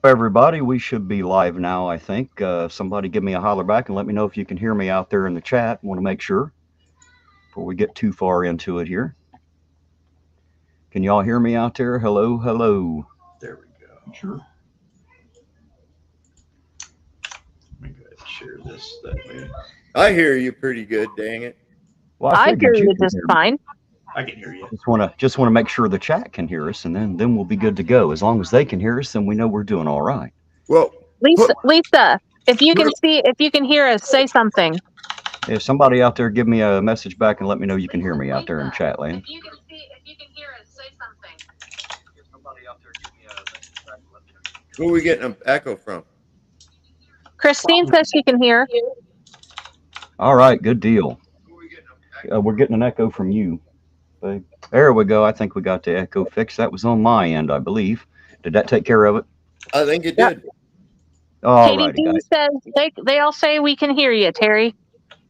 Everybody, we should be live now, I think. Somebody give me a holler back and let me know if you can hear me out there in the chat. Want to make sure before we get too far into it here. Can y'all hear me out there? Hello, hello. There we go. Sure. Let me go ahead and share this that way. I hear you pretty good, dang it. Well, I hear figured you could just hear me. fine. I can hear you. Just wanna make sure the chat can hear us, and then we'll be good to go. As long as they can hear us, then we know we're doing all right. Well, Lisa, if you can hear us, say something. If somebody out there give me a message back and let me know you can hear me out there in chat land. If you can hear us, say something. If somebody out there give me a message back and let me know. who are we getting an echo from? Christine says she can hear. All right, good deal. We're getting an echo from you. There we go. I think we got the echo fixed. That was on my end, I believe. Did that take care of it? I think it Yep. did. All Katie righty, D guys. says they all say we can hear you, Terry.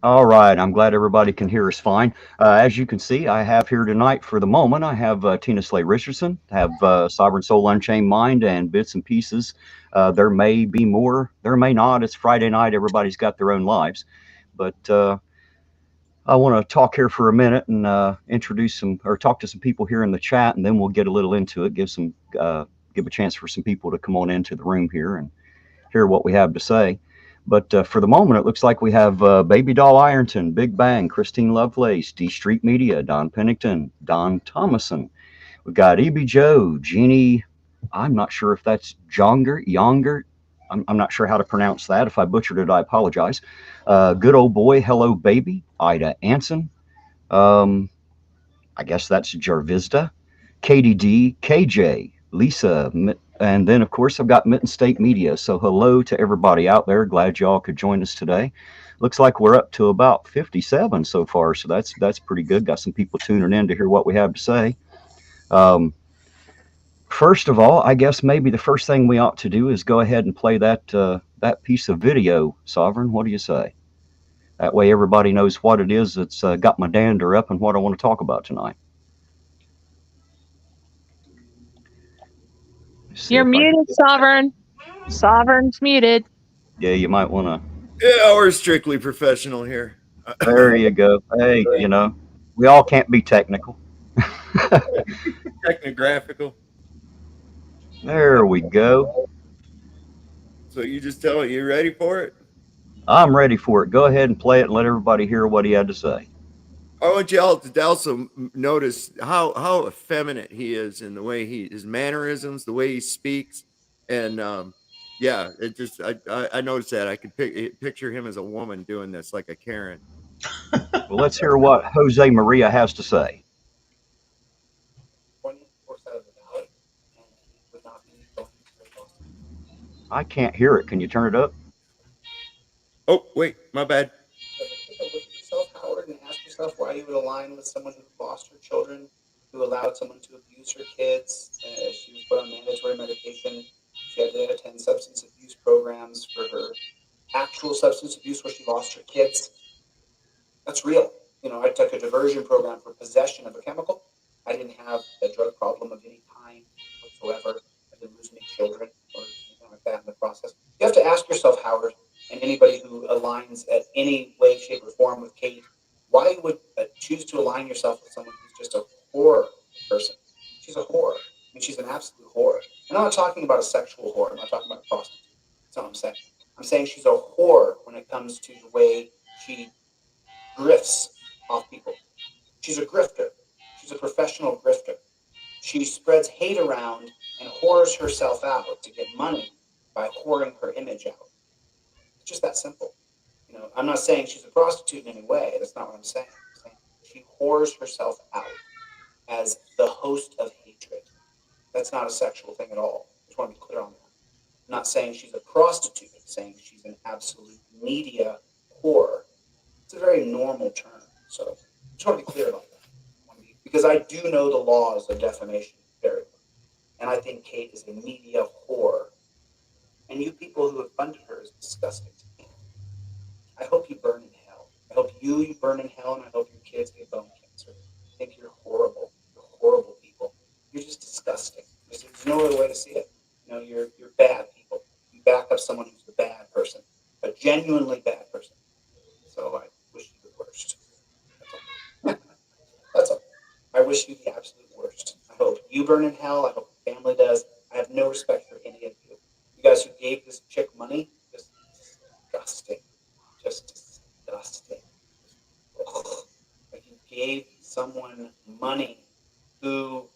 All right. I'm glad everybody can hear us fine. As you can see, I have here tonight for the moment, I have Tina Slay Richardson, have Sovereign Soul Unchained Mind, and Bits and Pieces. There may be more, there may not. It's Friday night. Everybody's got their own lives. But I want to talk here for a minute and introduce some or talk to some people here in the chat, and then we'll get a little into it. Give a chance for some people to come on into the room here and hear what we have to say. But for the moment, it looks like we have Baby Doll Ironton, Big Bang, Christine Lovelace, D Street Media, Don Pennington, Don Thomason. We've got E.B. Joe, Jeannie. I'm not sure if that's Younger. I'm not sure how to pronounce that. If I butchered it, I apologize. Good old boy, hello baby, Ida Anson. Um, I guess that's Jarvizda, Katie D, KJ, Lisa, and then of course I've got Mitten State Media. So hello to everybody out there. Glad y'all could join us today. Looks like we're up to about 57 so far, so that's pretty good. Got some people tuning in to hear what we have to say. Um, First of all, I guess maybe the first thing we ought to do is go ahead and play that piece of video, Sovereign. What do you say? That way everybody knows what it is that's got my dander up and what I want to talk about tonight. You're muted, Sovereign. Sovereign's muted. Yeah, you might want to. Yeah, we're strictly professional here. There you go. Hey, we all can't be technical. Technographical. There we go. So you just tell me, you ready for it? I'm ready for it. Go ahead and play it and let everybody hear what he had to say. I want you all to also notice how effeminate he is in the way his mannerisms, the way he speaks, and yeah, it just I noticed that I could picture him as a woman doing this like a Karen. Well, let's hear what Jose Maria has to say. I can't hear it. Can you turn it up? Oh, wait, my bad. Look at yourself, Howard, and ask yourself why you would align with someone who fostered children, who allowed someone to abuse her kids. She was put on mandatory medication. She had to attend substance abuse programs for her actual substance abuse where she lost her kids. That's real. I took a diversion program for possession of a chemical. I didn't have a drug problem of any kind whatsoever. I didn't lose any children or anything like that in the process. You have to ask yourself, Howard, and anybody who aligns at any way, shape, or form with Kate, why you would choose to align yourself with someone who's just a whore person. She's a whore. She's an absolute whore. And I'm not talking about a sexual whore. I'm not talking about a prostitute. That's not what I'm saying. I'm saying she's a whore when it comes to the way she grifts off people. She's a grifter. She's a professional grifter. She spreads hate around and whores herself out to get money by whoring her image out. It's just that simple. I'm not saying she's a prostitute in any way. That's not what I'm saying. I'm saying she whores herself out as the host of hatred. That's not a sexual thing at all. I just want to be clear on that. I'm not saying she's a prostitute. I'm saying she's an absolute media whore. It's a very normal term. So I just want to be clear about that. Because I do know the laws of defamation very well. And I think Kate is a media whore. And you people who have funded her is disgusting to me. I hope you burn in hell. I hope you burn in hell, and I hope your kids get bone cancer. I think you're horrible. You're horrible people. You're just disgusting. There's no other way to see it. You're bad people. back up someone who's a bad person, a genuinely bad person. So I wish you the worst. That's all. That's all. I wish you the absolute worst. I hope you burn in hell. I hope your family does. I have no respect for any of you. You guys who gave this chick money, just disgusting. Just disgusting. Ugh. Like you gave someone money who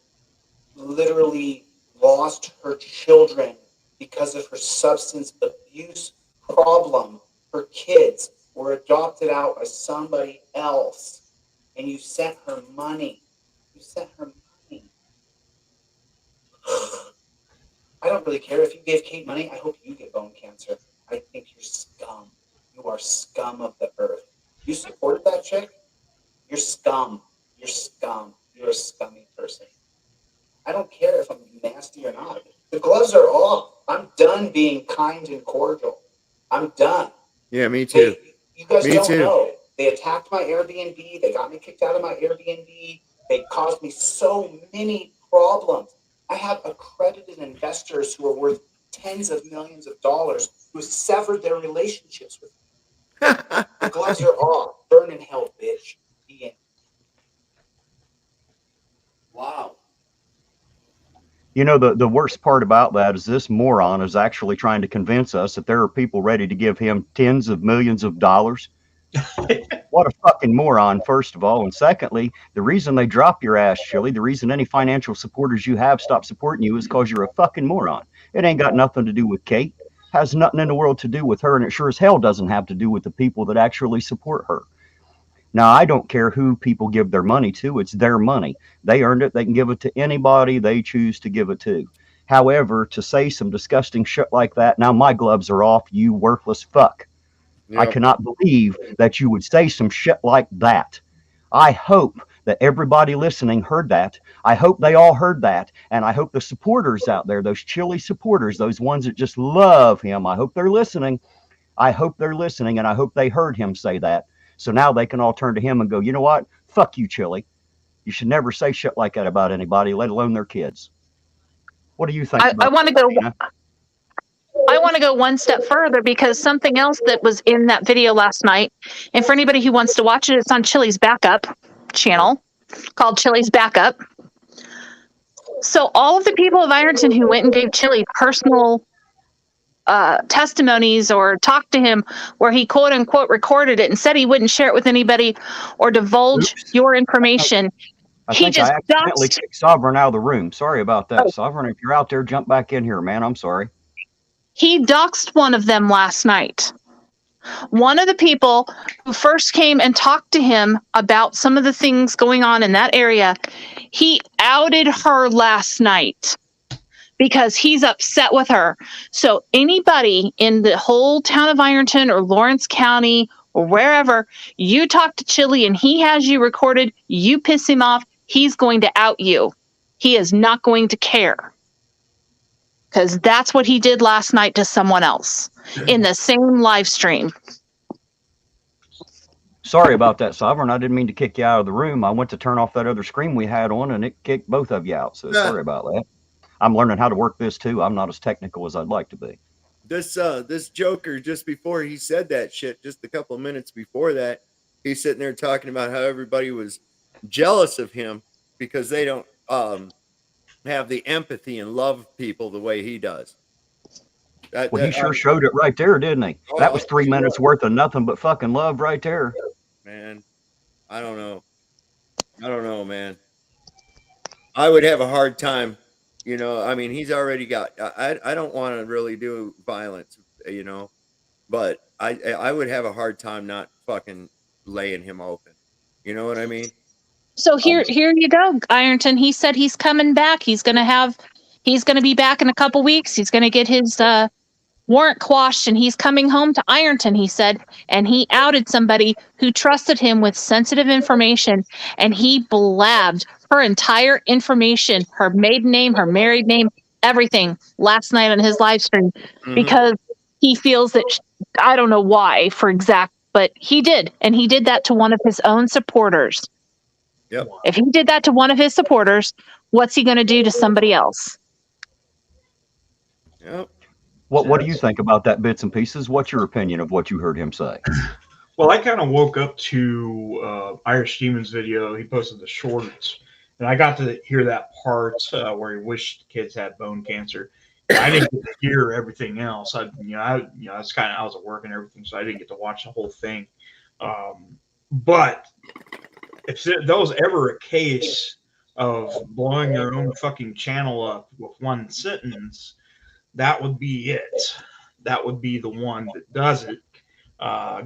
literally lost her children because of her substance abuse problem. Her kids were adopted out by somebody else, and you sent her money. You sent her money. I don't really care if you gave Kate money. I hope you get bone cancer. I think you're scum. You are scum of the earth. You supported that chick? You're scum. You're scum. You're a scummy person. I don't care if I'm nasty or not. The gloves are off. I'm done being kind and cordial. I'm done. Yeah, me too. You guys Me don't too. know. They attacked my Airbnb. They got me kicked out of my Airbnb. They caused me so many problems. I have accredited investors who are worth tens of millions of dollars who severed their relationships with me. The gloves are off. Burn in hell, bitch. The end. Wow. You know, the worst part about that is this moron is actually trying to convince us that there are people ready to give him tens of millions of dollars. What a fucking moron, first of all. And secondly, the reason they drop your ass, Chille, the reason any financial supporters you have stop supporting you is because you're a fucking moron. It ain't got nothing to do with Kate. Has nothing in the world to do with her, and it sure as hell doesn't have to do with the people that actually support her. Now, I don't care who people give their money to. It's their money. They earned it. They can give it to anybody they choose to give it to. However, to say some disgusting shit like that, now my gloves are off, you worthless fuck. I Yep. cannot believe that you would say some shit like that. I hope that everybody listening heard that. I hope they all heard that. And I hope the supporters out there, those Chille supporters, those ones that just love him, I hope they're listening. I hope they're listening, and I hope they heard him say that. So now they can all turn to him and go, you know what? Fuck you, Chille. You should never say shit like that about anybody, let alone their kids. What do you think? I want to go. I want to go one step further because something else that was in that video last night, and for anybody who wants to watch it, it's on Chille's Backup channel called Chille's Backup. So all of the people of Ironton who went and gave Chille personal testimonies or talked to him where he quote unquote recorded it and said he wouldn't share it with anybody or divulge your information. I He think just I accidentally doxed. kicked Sovereign out of the room. Sorry about that, Sovereign. If you're out there, jump back in here, man. I'm sorry. He doxed one of them last night. One of the people who first came and talked to him about some of the things going on in that area, he outed her last night because he's upset with her. So anybody in the whole town of Ironton or Lawrence County or wherever, you talk to Chille and he has you recorded, you piss him off, he's going to out you. He is not going to care. Because that's what he did last night to someone else in the same live stream. Sorry about that, Sovereign. I didn't mean to kick you out of the room. I went to turn off that other screen we had on, and it kicked both of you out. So sorry about that. I'm learning how to work this too. I'm not as technical as I'd like to be. This Joker, just before he said that shit, just a couple of minutes before that, he's sitting there talking about how everybody was jealous of him because they don't have the empathy and love people the way he does. Well, he sure showed it right there, didn't he? That was 3 minutes worth of nothing but fucking love right there. Man, I don't know, man. I would have a hard time, you know. I mean, he's already got. I don't want to really do violence, you know, but I would have a hard time not fucking laying him open. You know what I mean? So here you go, Ironton. He said he's coming back. He's gonna be back in a couple weeks. He's gonna get his warrant quashed and he's coming home to Ironton, he said, and he outed somebody who trusted him with sensitive information, and he blabbed her entire information, her maiden name, her married name, everything last night on his live stream because he feels that I don't know why for exact, but he did, and he did that to one of his own supporters. Yep. If he did that to one of his supporters, what's he going to do to somebody else? Yep. What do you think about that, Bits and Pieces? What's your opinion of what you heard him say? Well, I kind of woke up to Irish Demon's video. He posted the shorts, and I got to hear that part where he wished kids had bone cancer. I didn't get to hear everything else. I was at work and everything, so I didn't get to watch the whole thing. But if there was ever a case of blowing your own fucking channel up with one sentence, that would be it. That would be the one that does it.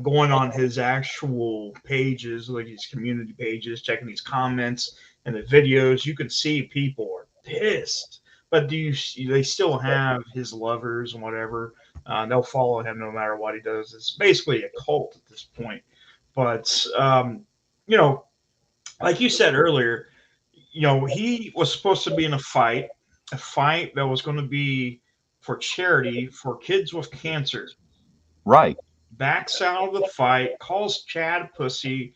Going on his actual pages, like his community pages, checking these comments and the videos, you can see people are pissed. But they still have his lovers and whatever. They'll follow him no matter what he does. It's basically a cult at this point. But, like you said earlier, he was supposed to be in a fight that was going to be for charity for kids with cancer. Right. Backs out of the fight, calls Chad a pussy,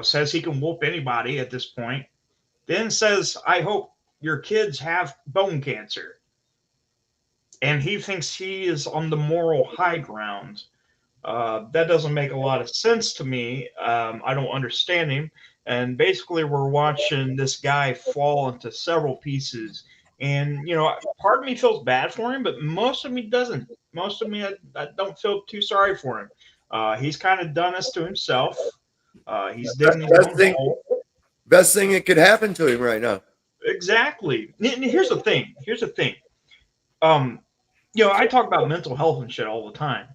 says he can whoop anybody at this point, then says, I hope your kids have bone cancer. And he thinks he is on the moral high ground. That doesn't make a lot of sense to me. I don't understand him. And basically, we're watching this guy fall into several pieces. And, part of me feels bad for him, but most of me doesn't. Most of me, I don't feel too sorry for him. He's kind of done this to himself. He's digging his own hole. Best thing that could happen to him right now. Exactly. And here's the thing. I talk about mental health and shit all the time.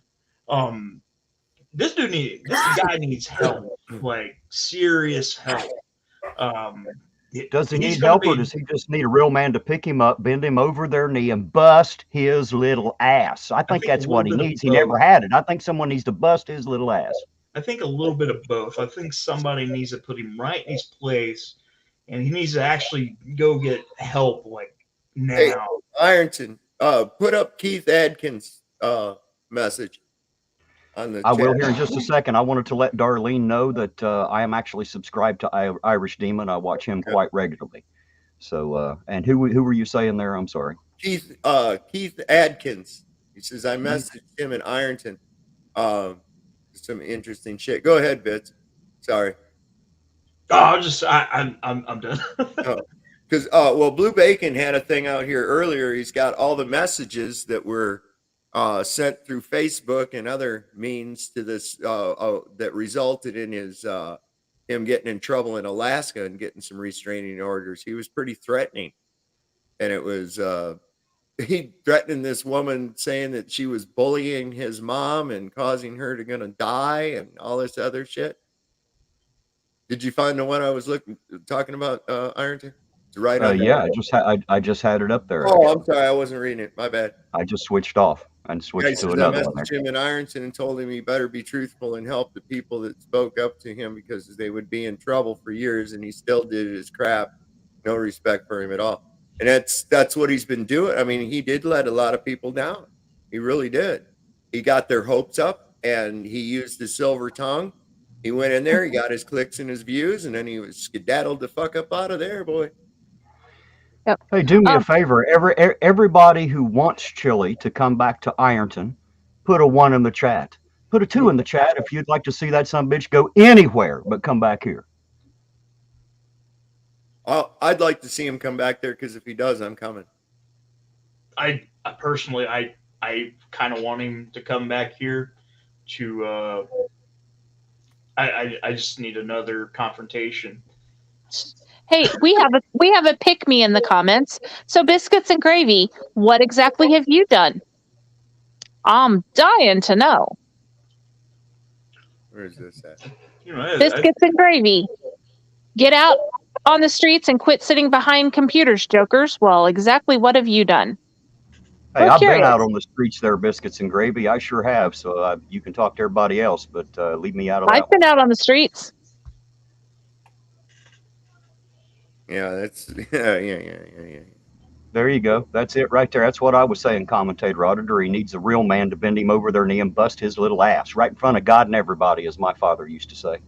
This guy needs help, like serious help. Does he need help, or does he just need a real man to pick him up, bend him over their knee, and bust his little ass? I think that's what he needs. He never had it. I think someone needs to bust his little ass. I think a little bit of both. I think somebody needs to put him right in his place, and he needs to actually go get help, like now. Hey, Ironton, put up Keith Adkins' message. I will here in just a second. I wanted to let Darlene know that I am actually subscribed to Irish Demon. I watch him quite regularly. So, and who were you saying there? I'm sorry. Keith Adkins. He says I messaged him in Ironton. Some interesting shit. Go ahead, Bits. Sorry. I'm done. Because Blue Bacon had a thing out here earlier. He's got all the messages that were sent through Facebook and other means to this that resulted in his him getting in trouble in Alaska and getting some restraining orders. He was pretty threatening, and it was he threatened this woman, saying that she was bullying his mom and causing her to gonna die and all this other shit. Did you find the one I was talking about, Ironton? Right on. Yeah, I just had it up there. Oh, actually. I'm sorry, I wasn't reading it. My bad. I just switched off and switched to another one. I messaged him in Ironton and told him he better be truthful and help the people that spoke up to him, because they would be in trouble for years, and he still did his crap. No respect for him at all. And that's what he's been doing. I mean, he did let a lot of people down. He really did. He got their hopes up, and he used his silver tongue. He went in there, he got his clicks and his views, and then he was skedaddled the fuck up out of there, boy. Yep. Hey, do me a favor. Everybody who wants Chille to come back to Ironton, put a 1 in the chat. Put a 2 in the chat if you'd like to see that son-of-a-bitch go anywhere but come back here. I'd like to see him come back there, because if he does, I'm coming. I personally kind of want him to come back here to I just need another confrontation. Hey, we have a pick me in the comments. So Biscuits and Gravy, what exactly have you done? I'm dying to know. Where is this at? Biscuits and Gravy. Get out on the streets and quit sitting behind computers, jokers. Well, exactly what have you done? Hey, I've been out on the streets there, Biscuits and Gravy. I sure have. So you can talk to everybody else, but leave me out of that. I've been out on the streets. Yeah, that's yeah. There you go. That's it right there. That's what I was saying, Commentator Auditor. He needs a real man to bend him over their knee and bust his little ass right in front of God and everybody, as my father used to say.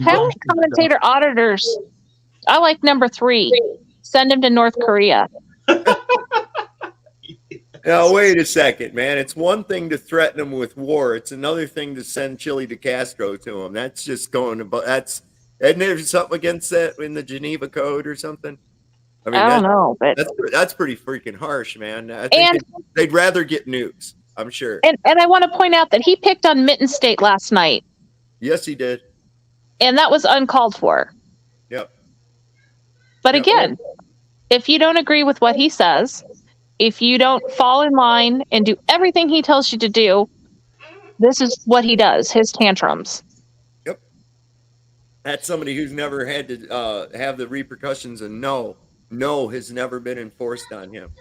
Have Commentator Auditors. I like number 3. Send him to North Korea. Now, wait a second, man. It's one thing to threaten him with war. It's another thing to send Chille DeCastro to him. That's just going about. Isn't there something against that in the Geneva Code or something? I mean, I don't know, but that's pretty freaking harsh, man. I think they'd rather get nukes. I'm sure. And I want to point out that he picked on Mitten State last night. Yes, he did. And that was uncalled for. Yep. But again, if you don't agree with what he says, if you don't fall in line and do everything he tells you to do, this is what he does, his tantrums. Yep. That's somebody who's never had to have the repercussions, and no has never been enforced on him.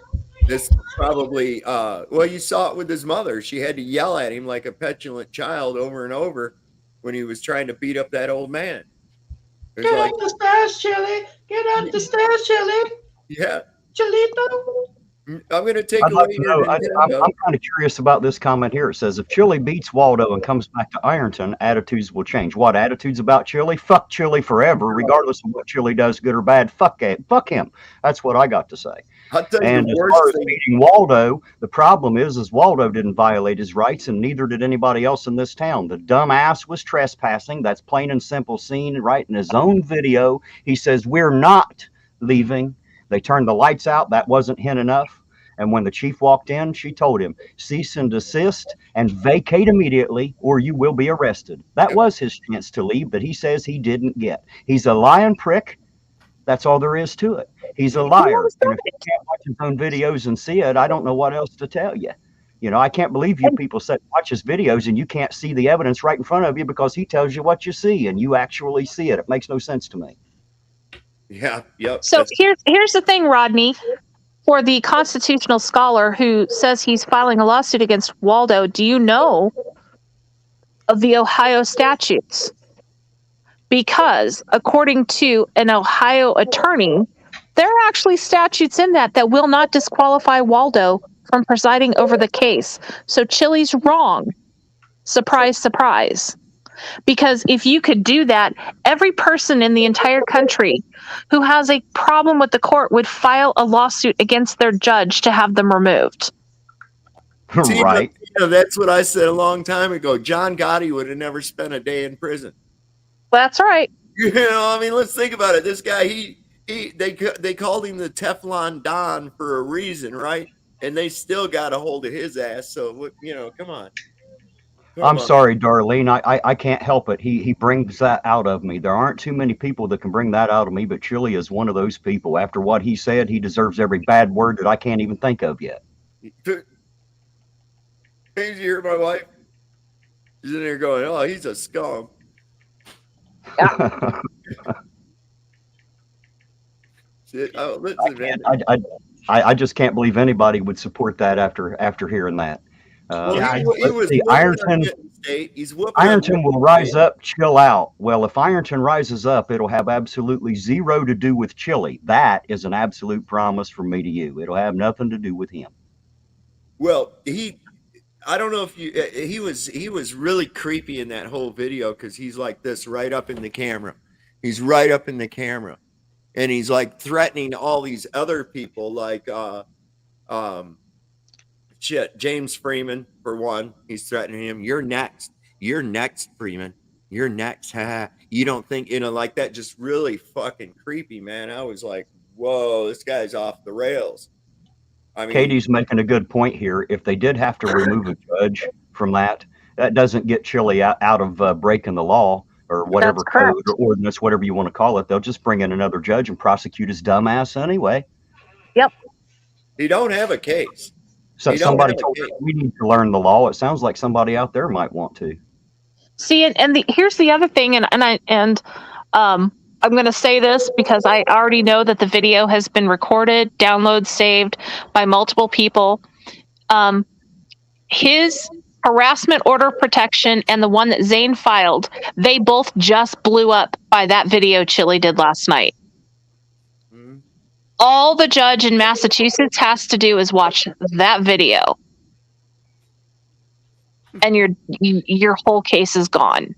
This probably, well, you saw it with his mother. She had to yell at him like a petulant child over and over when he was trying to beat up that old man. Get up the stairs, Chille. Get up the stairs, Chille. Yeah. Chillito. I'm going to take I'd away like to know, I'm kind of curious about this comment here. It says, if Chille beats Waldo and comes back to Ironton, attitudes will change. What attitudes about Chille? Fuck Chille forever, regardless of what Chille does, good or bad. Fuck him. That's what I got to say. And as far as beating Waldo, the problem is Waldo didn't violate his rights, and neither did anybody else in this town. The dumbass was trespassing. That's plain and simple seen right in his own video. He says, we're not leaving. They turned the lights out. That wasn't hint enough. And when the chief walked in, she told him, cease and desist and vacate immediately, or you will be arrested. That was his chance to leave, but he says he didn't get. He's a lying prick. That's all there is to it. He's a liar. And if you can't watch his own videos and see it, I don't know what else to tell you. You know, I can't believe you people watch his videos and you can't see the evidence right in front of you because he tells you what you see and you actually see it. It makes no sense to me. Yeah. Yep. So here's the thing, Rodney. For the constitutional scholar who says he's filing a lawsuit against Waldo, do you know of the Ohio statutes? Because according to an Ohio attorney, there are actually statutes in that will not disqualify Waldo from presiding over the case. So Chille's wrong. Surprise, surprise. Because if you could do that, every person in the entire country who has a problem with the court would file a lawsuit against their judge to have them removed. Right. That's what I said a long time ago. John Gotti would have never spent a day in prison. That's right. You know, I mean, let's think about it. This guy, they called him the Teflon Don for a reason, right? And they still got a hold of his ass. So, you know, come on. I'm sorry, Darlene. I can't help it. He brings that out of me. There aren't too many people that can bring that out of me, but Chille is one of those people. After what he said, he deserves every bad word that I can't even think of yet. Did you hear my wife? She's in there going, oh, he's a scum. Yeah. I just can't believe anybody would support that after hearing that. Ironton will rise up, chill out. Well, if Ironton rises up, it'll have absolutely zero to do with Chille. That is an absolute promise from me to you. It'll have nothing to do with him. Well, I don't know if he was really creepy in that whole video because he's like this right up in the camera. He's right up in the camera. And he's like threatening all these other people like James Freeman, for one. He's threatening him. You're next. You're next, Freeman. You're next. You don't think, like that, just really fucking creepy, man. I was like, whoa, this guy's off the rails. I mean, Katie's making a good point here. If they did have to remove a judge from that doesn't get Chille out of breaking the law or whatever code or ordinance, whatever you want to call it. They'll just bring in another judge and prosecute his dumbass anyway. Yep. He don't have a case. So somebody told us we need to learn the law. It sounds like somebody out there might want to. See, and here's the other thing, and I'm going to say this because I already know that the video has been recorded, downloads saved by multiple people. His harassment order of protection and the one that Zane filed, they both just blew up by that video Chille did last night. Mm-hmm. All the judge in Massachusetts has to do is watch that video, and your whole case is gone.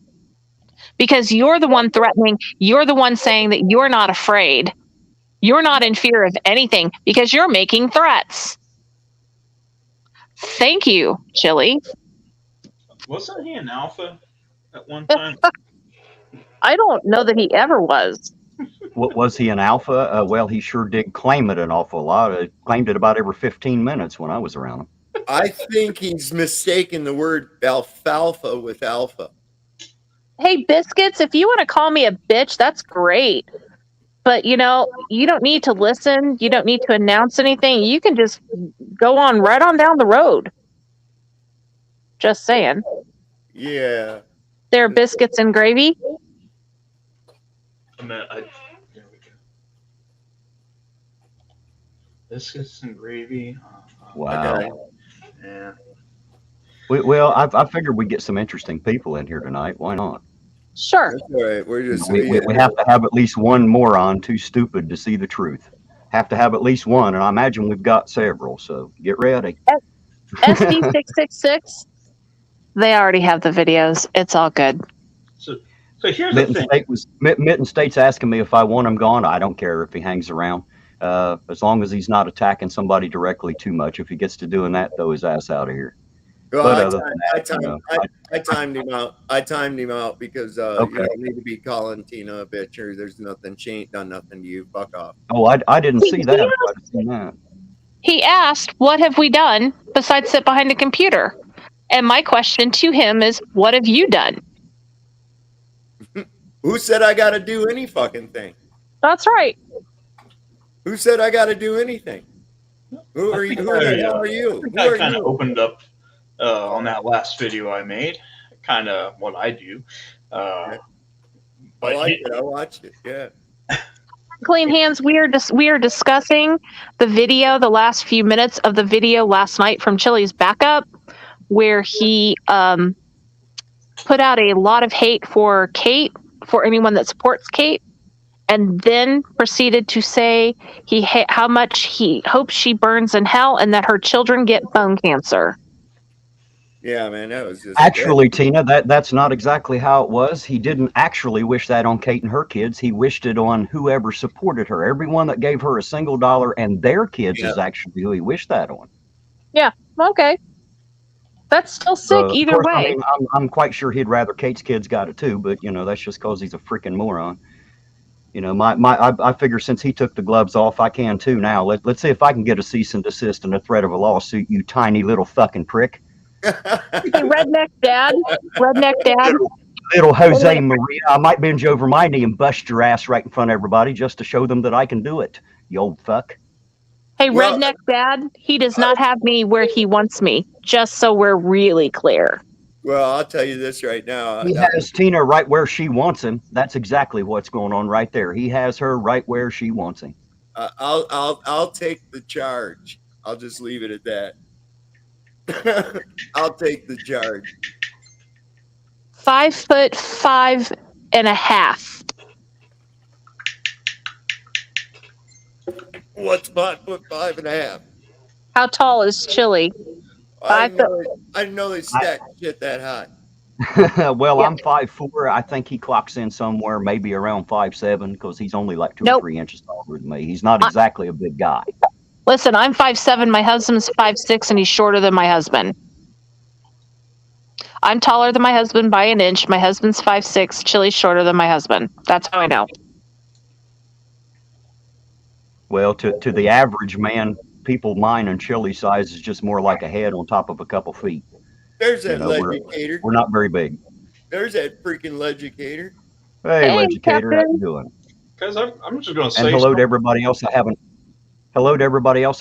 Because you're the one threatening, you're the one saying that you're not afraid. You're not in fear of anything because you're making threats. Thank you, Chille. Wasn't he an alpha at one time? I don't know that he ever was. What was he an alpha? Well, he sure did claim it an awful lot. Claimed it about every 15 minutes when I was around him. I think he's mistaken the word alfalfa with alpha. Hey, Biscuits, if you want to call me a bitch, that's great. But, you don't need to listen. You don't need to announce anything. You can just go on right on down the road. Just saying. Yeah. There are Biscuits and Gravy. There we go. Biscuits and Gravy. Wow. Okay. Yeah. Well, I figured we'd get some interesting people in here tonight. Why not? Sure. That's all right. We're just We have to have at least one moron too stupid to see the truth. Have to have at least one, and I imagine we've got several. So get ready. SD666. They already have the videos. It's all good. So here's the thing. Mitten State's asking me if I want him gone. I don't care if he hangs around, as long as he's not attacking somebody directly too much. If he gets to doing that, throw his ass out of here. Well, I timed him out. I timed him out because Okay. you don't need to be calling Tina a bitch or there's nothing. She ain't done nothing to you. Fuck off. Oh, I didn't see that. I'd have seen that. He asked, what have we done besides sit behind a computer? And my question to him is, what have you done? Who said I got to do any fucking thing? That's right. Who said I got to do anything? Who are you? Who the hell are you? Who I are kind of you? opened up on that last video I made, kind of what I do. I But liked it. I watched it. Yeah. Clean hands. We are discussing the video, the last few minutes of the video last night from Chille's backup, where he put out a lot of hate for Kate, for anyone that supports Kate, and then proceeded to say how much he hopes she burns in hell and that her children get bone cancer. Yeah, man, that was just Actually, Tina, that's not exactly how it was. He didn't actually wish that on Kate and her kids. He wished it on whoever supported her. Everyone that gave her a single dollar and their kids is actually who he wished that on. Yeah. Okay. That's still sick either Of course, way. I mean, I'm quite sure he'd rather Kate's kids got it too, but that's just because he's a freaking moron. I figure since he took the gloves off, I can too now. Let's see if I can get a cease and desist and a threat of a lawsuit, you tiny little fucking prick. Hey, redneck dad. Little Jose Maria, I might bend you over my knee and bust your ass right in front of everybody just to show them that I can do it, you old fuck. Hey, Well, redneck dad, he does not have me where he wants me, just so we're really clear. Well, I'll tell you this right now. He has Tina right where she wants him. That's exactly what's going on right there. He has her right where she wants him. I'll take the charge. I'll just leave it at that. I'll take the charge. 5'5.5". What's 5'5.5"? How tall is Chille? I didn't know they stacked shit that high. Well, Yeah. I'm 5'4". I think he clocks in somewhere maybe around 5'7" because he's only like 2 or 3 inches taller than me. He's not exactly a big guy. Listen, I'm 5'7". My husband's 5'6", and he's shorter than my husband. I'm taller than my husband by an inch. My husband's 5'6". Chille's shorter than my husband. That's how I know. Well, to the average man, people mine and Chille size is just more like a head on top of a couple feet. There's that We're legicator. not very big. There's that freaking legicator. Hey, Hey, Legicator, how Captain. you doing? Because I'm just going to say And hello something. to everybody else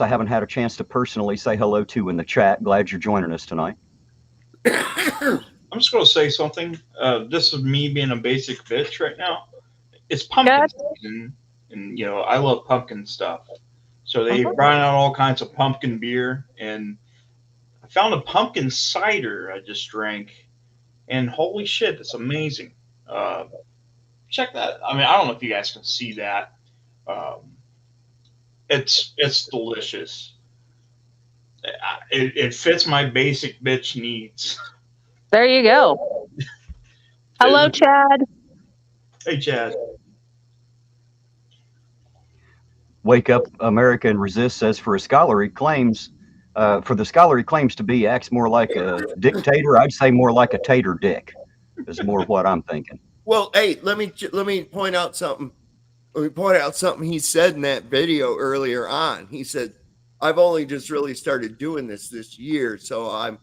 I haven't had a chance to personally say hello to in the chat. Glad you're joining us tonight. I'm just going to say something. This is me being a basic bitch right now. It's pumpkin Good. season, and I love pumpkin stuff. So they brought out all kinds of pumpkin beer, and I found a pumpkin cider I just drank, and holy shit, it's amazing. Check that. I mean, I don't know if you guys can see that. It's delicious. It fits my basic bitch needs. There you go. Hello, Chad. Hey, Chad. Wake Up America and Resist says for his scholarly claims, For the scholar he claims to be, acts more like a dictator. I'd say more like a tater dick is more what I'm thinking. Well, hey, let me point out something. Let me point out something he said in that video earlier on. He said, I've only just really started doing this year, so I'm,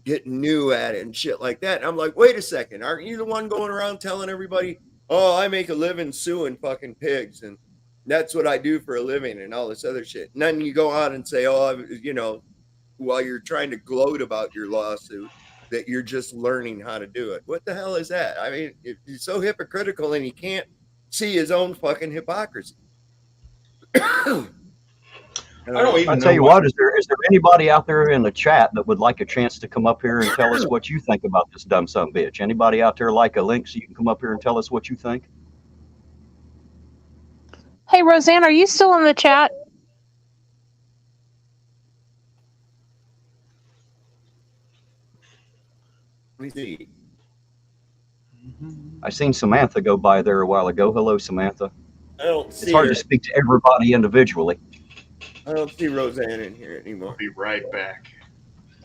getting new at it and shit like that. And I'm like, wait a second, aren't you the one going around telling everybody, oh, I make a living suing fucking pigs and that's what I do for a living and all this other shit. And then you go out and say, oh, while you're trying to gloat about your lawsuit, that you're just learning how to do it. What the hell is that? I mean, he's so hypocritical and he can't see his own fucking hypocrisy. I don't even I'll know tell you what, is there anybody out there in the chat that would like a chance to come up here and tell us what you think about this dumb son of a bitch? Anybody out there like a link so you can come up here and tell us what you think? Hey, Roseanne, are you still in the chat? Let me see. I seen Samantha go by there a while ago. Hello, Samantha. I don't see It's hard her. to speak to everybody individually. I don't see Roseanne in here anymore. I'll be right back.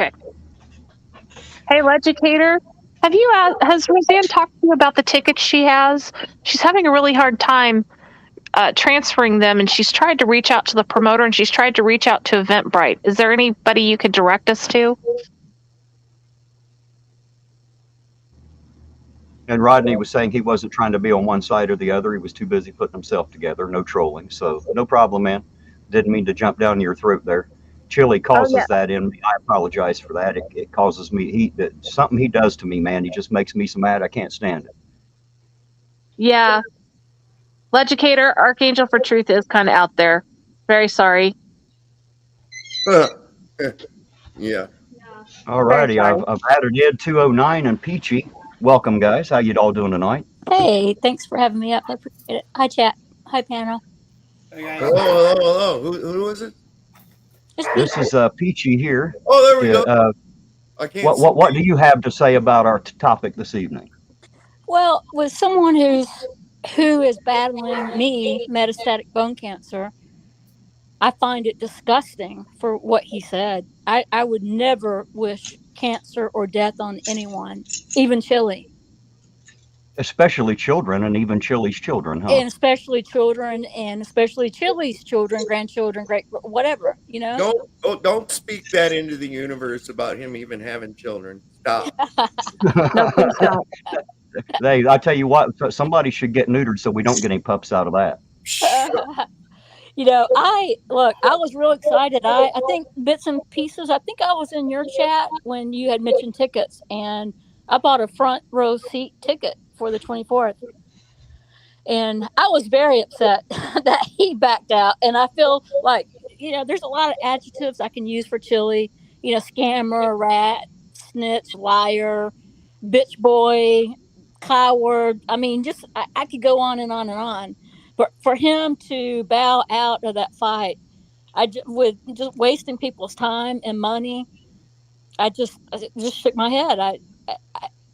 Okay. Hey, Legicator, has Roseanne talked to you about the tickets she has? She's having a really hard time transferring them, and she's tried to reach out to the promoter, and she's tried to reach out to Eventbrite. Is there anybody you could direct us to? And Rodney was saying he wasn't trying to be on one side or the other. He was too busy putting himself together. No trolling. So no problem, man. Didn't mean to jump down your throat there. Chille causes that in me. I apologize for that. It causes me something he does to me, man. He just makes me so mad I can't stand it. Yeah. Legicator, Archangel for Truth is kind of out there. Very sorry. Yeah. All righty. I've added Ed 209 and Peachy. Welcome, guys. How you all doing tonight? Hey, thanks for having me up. I appreciate it. Hi, chat. Hi, panel. Hey guys. Hello. Who was it? This is Peachy here. Oh, there we go. I can't. What do you have to say about our topic this evening? Well, with someone who is battling metastatic bone cancer, I find it disgusting for what he said. I would never wish cancer or death on anyone, even Chille. Especially children, and even Chille's children, huh? And especially children, and especially Chille's children, grandchildren, great whatever, Don't speak that into the universe about him even having children. Stop. No, please don't. I tell you what, somebody should get neutered so we don't get any pups out of that. I was real excited. I think bits and pieces. I think I was in your chat when you had mentioned tickets, and I bought a front row seat ticket for the 24th. And I was very upset that he backed out. And I feel like, there's a lot of adjectives I can use for Chille, scammer, rat, snitch, liar, bitch boy, coward. I mean, I could go on and on and on. But for him to bow out of that fight, with just wasting people's time and money, I just shook my head.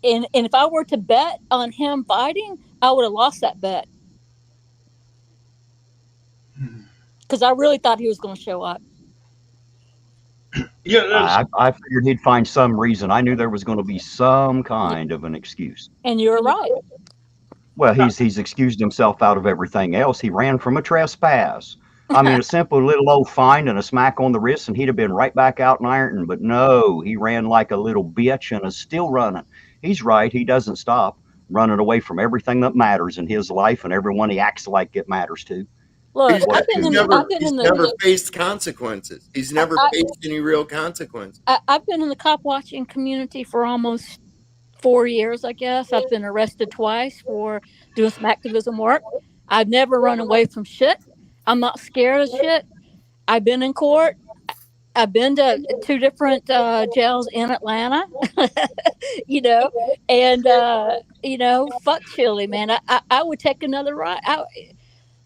And if I were to bet on him fighting, I would have lost that bet. Because I really thought he was going to show up. Yeah, I figured he'd find some reason. I knew there was going to be some kind of an excuse. And you're right. Well, he's excused himself out of everything else. He ran from a trespass. I mean, a simple little old fine and a smack on the wrist, and he'd have been right back out in Ironton. But no, he ran like a little bitch and is still running. He's right. He doesn't stop running away from everything that matters in his life and everyone he acts like it matters to. Look, He's never faced consequences. He's never faced any real consequences. I've been in the cop watching community for almost 4 years, I guess. I've been arrested twice for doing some activism work. I've never run away from shit. I'm not scared of shit. I've been in court. I've been to 2 different jails in Atlanta, and fuck Chille, man. I would take another ride.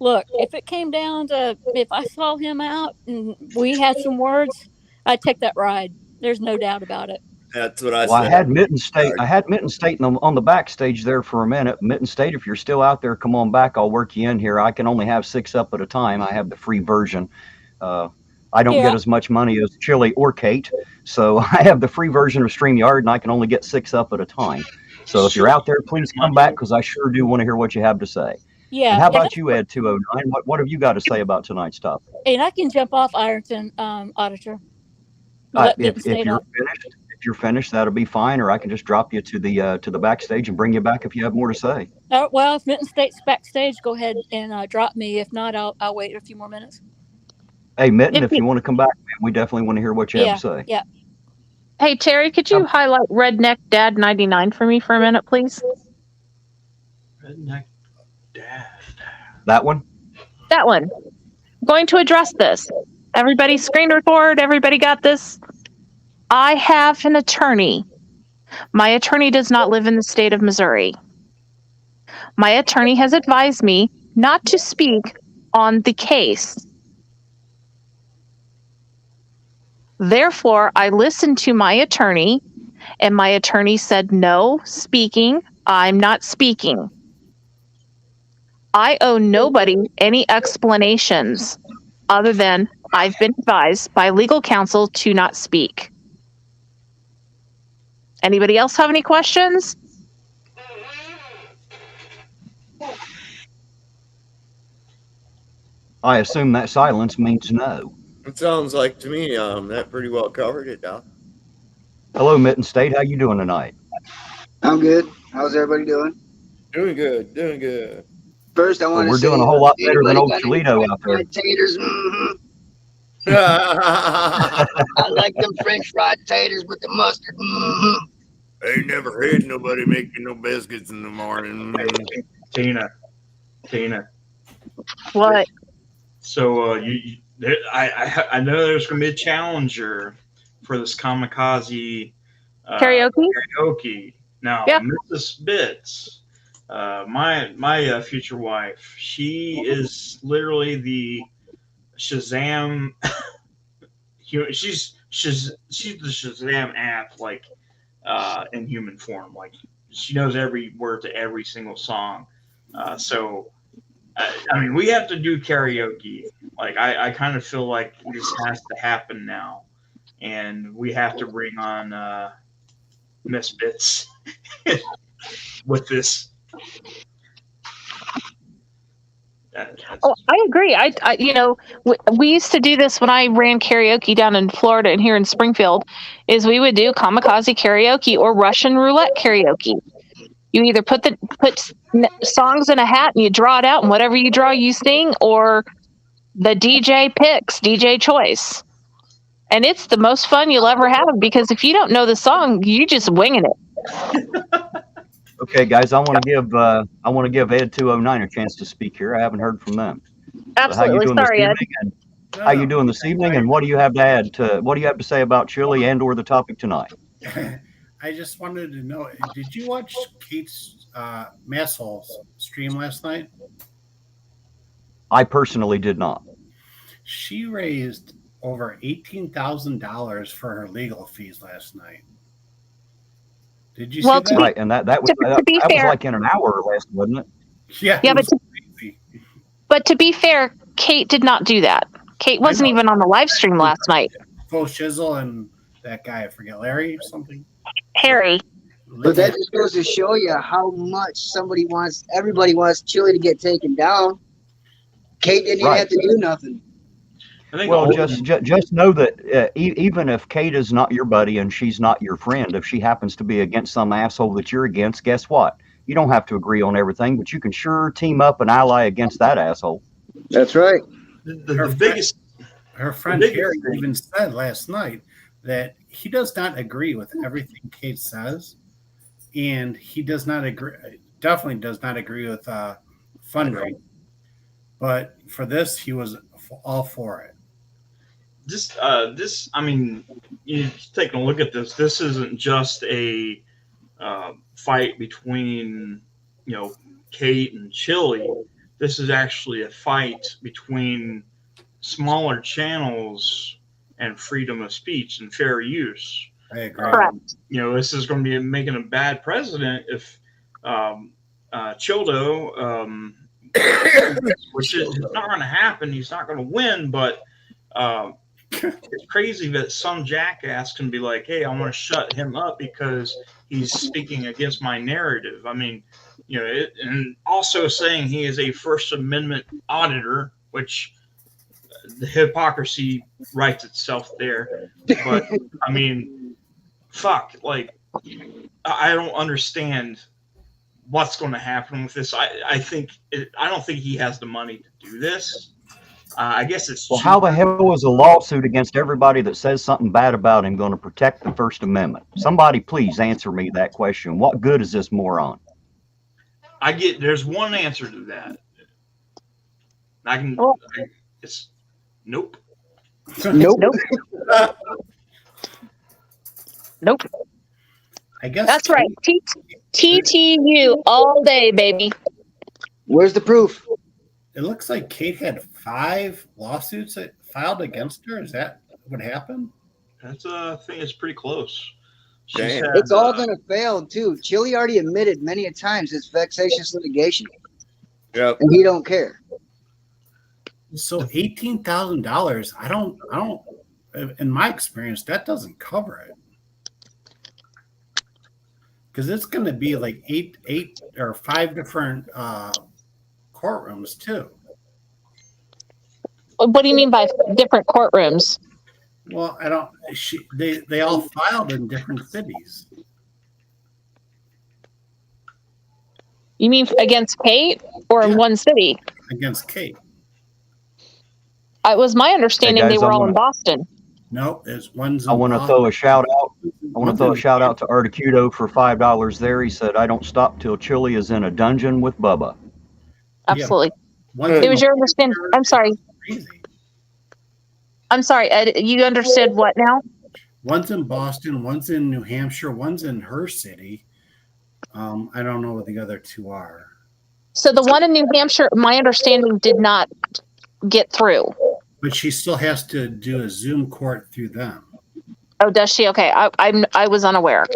Look, if it came down to if I saw him out and we had some words, I'd take that ride. There's no doubt about it. That's what I Well, said. I had Mitten State on the backstage there for a minute. Mitten State, if you're still out there, come on back. I'll work you in here. I can only have 6 up at a time. I have the free version. I don't Yeah. get as much money as Chille or Kate, so I have the free version of StreamYard, and I can only get 6 up at a time. So if you're out there, please come back, because I sure do want to hear what you have to say. Yeah. And how Yeah, about you, Ed 209? What have you got to say about tonight's topic? and I can jump off Ironton, Auditor. Let Benton If stay you're up. finished, that'll be fine, or I can just drop you to the backstage and bring you back if you have more to say. Well, if Minton State's backstage, go ahead and drop me. If not, I'll wait a few more minutes. Hey, Mitten, if you want to come back, man, we definitely want to hear what you have to say. Yeah. Hey, Terry, could you highlight Redneck Dad 99 for me for a minute, please? Redneck Dad. That one? That one. I'm going to address this. Everybody screen record. Everybody got this? I have an attorney. My attorney does not live in the state of Missouri. My attorney has advised me not to speak on the case. Therefore, I listened to my attorney, and my attorney said, no speaking. I'm not speaking. I owe nobody any explanations other than I've been advised by legal counsel to not speak. Anybody else have any questions? I assume that silence means no. It sounds like to me that pretty well covered it, Doc. Hello, Mitten State. How you doing tonight? I'm good. How's everybody doing? Doing good, doing good. First, I want Well, we're to say doing a whole lot better than old anybody got Chille any out there. fried taters. I I like them French fried taters with the mustard. ain't never had nobody making no biscuits in the morning. Tina. What? So I know there's going to be a challenger for this kamikaze karaoke. Now, Yeah. Mrs. Bits, my future wife, she is literally the Shazam. She's the Shazam app, like in human form. Like she knows every word to every single song. So I mean, we have to do karaoke. Like I kind of feel like this has to happen now, and we have to bring on Miss Bits with this. Oh, I agree. I we used to do this when I ran karaoke down in Florida and here in Springfield. Is we would do kamikaze karaoke or Russian roulette karaoke. You either put songs in a hat and you draw it out, and whatever you draw, you sing, or the DJ picks, DJ choice. And it's the most fun you'll ever have, because if you don't know the song, you just winging it. Okay, guys, I want to give Ed 209 a chance to speak here. I haven't heard from them. Absolutely. Sorry, Ed. How you doing this evening, and what do you have to add to what do you have to say about Chille and or the topic tonight? I just wanted to know, did you watch Kate's Masshole stream last night? I personally did not. She raised over $18,000 for her legal fees last night. Did you see that? Right, and that was like in an hour or less, wasn't it? Yeah, but to be fair, Kate did not do that. Kate wasn't even on the live stream last night. Faux Shizzle and that guy, I forget, Larry or something. Harry. But that just goes to show you how much everybody wants Chille to get taken down. Kate didn't even have to do nothing. Well, just know that even if Kate is not your buddy and she's not your friend, if she happens to be against some asshole that you're against, guess what? You don't have to agree on everything, but you can sure team up and ally against that asshole. That's right. Her friend Harry even said last night that he does not agree with everything Kate says, and he definitely does not agree with fundraising. But for this, he was all for it. I mean, you taking a look at this. This isn't just a fight between, Kate and Chille. This is actually a fight between smaller channels and freedom of speech and fair use. I agree. This is going to be making a bad president if Childo, which is not going to happen. He's not going to win, but it's crazy that some jackass can be like, hey, I want to shut him up because he's speaking against my narrative. I mean, and also saying he is a First Amendment auditor, which the hypocrisy writes itself there. But I mean, fuck, like, I don't understand what's going to happen with this. I don't think he has the money to do this. I guess it's well. How the hell is a lawsuit against everybody that says something bad about him going to protect the First Amendment? Somebody please answer me that question. What good is this moron? There's one answer to that. It's nope. Nope. Nope. I guess That's right. TTU all day, baby. Where's the proof? It looks like Kate had 5 lawsuits filed against her. Is that what happened? That's I think it's pretty close. Damn. It's all gonna fail too. Chille already admitted many a times it's vexatious litigation. Yep. And he don't care. So $18,000. I don't. In my experience, that doesn't cover it. Because it's going to be like 8 or 5 different courtrooms too. What do you mean by different courtrooms? Well, I don't. They all filed in different cities. You mean against Kate or in one city? Against Kate. It was my understanding Hey guys, they were all in Boston. No, there's one's. I want to throw a shout out. I want to throw a shout out to Articudo for $5 there. He said, "I don't stop till Chille is in a dungeon with Bubba." Absolutely. Yeah. It was your understanding. I'm sorry. Crazy. I'm sorry, Ed. You understood what now? One's in Boston, one's in New Hampshire, one's in her city. I don't know what the other 2 are. So the one in New Hampshire, my understanding, did not get through. But she still has to do a Zoom court through them. Oh, does she? Okay, I was unaware.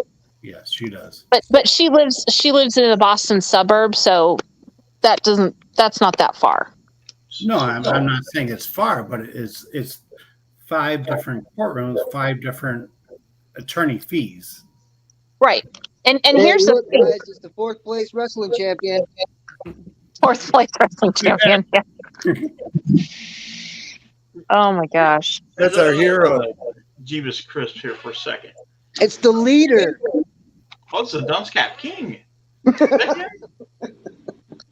Yes, she does. But she lives in a Boston suburb, so that's not that far. No, I'm not saying it's far, but it's 5 different courtrooms, 5 different attorney fees. Right. And Hey, here's look, the thing. guys, it's the 4th place wrestling champion. 4th place wrestling champion. Yeah. Oh my gosh. That's our hero. Jeebus Crisp here for a second. It's the leader. Oh, it's the Dunce Cap King. Is that him?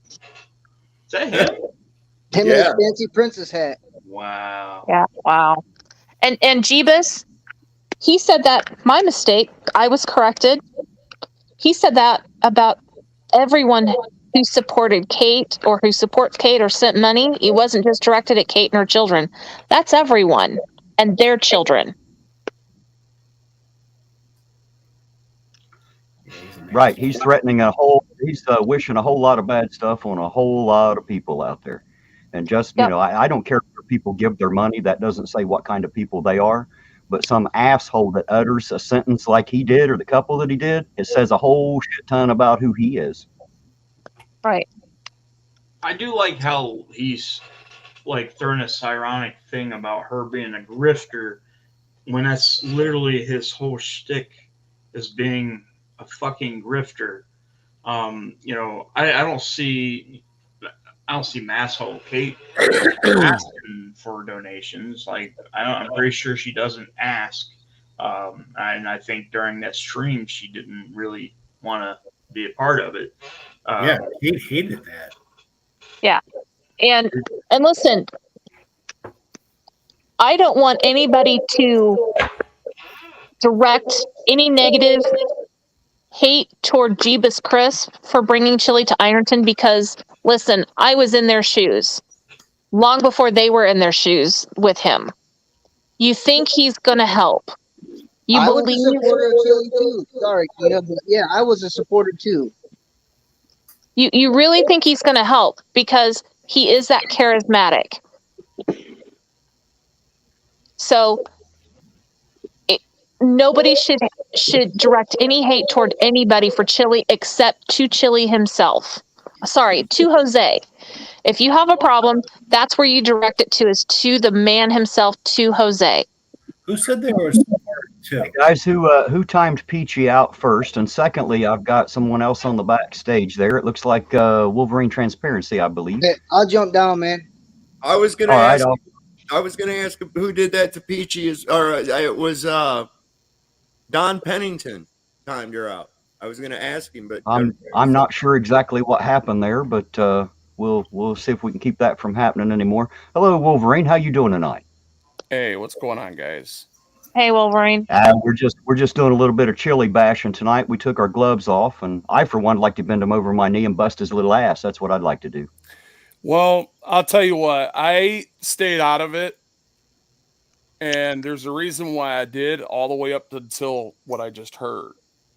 Is that him? Him in his fancy princess hat. Wow. Yeah. Wow. And Jeebus, he said that my mistake. I was corrected. He said that about everyone who supported Kate or who supports Kate or sent money. It wasn't just directed at Kate and her children. That's everyone and their children. Right. He's threatening he's wishing a whole lot of bad stuff on a whole lot of people out there. And just, Yep. I don't care if people give their money. That doesn't say what kind of people they are. But some asshole that utters a sentence like he did, or the couple that he did, it says a whole shit ton about who he is. Right. I do like how he's like throwing this ironic thing about her being a grifter when that's literally his whole shtick is being a fucking grifter. I don't see Masshole Kate asking for donations. Like I'm pretty sure she doesn't ask. And I think during that stream she didn't really want to be a part of it. Yeah, Kate hated that. Yeah. And listen, I don't want anybody to direct any negative hate toward Jeebus Crisp for bringing Chille to Ironton because, listen, I was in their shoes long before they were in their shoes with him. You think he's going to help. I was a supporter of Chille too. Sorry, Tina, but yeah, I was a supporter too. You really think he's going to help because he is that charismatic. So nobody should direct any hate toward anybody for Chille except to Chille himself. Sorry, to Jose. If you have a problem, that's where you direct it to, is to the man himself, to Jose. Who said they were support too? Hey guys, who timed Peachy out first? And secondly, I've got someone else on the backstage there. It looks like Wolverine Transparency, I believe. Hey, I'll jump down, man. I was gonna All right, ask. I was gonna ask who did that to Peachy. It was Don Pennington timed her out. I was gonna ask him, but I'm not sure exactly what happened there, but we'll see if we can keep that from happening anymore. Hello, Wolverine. How you doing tonight? Hey, what's going on, guys? Hey, Wolverine. We're just doing a little bit of chili bashing tonight. We took our gloves off, and I, for one, like to bend him over my knee and bust his little ass. That's what I'd like to do. Well, I'll tell you what, I stayed out of it, and there's a reason why I did all the way up until what I just heard.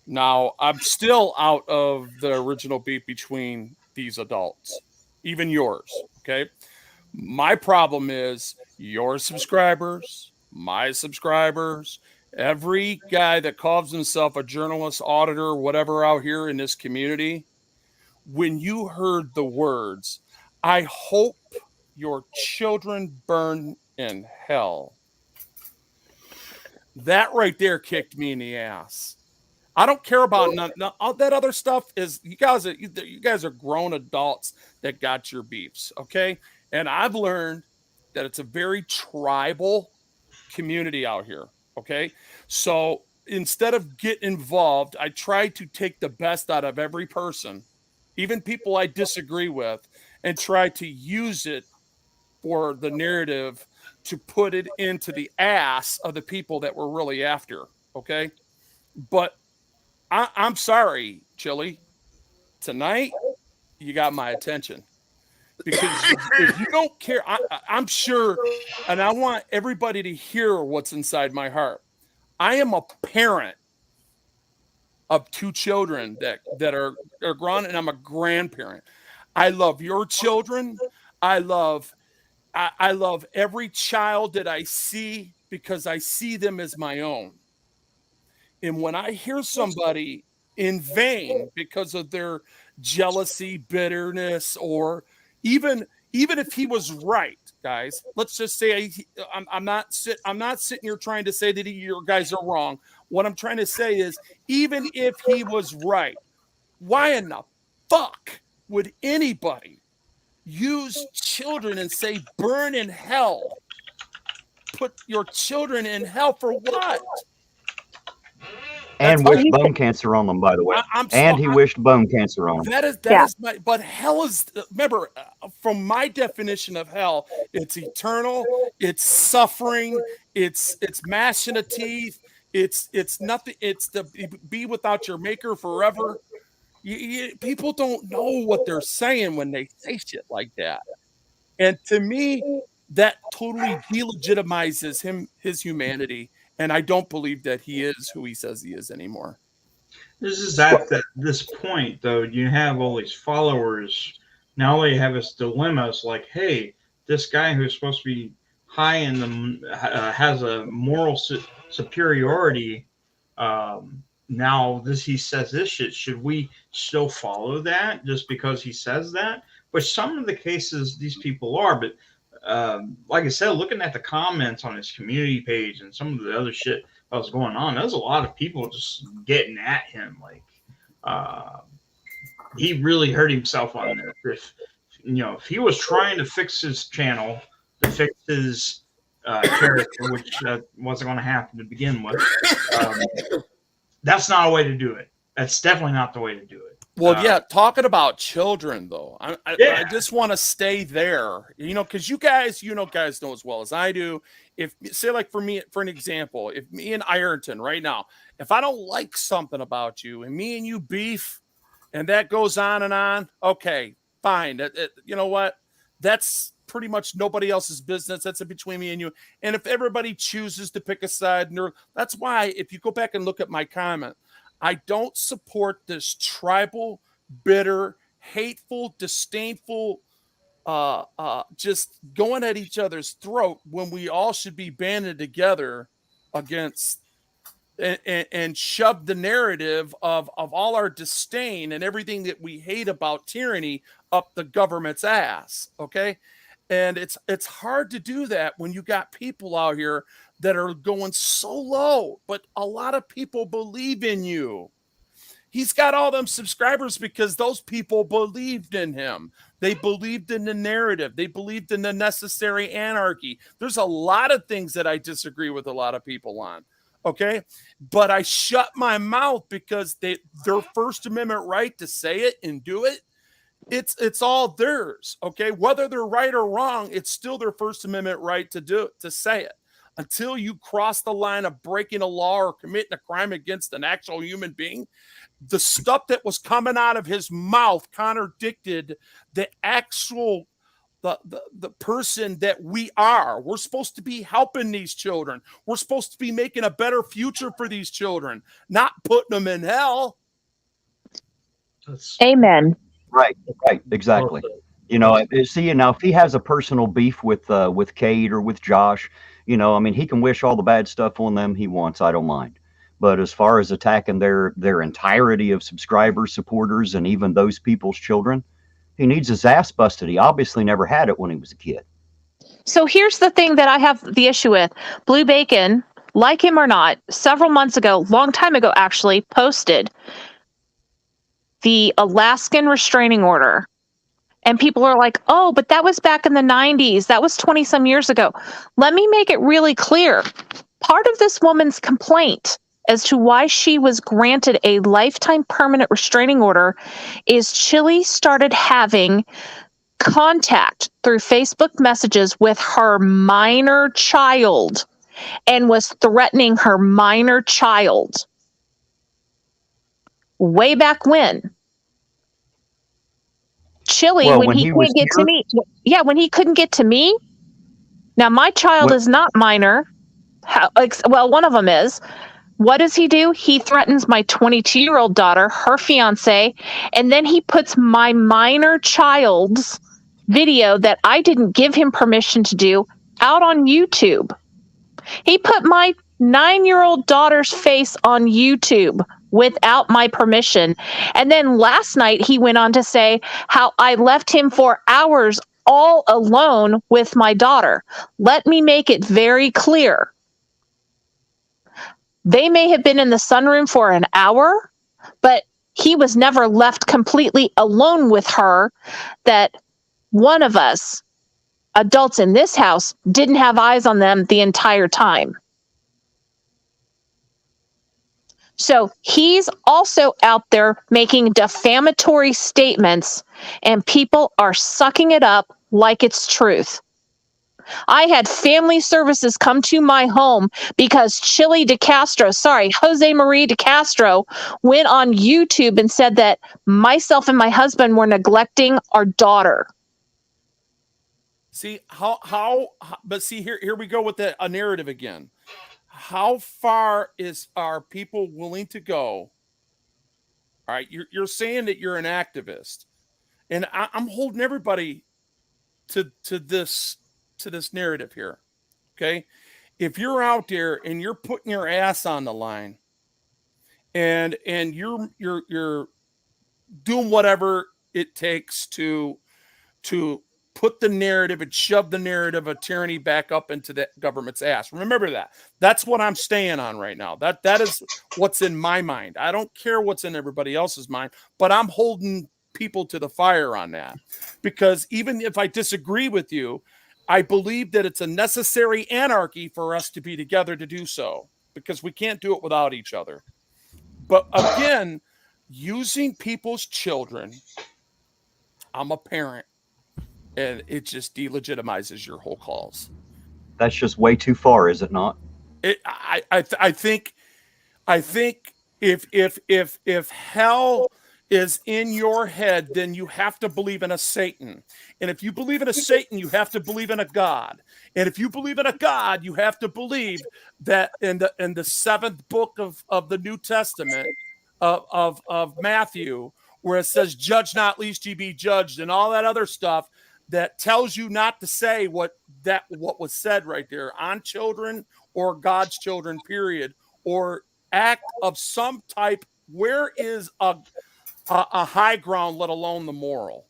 Now, I'm still out of the original beef between these adults, even yours, okay? My problem is your subscribers, my subscribers, every guy that calls himself a journalist, auditor, whatever out here in this community, when you heard the words, I hope your children burn in hell. That right there kicked me in the ass. I don't care about none, all that other stuff. Is you guys are grown adults that got your beefs, okay? And I've learned that it's a very tribal community out here, okay? So instead of get involved, I try to take the best out of every person, even people I disagree with, and try to use it for the narrative to put it into the ass of the people that we're really after, okay? But I'm sorry, Chille. Tonight, you got my attention. Because if you don't care, I'm sure, and I want everybody to hear what's inside my heart. I am a parent of 2 children that are grown, and I'm a grandparent. I love your children. I love every child that I see because I see them as my own. And when I hear somebody in vain because of their jealousy, bitterness, or even if he was right, guys, let's just say I'm not sitting here trying to say that you guys are wrong. What I'm trying to say is, even if he was right, why in the fuck would anybody use children and say burn in hell? Put your children in hell for what? And wished bone cancer on them, by the way. And he wished bone cancer on them. That is my. But hell is. Remember, from my definition of hell, it's eternal. It's suffering. It's gnashing of teeth. It's nothing. It's to be without your maker forever. People don't know what they're saying when they say shit like that. And to me, that totally delegitimizes his humanity. And I don't believe that he is who he says he is anymore. This is at this point, though. You have all these followers. Now they have this dilemma. It's like, hey, this guy who's supposed to be high in the has a moral superiority. Now he says this shit. Should we still follow that just because he says that? Which some of the cases these people are, but. Like I said, looking at the comments on his community page and some of the other shit that was going on, there's a lot of people just getting at him. Like, he really hurt himself on this. If he was trying to fix his channel, to fix his character, which wasn't going to happen to begin with, that's not a way to do it. That's definitely not the way to do it. Well, yeah, talking about children, though, I just want to stay there, because you guys know as well as I do. If, say, like for me, for an example, if me and Ironton right now, if I don't like something about you and me and you beef and that goes on, okay, fine. You know what? That's pretty much nobody else's business. That's between me and you. And if everybody chooses to pick a side, that's why if you go back and look at my comment, I don't support this tribal, bitter, hateful, disdainful, just going at each other's throat when we all should be banded together against and shove the narrative of all our disdain and everything that we hate about tyranny up the government's ass. Okay. And it's hard to do that when you got people out here that are going so low, but a lot of people believe in you. He's got all them subscribers because those people believed in him. They believed in the narrative. They believed in the necessary anarchy. There's a lot of things that I disagree with a lot of people on. Okay. But I shut my mouth because their First Amendment right to say it and do it, it's all theirs. Okay. Whether they're right or wrong, it's still their First Amendment right to say it. Until you cross the line of breaking a law or committing a crime against an actual human being, the stuff that was coming out of his mouth contradicted the actual the person that we are. We're supposed to be helping these children. We're supposed to be making a better future for these children, not putting them in hell. Amen. Right, exactly. You know, see, now if he has a personal beef with Kate or with Josh, you know, I mean, he can wish all the bad stuff on them he wants. I don't mind. But as far as attacking their entirety of subscribers, supporters, and even those people's children, he needs his ass busted. He obviously never had it when he was a kid. So here's the thing that I have the issue with. Blue Bacon, like him or not, several months ago, long time ago actually, posted the Alaskan restraining order. And people are like, oh, but that was back in the 90s. That was 20 some years ago. Let me make it really clear. Part of this woman's complaint as to why she was granted a lifetime permanent restraining order is Chille started having contact through Facebook messages with her minor child and was threatening her minor child way back when. Chille, when he couldn't get to me. Yeah, when he couldn't get to me. Now, my child is not minor. Well, one of them is. What does he do? He threatens my 22-year-old daughter, her fiance, and then he puts my minor child's video that I didn't give him permission to do out on YouTube. He put my 9-year-old daughter's face on YouTube without my permission. And then last night he went on to say how I left him for hours all alone with my daughter. Let me make it very clear. They may have been in the sunroom for an hour, but he was never left completely alone with her. That one of us, adults in this house, didn't have eyes on them the entire time. So he's also out there making defamatory statements, and people are sucking it up like it's truth. I had family services come to my home because Chille DeCastro, Jose Marie DeCastro, went on YouTube and said that myself and my husband were neglecting our daughter. See but see here we go with a narrative again. How far are people willing to go? All right, you're saying that you're an activist, and I'm holding everybody to this narrative here. Okay, if you're out there and you're putting your ass on the line, and you're doing whatever it takes to put the narrative and shove the narrative of tyranny back up into the government's ass. Remember that. That's what I'm staying on right now. That is what's in my mind. I don't care what's in everybody else's mind, but I'm holding people to the fire on that. Because even if I disagree with you, I believe that it's a necessary anarchy for us to be together to do so, because we can't do it without each other. But again, using people's children, I'm a parent, and it just delegitimizes your whole cause. That's just way too far, is it not? I think if hell is in your head, then you have to believe in a Satan. And if you believe in a Satan, you have to believe in a God. And if you believe in a God, you have to believe that in the seventh book of the New Testament of Matthew, where it says, "Judge not, lest ye be judged," and all that other stuff that tells you not to say what was said right there on children or God's children, period, or act of some type. Where is a high ground, let alone the moral?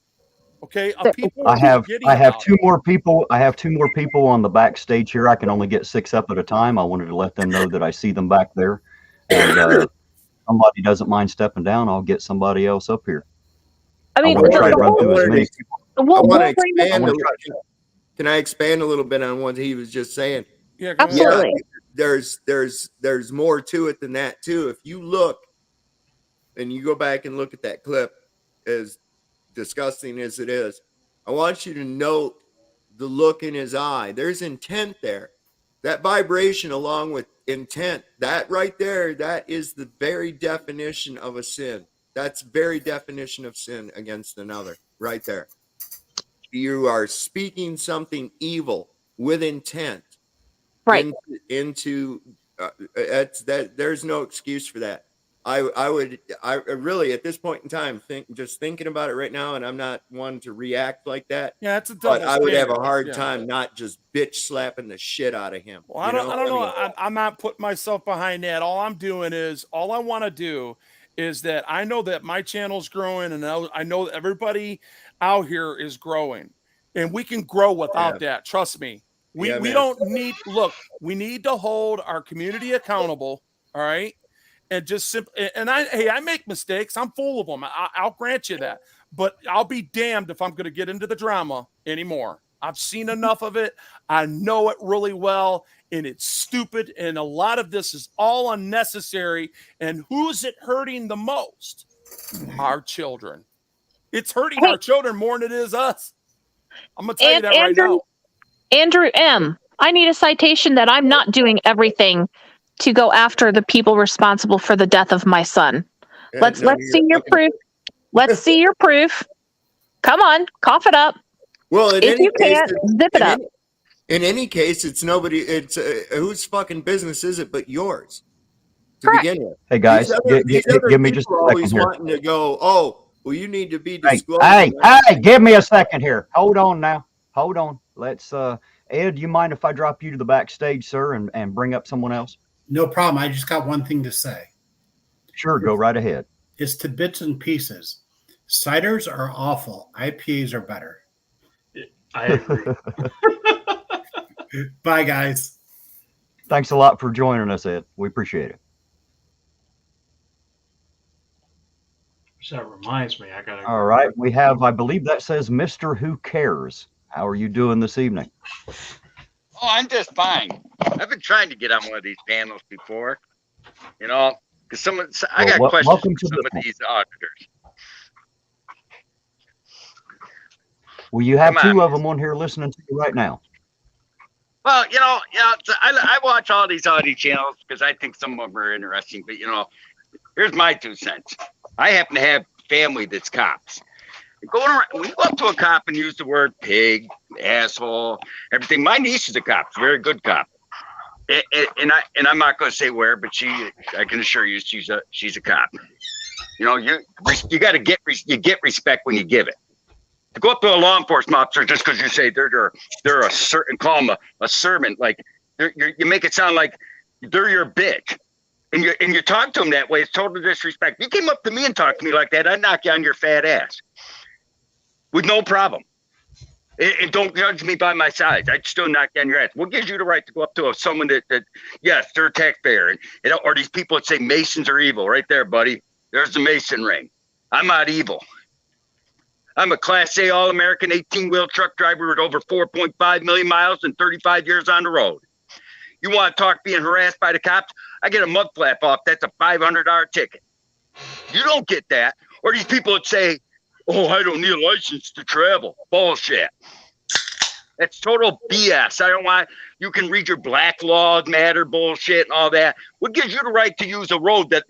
Okay, There- people I are have forgetting I have about two more people. I have two more people on the backstage here. I can only get 6 up at a time. I wanted to let them know that I see them back there, and somebody doesn't mind stepping down, I'll get somebody else up here. I mean, want to try to run through as many. I we'll want to bring expand a them. little. Can I expand a little bit on what he was just saying? Yeah, go ahead. Absolutely. There's more to it than that too. If you look and you go back and look at that clip, as disgusting as it is, I want you to note the look in his eye. There's intent there. That vibration along with intent, that right there, that is the very definition of a sin. That's very definition of sin against another right there. You are speaking something evil with intent. Right. Into that. There's no excuse for that. I really at this point in time thinking about it right now, and I'm not one to react like that. Yeah, it's a double But I would have a standard. hard Yeah. time not just bitch slapping the shit out of him. Well, I don't know. I'm not putting myself behind that. All I'm doing is, all I want to do is that I know that my channel's growing, and I know that everybody out here is growing, and we can grow without that. Trust me. We don't need, look, we need to hold our community accountable. All right. And just simply, and I make mistakes. I'm full of them. I'll grant you that, but I'll be damned if I'm going to get into the drama anymore. I've seen enough of it. I know it really well, and it's stupid. And a lot of this is all unnecessary. And who's it hurting the most? Our children. It's hurting our children more than it is us. I'm going to tell you that right now. Andrew M., I need a citation that I'm not doing everything to go after the people responsible for the death of my son. Let's see your proof. Let's see your proof. Come on, cough it up. Well, if you can't, zip it up. In any case, it's nobody. It's whose fucking business is it but yours to Correct. begin with. Hey guys, give me just a second always here. wanting to go. Oh, well, you need to be disclosed. Hey, give me a second here. Hold on now. Hold on. Let's Ed, do you mind if I drop you to the backstage, sir, and bring up someone else? No problem. I just got one thing to say. Sure, go right ahead. It's to bits and pieces. Ciders are awful. IPAs are better. I agree. Bye, guys. Thanks a lot for joining us, Ed. We appreciate it. So that reminds me, I got to. All right, we have, I believe that says Mr. Who Cares. How are you doing this evening? Oh, I'm just fine. I've been trying to get on one of these panels before, you know, because I got questions for some of these auditors. Well, you have two of them on here listening to you right now. Well, you know, I watch all these audit channels because I think some of them are interesting. But, you know, here's my 2 cents. I happen to have family that's cops. Going around, when you go up to a cop and use the word pig, asshole, everything. My niece is a cop, a very good cop, and I'm not going to say where, but I can assure you, she's a cop. You know, you got to get respect when you give it. To go up to a law enforcement officer just because you say they're a certain, call them a servant, like you make it sound like they're your bitch, and you talk to them that way, it's total disrespect. You came up to me and talked to me like that, I'd knock you on your fat ass. With no problem. And don't judge me by my size. I'd still knock down your ass. What gives you the right to go up to someone that yes, they're a taxpayer, or these people that say Masons are evil? Right there, buddy. There's the Mason ring. I'm not evil. I'm a Class A All-American 18-wheel truck driver with over 4.5 million miles and 35 years on the road. You want to talk being harassed by the cops? I get a mud flap off. That's a $500 ticket. You don't get that. Or these people that say, oh, I don't need a license to travel. Bullshit. That's total BS. I don't want, you can read your Black Lives Matter bullshit and all that. What gives you the right to use a road that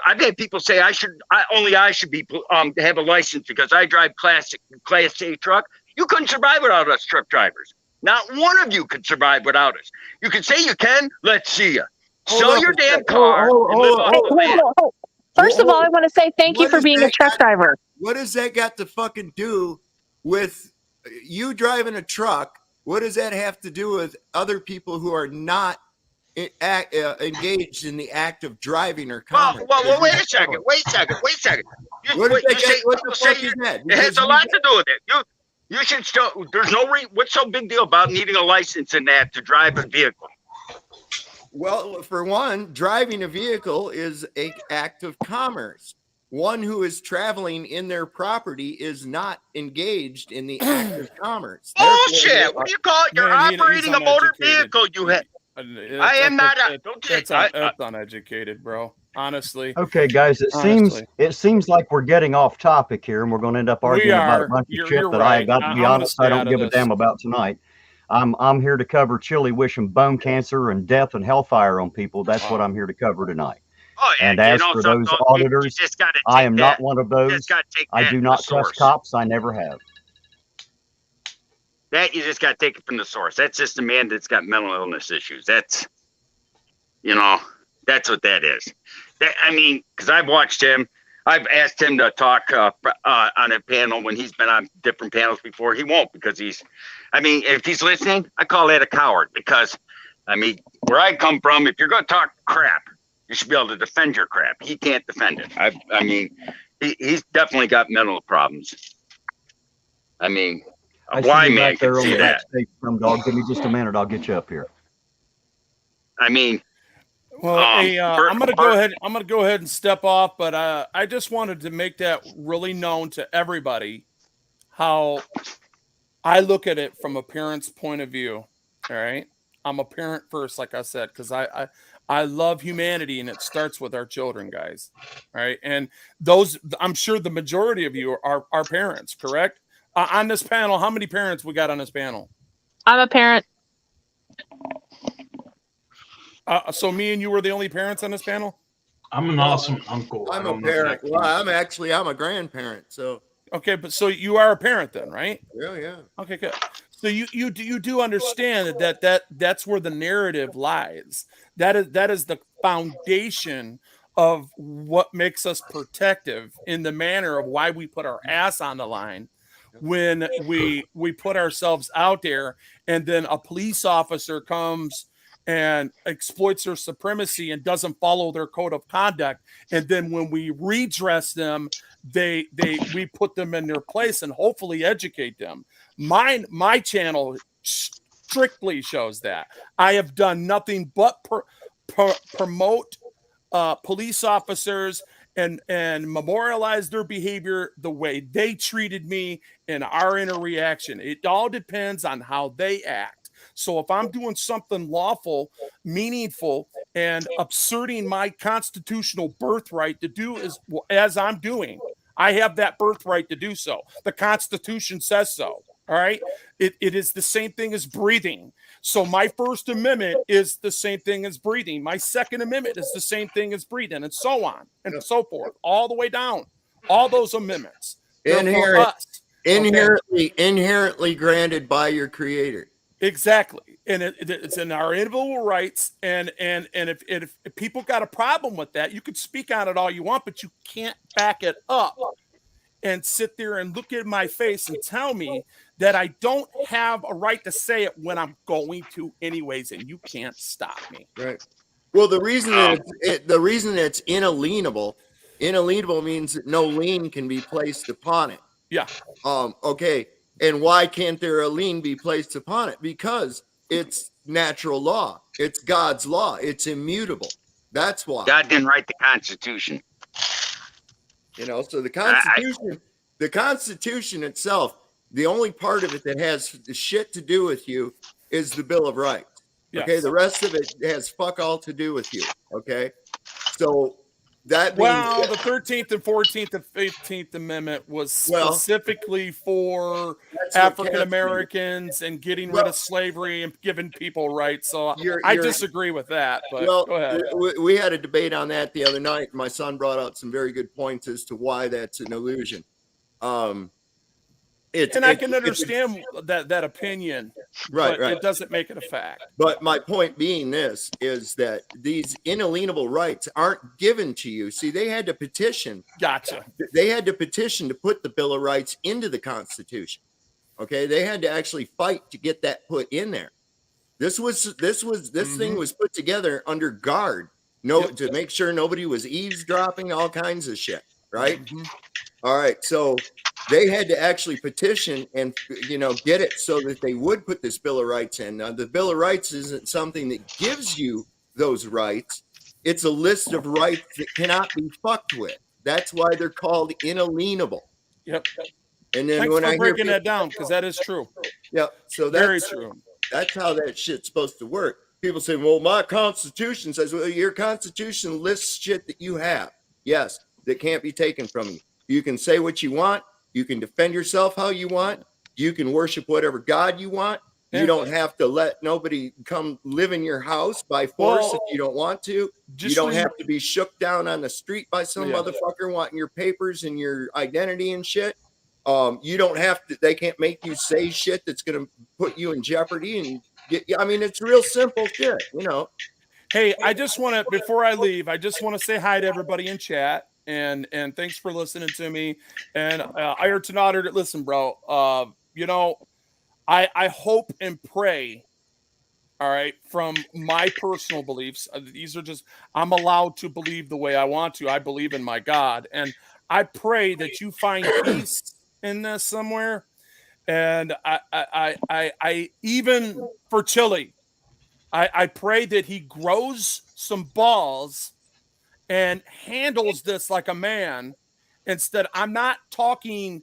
I've had people say I should be have a license because I drive Class A truck. You couldn't survive without us truck drivers. Not one of you could survive without us. You can say you can. Let's see you. Sell your damn car. First of all, I want to say thank you for being a truck driver. What does that got to fucking do with you driving a truck? What does that have to do with other people who are not engaged in the act of driving or commerce? Well, wait a second. What wait, the you say, fuck say is that? it has Because a you lot to do with it. You should still. There's no what's so big deal about needing a license in that to drive a vehicle? Well, for one, driving a vehicle is an act of commerce. One who is traveling in their property is not engaged in the act of commerce. Bullshit! What do you call it? You're Man, he's operating a motor uneducated. vehicle. You have. I am not. Don't say. It's uneducated, bro. Honestly. Okay, guys, it seems like we're getting off topic here, and we're going to end up arguing about a bunch of shit that I got to be honest, I don't give a damn about tonight. I'm here to cover Chille wishing bone cancer and death and hellfire on people. That's what I'm here to cover tonight. Oh, yeah, and as for those auditors, I am not one of those. I do not trust cops. I never have. That you just got to take it from the source. That's just a man that's got mental illness issues. That's, that's what that is. I mean, because I've watched him. I've asked him to talk on a panel when he's been on different panels before. He won't because if he's listening, I call that a coward because, where I come from, if you're going to talk crap, you should be able to defend your crap. He can't defend it. He's definitely got mental problems. I Why, man? Back there on the backstage, dog. Give me just a minute. I'll get you up here. I'm gonna go ahead. I'm gonna go ahead and step off, but I just wanted to make that really known to everybody how I look at it from a parent's point of view. All right, I'm a parent first, like I said, because I love humanity, and it starts with our children, guys. All right, and those I'm sure the majority of you are parents, correct? On this panel, how many parents we got on this panel? I'm a parent. So me and you were the only parents on this panel? I'm an awesome uncle. I'm a parent. Well, I'm a grandparent. So okay, but so you are a parent then, right? Yeah. Okay, good. So you do understand that's where the narrative lies. That is the foundation of what makes us protective in the manner of why we put our ass on the line when we put ourselves out there, and then a police officer comes and exploits their supremacy and doesn't follow their code of conduct. And then when we redress them, we put them in their place and hopefully educate them. My channel strictly shows that. I have done nothing but promote police officers and memorialize their behavior the way they treated me in our interreaction. It all depends on how they act. So if I'm doing something lawful, meaningful, and asserting my constitutional birthright to do as I'm doing, I have that birthright to do so. The Constitution says so. All right. It is the same thing as breathing. So my First Amendment is the same thing as breathing. My Second Amendment is the same thing as breathing, and so on and so forth, all the way down. All those amendments. Inherently granted by your creator. Exactly. And it's in our inalienable rights. And if people got a problem with that, you could speak on it all you want, but you can't back it up and sit there and look at my face and tell me that I don't have a right to say it when I'm going to anyways, and you can't stop me. Right. Well, the reason it's inalienable means that no lien can be placed upon it. Yeah. Okay. And why can't there a lien be placed upon it? Because it's natural law. It's God's law. It's immutable. That's why. God didn't write the Constitution. So the Constitution itself, the only part of it that has shit to do with you is the Bill of Rights. Yes. Okay. The rest of it has fuck all to do with you. Okay. So that means the 13th and 14th and 15th Amendment was specifically for African Americans and getting rid of slavery and giving people rights. So I disagree with that. But go ahead. We had a debate on that the other night. My son brought out some very good points as to why that's an illusion. I can understand that opinion, right? It doesn't make it a fact. But my point being this is that these inalienable rights aren't given to you. See, they had to petition. Gotcha. They had to petition to put the Bill of Rights into the Constitution. Okay, they had to actually fight to get that put in there. This thing was put together under guard, to make sure nobody was eavesdropping, all kinds of shit, right? All right, so they had to actually petition and get it so that they would put this Bill of Rights in. Now, the Bill of Rights isn't something that gives you those rights. It's a list of rights that cannot be fucked with. That's why they're called inalienable. Yep. And then Thanks when for I hear breaking people, that down, because that is true. yeah, so Very that's true. That's how that shit's supposed to work. People say, well, my Constitution says, well, your Constitution lists shit that you have. Yes, that can't be taken from you. You can say what you want. You can defend yourself how you want. You can worship whatever God you want. Yeah. You don't have to let nobody come live in your house by force if you don't want to. You don't have to be shook down on the street by some motherfucker wanting your papers and your identity and shit. You don't have to, they can't make you say shit that's going to put you in jeopardy and I mean, it's real simple shit, Hey, I just want to, before I leave, I just want to say hi to everybody in chat and thanks for listening to me. And Ayrton Otter, listen, bro, I hope and pray, all right, from my personal beliefs. These are just, I'm allowed to believe the way I want to. I believe in my God. And I pray that you find peace in this somewhere. And I even for Chille, I pray that he grows some balls and handles this like a man. Instead, I'm not talking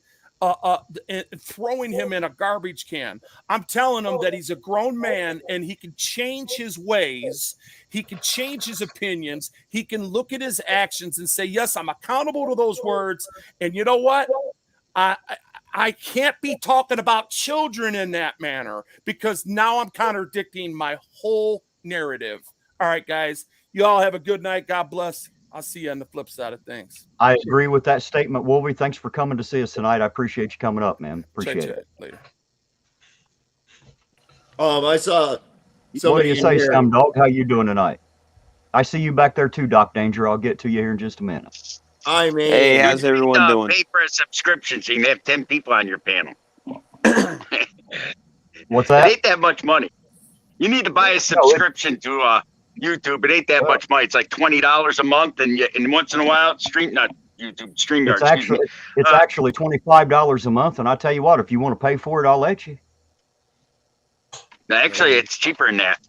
throwing him in a garbage can. I'm telling him that he's a grown man and he can change his ways. He can change his opinions. He can look at his actions and say, yes, I'm accountable to those words. And you know what? I can't be talking about children in that manner because now I'm contradicting my whole narrative. All right, guys, you all have a good night. God bless. I'll see you on the flip side of things. I agree with that statement, Wolvie. Thanks for coming to see us tonight. I appreciate you coming up, man. Appreciate it. Later. I saw somebody. What do you say, Sam Dog? How you doing tonight? I see you back there too, Doc Danger. I'll get to you here in just a minute. I mean, hey, how's everyone doing? Pay for a subscription so you can have 10 people on your panel. What's that? It ain't that much money. You need to buy a subscription to YouTube. It ain't that much money. It's like $20 a month, and once in a while, StreamYard. It's actually $25 a month, and I tell you what, if you want to pay for it, I'll let you. Actually, it's cheaper than that.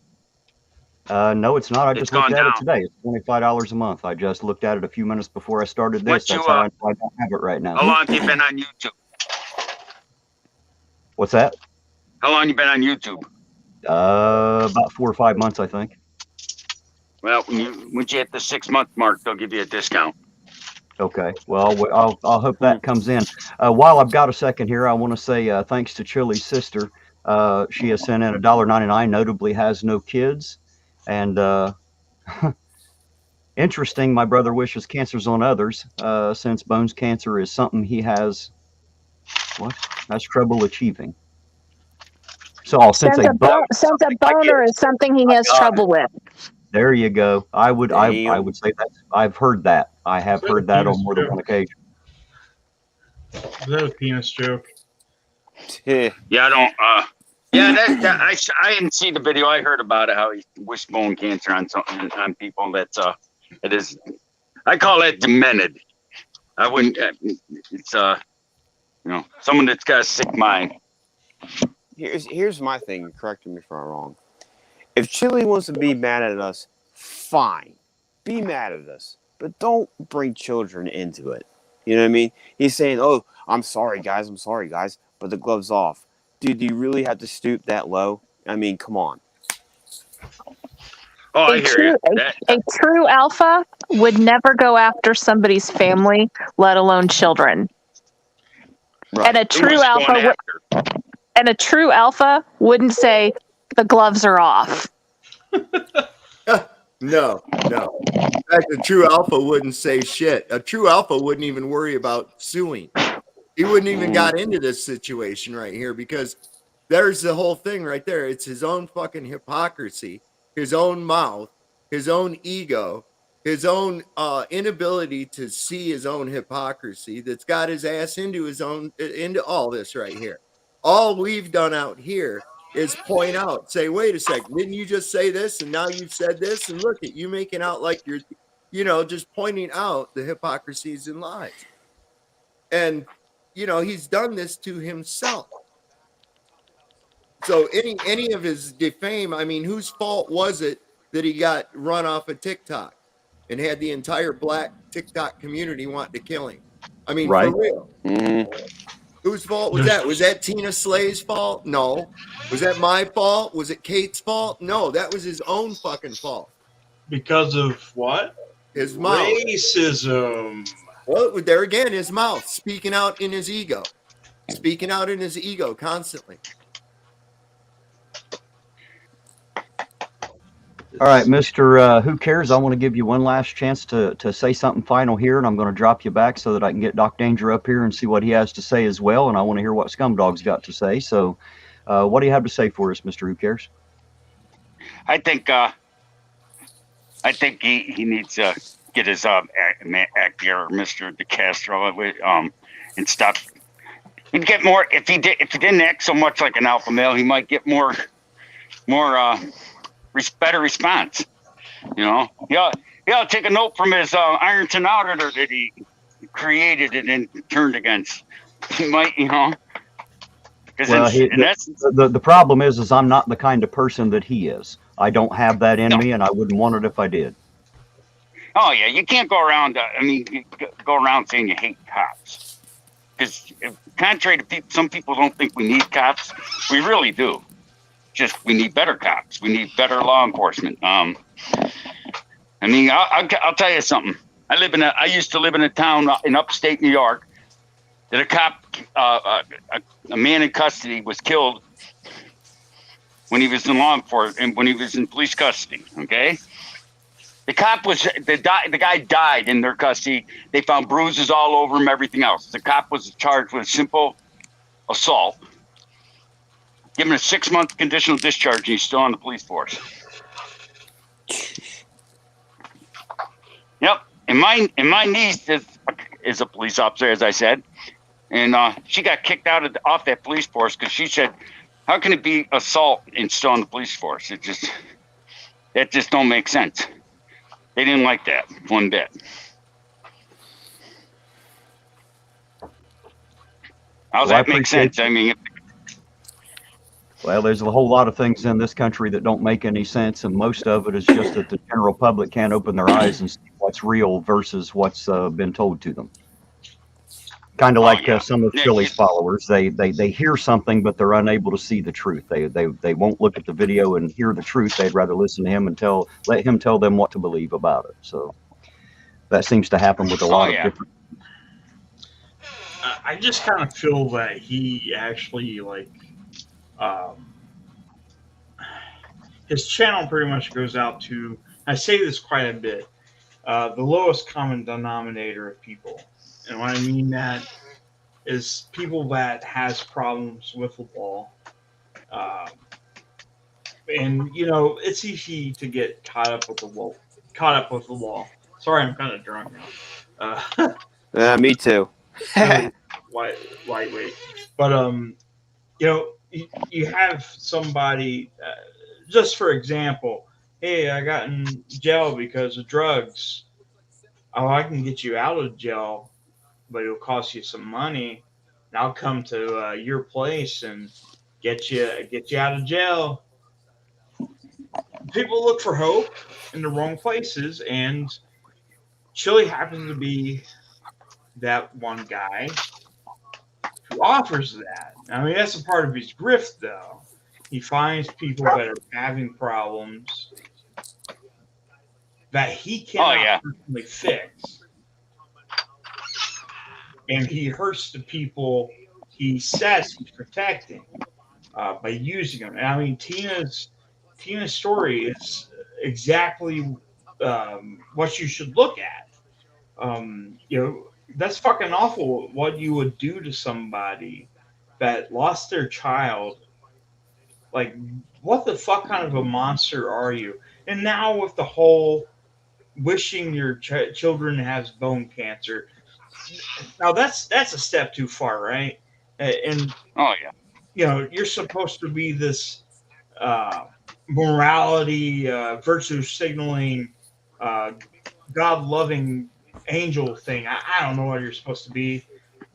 No, it's not. I just looked at it today. It's $25 a month. I just looked at it a few minutes before I started this. That's how I don't have it right now. How long have you been on YouTube? What's that? How long have you been on YouTube? About 4 or 5 months, I think. Well, once you hit the 6-month mark, they'll give you a discount. Okay. Well, I'll hope that comes in. While I've got a second here, I want to say thanks to Chille's sister. She has sent in $1.99. Notably, has no kids. And interesting, my brother wishes cancers on others, since Bones cancer is something he has trouble achieving. So since a boner is something he has trouble with. There you go. I would say that I've heard that. I have heard that on more than one occasion. Is that a penis joke? Yeah, I don't. I didn't see the video. I heard about it. How he wished bone cancer on people. That's it is. I call that demented. I wouldn't. It's someone that's got a sick mind. Here's my thing. Correct me if I'm wrong. If Chille wants to be mad at us, fine. Be mad at us. But don't bring children into it. You know what I mean? He's saying, oh, I'm sorry, guys. But the glove's off. Dude, do you really have to stoop that low? I mean, come on. Oh, I hear you. A true alpha would never go after somebody's family, let alone children. Right. And a true alpha wouldn't say the gloves are off. No. In fact, a true alpha wouldn't say shit. A true alpha wouldn't even worry about suing. He wouldn't even got into this situation right here because there's the whole thing right there. It's his own fucking hypocrisy, his own mouth, his own ego, his own inability to see his own hypocrisy that's got his ass into all this right here. All we've done out here is point out, say, wait a second, didn't you just say this? And now you've said this, and look at you making out like you're, just pointing out the hypocrisies and lies. And, you know, he's done this to himself. So any of his defame, I mean, whose fault was it that he got run off of TikTok and had the entire black TikTok community wanting to kill him? I mean, Right. for real. Mhm. Whose fault was that? Was that Tina Slay's fault? No. Was that my fault? Was it Kate's fault? No, that was his own fucking fault. Because of what? His mouth. Racism. Well, there again, his mouth, speaking out in his ego. Speaking out in his ego constantly. All right, Mr. Who Cares? I want to give you one last chance to say something final here, and I'm going to drop you back so that I can get Doc Danger up here and see what he has to say as well, and I want to hear what Scumdog's got to say. So what do you have to say for us, Mr. Who Cares? I think he needs to get his act here, Mr. DeCastro, and stop. He'd get more if he didn't act so much like an alpha male. He might get more better response. You know, he'll take a note from his Ironton auditor that he created and then turned against. He might, you know. Well, the problem is I'm not the kind of person that he is. I don't have that in me, and I wouldn't want it if I did. Oh yeah, you can't go around. Go around saying you hate cops, because contrary to some people don't think we need cops. We really do. Just we need better cops. We need better law enforcement. I mean, I'll tell you something. I used to live in a town in upstate New York that a cop, a man in custody, was killed when he was in law enforcement and when he was in police custody. Okay, the guy died in their custody. They found bruises all over him, everything else. The cop was charged with simple assault, given a 6-month conditional discharge, and he's still on the police force. Yep, and my niece is a police officer, as I said, and she got kicked off that police force because she said, "How can it be assault and still on the police force? That just don't make sense." They didn't like that one bit. How's that make sense? I mean. Well, there's a whole lot of things in this country that don't make any sense, and most of it is just that the general public can't open their eyes and see what's real versus what's been told to them. Kind of like some of Philly's followers. They hear something, but they're unable to see the truth. They won't look at the video and hear the truth. They'd rather listen to him and let him tell them what to believe about it. So that seems to happen with a lot of different. I just kind of feel that he actually his channel pretty much goes out to, I say this quite a bit, the lowest common denominator of people. And what I mean that is people that has problems with the law. And, you know, it's easy to get caught up with the law. Sorry, I'm kind of drunk now. Me too. Lightweight. But, you know, you have somebody, just for example, hey, I got in jail because of drugs. Oh, I can get you out of jail, but it'll cost you some money. And I'll come to your place and get you out of jail. People look for hope in the wrong places, and Chille happens to be that one guy who offers that. I mean, that's a part of his grift, though. He finds people that are having problems that he cannot personally fix. And he hurts the people he says he's protecting by using them. And I mean, Tina's story is exactly what you should look at. You know, that's fucking awful what you would do to somebody that lost their child. Like, what the fuck kind of a monster are you? And now with the whole wishing your children has bone cancer, now that's a step too far, right? And you know, you're supposed to be this morality, virtue signaling, God loving angel thing. I don't know what you're supposed to be,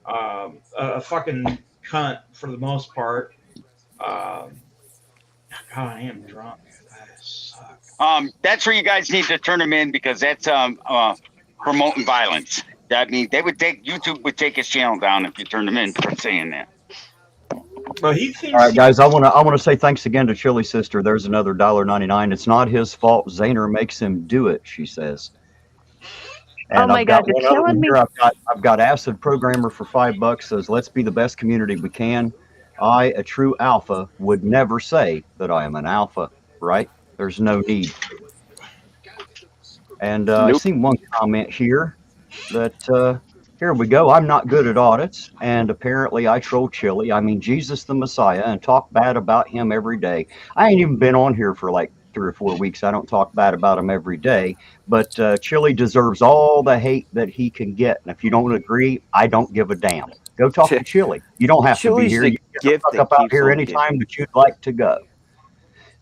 A fucking cunt for the most part. God, I am drunk. That sucks. That's where you guys need to turn him in because that's promoting violence. That means YouTube would take his channel down if you turned him in for saying that. Well, he thinks. All right, guys, I want to say thanks again to Chili Sister. There's another $1.99. It's not his fault. Zahner makes him do it, she says. And Oh my I've got God, you're one other killing one me. here. I've got Acid Programmer for $5 says, let's be the best community we can. I, a true alpha, would never say that I am an alpha, right? There's no need. And I've seen one comment here that, here we go. I'm not good at audits, and apparently I troll Chili. I mean, Jesus the Messiah, and talk bad about him every day. I ain't even been on here for like 3 or 4 weeks. I don't talk bad about him every day, but Chili deserves all the hate that he can get. And if you don't agree, I don't give a damn. Go talk to Chili. You don't have to be here. You can fuck up out here anytime that you'd like to go.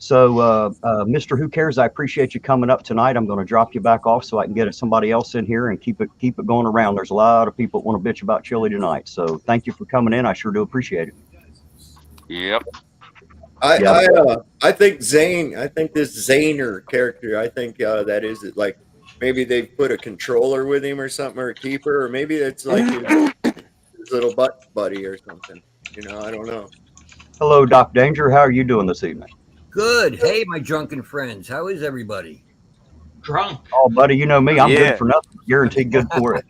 So, Mr. Who Cares, I appreciate you coming up tonight. I'm going to drop you back off so I can get somebody else in here and keep it going around. There's a lot of people that want to bitch about Chili tonight. So thank you for coming in. I sure do appreciate it. Yep. I think Zane. I think this Zahner character. I think that is it. Like maybe they put a controller with him or something, or a keeper, or maybe it's like his little butt buddy or something. You know, I don't know. Hello, Doc Danger. How are you doing this evening? Good. Hey, my drunken friends. How is everybody? Drunk. Oh, buddy, you know me. I'm good for nothing. Guaranteed good for it.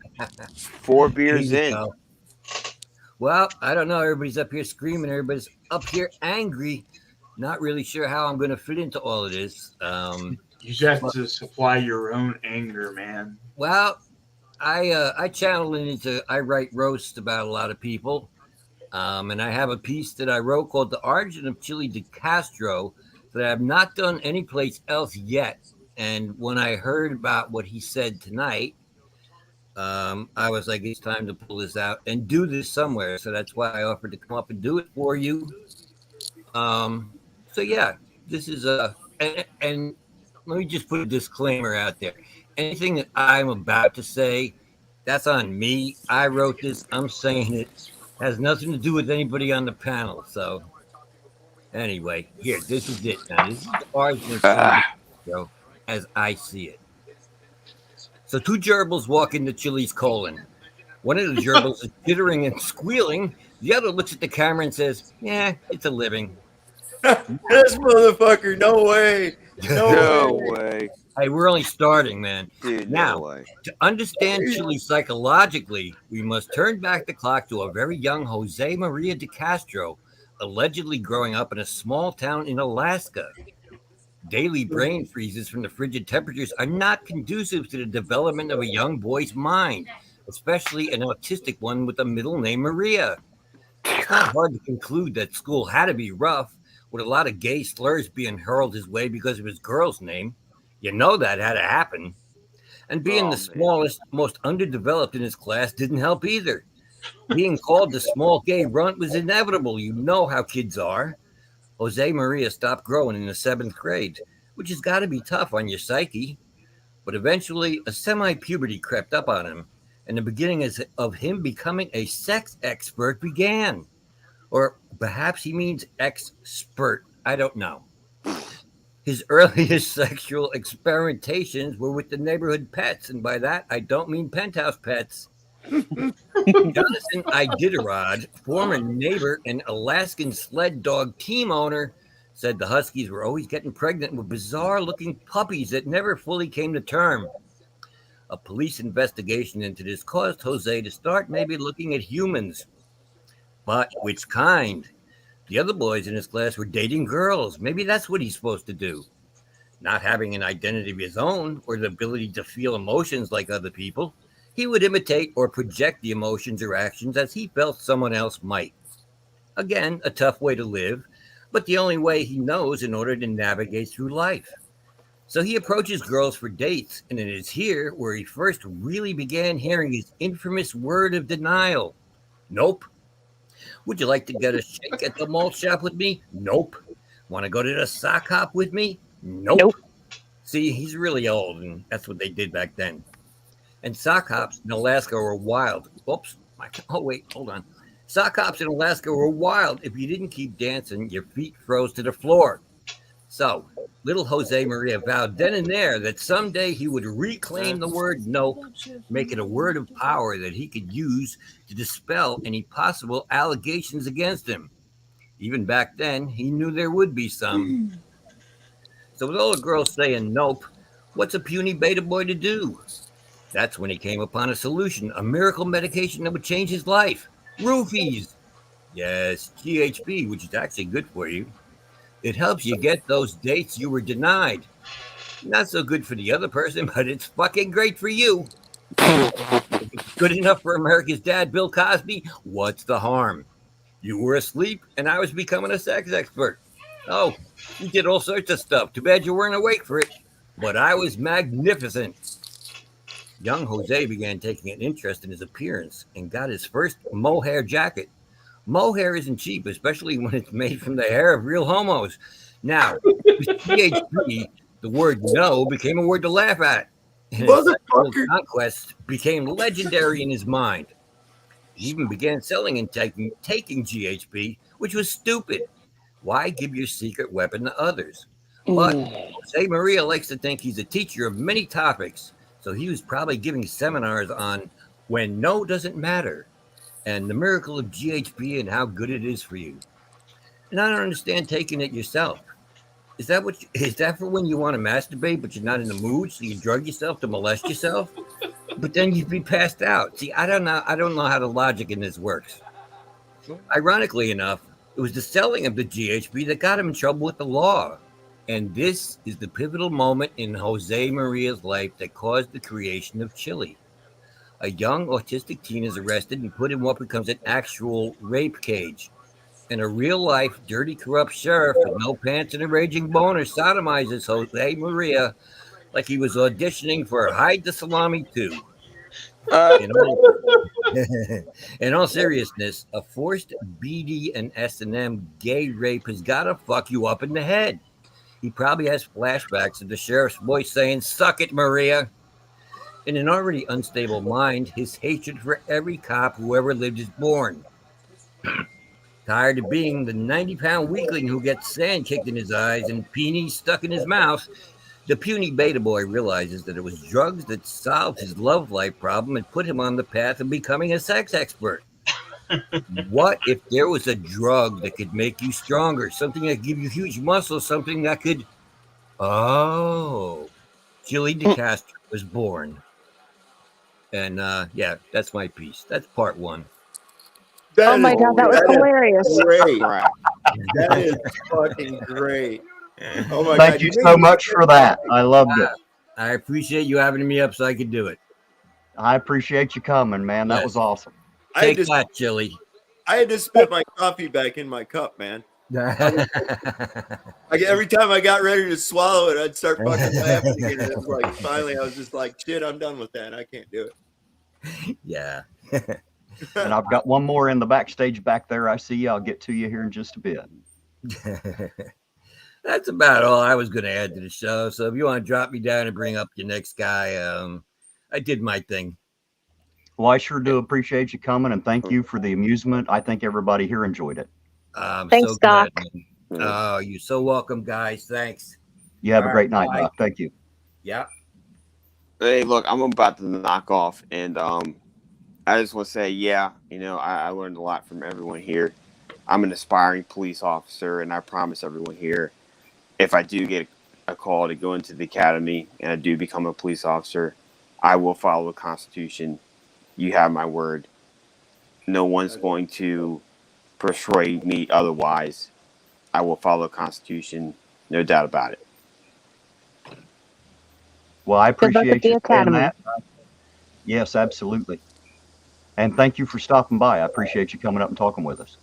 4 beers in. Go. Well, I don't know. Everybody's up here screaming. Everybody's up here angry. Not really sure how I'm going to fit into all of this. You just have to supply your own anger, man. Well, I channel into. I write roasts about a lot of people. And I have a piece that I wrote called The Origin of Chille DeCastro that I have not done anyplace else yet. And when I heard about what he said tonight, I was like, it's time to pull this out and do this somewhere. So that's why I offered to come up and do it for you. So yeah, this is and let me just put a disclaimer out there. Anything that I'm about to say, that's on me. I wrote this. I'm saying it. Has nothing to do with anybody on the panel. So anyway, here, this is it. Now, this is the origin of Chille, as I see it. So 2 gerbils walk into Chille's colon. One of the gerbils is jittering and squealing. The other looks at the camera and says, yeah, it's a living. This motherfucker, no way. No way. Hey, we're only starting, man. Dude, now, no way. to understand Chille psychologically, we must turn back the clock to a very young Jose Maria DeCastro, allegedly growing up in a small town in Alaska. Daily brain freezes from the frigid temperatures are not conducive to the development of a young boy's mind, especially an autistic one with the middle name Maria. It's not hard to conclude that school had to be rough, with a lot of gay slurs being hurled his way because of his girl's name. You know that had to happen. And being the smallest, most underdeveloped in his class didn't help either. Being called the small gay runt was inevitable. You know how kids are. Jose Maria stopped growing in the 7th grade, which has got to be tough on your psyche. But eventually, a semi-puberty crept up on him, and the beginning of him becoming a sex expert began. Or perhaps he means expert. I don't know. His earliest sexual experimentations were with the neighborhood pets, and by that, I don't mean penthouse pets. Jonathan Iditarod, former neighbor and Alaskan sled dog team owner, said the Huskies were always getting pregnant with bizarre-looking puppies that never fully came to term. A police investigation into this caused Jose to start maybe looking at humans. But which kind? The other boys in his class were dating girls. Maybe that's what he's supposed to do. Not having an identity of his own or the ability to feel emotions like other people, he would imitate or project the emotions or actions as he felt someone else might. Again, a tough way to live, but the only way he knows in order to navigate through life. So he approaches girls for dates, and it is here where he first really began hearing his infamous word of denial. Nope. Would you like to get a shake at the malt shop with me? Nope. Want to go to the sock hop with me? Nope. See, he's really old, and that's what they did back then. And sock hops in Alaska were wild. Oops, Oh, wait, hold on. Sock hops in Alaska were wild. If you didn't keep dancing, your feet froze to the floor. So, little Jose Maria vowed then and there that someday he would reclaim the word nope, make it a word of power that he could use to dispel any possible allegations against him. Even back then, he knew there would be some. So, with all the girls saying nope, what's a puny beta boy to do? That's when he came upon a solution, a miracle medication that would change his life. Roofies. Yes, GHB, which is actually good for you. It helps you get those dates you were denied. Not so good for the other person, but it's fucking great for you. If it's good enough for America's dad, Bill Cosby, what's the harm? You were asleep, and I was becoming a sex expert. Oh, we did all sorts of stuff. Too bad you weren't awake for it. But I was magnificent. Young Jose began taking an interest in his appearance and got his first mohair jacket. Mohair isn't cheap, especially when it's made from the hair of real homos. Now, with PhD, the word no became a word to laugh at. And his sexual conquest became legendary in his mind. He even began selling and taking GHB, which was stupid. Why give your secret weapon to others? But Jose Maria likes to think he's a teacher of many topics, so he was probably giving seminars on when no doesn't matter and the miracle of GHB and how good it is for you. And I don't understand taking it yourself. Is that for when you want to masturbate, but you're not in the mood, so you drug yourself to molest yourself? But then you'd be passed out. See, I don't know how the logic in this works. Ironically enough, it was the selling of the GHB that got him in trouble with the law. And this is the pivotal moment in Jose Maria's life that caused the creation of Chille. A young autistic teen is arrested and put in what becomes an actual rape cage. And a real-life, dirty, corrupt sheriff with no pants and a raging boner sodomizes Jose Maria like he was auditioning for Hide the Salami 2. In all seriousness, a forced BD and S&M gay rape has got to fuck you up in the head. He probably has flashbacks of the sheriff's voice saying, "Suck it, Maria." In an already unstable mind, his hatred for every cop who ever lived is born. Tired of being the 90-pound weakling who gets sand kicked in his eyes and peonies stuck in his mouth, the puny beta boy realizes that it was drugs that solved his love life problem and put him on the path of becoming a sex expert. What if there was a drug that could make you stronger, something that could give you huge muscles, something that could... Oh, Chille DeCastro was born. And yeah, that's my piece. That's part one. Oh my God, that was hilarious. Great. That is fucking great. Oh my Thank God. you so much for that. I loved it. I appreciate you having me up so I could do it. I appreciate you coming, man. That was awesome. Take that, Chille. I had to spit my coffee back in my cup, man. Every time I got ready to swallow it, I'd start fucking laughing again. And it's like, finally, I was just like, shit, I'm done with that. I can't do it. Yeah. And I've got one more in the backstage back there. I see. I'll get to you here in just a bit. That's about all I was going to add to the show. So if you want to drop me down and bring up your next guy, I did my thing. Well, I sure do appreciate you coming, and thank you for the amusement. I think everybody here enjoyed it. Thanks, so Doc. Glad, oh, you're so welcome, guys. Thanks. You have a great night, bye. Doc. Thank you. Yeah. Hey, look, I'm about to knock off, and I just want to say, yeah, I learned a lot from everyone here. I'm an aspiring police officer, and I promise everyone here, if I do get a call to go into the academy and I do become a police officer, I will follow the Constitution. You have my word. No one's going to persuade me otherwise. I will follow the Constitution, no doubt about it. Well, I Good luck at appreciate the you saying academy. that. Yes, absolutely. And thank you for stopping by. I appreciate you coming up and talking with us.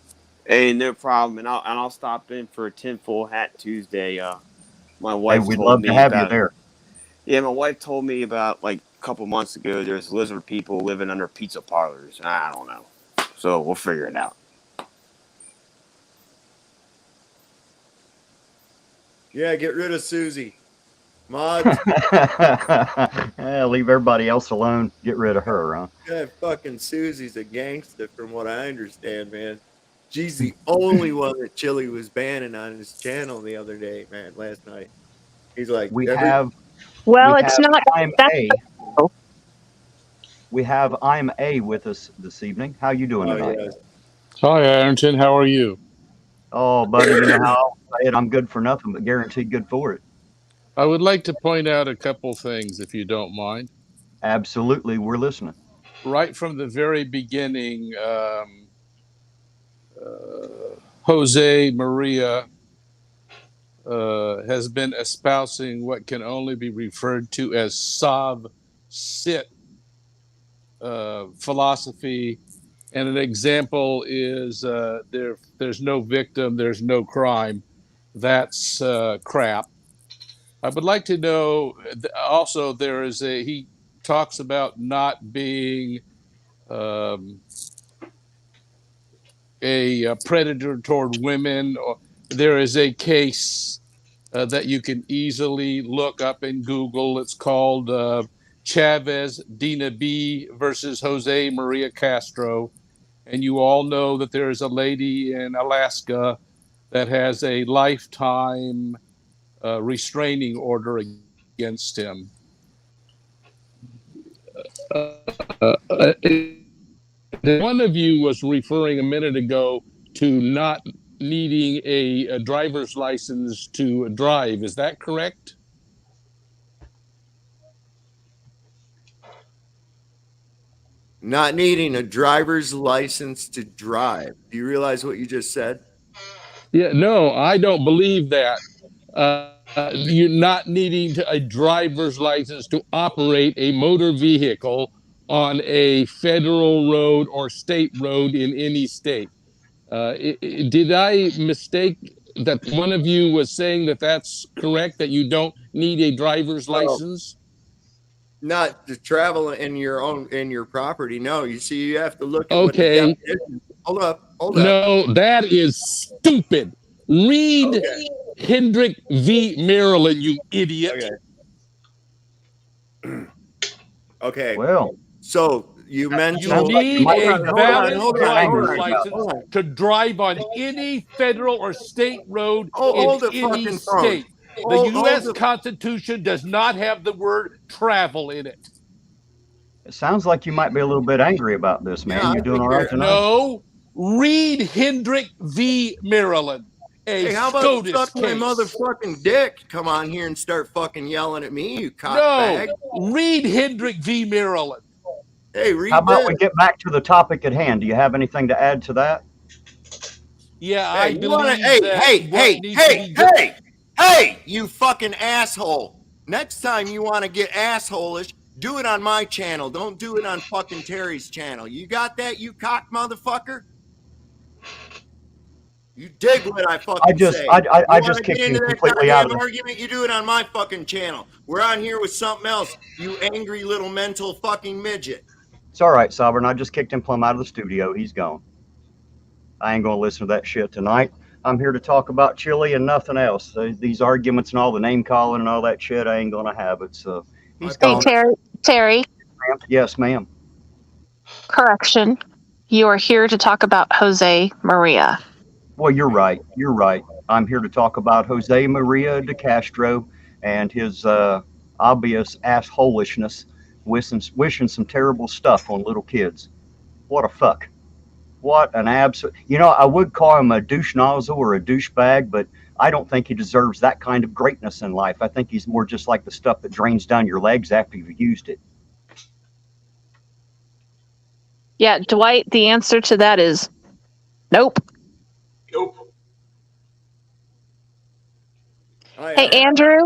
Hey, no problem. And I'll stop in for a tinfoil hat Tuesday. My wife Hey, we'd told love me to have about you there. Yeah, my wife told me about like a couple months ago there's lizard people living under pizza parlors. I don't know. So we'll figure it out. Yeah, get rid of Susie. Mods. Leave everybody else alone. Get rid of her, huh? That fucking Susie's a gangster, from what I understand, man. She's the only one that Chille was banning on his channel the other day, man. Last night, he's like, We every have Well, we it's have not. I'm That's A. We have I'm A with us this evening. How you doing oh tonight? yeah, Hi, Arrington. How are you? Oh, buddy, you know how I say it. I'm good for nothing, but guaranteed good for it. I would like to point out a couple things, if you don't mind. Absolutely, we're listening. Right from the very beginning, Jose Maria has been espousing what can only be referred to as Sav Sit philosophy. And an example is there's no victim, there's no crime. That's crap. I would like to know also, he talks about not being a predator toward women. Or there is a case that you can easily look up in Google. It's called Chavez Dina B versus Jose Maria Castro. And you all know that there is a lady in Alaska that has a lifetime restraining order against him. One of you was referring a minute ago to not needing a driver's license to drive. Is that correct? not needing a driver's license to drive. Do you realize what you just said? Yeah, no, I don't believe that. You're not needing a driver's license to operate a motor vehicle on a federal road or state road in any state. Did I mistake that one of you was saying that that's correct, that you don't need a driver's license? Not to travel in your property. No, you see, you have to look at what the Okay. definition. Hold up. No, that is stupid. Read Hendrick v. Maryland, you idiot. Okay. Well, so you mentioned You need a valid driver's on. license to drive on any federal or state road Hold the in any fucking phone. state. The Hold U.S. the- Constitution does not have the word travel in it. it sounds like you might be a little bit angry about this, man. Yeah, You doing all right tonight? No, read Hendrick v. Maryland. Hey, how about suck my motherfucking dick? Come on here and start fucking yelling at me, you cockbag. No, read Hendrick v. Maryland. Hey, read How about this. we get back to the topic at hand? Do you have anything to add to that? Yeah, Hey, I you believe wanna, that. hey, you fucking asshole. Next time you want to get assholish, do it on my channel. Don't do it on fucking Terry's channel. You got that, you cock motherfucker? You dig what I fucking say. I just kicked you completely out of the argument. You do it on my fucking channel. We're on here with something else, you angry little mental fucking midget. It's all right, Sovereign. I just kicked him plumb out of the studio. He's gone. I ain't gonna listen to that shit tonight. I'm here to talk about Chille and nothing else. These arguments and all the name calling and all that shit, I ain't gonna have it. So he's gone. Terry. Yes, ma'am. Correction. You are here to talk about Jose Maria. Well, you're right. You're right. I'm here to talk about Jose Maria DeCastro and his obvious assholishness, wishing some terrible stuff on little kids. What a fuck. What an absolute. You know, I would call him a douche nozzle or a douchebag, but I don't think he deserves that kind of greatness in life. I think he's more just like the stuff that drains down your legs after you've used it. Yeah, Dwight, the answer to that is nope. Nope. Hey, Andrew.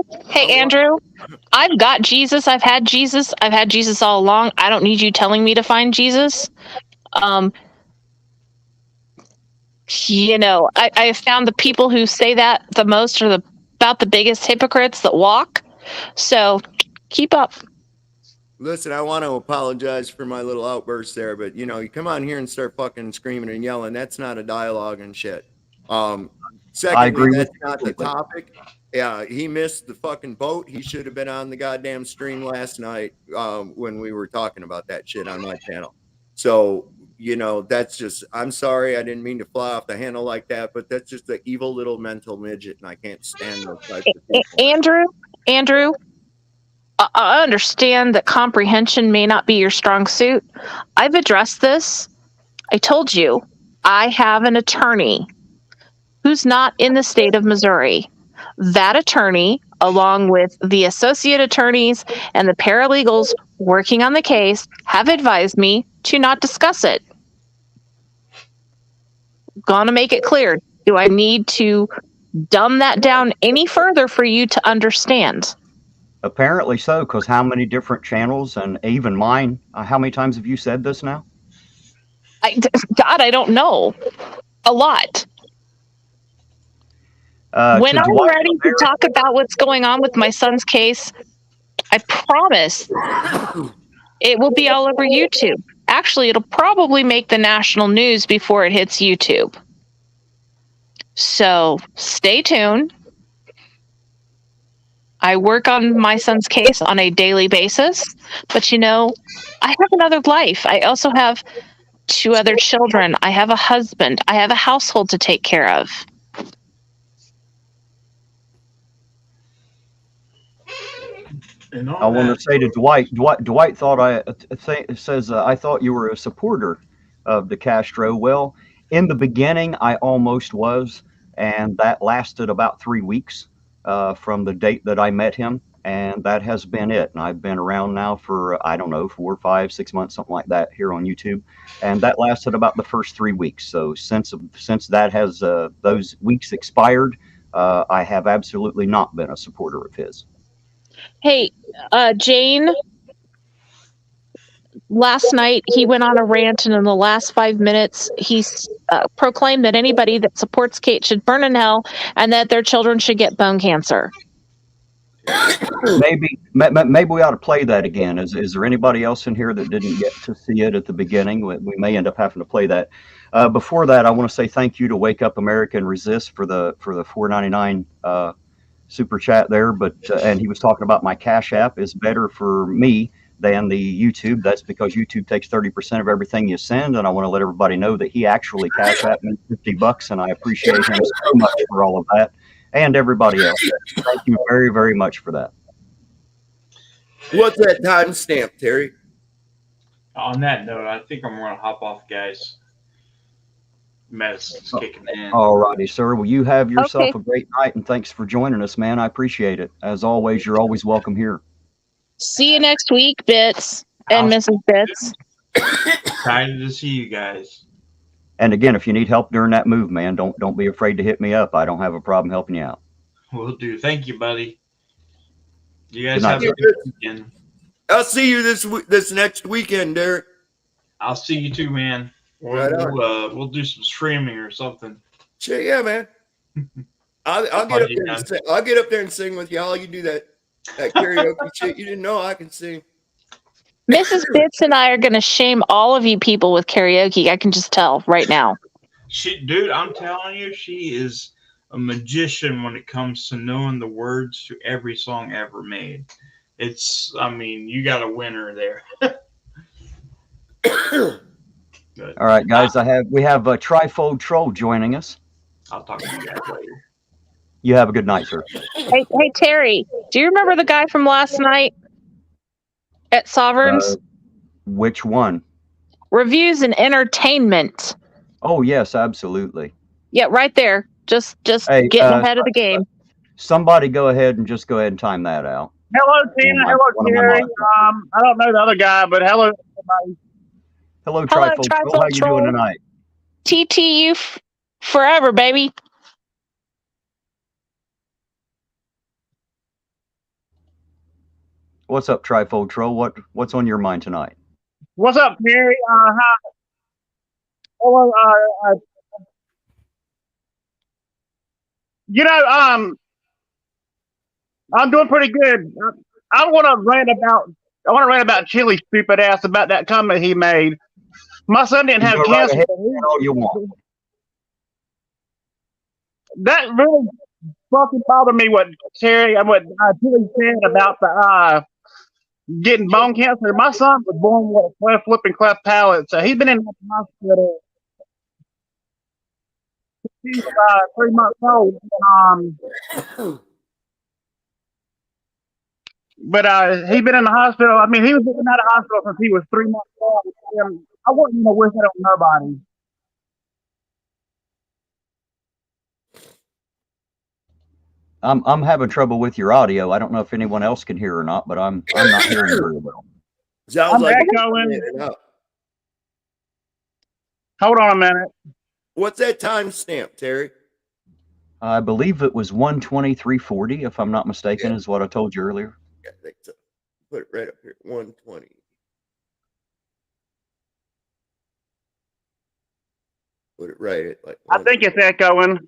I've got Jesus. I've had Jesus. I've had Jesus all along. I don't need you telling me to find Jesus. You know, I have found the people who say that the most are about the biggest hypocrites that walk. So keep up. Listen, I want to apologize for my little outburst there, but you know, you come on here and start fucking screaming and yelling. That's not a dialogue and shit. Secondly, I agree that's with not the topic. Yeah, he missed the fucking boat. He should have been on the goddamn stream last night when we were talking about that shit on my channel. So, you know, that's just, I'm sorry. I didn't mean to fly off the handle like that, but that's just an evil little mental midget, and I can't stand those types of people. Andrew, I understand that comprehension may not be your strong suit. I've addressed this. I told you, I have an attorney who's not in the state of Missouri. That attorney, along with the associate attorneys and the paralegals working on the case, have advised me to not discuss it. Gonna make it clear. Do I need to dumb that down any further for you to understand? Apparently so, because how many different channels, and even mine, how many times have you said this now? God, I don't know. A lot. When I'm ready to talk about what's going on with my son's case, I promise it will be all over YouTube. Actually, it'll probably make the national news before it hits YouTube. So stay tuned. I work on my son's case on a daily basis, but you know, I have another life. I also have 2 other children. I have a husband. I have a household to take care of. I want to say to Dwight thought I thought you were a supporter of DeCastro. Well, in the beginning, I almost was, and that lasted about 3 weeks from the date that I met him, and that has been it. And I've been around now for, I don't know, 4, 5, 6 months, something like that here on YouTube, and that lasted about the first 3 weeks. So since that has those weeks expired, I have absolutely not been a supporter of his. Hey, Jane, last night he went on a rant, and in the last 5 minutes, he proclaimed that anybody that supports Kate should burn in hell and that their children should get bone cancer. Maybe we ought to play that again. Is there anybody else in here that didn't get to see it at the beginning? We may end up having to play that. Before that, I want to say thank you to Wake Up America and Resist for the $4.99 super chat there. But and he was talking about my Cash App is better for me than the YouTube. That's because YouTube takes 30% of everything you send, and I want to let everybody know that he actually Cash Apped me $50, and I appreciate him so much for all of that, and everybody else. Thank you very, very much for that. What's that timestamp, Terry? On that note, I think I'm going to hop off, guys. Medicine's kicking in. All righty, sir. Well, you have yourself a great night, and thanks for joining us, man. I appreciate it. As always, you're always welcome here. See you next week, Bits and Mrs. Bits. Excited to see you guys. And again, if you need help during that move, man, don't be afraid to hit me up. I don't have a problem helping you out. Will do. Thank you, buddy. You guys have a good weekend. I'll see you this next weekend, Derek. I'll see you too, man. We'll do some streaming or something. Sure, yeah, man. I'll get up there and sing. I'll get up there and sing with y'all. You do that karaoke shit. You didn't know I can sing. Mrs. Bits and I are going to shame all of you people with karaoke. I can just tell right now. Dude, I'm telling you, she is a magician when it comes to knowing the words to every song ever made. You got a winner there. All right, guys. We have a Trifold Troll joining us. I'll talk to you guys later. You have a good night, sir. Hey, Terry, do you remember the guy from last night at Sovereigns? Which one? Reviews and entertainment. Oh, yes, absolutely. Yeah, right there. Just getting ahead of the game. Somebody go ahead and time that out. Hello, Tina. Hello, Terry. I don't know the other guy, but hello, everybody. Hello, Trifold Troll. How you doing tonight? TTU forever, baby. What's up, Trifold Troll? What's on your mind tonight? What's up, Terry? Hi. Hello. I'm doing pretty good. I want to rant about Chille's stupid ass about that comment he made. My son didn't have cancer. All you want. That really fucking bother me what Chili said about the getting bone cancer. My son was born with a cleft lip and cleft palate, so he's been in the hospital. He's 3 months old. But he's been in the hospital. I mean, he was been out of hospital since he was 3 months old. I wouldn't wish that on nobody. I'm having trouble with your audio. I don't know if anyone else can hear or not, but I'm not hearing very well. Sounds like echoing. Hold on a minute. What's that time stamp, Terry? I believe it was 1:23:40, if I'm not mistaken, is what I told you earlier. Yeah, I think so. Put it right up here, 1:20. Put it right at like. I think it's echoing.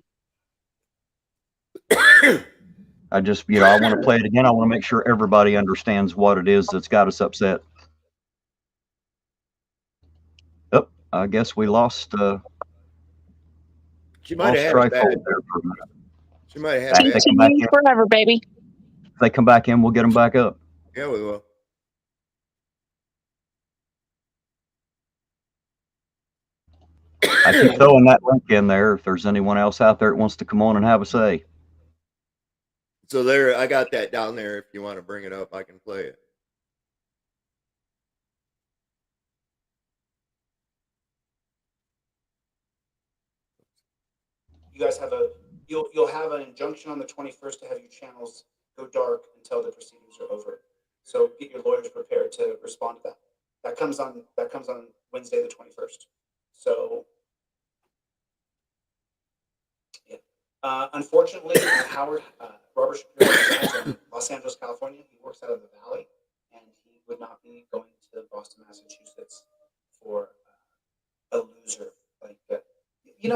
I just, I want to play it again. I want to make sure everybody understands what it is that's got us upset. Oh, I guess we lost. She might have had it back. There for a minute. She might have had it back. Forever, baby. If they come back in, we'll get them back up. Yeah, we will. I keep throwing that link in there if there's anyone else out there that wants to come on and have a say. So there, I got that down there. If you want to bring it up, I can play it. You guys have you'll have an injunction on the 21st to have your channels go dark until the proceedings are over. So get your lawyers prepared to respond to that. That comes on Wednesday the 21st. So yeah. Unfortunately, Robert resides in Los Angeles, California. He works out of the Valley, and he would not be going to Boston, Massachusetts for a loser like that. Do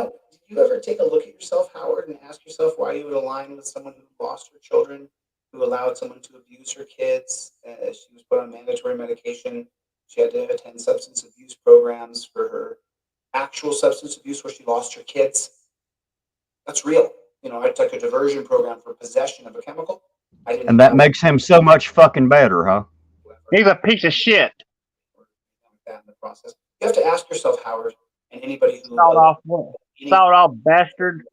you ever take a look at yourself, Howard, and ask yourself why you would align with someone who lost her children, who allowed someone to abuse her kids? She was put on mandatory medication. She had to attend substance abuse programs for her actual substance abuse where she lost her kids. That's real. I took a diversion program for possession of a chemical. And that makes him so much fucking better, huh? He's a piece of shit. That in the process. You have to ask yourself, Howard, and anybody who sawed off bastard.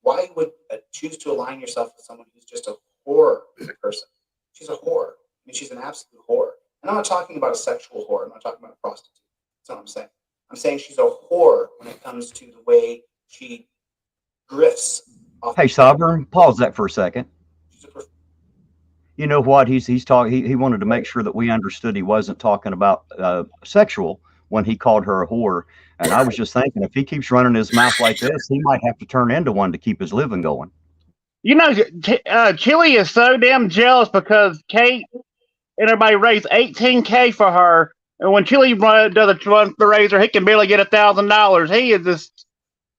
Why you would choose to align yourself with someone who's just a whore person? She's a whore. I mean, she's an absolute whore. And I'm not talking about a sexual whore. I'm not talking about a prostitute. That's not what I'm saying. I'm saying she's a whore when it comes to the way she grifts. Hey, Sovereign, pause that for a second. You know what? He's talking. He wanted to make sure that we understood he wasn't talking about sexual when he called her a whore. And I was just thinking, if he keeps running his mouth like this, he might have to turn into one to keep his living going. Chili is so damn jealous because Kate and everybody raised $18,000 for her, and when Chili does the razor, he can barely get $1,000. He is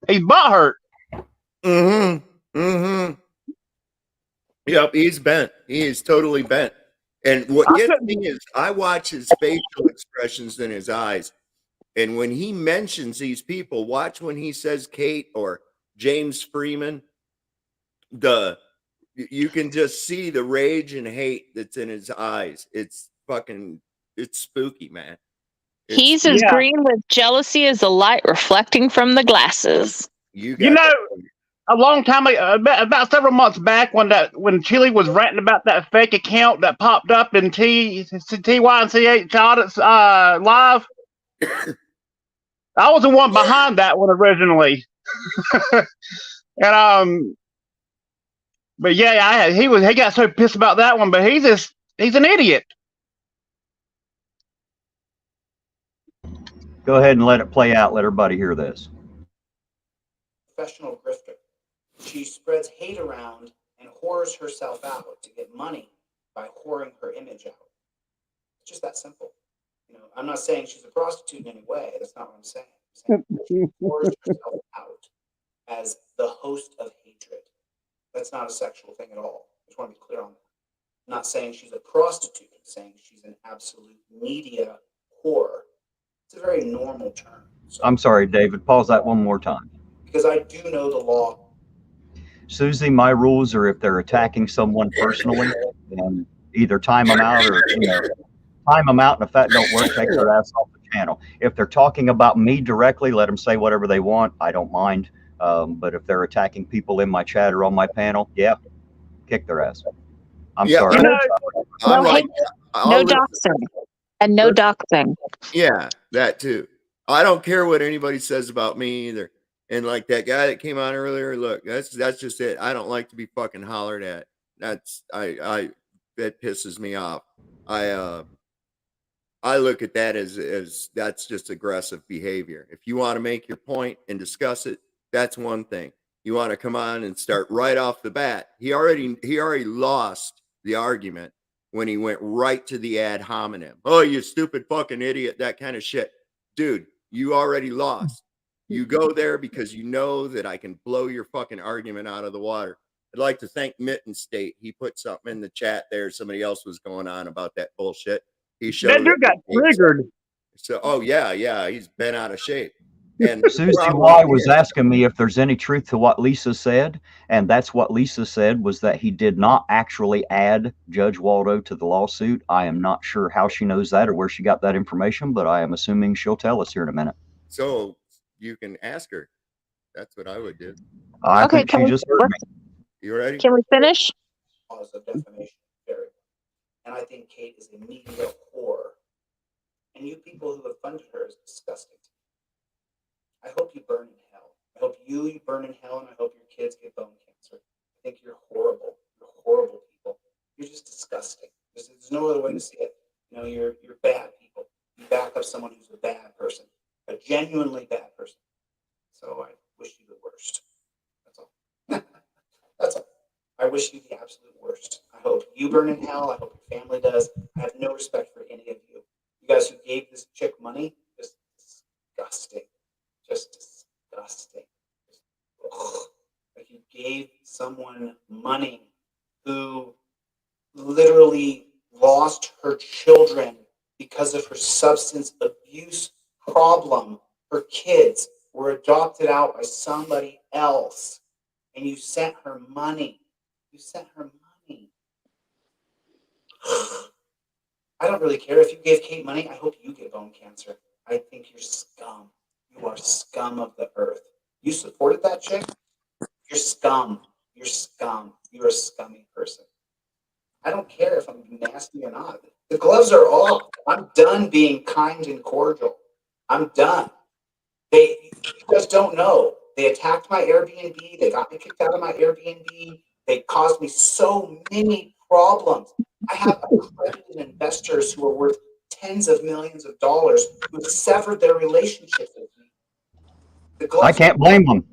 he's butthurt. Yep, he's bent. He is totally bent. And what gets me is I watch his facial expressions in his eyes. And when he mentions these people, watch when he says Kate or James Freeman, you can just see the rage and hate that's in his eyes. It's spooky, man. He's as green with jealousy as the light reflecting from the glasses. A long time ago, about several months back, when Chili was ranting about that fake account that popped up in TY and CH audits live, I was the one behind that one originally. And but yeah, he got so pissed about that one, but he's an idiot. Go ahead and let it play out. Let everybody hear this. Professional grifter. She spreads hate around and whores herself out to get money by whoring her image out. It's just that simple. I'm not saying she's a prostitute in any way. That's not what I'm saying. I'm saying she whores herself out as the host of hatred. That's not a sexual thing at all. I just want to be clear on that. I'm not saying she's a prostitute. I'm saying she's an absolute media whore. It's a very normal term. So, I'm sorry, David. Pause that one more time. Because I do know the law. Susie, my rules are if they're attacking someone personally, then either time them out or time them out, and if that don't work, take their ass off the channel. If they're talking about me directly, let them say whatever they want. I don't mind. But if they're attacking people in my chat or on my panel, yeah, kick their ass. I'm sorry. No hate, no doxing, and no doxing. Yeah, that too. I don't care what anybody says about me either. And like that guy that came on earlier, look, that's just it. I don't like to be fucking hollered at. That's that pisses me off. I look at that as that's just aggressive behavior. If you want to make your point and discuss it, that's one thing. You want to come on and start right off the bat. He already lost the argument when he went right to the ad hominem. Oh, you stupid fucking idiot, that kind of shit. Dude, you already lost. You go there because you know that I can blow your fucking argument out of the water. I'd like to thank Mitten State. He put something in the chat there. Somebody else was going on about that bullshit. He showed that dude got triggered. So, oh yeah, he's been out of shape. And Susie Y was asking me if there's any truth to what Lisa said, and that's what Lisa said, was that he did not actually add Judge Waldo to the lawsuit. I am not sure how she knows that or where she got that information, but I am assuming she'll tell us here in a minute. So you can ask her. That's what I would do. I think she just heard me. You ready? Can we finish? Of defamation, and I think Kate is a media whore. And you people who have funded her is disgusting. I hope you burn in hell. I hope you burn in hell, and I hope your kids get bone cancer. I think you're horrible. You're horrible people. You're just disgusting. There's no other way to see it. You know, you're bad people. You back up someone who's a bad person, a genuinely bad person. So I wish you the worst. That's all. That's all. I wish you the absolute worst. I hope you burn in hell. I hope your family does. I have no respect for any of you. You guys who gave this chick money, just disgusting. Just disgusting. Like you gave someone money who literally lost her children because of her substance abuse problem. Her kids were adopted out by somebody else, and you sent her money. You sent her money. I don't really care if you gave Kate money. I hope you get bone cancer. I think you're scum. You are scum of the earth. You supported that chick? You're scum. You're scum. You're a scummy person. I don't care if I'm nasty or not. The gloves are off. I'm done being kind and cordial. I'm done. You guys don't know. They attacked my Airbnb. They got me kicked out of my Airbnb. They caused me so many problems. I have accredited investors who are worth tens of millions of dollars who have severed their relationships with me. I can't blame them.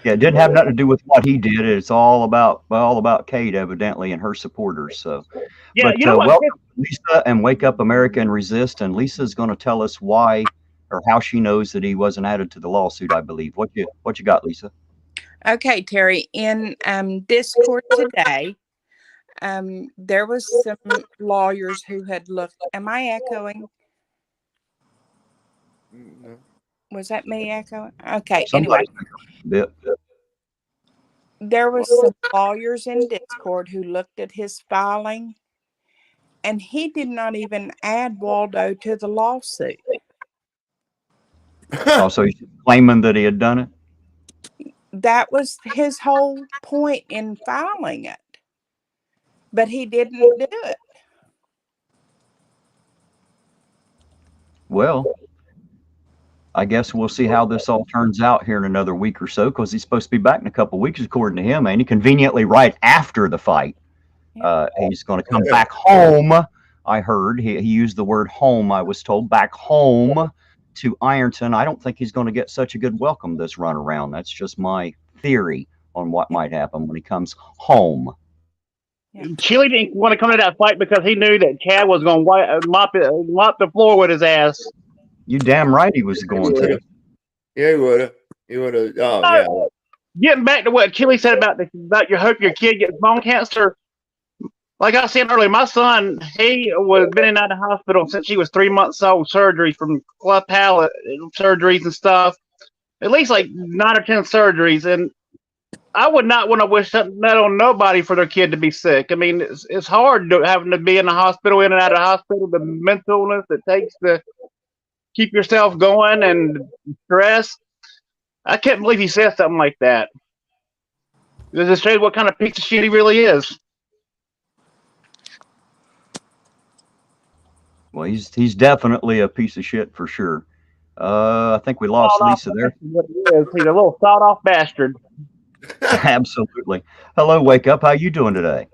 Yeah, it didn't have nothing to do with what he did. It's all about Kate, evidently, and her supporters. So, yeah, but you know what? welcome Lisa and Wake Up America and Resist. And Lisa's going to tell us why or how she knows that he wasn't added to the lawsuit. I believe. What you got, Lisa? Okay, Terry. In Discord today, there was some lawyers who had looked. Am I echoing? No. Was that me echoing? Okay. Somebody. Anyway, there was some lawyers in Discord who looked at his filing, and he did not even add Waldo to the lawsuit. Oh, so he's claiming that he had done it? That was his whole point in filing it. But he didn't do it. Well, I guess we'll see how this all turns out here in another week or so, because he's supposed to be back in a couple of weeks, according to him, and he conveniently right after the fight. He's going to come back home. I heard he used the word home. I was told back home to Ironton. I don't think he's going to get such a good welcome this run around. That's just my theory on what might happen when he comes home. Chille didn't want to come to that fight because he knew that Chad was going to mop the floor with his ass. You damn right he was going to. Yeah, he would have. He would have. Oh, yeah. Getting back to what Chille said about your hope your kid gets bone cancer. Like I said earlier, my son, he was been in and out of the hospital since he was 3 months old. Surgery from cleft palate surgeries and stuff. at least like 9 or 10 surgeries, and I would not want to wish that on nobody for their kid to be sick. I mean, it's hard having to be in the hospital, in and out of the hospital, the mentalness it takes to keep yourself going and stress. I can't believe he said something like that. It just shows what kind of piece of shit he really is. Well, he's definitely a piece of shit for sure. I think we lost Lisa there. What he is. He's a little sawed-off bastard. Absolutely. Hello, Wake Up. How you doing today?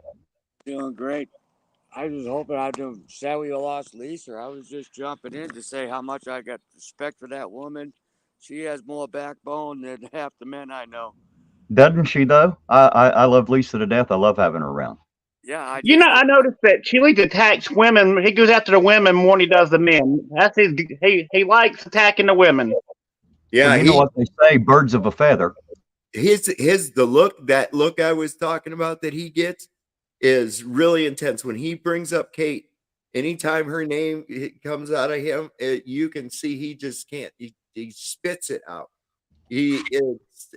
Doing great. I was hoping I didn't say we lost Lisa. I was just jumping in to say how much I got respect for that woman. She has more backbone than half the men I know. Doesn't she though? I love Lisa to death. I love having her around. Yeah, I noticed that Chille attacks women. He goes after the women more than he does the men. That's his. He likes attacking the women. Yeah, well, you know what they say: birds of a feather. That look I was talking about that he gets is really intense when he brings up Kate. Anytime her name comes out of him, you can see he just can't. He spits it out. And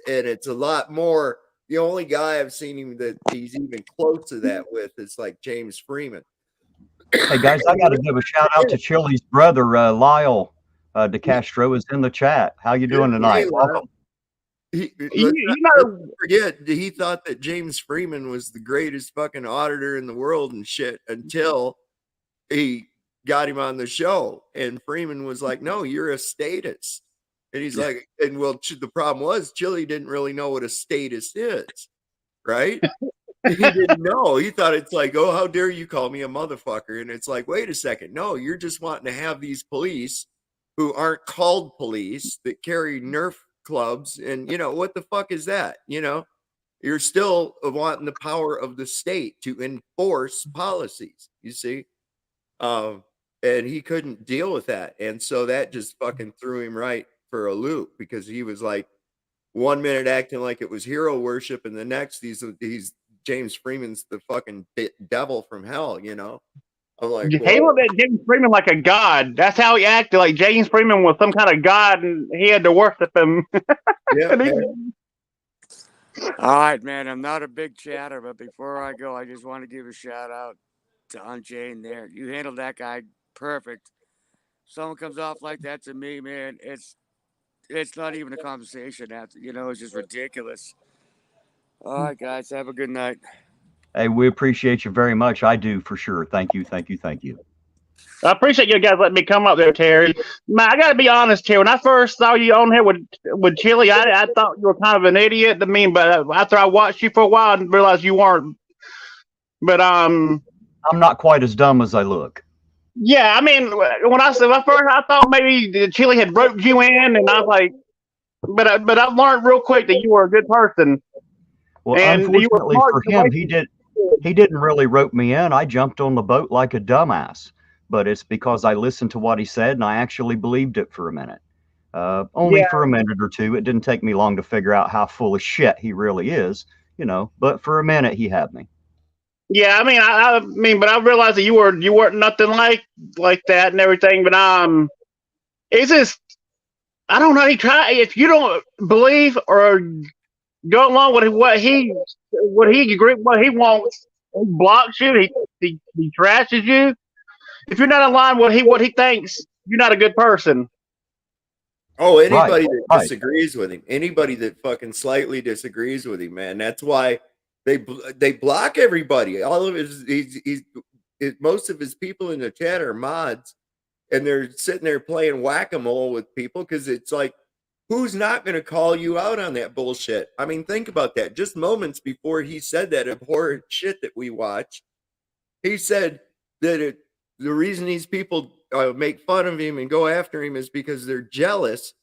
it's a lot more. The only guy I've seen him that he's even close to that with is like James Freeman. Hey guys, I got to give a shout out to Chille's brother, Lyle DeCastro is in the chat. How you doing tonight? Welcome. Let's forget he thought that James Freeman was the greatest fucking auditor in the world and shit until he got him on the show, and Freeman was like, "No, you're a status." And he's like, and well, the problem was Chille didn't really know what a status is, right? He didn't know. He thought it's like, oh, how dare you call me a motherfucker? And it's like, wait a second. No, you're just wanting to have these police who aren't called police that carry Nerf clubs. And, what the fuck is that? You're still wanting the power of the state to enforce policies, you see? And he couldn't deal with that. And so that just fucking threw him right for a loop, because he was like 1 minute acting like it was hero worship, and the next he's James Freeman's the fucking devil from hell, I'm like, he looked at James Freeman like a god. That's how he acted, like James Freeman was some kind of god and he had to worship him. Yeah. All right, man. I'm not a big chatter, but before I go, I just want to give a shout out to Unchained there. You handled that guy perfect. Someone comes off like that to me, man. It's not even a conversation after, it's just ridiculous. All right, guys, have a good night. Hey, we appreciate you very much. I do for sure. Thank you. I appreciate you guys letting me come up there, Terry. Man, I got to be honest, Terry. When I first saw you on here with Chille, I thought you were kind of an idiot to me, but after I watched you for a while, I realized you weren't. But I'm not quite as dumb as I look. Yeah, I mean, when I thought maybe Chille had roped you in, and I was like, but I learned real quick that you were a good person. Well, and unfortunately for him, he didn't really rope me in. I jumped on the boat like a dumbass, but it's because I listened to what he said and I actually believed it for a minute. Only for a minute or two. It didn't take me long to figure out how full of shit he really is, but for a minute he had me. Yeah, I mean, but I realized that you weren't nothing like that and everything. But it's just, I don't know. If you don't believe or go along with what he wants, he blocks you. He trashes you. If you're not aligned with what he thinks, you're not a good person. Oh, anybody that disagrees with him, anybody that fucking slightly disagrees with him, man, that's why they block everybody. All of most of his people in the chat are mods, and they're sitting there playing whack-a-mole with people, because it's like, who's not going to call you out on that bullshit? I mean, think about that. Just moments before he said that abhorrent shit that we watch, he said that the reason these people make fun of him and go after him is because they're jealous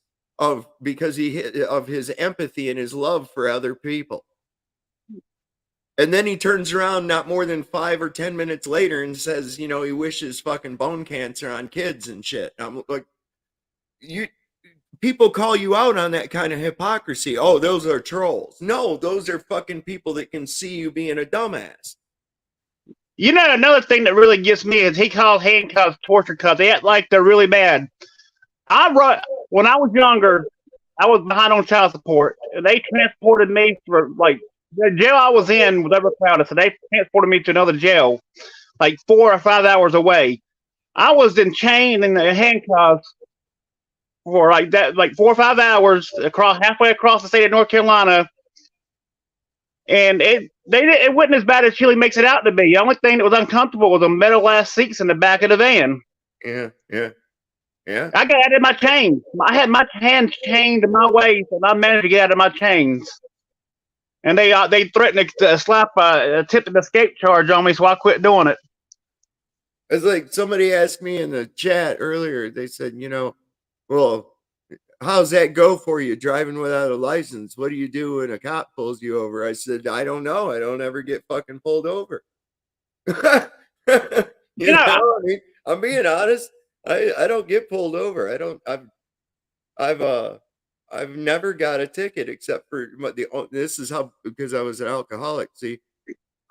of his empathy and his love for other people. And then he turns around not more than 5 or 10 minutes later and says, he wishes fucking bone cancer on kids and shit. I'm like, people call you out on that kind of hypocrisy. Oh, those are trolls. No, those are fucking people that can see you being a dumbass. Another thing that really gets me is he calls handcuffs torture cuffs. They act like they're really bad. When I was younger, I was behind on child support. They transported me for like the jail I was in was overcrowded, so they transported me to another jail, like 4 or 5 hours away. I was in chain and handcuffs for like that, like 4 or 5 hours halfway across the state of North Carolina. And it wasn't as bad as Chile makes it out to be. The only thing that was uncomfortable was the metal ass seats in the back of the van. Yeah. I got out of my chains. I had my hands chained to my waist, and I managed to get out of my chains. And they threatened to slap a attempted escape charge on me, so I quit doing it. It's like somebody asked me in the chat earlier. They said, well, how's that go for you driving without a license? What do you do when a cop pulls you over? I said, I don't know. I don't ever get fucking pulled over. I mean, I'm being honest. I don't get pulled over. I've never got a ticket except for this is how, because I was an alcoholic. See,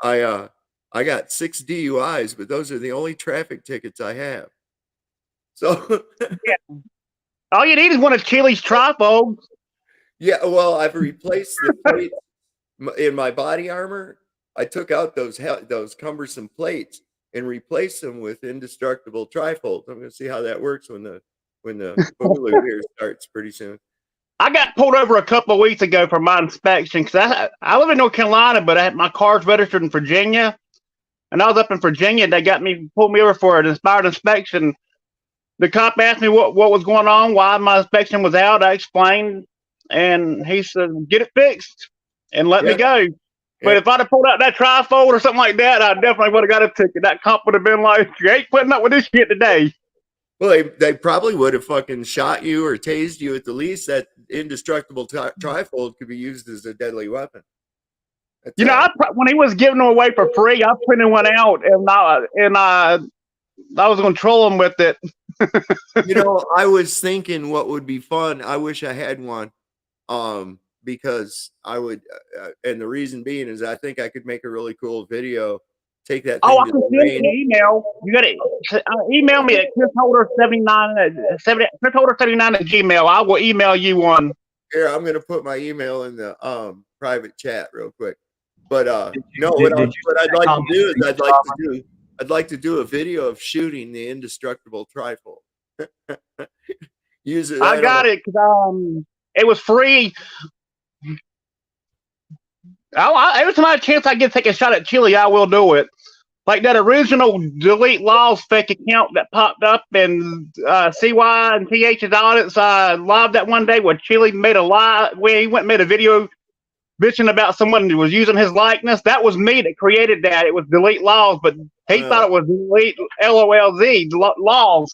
I got 6 DUIs, but those are the only traffic tickets I have. So yeah. All you need is one of Chile's trifolds. Yeah, well, I've replaced the plates in my body armor. I took out those cumbersome plates and replaced them with indestructible trifolds. I'm going to see how that works when the boogaloo here starts pretty soon. I got pulled over a couple of weeks ago for my inspection because I live in North Carolina, but my car's registered in Virginia, and I was up in Virginia. They pulled me over for an expired inspection. The cop asked me what was going on, why my inspection was out. I explained, and he said, "Get it fixed and let me go." But if I'd have pulled out that trifold or something like that, I definitely would have got a ticket. That cop would have been like, "You ain't putting up with this shit today." Well, they probably would have fucking shot you or tased you at the least. That indestructible trifold could be used as a deadly weapon. When he was giving them away for free, I printed one out, and I was going to troll him with it. I was thinking what would be fun. I wish I had one, because I would, and the reason being is I think I could make a really cool video. Take that. I can send you an email. You got to email me at chrisholder79@Gmail. I will email you one. Here, I'm going to put my email in the private chat real quick. But what I'd like to do is I'd like to do a video of shooting the indestructible trifold. Use it. I got it because it was free. Every time I have a chance I get to take a shot at Chile, I will do it. Like that original Delete Laws fake account that popped up in CY and TH's audits. I live that one day where Chile made a lie, where he went and made a video bitching about someone who was using his likeness. That was me that created that. It was Delete Laws, but he thought it was Delete LOLZ Laws.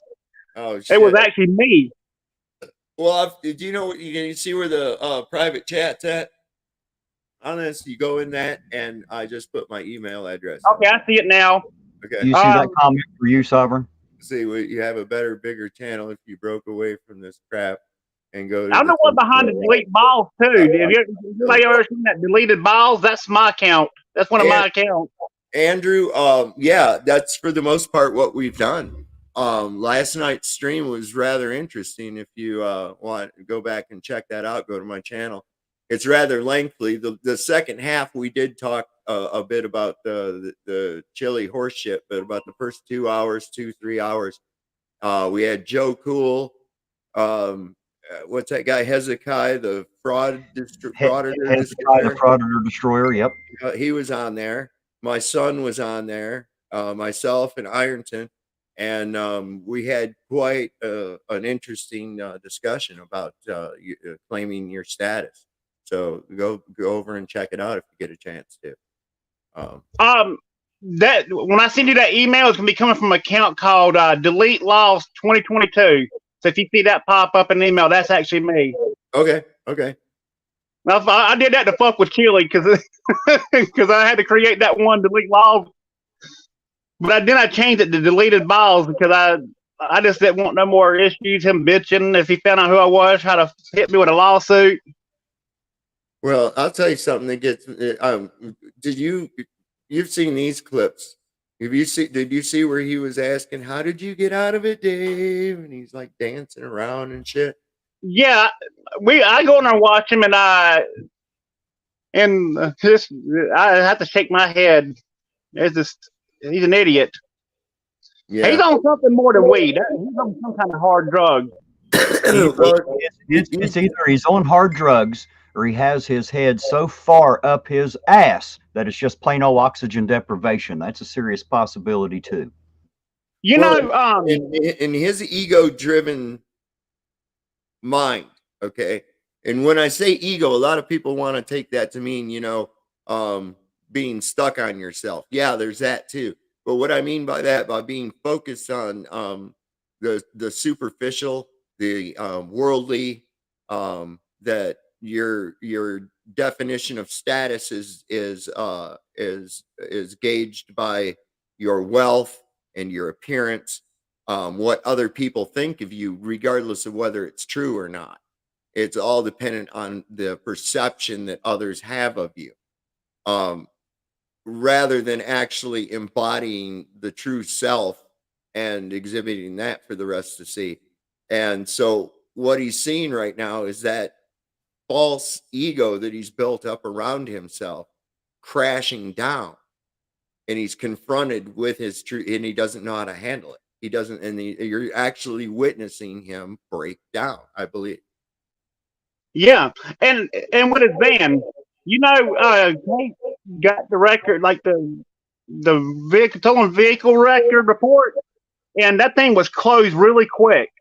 Oh shit! It was actually me. Well, do you know what you can see where the private chat's at? On this, you go in that, and I just put my email address. Okay, I see it now. Okay. Do you see that comment for you, Sovereign? See, you have a better, bigger channel if you broke away from this crap and go. I'm the one behind the Delete Balls too. Have you ever seen that Deleted Balls? That's my account. That's one of my accounts. Andrew, yeah, that's for the most part what we've done. Last night's stream was rather interesting. If you want to go back and check that out, go to my channel. It's rather lengthy. The second half we did talk a bit about the Chile horse shit, but about the first 2 hours, 3 hours, we had Joe Cool. What's that guy? Hezekiah, the frauditor destroyer. Yep. He was on there. My son was on there. Myself and Ironton. And we had quite an interesting discussion about claiming your status. So go over and check it out if you get a chance to. That when I send you that email, it's gonna be coming from an account called Delete Laws 2022. So if you see that pop up in the email, that's actually me. Okay. Now, I did that to fuck with Chile because I had to create that one Delete Laws. But then I changed it to Deleted Balls because I just didn't want no more issues. Him bitching if he found out who I was, try to hit me with a lawsuit. Well, I'll tell you something that gets. You've seen these clips? Did you see where he was asking, "How did you get out of it, Dave?" And he's like dancing around and shit. Yeah, I go in there and watch him, and this I have to shake my head. It's just he's an idiot. Yeah. He's on something more than weed. He's on some kind of hard drug. It's either he's on hard drugs or he has his head so far up his ass that it's just plain old oxygen deprivation. That's a serious possibility too. You know, in his ego-driven mind, okay. And when I say ego, a lot of people want to take that to mean, being stuck on yourself. Yeah, there's that too. But what I mean by that, by being focused on the superficial, the worldly, that your definition of status is gauged by your wealth and your appearance, what other people think of you, regardless of whether it's true or not. It's all dependent on the perception that others have of you, rather than actually embodying the true self and exhibiting that for the rest to see. And so what he's seeing right now is that false ego that he's built up around himself crashing down, and he's confronted with his true, and he doesn't know how to handle it. He doesn't, and you're actually witnessing him break down, I believe. Yeah, and with his band, Kate got the record, like the stolen vehicle record report, and that thing was closed really quick.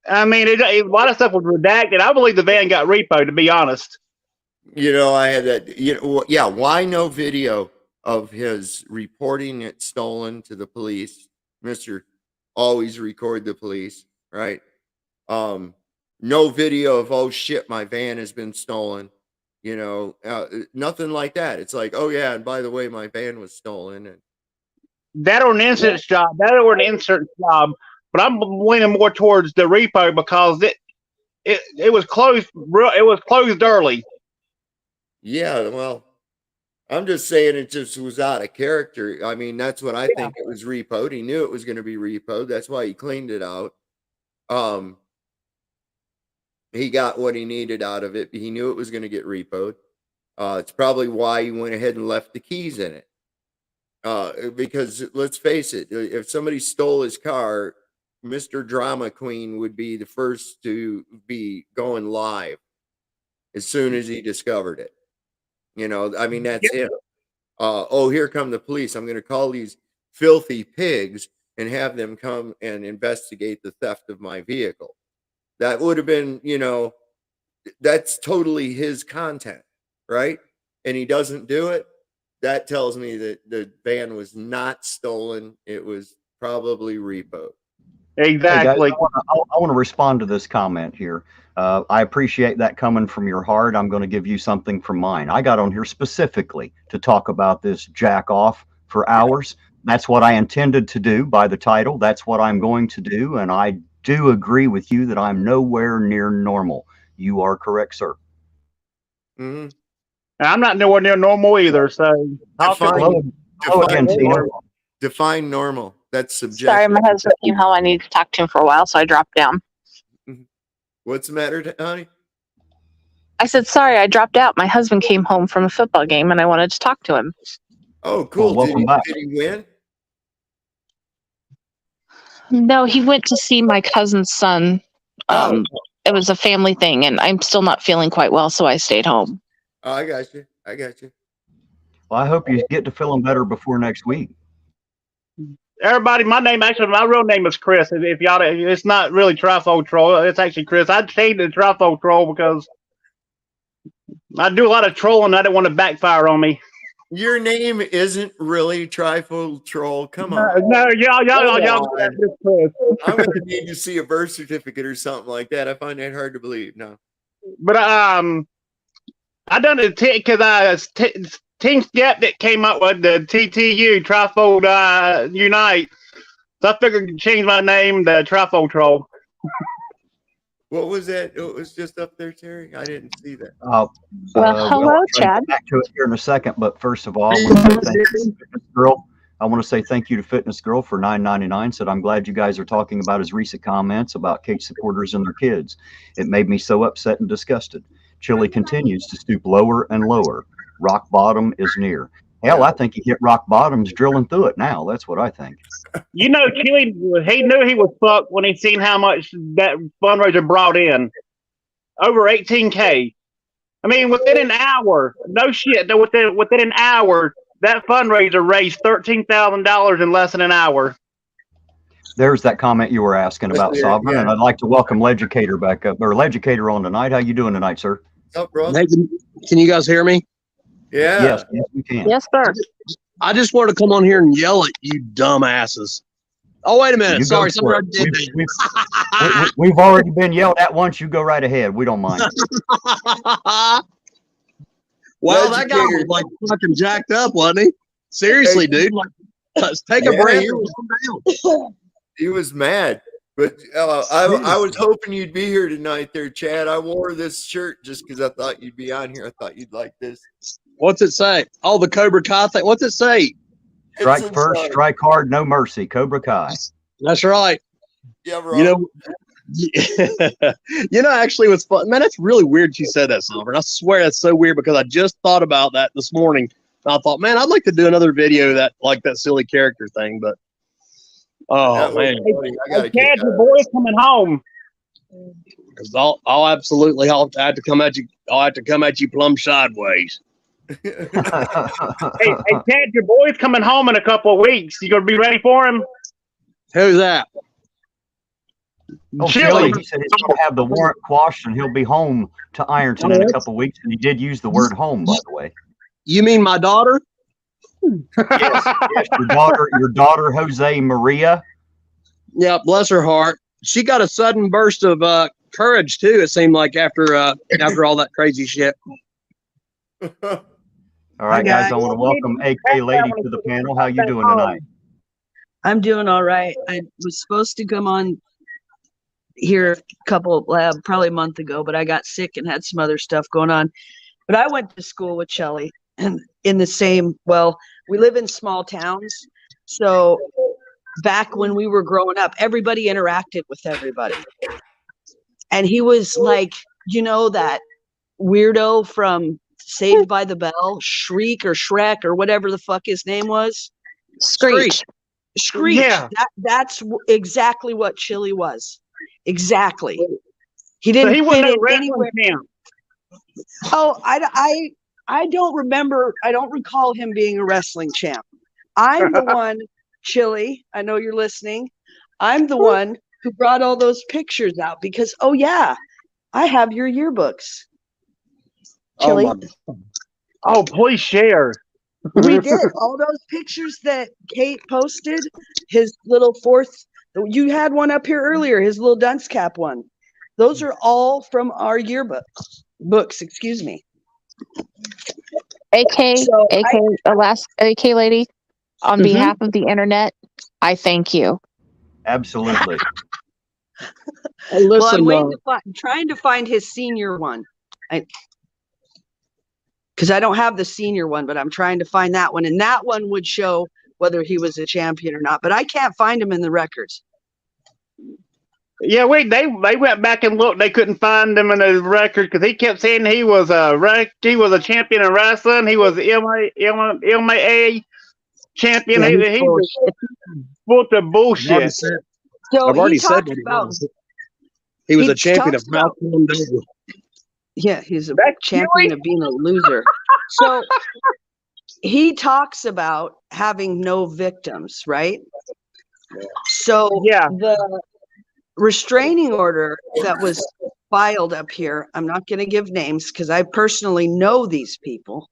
I mean, a lot of stuff was redacted. I believe the van got repoed, to be honest. I had that. Yeah. Why no video of his reporting it stolen to the police? Mr. Always record the police, right? No video of, oh shit, my van has been stolen. Nothing like that. It's like, oh yeah, and by the way, my van was stolen. And that or an insurance job. But I'm leaning more towards the repo because it was closed. It was closed early. Yeah, well, I'm just saying it just was out of character. I mean, that's what I think it was repoed. He knew it was going to be repoed. That's why he cleaned it out. He got what he needed out of it. He knew it was going to get repoed. It's probably why he went ahead and left the keys in it. Because let's face it, if somebody stole his car, Mr. Drama Queen would be the first to be going live as soon as he discovered it. I mean, that's him. Oh, here come the police. I'm going to call these filthy pigs and have them come and investigate the theft of my vehicle. That would have been, that's totally his content, right? And he doesn't do it. That tells me that the van was not stolen. It was probably repoed. Exactly. Hey guys, I want to respond to this comment here. I appreciate that coming from your heart. I'm going to give you something from mine. I got on here specifically to talk about this jack off for hours. That's what I intended to do by the title. That's what I'm going to do. And I do agree with you that I'm nowhere near normal. You are correct, sir. Mm-hmm. I'm not nowhere near normal either. So define normal. That's subjective. Sorry, my husband came home. I need to talk to him for a while, so I dropped down. What's the matter, honey? I said, sorry, I dropped out. My husband came home from a football game, and I wanted to talk to him. Oh, cool. Well, welcome back. Did he win? No, he went to see my cousin's son. It was a family thing, and I'm still not feeling quite well, so I stayed home. Oh, I got you. Well, I hope you get to feeling better before next week. Everybody, my real name is Chris. If y'all, it's not really Trifo Troll. It's actually Chris. I changed it to Trifo Troll because I do a lot of trolling. I didn't want to backfire on me. Your name isn't really Trifo Troll. Come on. No, y'all. I'm going to need to see a birth certificate or something like that. I find that hard to believe. No. But I done it because Team Skeptic came up with the TTU Trifold Unite. So I figured to change my name to Trifold Troll. What was that? It was just up there, Terry. I didn't see that. Hello, Chad. Back to it here in a second, but first of all, I want to say thank you to this girl. I want to say thank you to Fitness Girl for $9.99. Said, I'm glad you guys are talking about his recent comments about Kate supporters and their kids. It made me so upset and disgusted. Chille continues to stoop lower and lower. Rock bottom is near. Hell, I think he hit rock bottom's drilling through it now. That's what I think. You know, Chille, he knew he was fucked when he seen how much that fundraiser brought in. Over 18K. I mean, within an hour, no shit, within an hour, that fundraiser raised $13,000 in less than an hour. There's that comment you were asking about, Sovereign, and I'd like to welcome Legicator back up, or Legicator on tonight. How you doing tonight, sir? What's up, bro? Hey, can you guys hear me? Yeah. Yes, we can. Yes, sir. I just wanted to come on here and yell at you dumbasses. Oh, wait a minute. Sorry, something I did. We've already been yelled at once. You go right ahead. We don't mind. Well, that guy was like fucking jacked up, wasn't he? Seriously, dude. Like, let's take a break. He was mad. But I was hoping you'd be here tonight there, Chad. I wore this shirt just because I thought you'd be on here. I thought you'd like this. What's it say? Oh, the Cobra Kai thing. What's it say? Strike first, strike hard, no mercy. Cobra Kai. That's right. Yeah, bro. You know, actually, what's fun, man, that's really weird you said that, Silver. I swear that's so weird because I just thought about that this morning. And I thought, man, I'd like to do another video that like that silly character thing, but man, Chad, your boy's coming home. Because I'll have to come at you. I'll have to come at you plumb sideways. hey, Chad, your boy's coming home in a couple of weeks. You gonna be ready for him? Who's that? Oh, Chille. He said he's going to have the warrant quashed and he'll be home to Ironton in a couple of weeks. And he did use the word home, by the way. You mean my daughter? Yes, your daughter, Jose Maria. Yeah, bless her heart. She got a sudden burst of courage too. It seemed like after all that crazy shit. All right, guys. I want to welcome AK Lady to the panel. How you doing tonight? I'm doing all right. I was supposed to come on here probably a month ago, but I got sick and had some other stuff going on. But I went to school with Chille, and we live in small towns. So back when we were growing up, everybody interacted with everybody. And he was like, that weirdo from Saved by the Bell, Shriek or Shrek or whatever the fuck his name was. Screech. Yeah. That's exactly what Chille was. Exactly. He didn't fit in anywhere. Oh, I don't remember. I don't recall him being a wrestling champ. I'm the one, Chille, I know you're listening. I'm the one who brought all those pictures out because, I have your yearbooks. Chille. Oh, please share. We did. All those pictures that Kate posted, his little you had one up here earlier, his little dunce cap one. Those are all from our books, excuse me. AK Lady, on behalf of the internet, I thank you. Absolutely. Listen, I'm trying to find his senior one. Because I don't have the senior one, but I'm trying to find that one. And that one would show whether he was a champion or not. But I can't find him in the records. Yeah, they went back and looked. They couldn't find him in the record because he kept saying he was a champion in wrestling. He was MMA champion. Yeah, he was full of bullshit. I've already said what he was. He was a champion of Malcolm. Yeah, he's a champion of being a loser. So he talks about having no victims, right? So the restraining order that was filed up here, I'm not going to give names because I personally know these people.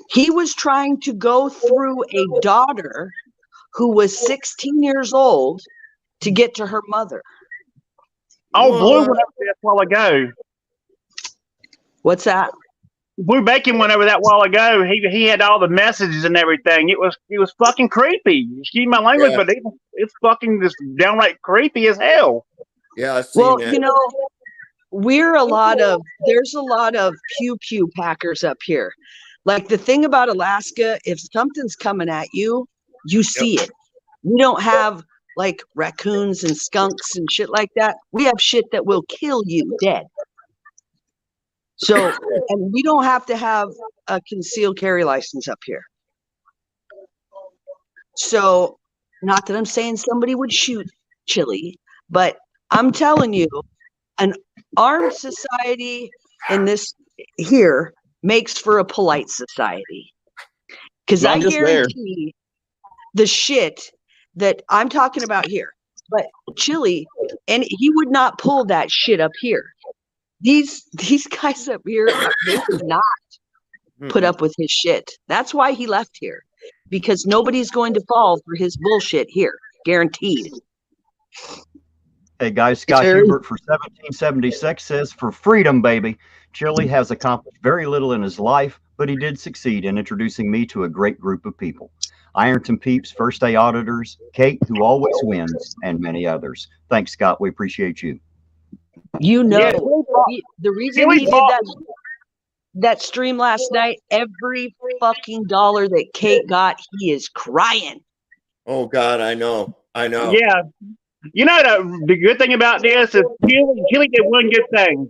He was trying to go through a daughter who was 16 years old to get to her mother. Oh, Blue went up there a while ago. What's that? Blue Bacon went over that while ago. He had all the messages and everything. It was fucking creepy. Excuse my language, but it's fucking just downright creepy as hell. Yeah, I've seen that. There's a lot of pew packers up here. Like the thing about Alaska, if something's coming at you, You see it. We don't have like raccoons and skunks and shit like that. We have shit that will kill you dead. So, and we don't have to have a concealed carry license up here. So, not that I'm saying somebody would shoot Chille, but I'm telling you, an armed society in this here makes for a polite society. Because I guarantee the shit that I'm talking about here, but Chille, and he would not pull that shit up here. These guys up here, they would not put up with his shit. That's why he left here, because nobody's going to fall for his bullshit here, guaranteed. Hey guys, Scott Hubert for 1776 says, "For freedom, baby." Chille has accomplished very little in his life, but he did succeed in introducing me to a great group of people. Ironton Peeps, First Day Auditors, Kate, who always wins, and many others. Thanks, Scott. We appreciate you. You know, the reason he did that stream last night, every fucking dollar that Kate got, he is crying. Oh God, I know. Yeah. You know, the good thing about this is Chille did one good thing.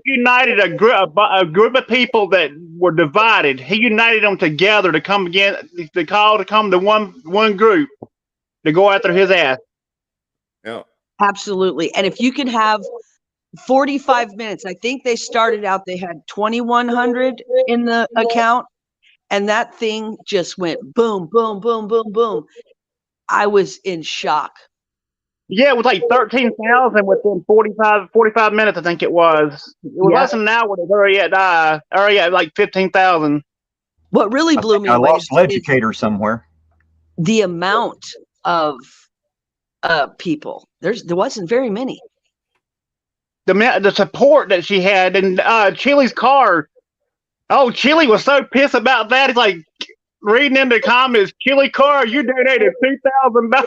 He united a group of people that were divided. He united them together to come to one group to go after his ass. Yeah. Absolutely. And if you can have 45 minutes, I think they started out, they had 2,100 in the account, and that thing just went boom, boom, boom, boom, boom. I was in shock. Yeah, it was like 13,000 within 45 minutes, I think it was. It was less than an hour. It was already at like 15,000. What really blew me I away lost an educator somewhere. The amount of people. There wasn't very many. The support that she had, and Chille's car. Oh, Chille was so pissed about that. He's like reading in the comments, "Chille car, you donated $2,000."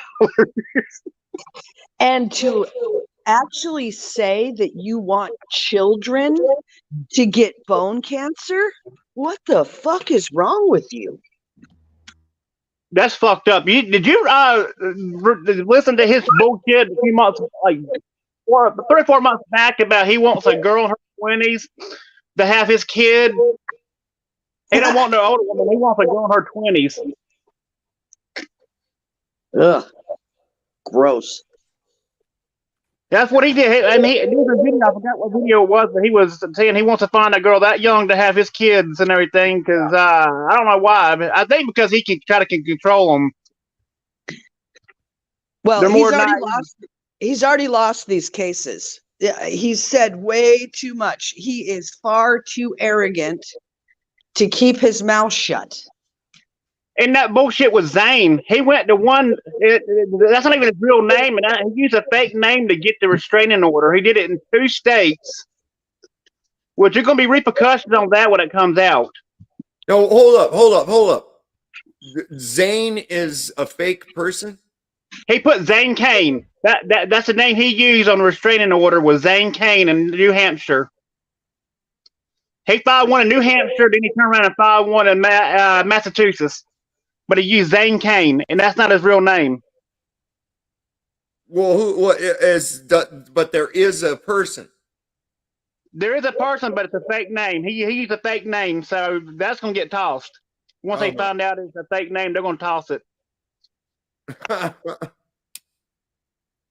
And to actually say that you want children to get bone cancer? What the fuck is wrong with you? That's fucked up. Did you listen to his bullshit a few months, like 3 or 4 months back, about he wants a girl in her 20s to have his kid? He don't want no older woman. He wants a girl in her 20s. Ugh. Gross. That's what he did. I mean, he did a video. I forgot what video it was, but he was saying he wants to find a girl that young to have his kids and everything. Because I don't know why, but I think because he can control them. Well, he's already lost these cases. He's said way too much. He is far too arrogant to keep his mouth shut. And that bullshit was Zane. He went to that's not even his real name, and he used a fake name to get the restraining order. He did it in 2 states, which there's going to be repercussions on that when it comes out. No, hold up. Zane is a fake person? He put Zane Kane. That's the name he used on the restraining order, was Zane Kane in New Hampshire. He filed one in New Hampshire, then he turned around and filed one in Massachusetts. But he used Zane Kane, and that's not his real name. Well, but there is a person. There is a person, but it's a fake name. He used a fake name, so that's going to get tossed. Once they find out it's a fake name, they're going to toss it.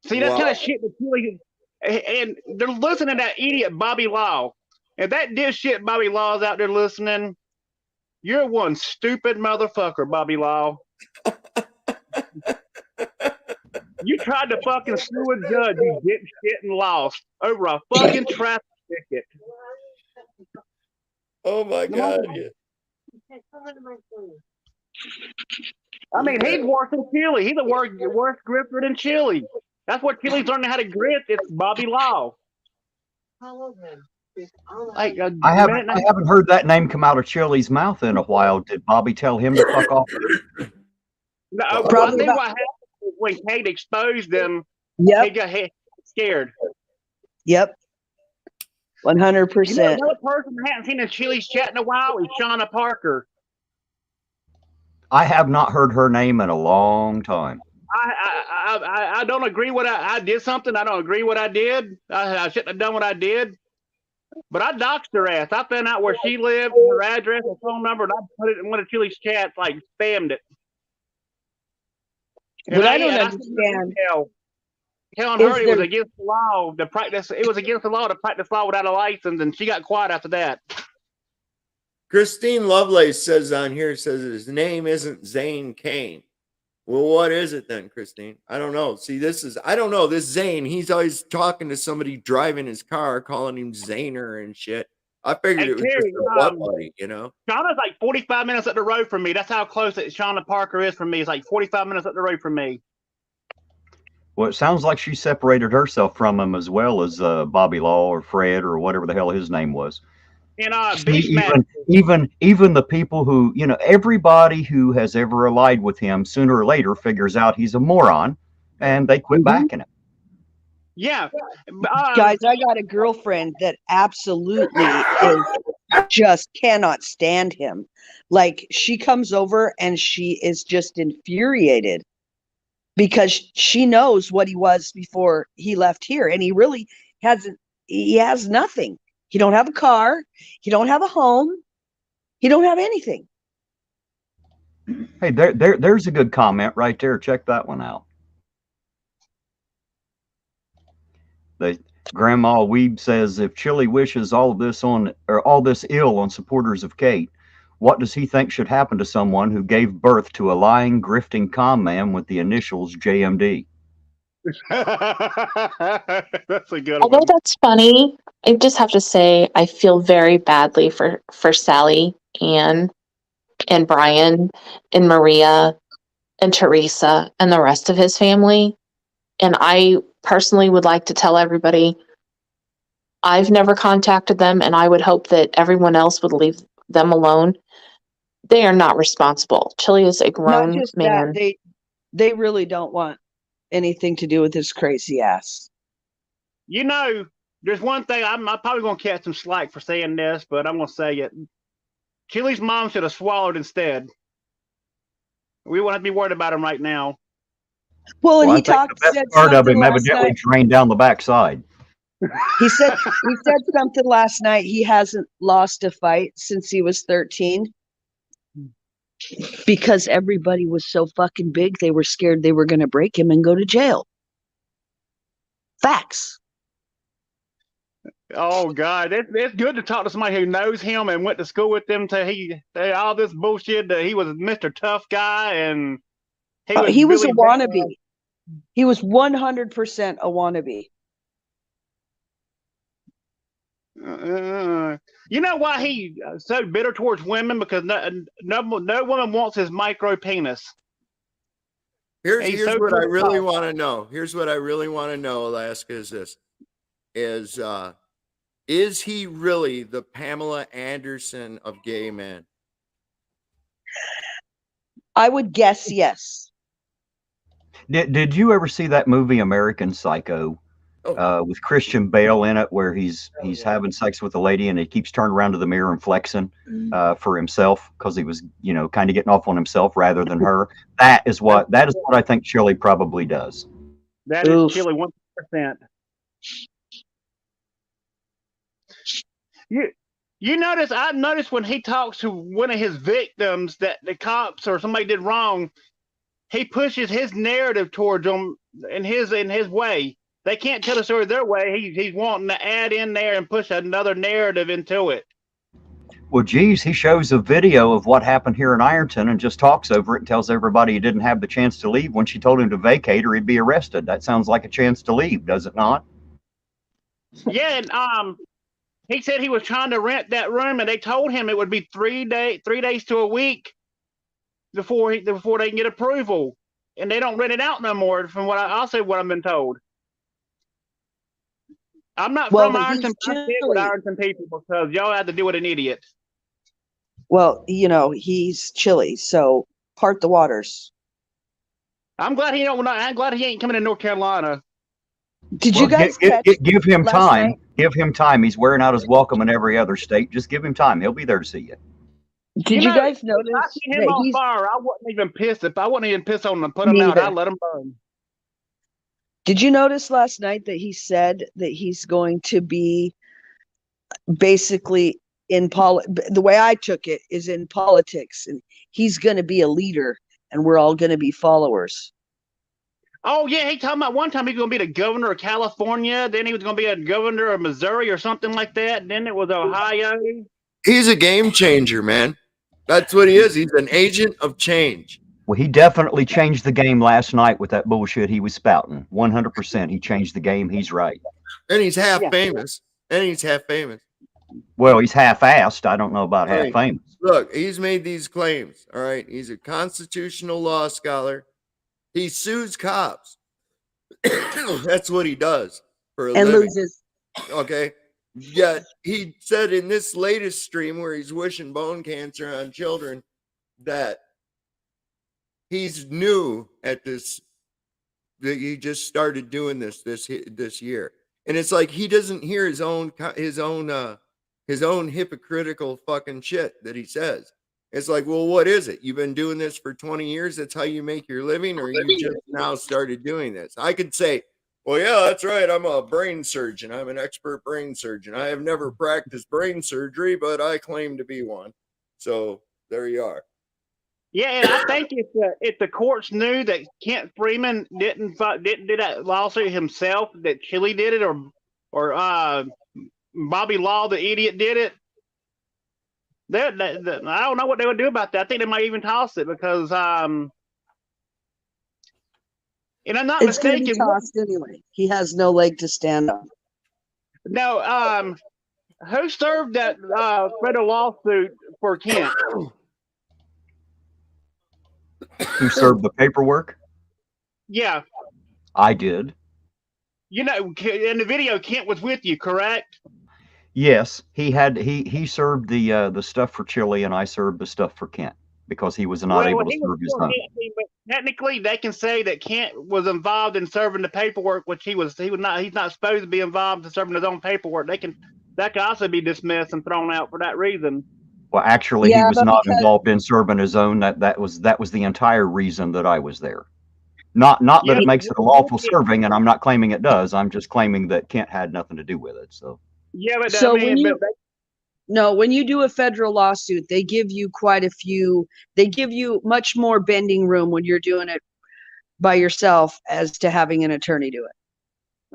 See, that's kind of shit that Chille, and they're listening to that idiot Bobby Law. If that dipshit Bobby Law's out there listening, you're one stupid motherfucker, Bobby Law. You tried to fucking sue a judge, you dipshit, and lost over a fucking traffic ticket. Oh my God. I mean, he's worse than Chille. He's a worse grifter than Chille. That's what Chille's learning how to grip. It's Bobby Law. I haven't heard that name come out of Chille's mouth in a while. Did Bobby tell him to fuck off? No, I think what happened was when Kate exposed them, he got scared. Yep. 100%. You know, another person I haven't seen in Chille's chat in a while is Shauna Parker. I have not heard her name in a long time. I don't agree what I did something. I don't agree what I did. I shouldn't have done what I did. But I doxed her ass. I found out where she lived, her address, her phone number, and I put it in one of Chili's chats, like spammed it. And What I don't understand telling is her it was there- against the law to practice. It was against the law to practice law without a license, and she got quiet after that. Christine Lovelace says on here, says his name isn't Zane Kane. Well, what is it then, Christine? I don't know. See, I don't know. This Zane, he's always talking to somebody driving his car, calling him Zaner and shit. I figured it was Terry, just a butt buddy, you know? Shauna's like 45 minutes up the road from me. That's how close that Shauna Parker is from me. It's like 45 minutes up the road from me. Well, it sounds like she separated herself from him as well as Bobby Law or Fred or whatever the hell his name was. And even the people who, everybody who has ever allied with him sooner or later figures out he's a moron, and they quit backing him. Yeah, guys, I got a girlfriend that absolutely just cannot stand him. Like, she comes over and she is just infuriated because she knows what he was before he left here, and he really hasn't. He has nothing. He don't have a car. He don't have a home. He don't have anything. Hey, there's a good comment right there. Check that one out. Grandma Weeb says, if Chille wishes all this ill on supporters of Kate, what does he think should happen to someone who gave birth to a lying, grifting con man with the initials JMD? That's a good Although one. that's funny, I just have to say I feel very badly for Sally, Ann, and Brian, and Maria, and Teresa, and the rest of his family. And I personally would like to tell everybody I've never contacted them, and I would hope that everyone else would leave them alone. They are not responsible. Chille is a grown Not just man. that, they really don't want anything to do with his crazy ass. There's one thing I'm probably going to catch some slack for saying this, but I'm going to say it. Chille's mom should have swallowed instead. We won't have to be worried about him right now. Well, and I he think talked. the best part of him evidently drained down the backside. He said something last night. He hasn't lost a fight since he was 13 because everybody was so fucking big. They were scared they were going to break him and go to jail. Facts. Oh God, it's good to talk to somebody who knows him and went to school with him. All this bullshit that he was Mr. Tough Guy and he was really a wannabe. He was 100% a wannabe. You know why he's so bitter towards women? Because no woman wants his micro penis. Here's what I really want to know. Here's what I really want to know, Alaska, is this. Is he really the Pamela Anderson of gay men? I would guess yes. Did you ever see that movie American Psycho with Christian Bale in it, where he's having sex with a lady and he keeps turning around to the mirror and flexing for himself because he was kind of getting off on himself rather than her? That is what I think Chille probably does. That is Chille 100%. I noticed when he talks to one of his victims that the cops or somebody did wrong, he pushes his narrative towards them in his way. They can't tell the story their way. He's wanting to add in there and push another narrative into it. Well, geez, he shows a video of what happened here in Ironton and just talks over it and tells everybody he didn't have the chance to leave when she told him to vacate or he'd be arrested. That sounds like a chance to leave, does it not? Yeah, and he said he was trying to rent that room, and they told him it would be 3 days to a week before they can get approval, and they don't rent it out no more. From what I've been told. I'm not from Ironton. I sit with Ironton people because y'all have to deal with an idiot. Well, he's Chille, so part the waters. I'm glad he ain't coming to North Carolina. Did you guys give him time? Night? Give him time. He's wearing out his welcome in every other state. Just give him time. He'll be there to see you. Did you guys If I notice see him that on he's fire, I wouldn't even piss. If I wouldn't even piss on him and put him me out, either? I'd let him burn. Did you notice last night that he said that he's going to be basically the way I took it is in politics, and he's going to be a leader and we're all going to be followers. Oh yeah, he talking about one time he's going to be the governor of California. Then he was going to be a governor of Missouri or something like that. And then it was Ohio. He's a game changer, man. That's what he is. He's an agent of change. Well, he definitely changed the game last night with that bullshit he was spouting. 100%. He changed the game. He's right. And he's half famous. And he's half famous. Well, he's half-assed. I don't know about Right. half famous. Look, he's made these claims. All right. He's a constitutional law scholar. He sues cops. That's what he does for a And living. loses. Okay. Yet he said in this latest stream where he's wishing bone cancer on children that he's new at this, that he just started doing this year. And it's like he doesn't hear his own hypocritical fucking shit that he says. It's like, well, what is it? You've been doing this for 20 years. That's how you make your living, or you just now started doing this? I could say, well, yeah, that's right. I'm a brain surgeon. I'm an expert brain surgeon. I have never practiced brain surgery, but I claim to be one. So there you are. Yeah, and I think if the courts knew that Kent Freeman didn't do that lawsuit himself, that Chille did it, or Bobby Law, the idiot, did it, I don't know what they would do about that. I think they might even toss it because, and I'm not It's going to mistaken. be tossed anyway. He has no leg to stand on. No, who served that federal lawsuit for Kent? Who served the paperwork? Yeah, I did. you know, in the video, Kent was with you, correct? Yes, he served the stuff for Chille, and I served the stuff for Kent because he was not able to He was serve his for own. Kent, but technically, they can say that Kent was involved in serving the paperwork, which he was not. He's not supposed to be involved in serving his own paperwork. That can also be dismissed and thrown out for that reason. Well, actually, he Yeah, was but not because- involved in serving his own. That was the entire reason that I was there. Not that Yeah, it makes it a lawful serving, and I'm not claiming it does. I'm just claiming that Kent had nothing to do with it. So Yeah, but So I mean, when you do a federal lawsuit, they give you they give you much more bending room when you're doing it by yourself as to having an attorney do it.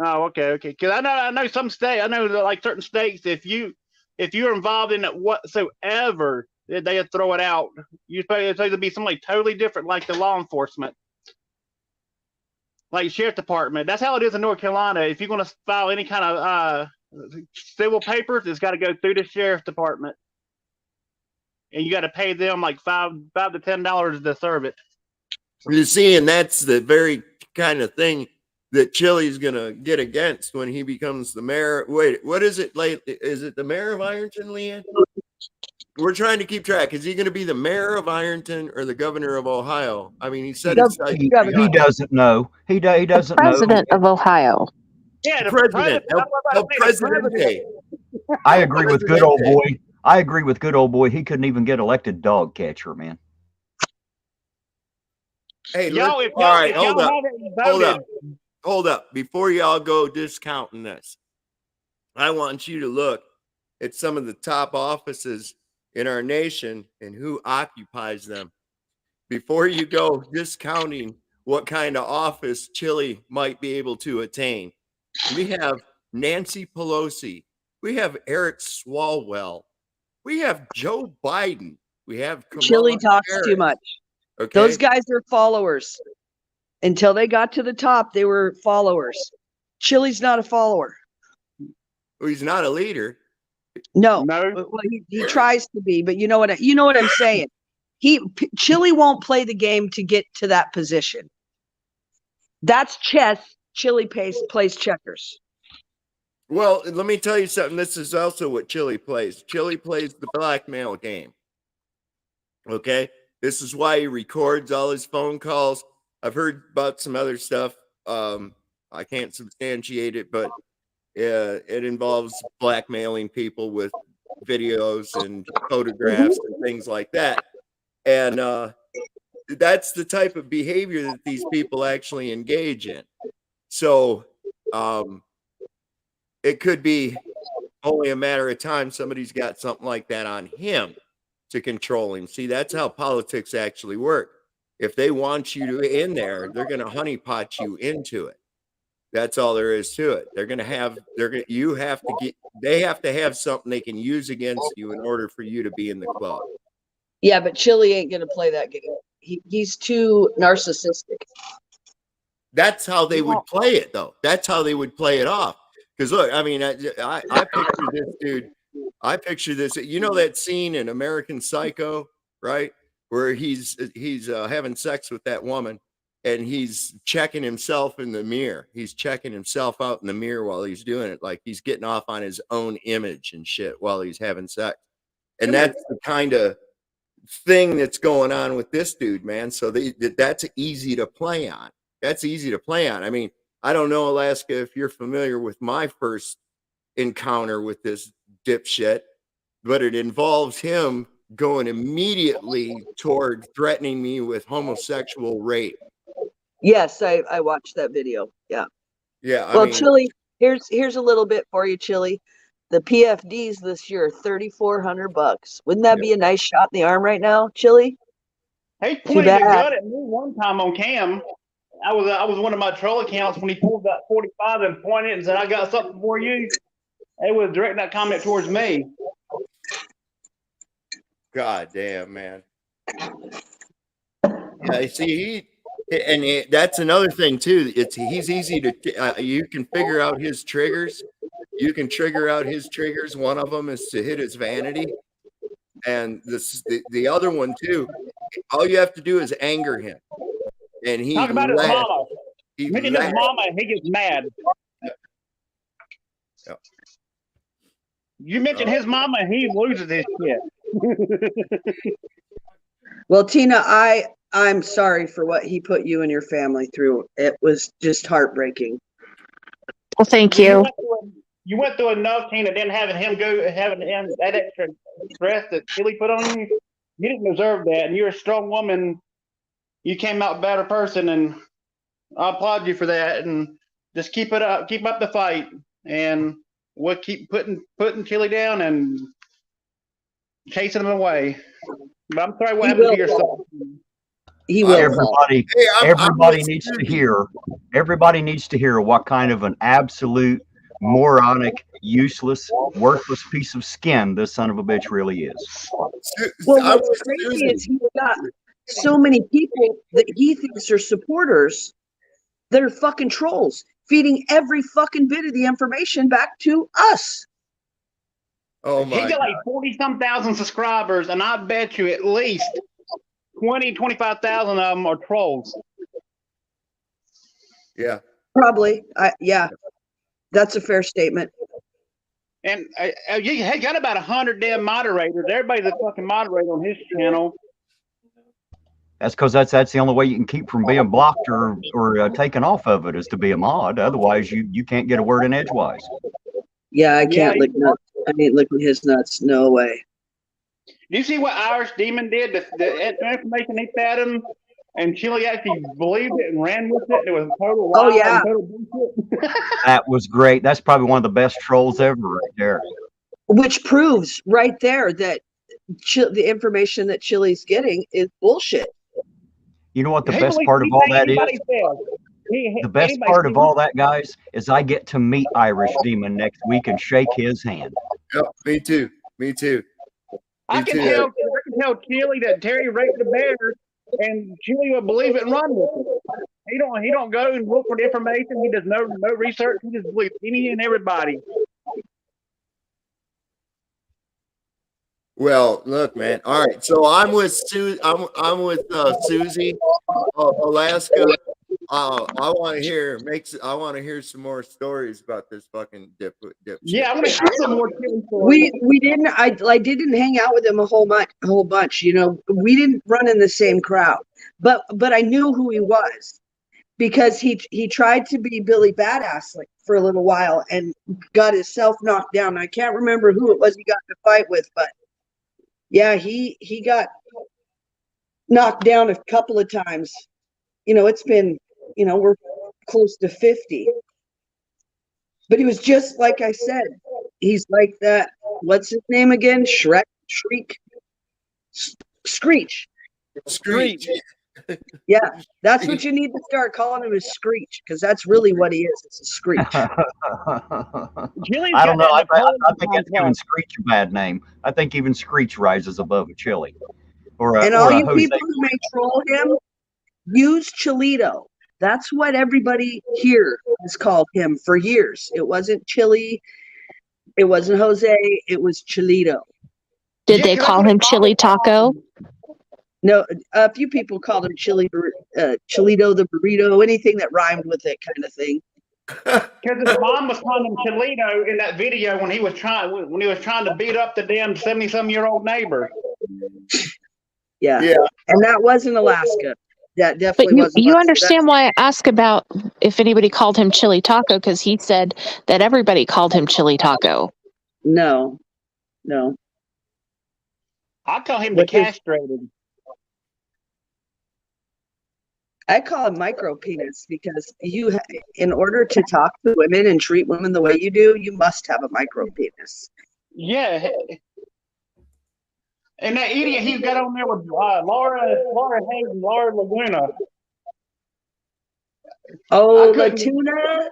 oh, okay. Because I know some states, I know that like certain states, if you're involved in it whatsoever, they throw it out. It's supposed to be somebody totally different, like the law enforcement, like sheriff department. That's how it is in North Carolina. If you're going to file any kind of civil papers, it's got to go through the sheriff department, and you got to pay them like $5 to $10 to serve it. You see, and that's the very kind of thing that Chille's gonna get against when he becomes the mayor. Wait, what is it? Like, is it the mayor of Ironton, Leanne? We're trying to keep track. Is he going to be the mayor of Ironton or the governor of Ohio? I mean, he said he doesn't know. He doesn't know. President of Ohio. Yeah, the president. El Presidente. I agree with good old boy. I agree with good old boy. He couldn't even get elected dog catcher, man. Hey, Y'all, all if y'all- right, if hold y'all up. haven't Hold voted- up. Hold up. Before y'all go discounting this, I want you to look at some of the top offices in our nation and who occupies them. Before you go discounting what kind of office Chille might be able to attain, we have Nancy Pelosi. We have Eric Swalwell. We have Joe Biden. We have Kamala Chille talks Harris. too much. Okay. Those guys are followers. Until they got to the top, they were followers. Chille's not a follower. Well, he's not a leader. No, well, he tries to be, but you know what I'm saying. Chille won't play the game to get to that position. That's chess. Chille plays checkers. Well, let me tell you something. This is also what Chille plays. Chille plays the blackmail game. Okay? This is why he records all his phone calls. I've heard about some other stuff. I can't substantiate it, but it involves blackmailing people with videos and photographs and things like that. And that's the type of behavior that these people actually engage in. So it could be only a matter of time somebody's got something like that on him to control him. See, that's how politics actually work. If they want you to in there, they're going to honeypot you into it. That's all there is to it. They have to have something they can use against you in order for you to be in the club. Yeah, but Chille ain't gonna play that game. He's too narcissistic. That's how they would play it, though. That's how they would play it off. Because look, I mean, I picture this dude. I picture this. You know that scene in American Psycho, right, where he's having sex with that woman, and he's checking himself in the mirror. He's checking himself out in the mirror while he's doing it, like he's getting off on his own image and shit while he's having sex. And that's the kind of thing that's going on with this dude, man. So that's easy to play on. That's easy to play on. I mean, I don't know, Alaska, if you're familiar with my first encounter with this dipshit, but it involves him going immediately toward threatening me with homosexual rape. Yes, I watched that video. Yeah. Yeah. Well, Chille, here's a little bit for you, Chille. The PFDs this year, $3,400. Wouldn't that be a nice shot in the arm right now, Chille? He pointed a gun at me one time on cam. I was one of my troll accounts when he pulled that 45 and pointed and said, "I got something for you." It was directing that comment towards me. God damn, man. Yeah, see, that's another thing too. He's easy to. You can figure out his triggers. You can trigger out his triggers. One of them is to hit his vanity, and the other one too. All you have to do is anger him, and he talk about his mama. He mentioned his mama, he gets mad. Yeah. You mentioned his mama, he loses his shit. Well, Tina, I'm sorry for what he put you and your family through. It was just heartbreaking. Well, thank you. You went through enough, Tina, then having him that extra stress that Chille put on you. You didn't deserve that, and you're a strong woman. You came out a better person, and I applaud you for that. And just keep it up, keep up the fight, and we'll keep putting Chille down and chasing him away. But I'm sorry what happened to your son. He will. Everybody needs to hear. Everybody needs to hear what kind of an absolute moronic, useless, worthless piece of skin this son of a bitch really is. Well, what's crazy is he's got so many people that he thinks are supporters that are fucking trolls, feeding every fucking bit of the information back to us. Oh my! He got like 40-some thousand subscribers, and I bet you at least 25,000 of them are trolls. Yeah, probably. Yeah, that's a fair statement. And he got about 100 damn moderators. Everybody's a fucking moderator on his channel. That's because that's the only way you can keep from being blocked or taken off of it is to be a mod. Otherwise, you can't get a word in edgewise. Yeah, I can't lick nuts. I ain't licking his nuts. No way. Do you see what Irish Demon did? The information he fed him, and Chille actually believed it and ran with it. It was total lie. Oh yeah, total bullshit. That was great. That's probably one of the best trolls ever, right there. Which proves right there that the information that Chille's getting is bullshit. You know what the best part of all that is? The best part of all that, guys, is I get to meet Irish Demon next week and shake his hand. Yep, me too. Me too. I can tell Chille that Terry raped the bear, and Chille will believe it and run with it. He don't go and look for the information. He does no research. He just believes any and everybody. Well, look, man. All right, so I'm with Susie, Alaska. I want to hear some more stories about this fucking dip. Yeah, I want to hear some more. We didn't. I didn't hang out with him a whole bunch. You know, we didn't run in the same crowd, but I knew who he was because he tried to be Billy Badass like for a little while and got himself knocked down. I can't remember who it was he got in a fight with, but yeah, he got knocked down a couple of times. You know, it's been, you know, we're close to 50. But he was just like I said. He's like that. What's his name again? Shriek? Screech. Screech. Yeah, that's what you need to start calling him, is Screech, because that's really what he is. It's a screech. Chili's I don't got know. that I think that's Napoleon giving complex. Screech a bad name. I think even Screech rises above a Chili or And all a you Jose. people who may troll him, use Chilito. That's what everybody here has called him for years. It wasn't Chili. It wasn't Jose. It was Chilito. Did they call him Chili Taco? No, a few people called him Chilito the burrito, anything that rhymed with it, kind of thing. Because his mom was calling him Toledo in that video when he was trying to beat up the damn 70-some-year-old neighbor. Yeah. And that was in Alaska. That But definitely you, wasn't. you understand why I ask about if anybody called him Chili Taco, because he said that everybody called him Chili Taco. No. I call him What is- decastrated. I call it micro penis because in order to talk to women and treat women the way you do, you must have a micro penis. Yeah. And that idiot he got on there with Laura Hayes, Laura Laguna. Oh, I couldn't- Latuna?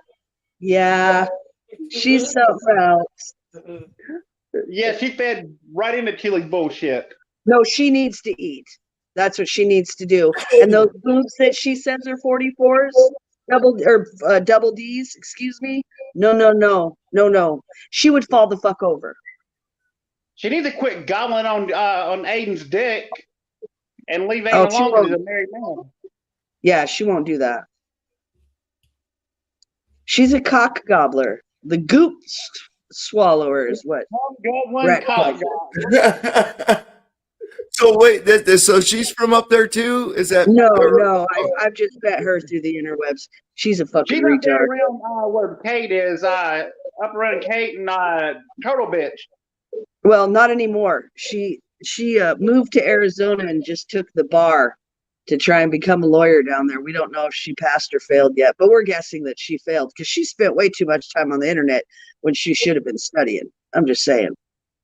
Yeah. She's something else. Yeah, she fed right into Chili's bullshit. No, she needs to eat. That's what she needs to do. And those boobs that she says are 44s, double D's, excuse me. No. She would fall the fuck over. She needs to quit gobbling on Aiden's dick and leave Aiden Oh, she alone won't. as a married man. Yeah, she won't do that. She's a cock gobbler. The goop swallower is what Brett calls it. So wait, so she's from up there too? Is that No. I've just met her through the interwebs. She's a fucking She's up there retard. around where Kate is, up around Kate and Turtle Bitch. Well, not anymore. She moved to Arizona and just took the bar to try and become a lawyer down there. We don't know if she passed or failed yet, but we're guessing that she failed because she spent way too much time on the internet when she should have been studying. I'm just saying.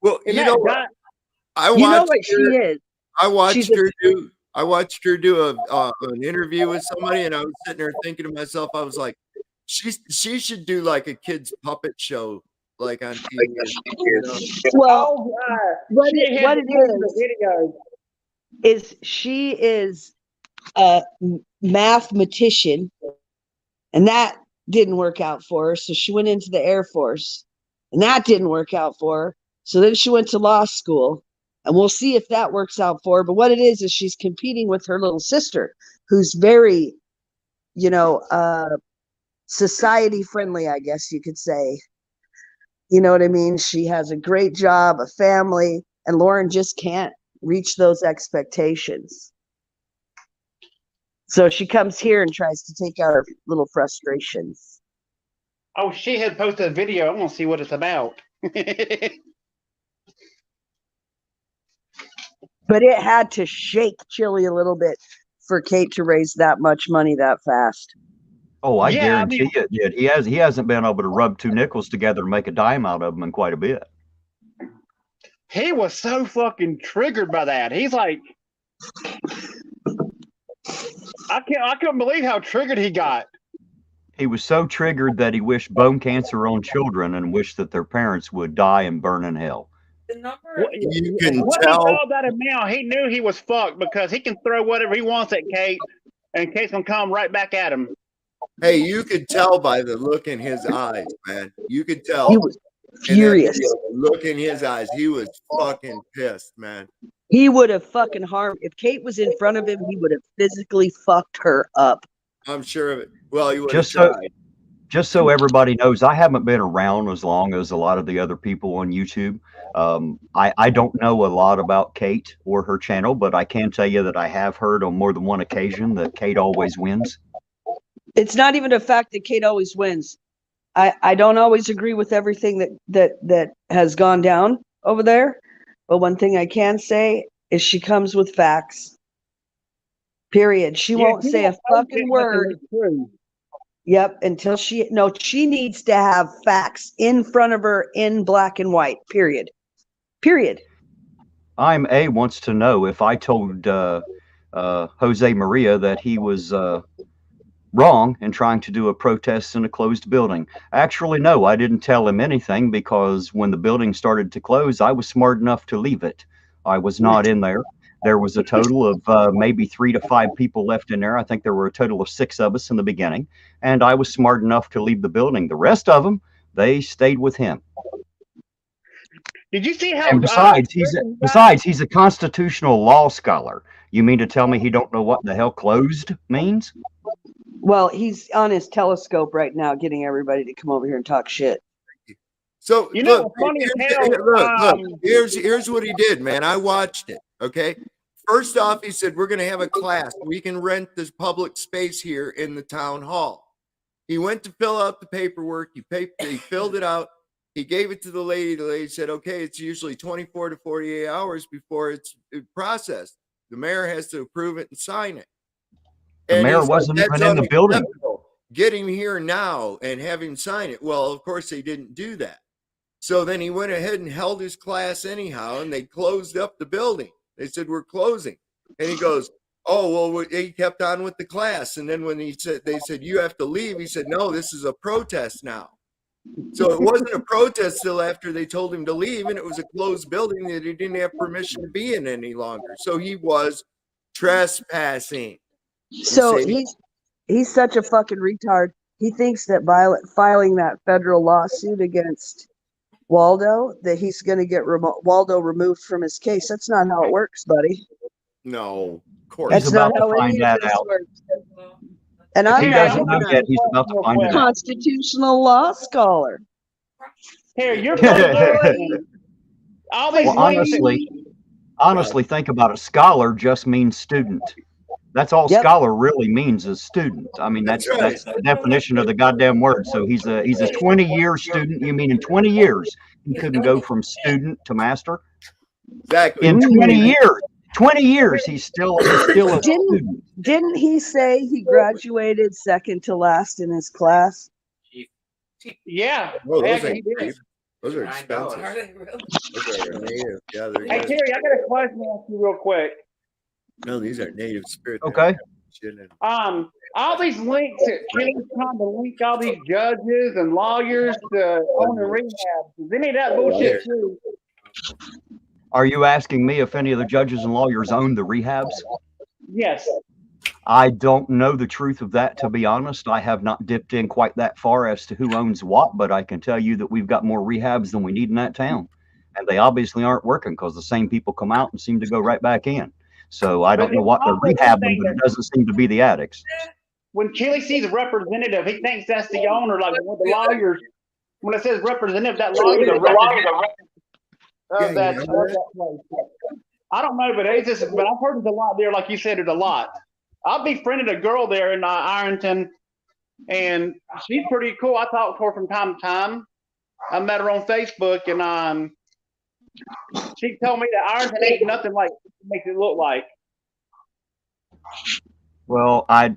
Well, you know what? I You know watched what she her. is. I watched She's her do. I watched her do an interview with somebody, and I was sitting there thinking to myself, I was like, she should do like a kids puppet show, like on TV. You know? Well, what She it had the video. is she is a mathematician, and that didn't work out for her. So she went into the Air Force, and that didn't work out for her. So then she went to law school, and we'll see if that works out for her. But what it is she's competing with her little sister, who's very, society friendly, I guess you could say. You know what I mean? She has a great job, a family, and Lauren just can't reach those expectations. So she comes here and tries to take out her little frustrations. Oh, she had posted a video. I want to see what it's about. But it had to shake Chili a little bit for Kate to raise that much money that fast. Oh, I guarantee it did. He hasn't been able to rub two nickels together and make a dime out of them in quite a bit. He was so fucking triggered by that. He's like, I couldn't believe how triggered he got. He was so triggered that he wished bone cancer on children and wished that their parents would die and burn in hell. You can What tell. he saw that amount, he knew he was fucked because he can throw whatever he wants at Kate, and Kate's gonna come right back at him. Hey, you could tell by the look in his eyes, man. You could tell. He was in that furious. video, the look in his eyes. He was fucking pissed, man. He would have fucking harmed. If Kate was in front of him, he would have physically fucked her up. I'm sure of it. Well, he would have Just so, tried. just so everybody knows, I haven't been around as long as a lot of the other people on YouTube. I don't know a lot about Kate or her channel, but I can tell you that I have heard on more than one occasion that Kate always wins. It's not even a fact that Kate always wins. I don't always agree with everything that has gone down over there, but one thing I can say is she comes with facts. Period. She Yeah, won't she say a won't post fucking it unless word. it's true. Yep, until she needs to have facts in front of her in black and white. Period. I'm A wants to know if I told Jose Maria that he was wrong in trying to do a protest in a closed building. Actually, no, I didn't tell him anything because when the building started to close, I was smart enough to leave it. I was not in there. There was a total of maybe 3 to 5 people left in there. I think there were a total of 6 of us in the beginning, and I was smart enough to leave the building. The rest of them, they stayed with him. Did you see how? And besides, he's a constitutional law scholar. You mean to tell me he don't know what the hell closed means? Well, he's on his telescope right now, getting everybody to come over here and talk shit. So You know, look, funny as hell. look. Here's what he did, man. I watched it. Okay. First off, he said we're going to have a class. We can rent this public space here in the town hall. He went to fill out the paperwork. He filled it out. He gave it to the lady. The lady said, "Okay, it's usually 24 to 48 hours before it's processed. The mayor has to approve it and sign it." The mayor wasn't even in the building. Get him here now and have him sign it. Well, of course, they didn't do that. So then he went ahead and held his class anyhow, and they closed up the building. They said, "We're closing." And he goes, "Oh, well," he kept on with the class. And then when they said, "You have to leave," he said, "No, this is a protest now." So it wasn't a protest till after they told him to leave, and it was a closed building that he didn't have permission to be in any longer. So he was trespassing. So he's such a fucking retard. He thinks that filing that federal lawsuit against Waldo, that he's going to get Waldo removed from his case. That's not how it works, buddy. No, of course. That's not how any of this works. And I'm He doesn't know yet. He's about to find a it out. constitutional law scholar. Here, you're all these Well, honestly, think about it. Scholar just means student. That's all scholar really means is student. I mean, that's the definition of the goddamn word. So he's a 20-year student. You mean in 20 years he couldn't go from student to master? Exactly. In 20 years, he's still a student. Didn't he say he graduated second to last in his class? Yeah. Oh, those actually, ain't he did. cheap. Those are expensive. Those are native. Yeah, they're Hey, Terry, I got a question to ask you real quick. No, these are native spirit. Okay. All these links that Chille's trying to link all these judges and lawyers to own the rehab. Is any of that bullshit true? Are you asking me if any of the judges and lawyers own the rehabs? Yes. I don't know the truth of that, to be honest. I have not dipped in quite that far as to who owns what, but I can tell you that we've got more rehabs than we need in that town. And they obviously aren't working because the same people come out and seem to go right back in. So I don't know what they're rehabbing, but it doesn't seem to be the addicts. When Chille sees a representative, he thinks that's the owner. Like with the lawyers, when it says representative, that lawyer's a representative of that place. I don't know, but it's just, but I've heard there's a lot there. Like you said, there's a lot. I befriended a girl there in Ironton, and she's pretty cool. I talk to her from time to time. I met her on Facebook, and she told me that Ironton ain't nothing like it makes it look like. Well, I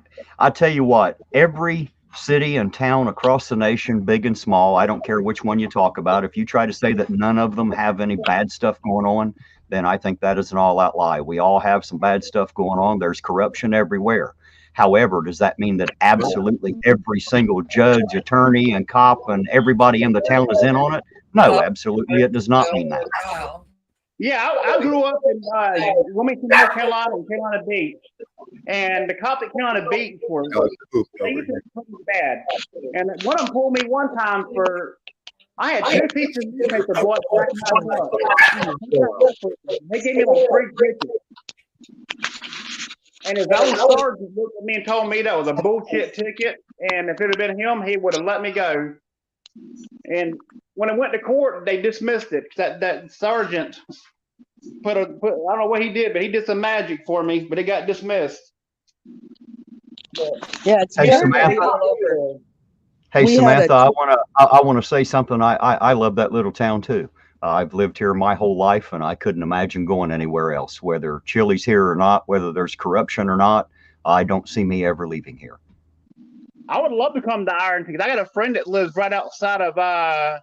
tell you what, every city and town across the nation, big and small, I don't care which one you talk about, if you try to say that none of them have any bad stuff going on, then I think that is an all-out lie. We all have some bad stuff going on. There's corruption everywhere. However, does that mean that absolutely every single judge, attorney, and cop and everybody in the town is in on it? No, absolutely it does not mean that. Yeah, I grew up in Wilmington, North Carolina, and Carolina Beach. And the cops at Carolina Beach were they used to be pretty bad. And one of them pulled me one time for I had 2 pieces of newspaper bought back in my book. They gave me like 3 tickets. And his own sergeant looked at me and told me that was a bullshit ticket. And if it had been him, he would have let me go. And when I went to court, they dismissed it. That sergeant put I don't know what he did, but he did some magic for me, but it got dismissed. Yeah, it's Hey, very Samantha. all over. Hey, We had Samantha, a I want to say something. I love that little town too. I've lived here my whole life, and I couldn't imagine going anywhere else. Whether Chili's here or not, whether there's corruption or not, I don't see me ever leaving here. I would love to come to Ironton because I got a friend that lives right outside of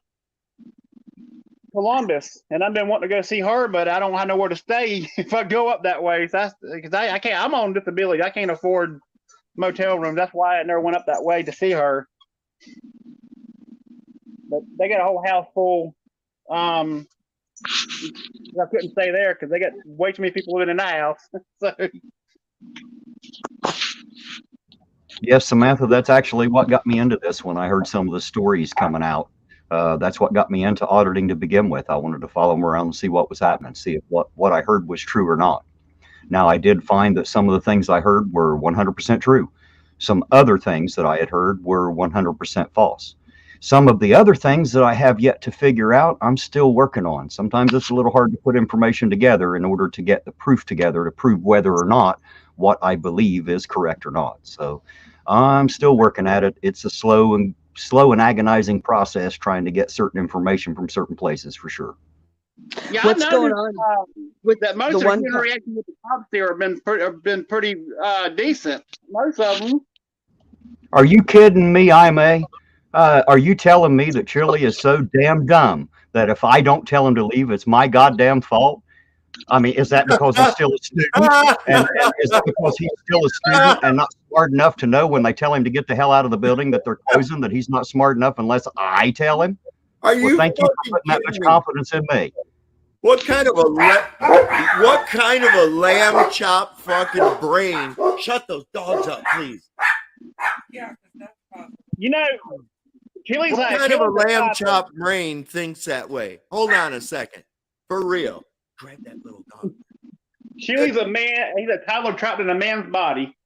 Columbus, and I've been wanting to go see her, but I don't have nowhere to stay if I go up that way. So that's because I can't. I'm on disability. I can't afford motel rooms. That's why I never went up that way to see her. But they got a whole house full. I couldn't stay there because they got way too many people living in that house. So Yes, Samantha, that's actually what got me into this when I heard some of the stories coming out. That's what got me into auditing to begin with. I wanted to follow them around and see what was happening, see if what I heard was true or not. Now, I did find that some of the things I heard were 100% true. Some other things that I had heard were 100% false. Some of the other things that I have yet to figure out, I'm still working on. Sometimes it's a little hard to put information together in order to get the proof together to prove whether or not what I believe is correct or not. So I'm still working at it. It's a slow and agonizing process trying to get certain information from certain places for sure. yeah, what's I going noticed on with that most the of the one human reactions with the cops there have been pretty decent. Most of them. Are you kidding me, Ima? Are you telling me that Chili is so damn dumb that if I don't tell him to leave, it's my goddamn fault? I mean, is that because he's still a student? And is that because he's still a student and not smart enough to know when they tell him to get the hell out of the building that they're closing, that he's not smart enough unless I tell him? Are Well, you thank you for fucking putting that much kidding me? confidence in me. What kind of a lamb chop fucking brain? Shut those dogs up, please. You know, Chili's What like kind of a Chili's lamb chop brain thinks that way? Hold on a second. For real. Grab that little dog. Chili's a man. He's a toddler trapped in a man's body.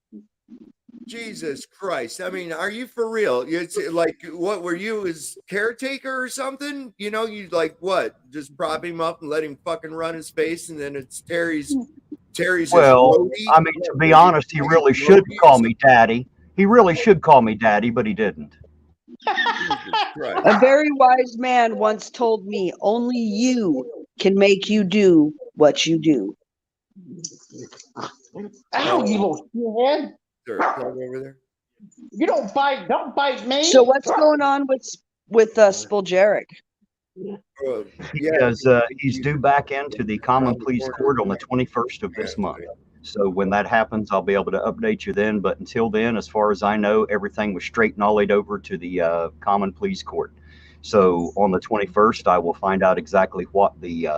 Jesus Christ. I mean, are you for real? It's like, what were you, his caretaker or something? You know, you like what? Just prop him up and let him fucking run his face, and then it's Terry's his Well, roadie? I mean, to be honest, he really should call me daddy. He really should call me daddy, but he didn't. A very wise man once told me, only you can make you do what you do. Ow, you little shithead. There a plug over there? You don't bite me. So what's going on with Spoljaric? He's due back into the common pleas court on the 21st of this month. So when that happens, I'll be able to update you then. But until then, as far as I know, everything was straight nollied over to the common pleas court. So on the 21st, I will find out exactly what the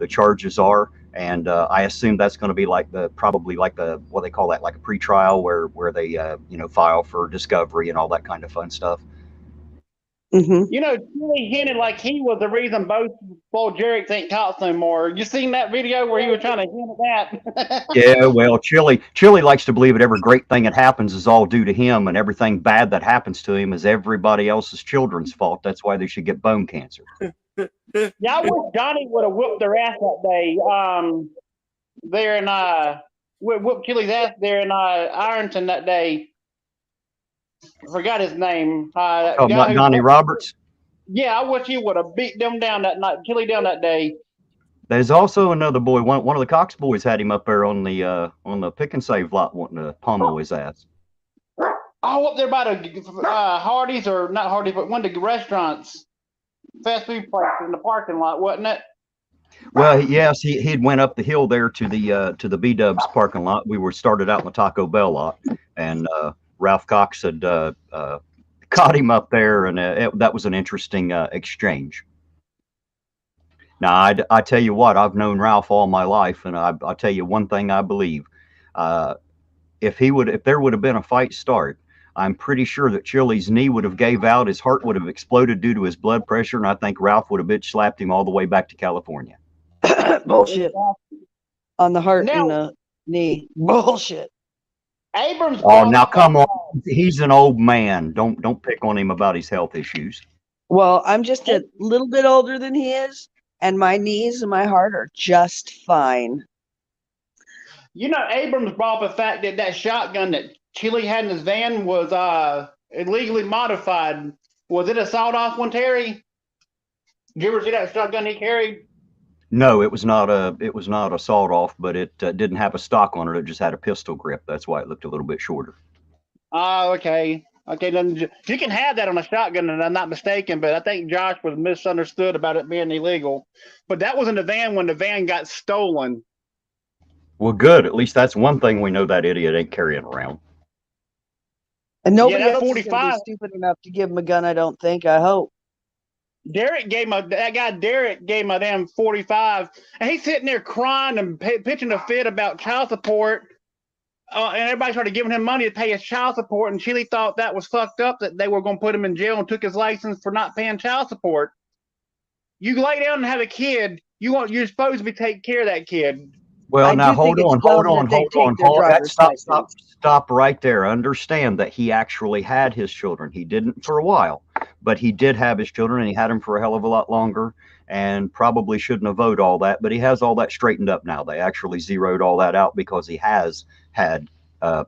charges are. And I assume that's going to be probably like what they call that, like a pretrial where they file for discovery and all that kind of fun stuff. Mm-hmm. You know, Chili hinted like he was the reason both Spoljarics ain't cops no more. You seen that video where he was trying to hint at that? Yeah, well, Chili likes to believe that every great thing that happens is all due to him, and everything bad that happens to him is everybody else's children's fault. That's why they should get bone cancer. Yeah, I wish Johnny would have whooped their ass that day. There in whooped Chili's ass there in Ironton that day. I forgot his name. Donnie Roberts. Yeah, I wish he would have beat them down that night, Chili down that day. There's also another boy. One of the Cox boys had him up there on the pick and save lot, wanting to pummel his ass. Oh, up there by the Hardee's, or not Hardee's, but one of the restaurants, fast food place in the parking lot, wasn't it? Well, yes, he'd went up the hill there to the B-Dubs parking lot. We were started out in the Taco Bell lot, and Ralph Cox had caught him up there, and that was an interesting exchange. Now, I tell you what, I've known Ralph all my life, and I'll tell you one thing I believe. If there would have been a fight start, I'm pretty sure that Chili's knee would have gave out, his heart would have exploded due to his blood pressure, and I think Ralph would have bitch slapped him all the way back to California. Bullshit. On the heart and the knee. Bullshit. Abrams. Oh, now come on. He's an old man. Don't pick on him about his health issues. Well, I'm just a little bit older than he is, and my knees and my heart are just fine. You know, Abrams brought up the fact that shotgun that Chili had in his van was illegally modified. Was it a sawed-off one, Terry? Did you ever see that shotgun he carried? No, it was not a sawed off, but it didn't have a stock on it. It just had a pistol grip. That's why it looked a little bit shorter. Oh, okay. Okay, then you can have that on a shotgun, and I'm not mistaken, but I think Josh was misunderstood about it being illegal. But that was in the van when the van got stolen. Well, good. At least that's one thing we know that idiot ain't carrying around. And nobody that else is going to 45 be stupid enough to give him a gun, I don't think. I hope. Derek gave my damn 45, and he's sitting there crying and pitching a fit about child support. And everybody started giving him money to pay his child support, and Chille thought that was fucked up, that they were going to put him in jail and took his license for not paying child support. You lay down and have a kid, you're supposed to be taking care of that kid. Well, now hold on. Stop right there. Understand that he actually had his children. He didn't for a while, but he did have his children, and he had them for a hell of a lot longer, and probably shouldn't have owed all that, but he has all that straightened up now. They actually zeroed all that out because he has had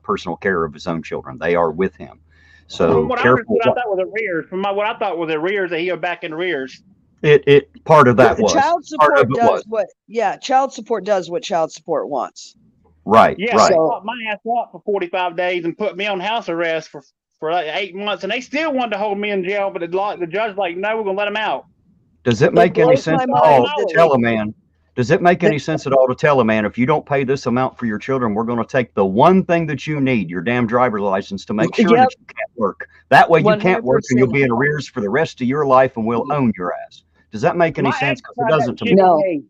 personal care of his own children. They are with him. So from what careful. I thought was arrears. From what I thought was arrears, that he owed back in arrears. It part of that was child support does what child support does what child support wants. Right. Yeah, right. they locked my ass up for 45 days and put me on house arrest for like 8 months, and they still wanted to hold me in jail, but the judge like, no, we're gonna let him out. Does it make any sense at all to tell a man? Does it make any sense at all to tell a man, if you don't pay this amount for your children, we're going to take the one thing that you need, your damn driver's license, to make sure that you can't work. That way you can't work, and you'll be in arrears for the rest of your life, and we'll own your ass. Does that make any sense? Because it doesn't to me.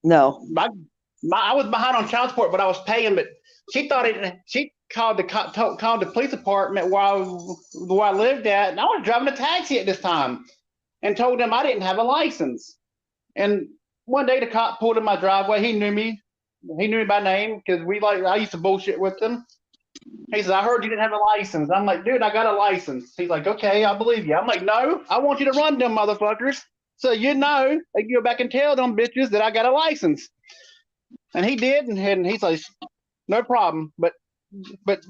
No. I was behind on child support, but I was paying. But she thought she called the police department where I lived at, and I was driving a taxi at this time, and told them I didn't have a license. And one day the cop pulled in my driveway. He knew me. He knew me by name because I used to bullshit with him. He said, I heard you didn't have a license. I'm like, dude, I got a license. He's like, okay, I believe you. I'm like, no, I want you to run them motherfuckers. So they go back and tell them bitches that I got a license. And he did, and he's like, no problem. But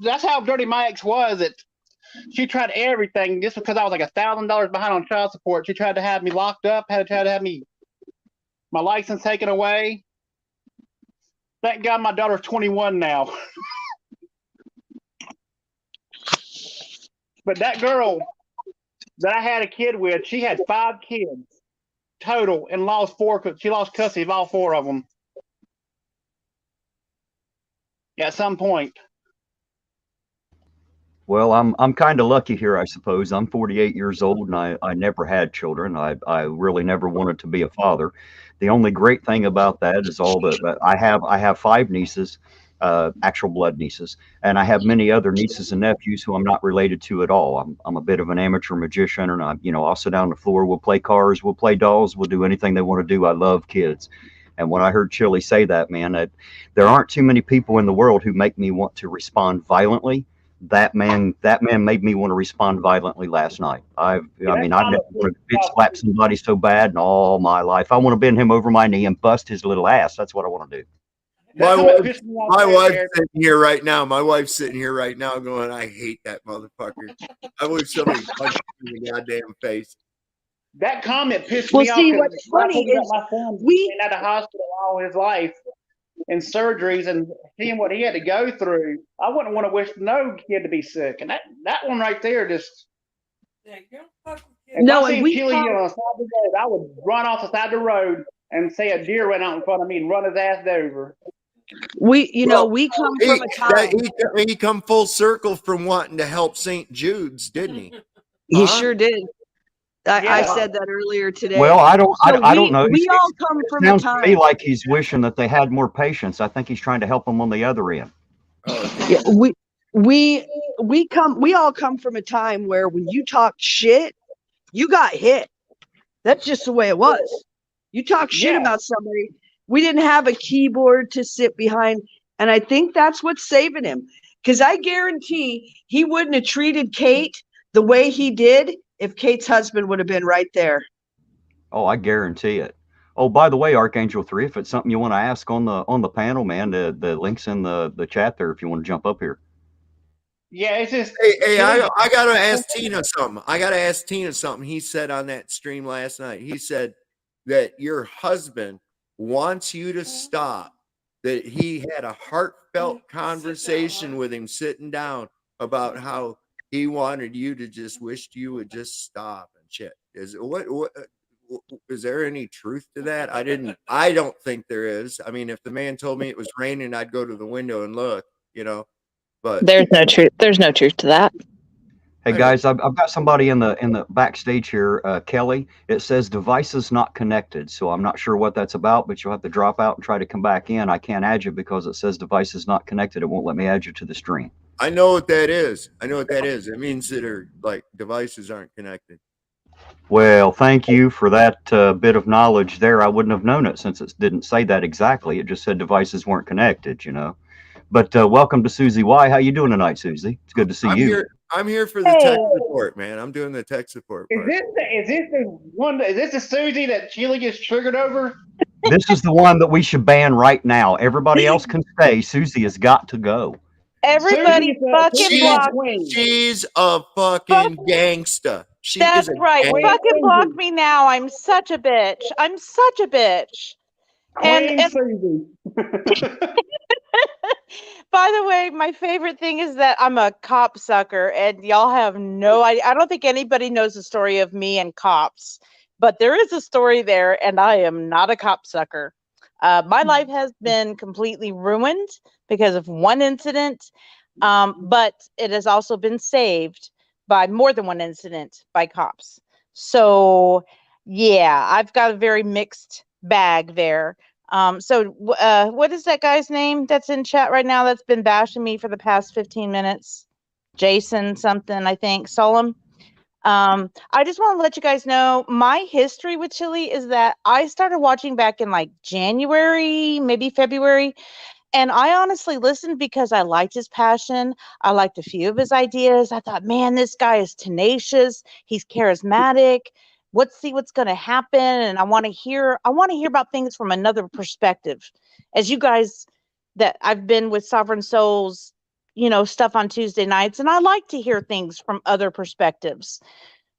that's how dirty my ex was. That she tried everything just because I was like $1,000 behind on child support. She tried to have me locked up, tried to have my license taken away. Thank God my daughter's 21 now. But that girl that I had a kid with, she had 5 kids total and lost 4. She lost custody of all 4 of them at some point. Well, I'm kind of lucky here, I suppose. I'm 48 years old, and I never had children. I really never wanted to be a father. The only great thing about that is all that I have 5 nieces, actual blood nieces, and I have many other nieces and nephews who I'm not related to at all. I'm a bit of an amateur magician, and I'll sit down on the floor. We'll play cars, we'll play dolls, we'll do anything they want to do. I love kids. And when I heard Chille say that, man, there aren't too many people in the world who make me want to respond violently. That man made me want to respond violently last night. I never wanted to bitch slap somebody so bad in all my life. I want to bend him over my knee and bust his little ass. That's what I want to do. My wife's sitting here right now. My wife's sitting here right now going, I hate that motherfucker. I wish somebody punched him in the goddamn face. That comment pissed me off. See, what's funny is my son been at the hospital all his life and surgeries, and seeing what he had to go through. I wouldn't want to wish no kid to be sick. And that one right there just. No, if I and we seen Chille on the side of the road, I would run off the side of the road and say a deer ran out in front of me and run his ass over. We come from a time. He come full circle from wanting to help St. Jude's, didn't he? He sure did. I said that earlier today. Well, I don't know. We all come from a sounds time. to me like he's wishing that they had more patience. I think he's trying to help them on the other end. Yeah, we all come from a time where when you talked shit, you got hit. That's just the way it was. You talk shit about somebody. We didn't have a keyboard to sit behind. And I think that's what's saving him. Because I guarantee he wouldn't have treated Kate the way he did if Kate's husband would have been right there. Oh, I guarantee it. Oh, by the way, Archangel 3, if it's something you want to ask on the panel, man, the link's in the chat there if you want to jump up here. Yeah, it's just. Hey, I gotta ask Tina something. He said on that stream last night. He said that your husband wants you to stop. That he had a heartfelt conversation with him sitting down about how he wanted you to just wished you would just stop and shit. Is there any truth to that? I don't think there is. I mean, if the man told me it was raining, I'd go to the window and look, but There's no truth. There's no truth to that. Hey guys, I've got somebody in the backstage here, Kelly. It says devices not connected, so I'm not sure what that's about, but you'll have to drop out and try to come back in. I can't add you because it says devices not connected. It won't let me add you to the stream. I know what that is. It means that devices aren't connected. Well, thank you for that bit of knowledge there. I wouldn't have known it since it didn't say that exactly. It just said devices weren't connected, But welcome to Susie Y. How you doing tonight, Susie? It's good to see you. I'm here for the tech support, man. I'm doing the tech support part. Is this the Susie that Chille gets triggered over? This is the one that we should ban right now. Everybody else can stay. Susie has got to go. Everybody fucking block. She's a fucking gangsta. That's right. Fucking block me now. I'm such a bitch. And by the way, my favorite thing is that I'm a cop sucker, and y'all have no idea. I don't think anybody knows the story of me and cops, but there is a story there, and I am not a cop sucker. My life has been completely ruined because of one incident, but it has also been saved by more than one incident by cops. So, yeah, I've got a very mixed bag there. What is that guy's name that's in chat right now that's been bashing me for the past 15 minutes? Jason something, I think. Solom. I just want to let you guys know my history with Chille is that I started watching back in like January, maybe February. And I honestly listened because I liked his passion. I liked a few of his ideas. I thought, man, this guy is tenacious. He's charismatic. Let's see what's going to happen. And I want to hear about things from another perspective. As you guys that I've been with Sovereign Souls, stuff on Tuesday nights, and I like to hear things from other perspectives.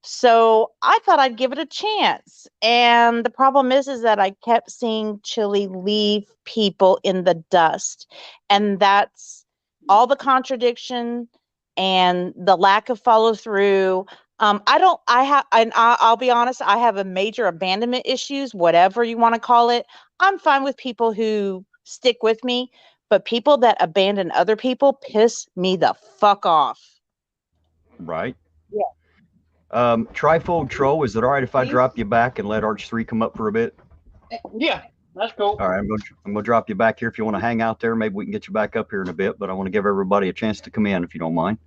So I thought I'd give it a chance. And the problem is that I kept seeing Chille leave people in the dust. And that's all the contradiction and the lack of follow through. I'll be honest, I have a major abandonment issues, whatever you want to call it. I'm fine with people who stick with me, but people that abandon other people piss me the fuck off. Right. Yeah. Trifold Troll, is it all right if I drop you back and let Arch 3 come up for a bit? Yeah, that's cool. All right, I'm going to drop you back here. If you want to hang out there, maybe we can get you back up here in a bit, but I want to give everybody a chance to come in if you don't mind.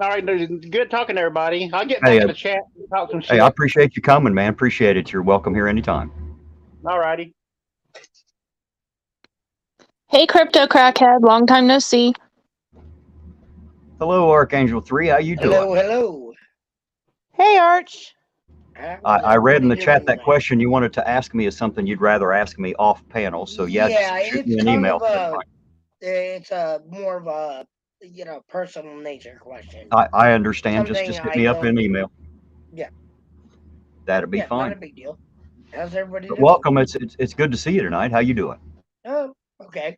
All right, dude. Good talking to everybody. I'll get back in the chat and talk some shit. Hey, I appreciate you coming, man. Appreciate it. You're welcome here anytime. All righty. Hey, Crypto Crackhead. Long time no see. Hello, Archangel 3. How you doing? Hello. Hey, Arch. I read in the chat that question you wanted to ask me is something you'd rather ask me off panel. So just shoot me an email. It's more of a personal nature question. I understand. Something Just hit me up in an email. Yeah. That'd be fine. Not a big deal. How's everybody doing? Welcome. It's good to see you tonight. How you doing? Oh, okay.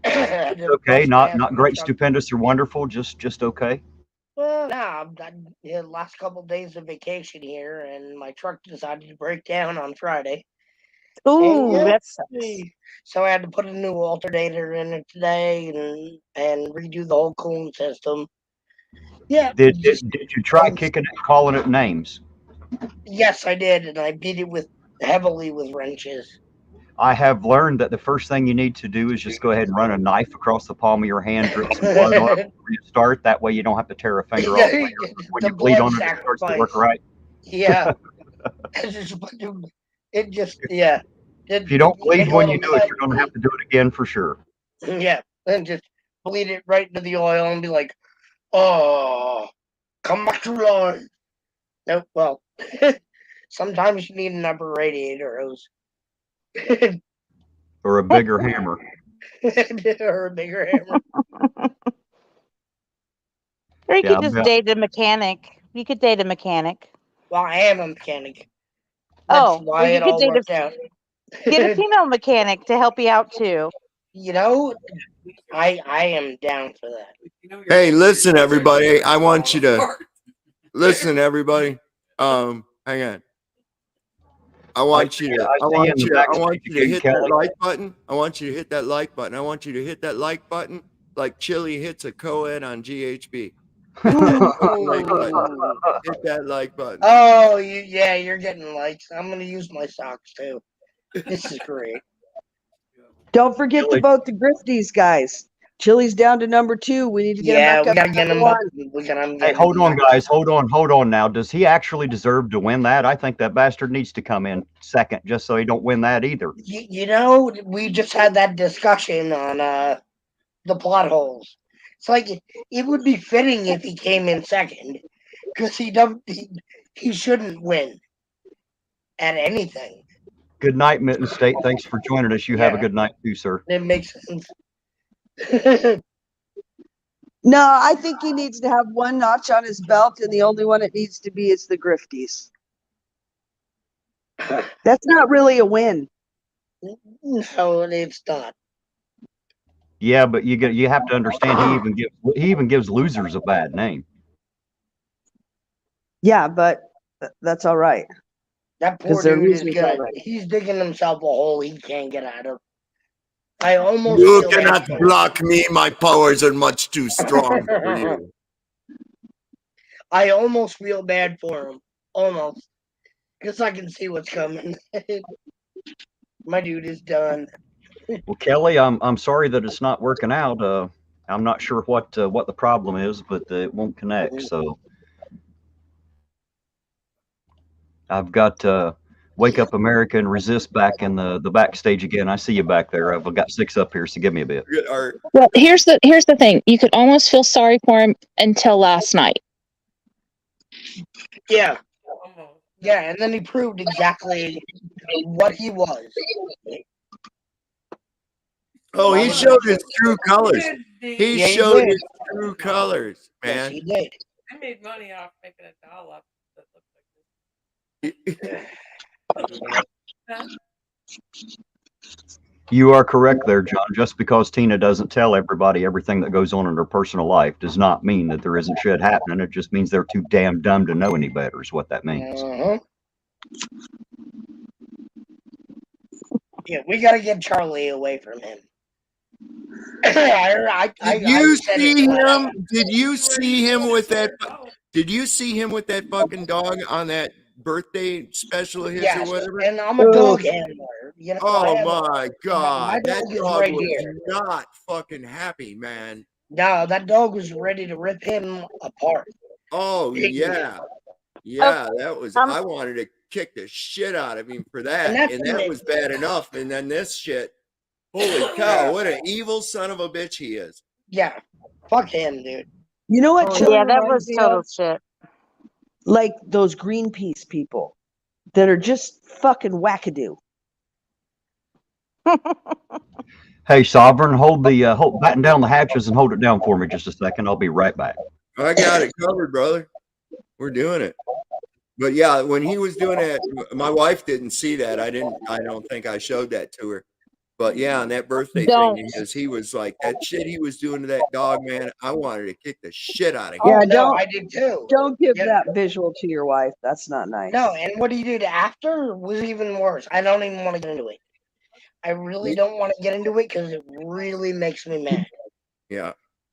Okay. Not great, stupendous, or wonderful. Just okay. Well, no, the last couple of days of vacation here, and my truck decided to break down on Friday. Ooh, that sucks. So I had to put a new alternator in it today and redo the whole cooling system. Yeah. Did you try kicking it, calling it names? Yes, I did, and I beat it heavily with wrenches. I have learned that the first thing you need to do is just go ahead and run a knife across the palm of your hand, drip some blood on it before you start. That way you don't have to tear a finger off when you bleed on it. It starts to work right. Yeah. Yeah. If you don't bleed when you do it, you're going to have to do it again for sure. Yeah. And just bleed it right into the oil and be like, oh, come back to life. Nope. Well, sometimes you need an upper radiator hose. Or a bigger hammer. Or a bigger hammer. Or you Yeah, could just date a mechanic. You could date a mechanic. Well, I am a mechanic. That's Oh, why well, you it could all date worked out. get a female mechanic to help you out too. You know, I am down for that. Hey, listen, everybody. I want you to listen, everybody. Hang on. I want you to hit that like button. I want you to hit that like button. I want you to hit that like button like Chili hits a co-ed on GHB. Hit that like button. Oh, you're getting likes. I'm gonna use my socks too. This is great. Don't forget to vote the Grifties, guys. Chili's down to number 2. We need to get him back we up gotta to get number him up. 1. We gotta Hey, hold on, guys. Hold on now. Does he actually deserve to win that? I think that bastard needs to come in second just so he don't win that either. You know, we just had that discussion on the plot holes. It's like it would be fitting if he came in second, because he shouldn't win at anything. Good night, Mitten State. Thanks for joining us. You have a Yeah. good night too, sir. It makes sense. No, I think he needs to have one notch on his belt, and the only one it needs to be is the Grifties. That's not really a win. No, it's not. Yeah, but you have to understand he even gives losers a bad name. Yeah, but that's all right. That poor 'Cause they're dude is losers good. already. He's digging himself a hole he can't get out of. I almost You feel cannot bad for him. block me. My powers are much too strong for you. I almost feel bad for him. Almost. Because I can see what's coming. My dude is done. Well, Kelly, I'm sorry that it's not working out. I'm not sure what the problem is, but it won't connect. So I've got Wake Up America and Resist back in the backstage again. I see you back there. I've got 6 up here, so give me a bit. Good art. Well, here's the thing. You could almost feel sorry for him until last night. Yeah. Yeah, and then he proved exactly what he was. Oh, he showed his true colors. He Yeah, he showed did. his true colors, Yes, man. he did. I made money off making a doll up that looked like this. You are correct there, John. Just because Tina doesn't tell everybody everything that goes on in her personal life does not mean that there isn't shit happening. It just means they're too damn dumb to know any better, is what that means. Yeah, we got to get Charlie away from him. Did you see him? Did you see him with that? Did you see him with that fucking dog on that birthday special of his Yes, or whatever? and I'm a dog handler. You know, Oh I have my god, my that dog is dog right was here. not fucking happy, man. No, that dog was ready to rip him apart. Oh yeah, yeah, that was. I wanted to kick the shit out of him for that, and that was bad enough. And then this shit, holy cow, what an evil son of a bitch he is. Yeah, fuck him, dude. You know what? Chili Yeah, that reminds was me total of? shit. Like those Greenpeace people that are just fucking wackadoo. Hey, Sovereign, batten down the hatches and hold it down for me just a second. I'll be right back. I got it covered, brother. We're doing it. But yeah, when he was doing that, my wife didn't see that. I don't think I showed that to her. But yeah, on that birthday thing, because he was like that shit he was doing to that dog, man. I wanted to kick the shit out of him. Yeah, no, I did too. Don't give that visual to your wife. That's not nice. No, and what he did after was even worse. I don't even want to get into it. I really don't want to get into it because it really makes me mad. Yeah.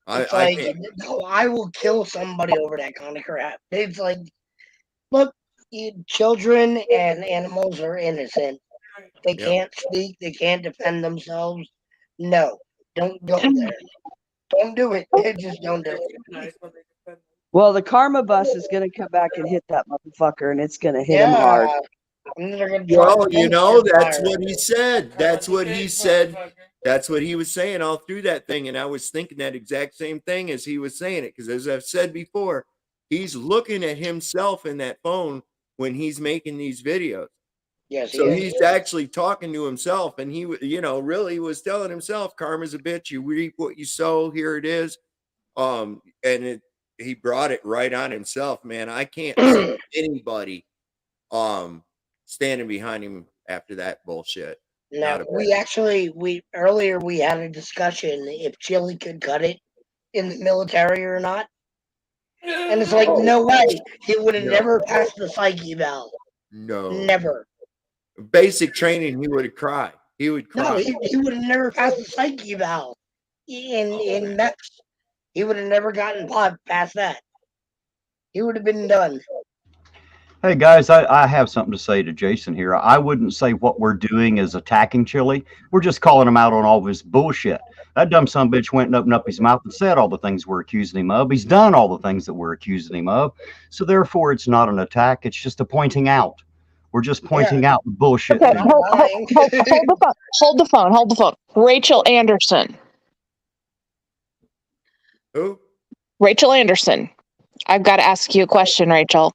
It's I like, can't. no, I will kill somebody over that kind of crap. It's like, look, children and animals are innocent. They can't speak. They can't defend themselves. No, don't go there. Don't do it. Just don't do it. Well, the karma bus is going to come back and hit that motherfucker, and it's going to hit him hard. And they're gonna drop Well, the you know, dumpster that's fire. what he said. That's what he said. That's what he was saying all through that thing. And I was thinking that exact same thing as he was saying it. Because as I've said before, he's looking at himself in that phone when he's making these videos. Yes, So he is. he's actually talking to himself. And he, really was telling himself, karma's a bitch. You reap what you sow. Here it is. And he brought it right on himself, man. I can't see anybody standing behind him after that bullshit. Now Not a we earlier we had a discussion if Chille could cut it in the military or not. And it's like, no way. He would have never passed the psych eval. No. Never. Basic training, he would cry. He would cry. No, he would have never passed the psych eval. In MEPS. He would have never gotten past that. He would have been done. Hey guys, I have something to say to Jason here. I wouldn't say what we're doing is attacking Chille. We're just calling him out on all of his bullshit. That dumb son of a bitch went and opened up his mouth and said all the things we're accusing him of. He's done all the things that we're accusing him of. So therefore, it's not an attack. It's just a pointing out. We're just pointing out the bullshit. Okay, hold the phone. Rachel Anderson. Who? Rachel Anderson. I've got to ask you a question, Rachel.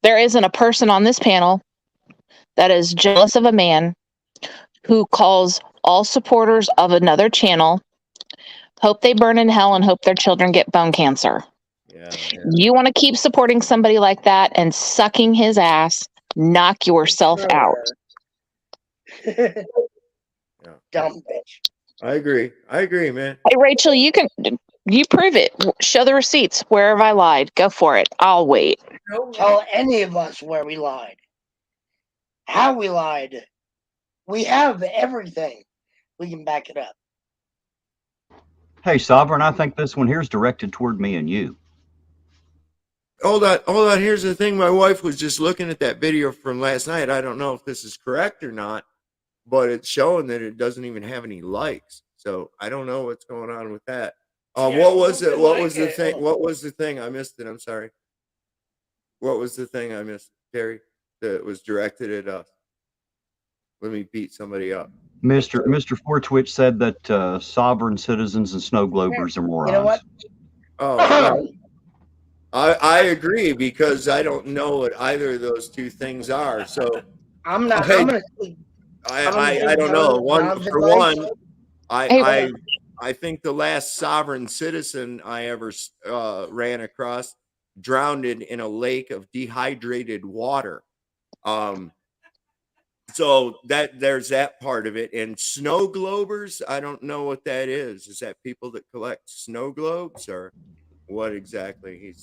There isn't a person on this panel that is jealous of a man who calls all supporters of another channel, hope they burn in hell and hope their children get bone cancer. Yeah. You want to keep supporting somebody like that and sucking his ass, knock yourself out. Dumb bitch. I agree, man. Hey, Rachel, you prove it. Show the receipts. Where have I lied? Go for it. I'll wait. Tell any of us where we lied. How we lied. We have everything. We can back it up. Hey, Sovereign, I think this one here is directed toward me and you. Hold on. Here's the thing. My wife was just looking at that video from last night. I don't know if this is correct or not, but it's showing that it doesn't even have any likes. So I don't know what's going on with that. What was it? What was the thing? What was the thing? I missed it. I'm sorry. What was the thing I missed, Terry, that was directed at us? Let me beat somebody up. Mr. Fortwitch said that sovereign citizens and snow globers are morons. You know what? Oh, I agree because I don't know what either of those two things are. So I'm not. I, I'm gonna. I don't know. I think the last sovereign citizen I ever ran across drowned in a lake of dehydrated water. So that there's that part of it. And snow globers, I don't know what that is. Is that people that collect snow globes or what exactly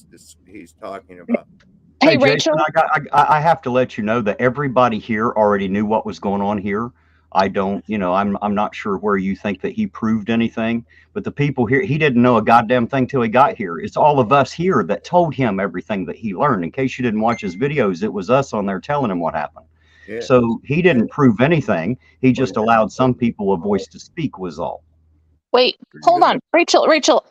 he's talking about? Hey, Jason, I have to let you know that everybody here already knew what was going on here. I don't, I'm not sure where you think that he proved anything, but the people here, he didn't know a goddamn thing till he got here. It's all of us here that told him everything that he learned. In case you didn't watch his videos, it was us on there telling him what happened. Yeah. So he didn't prove anything. He just allowed some people a voice to speak was all. Wait, hold on. Rachel,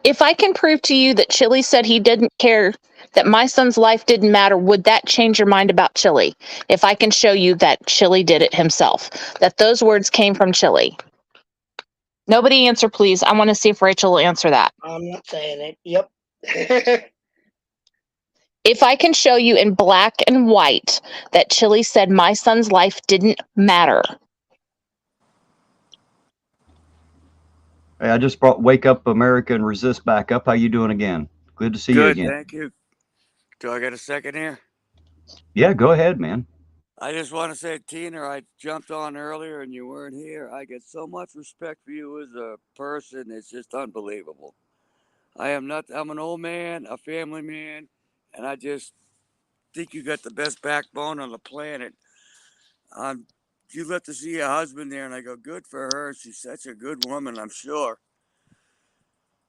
if I can prove to you that Chille said he didn't care, that my son's life didn't matter, would that change your mind about Chille? If I can show you that Chille did it himself, that those words came from Chille. Nobody answer, please. I want to see if Rachel will answer that. I'm not saying it. Yep. If I can show you in black and white that Chille said my son's life didn't matter. Hey, I just brought Wake Up America and Resist back up. How you doing again? Good to see you again. Good, thank you. Do I get a second here? Yeah, go ahead, man. I just want to say, Tina, I jumped on earlier and you weren't here. I get so much respect for you as a person. It's just unbelievable. I'm an old man, a family man, and I just think you got the best backbone on the planet. You love to see your husband there, and I go, good for her. She's such a good woman, I'm sure.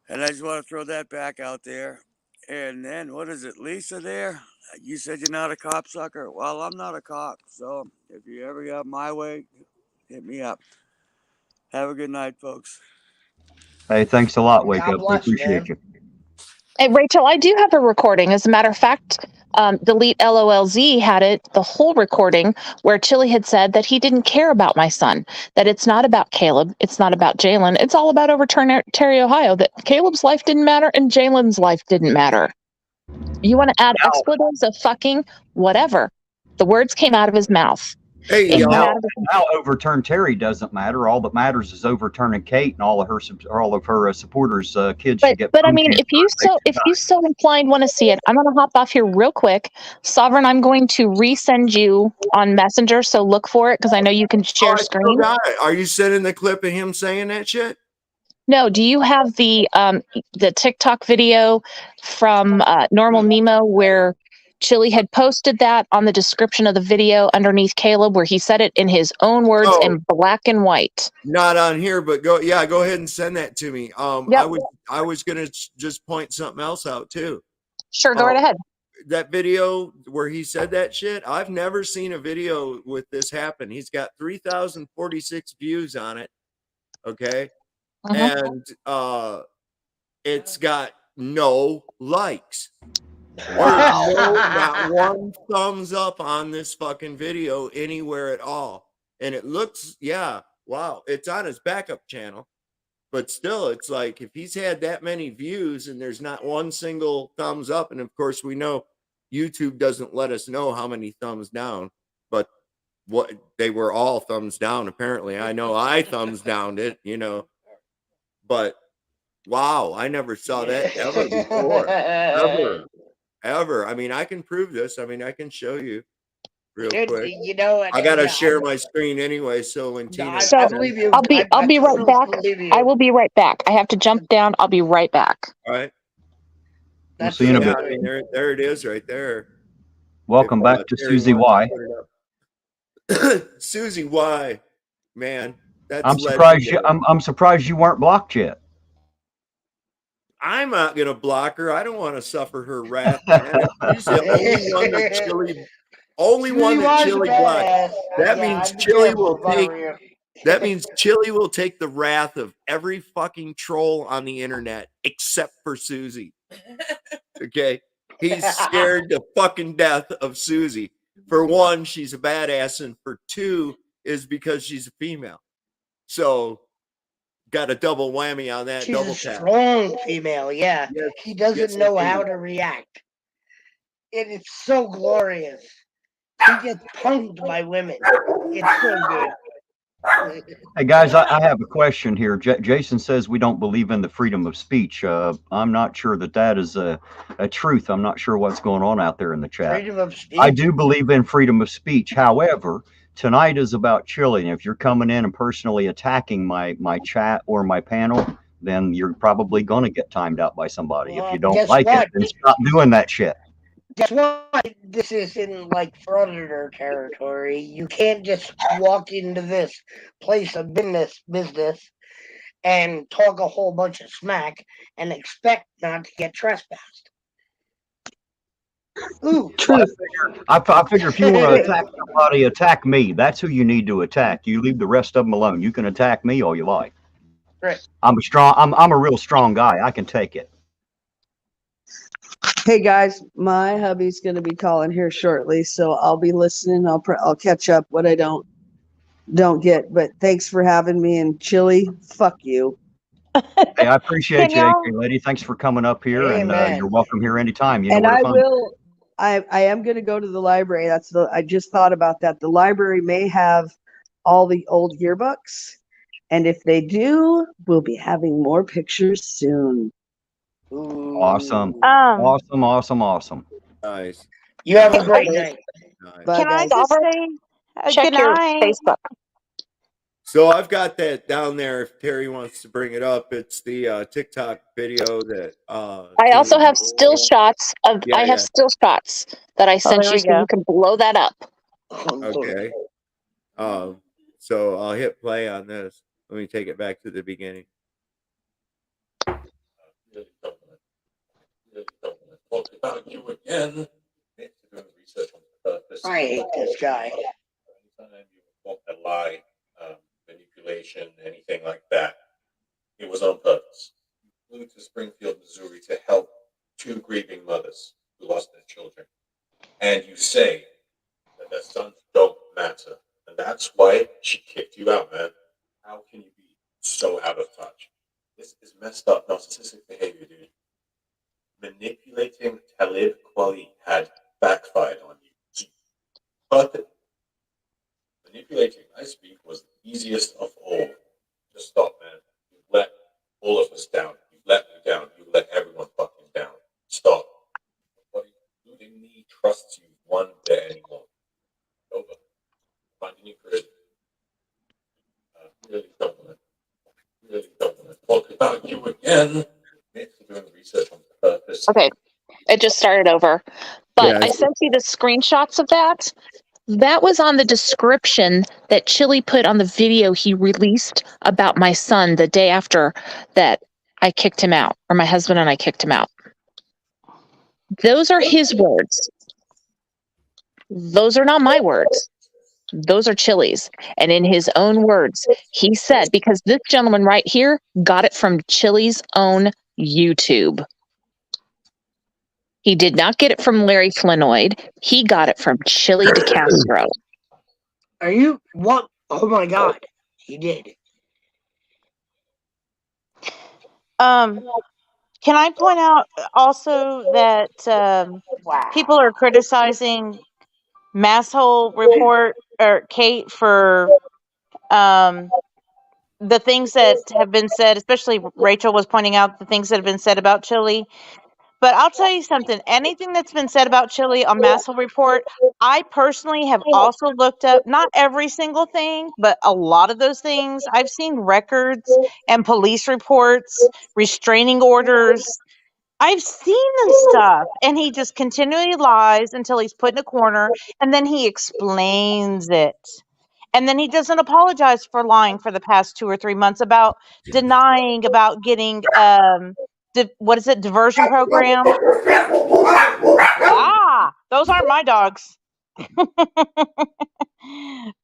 And I just want to throw that back out there. And then, what is it, Lisa there? You said you're not a cop sucker. Well, I'm not a cop, so if you ever got my way, hit me up. Have a good night, folks. Hey, thanks a lot, Wake Up. We appreciate you. Hey, Rachel, I do have a recording. As a matter of fact, Delete LOLZ had it, the whole recording, where Chille had said that he didn't care about my son, that it's not about Caleb, it's not about Jalen, it's all about Overturn Terry, Ohio, that Caleb's life didn't matter and Jalen's life didn't matter. You want to add expletives of fucking whatever. The words came out of his mouth. Hey, It y'all. matters. Now overturn Terry doesn't matter. All that matters is overturning Kate and all of her supporters' kids should get But I bone mean, cancer. if you so inclined want to see it, I'm gonna hop off here real quick. Sovereign, I'm going to resend you on Messenger, so look for it because I know you can Oh, share I still screen. got it. Are you sending the clip of him saying that shit? No, do you have the TikTok video from Normal Nemo where Chili had posted that on the description of the video underneath Caleb, where he said it in his own words Oh. in black and white? Not on here, but go ahead and send that to me. Yep. I was gonna just point something else out too. Sure, go right ahead. That video where he said that shit, I've never seen a video with this happen. He's got 3,046 views on it. Okay. And it's got no likes. Wow. There's not one thumbs up on this fucking video anywhere at all. And it looks, wow, it's on his backup channel. But still, it's like if he's had that many views and there's not one single thumbs up, and of course we know YouTube doesn't let us know how many thumbs down, but what they were all thumbs down, apparently. I know I thumbs downed it, but wow, I never saw that ever before. Ever. I mean, I can prove this. I mean, I can show you real Dude, quick. you know what? I gotta Yeah, share my screen anyway, so when Tina So I believe you. I'll be right totally back. believe you. I will be right back. I have to jump down. I'll be right back. all right. We'll see you in a Yeah, bit. I mean, there it is right there. Welcome If, back to Terry Susie wants Y. to put it up. Susie Y, man, that's I'm surprised you. legendary. I'm surprised you weren't blocked yet. I'm not gonna block her. I don't want to suffer her wrath, man. She's the only one that Chili blocked. That means Chili will take. That means Chili will take the wrath of every fucking troll on the internet except for Susie. Okay, he's scared to fucking death of Susie. For one, she's a badass, and for two is because she's a female. So got a double whammy on that. She's double a tap. strong female, yeah. Yes, She doesn't yes, know how indeed. to react. It is so glorious. She gets punked by women. It's so good. Hey guys, I have a question here. Jason says we don't believe in the freedom of speech. I'm not sure that is a truth. I'm not sure what's going on out there in the chat. Freedom of speech. I do believe in freedom of speech. However, tonight is about Chile, and if you're coming in and personally attacking my chat or my panel, then you're probably going to get timed out by somebody. If you don't Guess like what? it, then stop doing that shit. Guess what? This is in like predator territory. You can't just walk into this place of business and talk a whole bunch of smack and expect not to get trespassed. Ooh. Well, I figure if you want to attack somebody, attack me. That's who you need to attack. You leave the rest of them alone. You can attack me all you like. Right. I'm a real strong guy. I can take it. Hey guys, my hubby's going to be calling here shortly, so I'll be listening. I'll catch up what I don't get. But thanks for having me. And Chili, fuck you. Hey, I appreciate you, AK lady. Thanks for coming up here, and you're welcome here anytime. You know And where to I find me. will. I am going to go to the library. I just thought about that. The library may have all the old yearbooks, and if they do, we'll be having more pictures soon. Awesome. Awesome. Nice. You have a great night. Bye, Can I guys. just say Check good your night? Facebook. So I've got that down there. If Terry wants to bring it up, it's the TikTok video that. I also have still shots of. Yeah, I have yeah. still shots that I sent there you, we so go. you can blow that up. Okay. So I'll hit play on this. Let me take it back to the beginning. Talk about you again. I hate this guy. Anytime you want a lie, manipulation, anything like that, it was on purpose. You flew to Springfield, Missouri to help two grieving mothers who lost their children. And you say that their sons don't matter. And that's why she kicked you out, man. How can you be so out of touch? This is messed up narcissistic behavior, dude. Manipulating Talib Kweli had backfired on you. Perfect Manipulating my speak was the easiest of all. Just stop, man. You let all of us down. You let me down. You let everyone fucking down. Stop. Nobody, including me, trusts you one bit anymore. Over. Finding you crazy. Really don't want to talk about you again. Thanks for doing research on purpose. Okay, it just started over. But Yeah, I sent you the screenshots of that. That was on the description that Chille put on the video he released about my son the day after that I kicked him out, or my husband and I kicked him out. Those are his words. Those are not my words. Those are Chille's. And in his own words, he said, because this gentleman right here got it from Chille's own YouTube. He did not get it from Larry Flynnoid. He got it from Chille DeCastro. Are you what? Oh my God, he did. Can I point out also that people are criticizing Masshole Report or Kate for the things that have been said, especially Rachel was pointing out the things that have been said about Chille. But I'll tell you something, anything that's been said about Chille on Masshole Report, I personally have also looked up, not every single thing, but a lot of those things. I've seen records and police reports, restraining orders. I've seen this stuff, and he just continually lies until he's put in a corner, and then he explains it. And then he doesn't apologize for lying for the past 2 or 3 months about denying about getting what is it, diversion program? Ah, those aren't my dogs.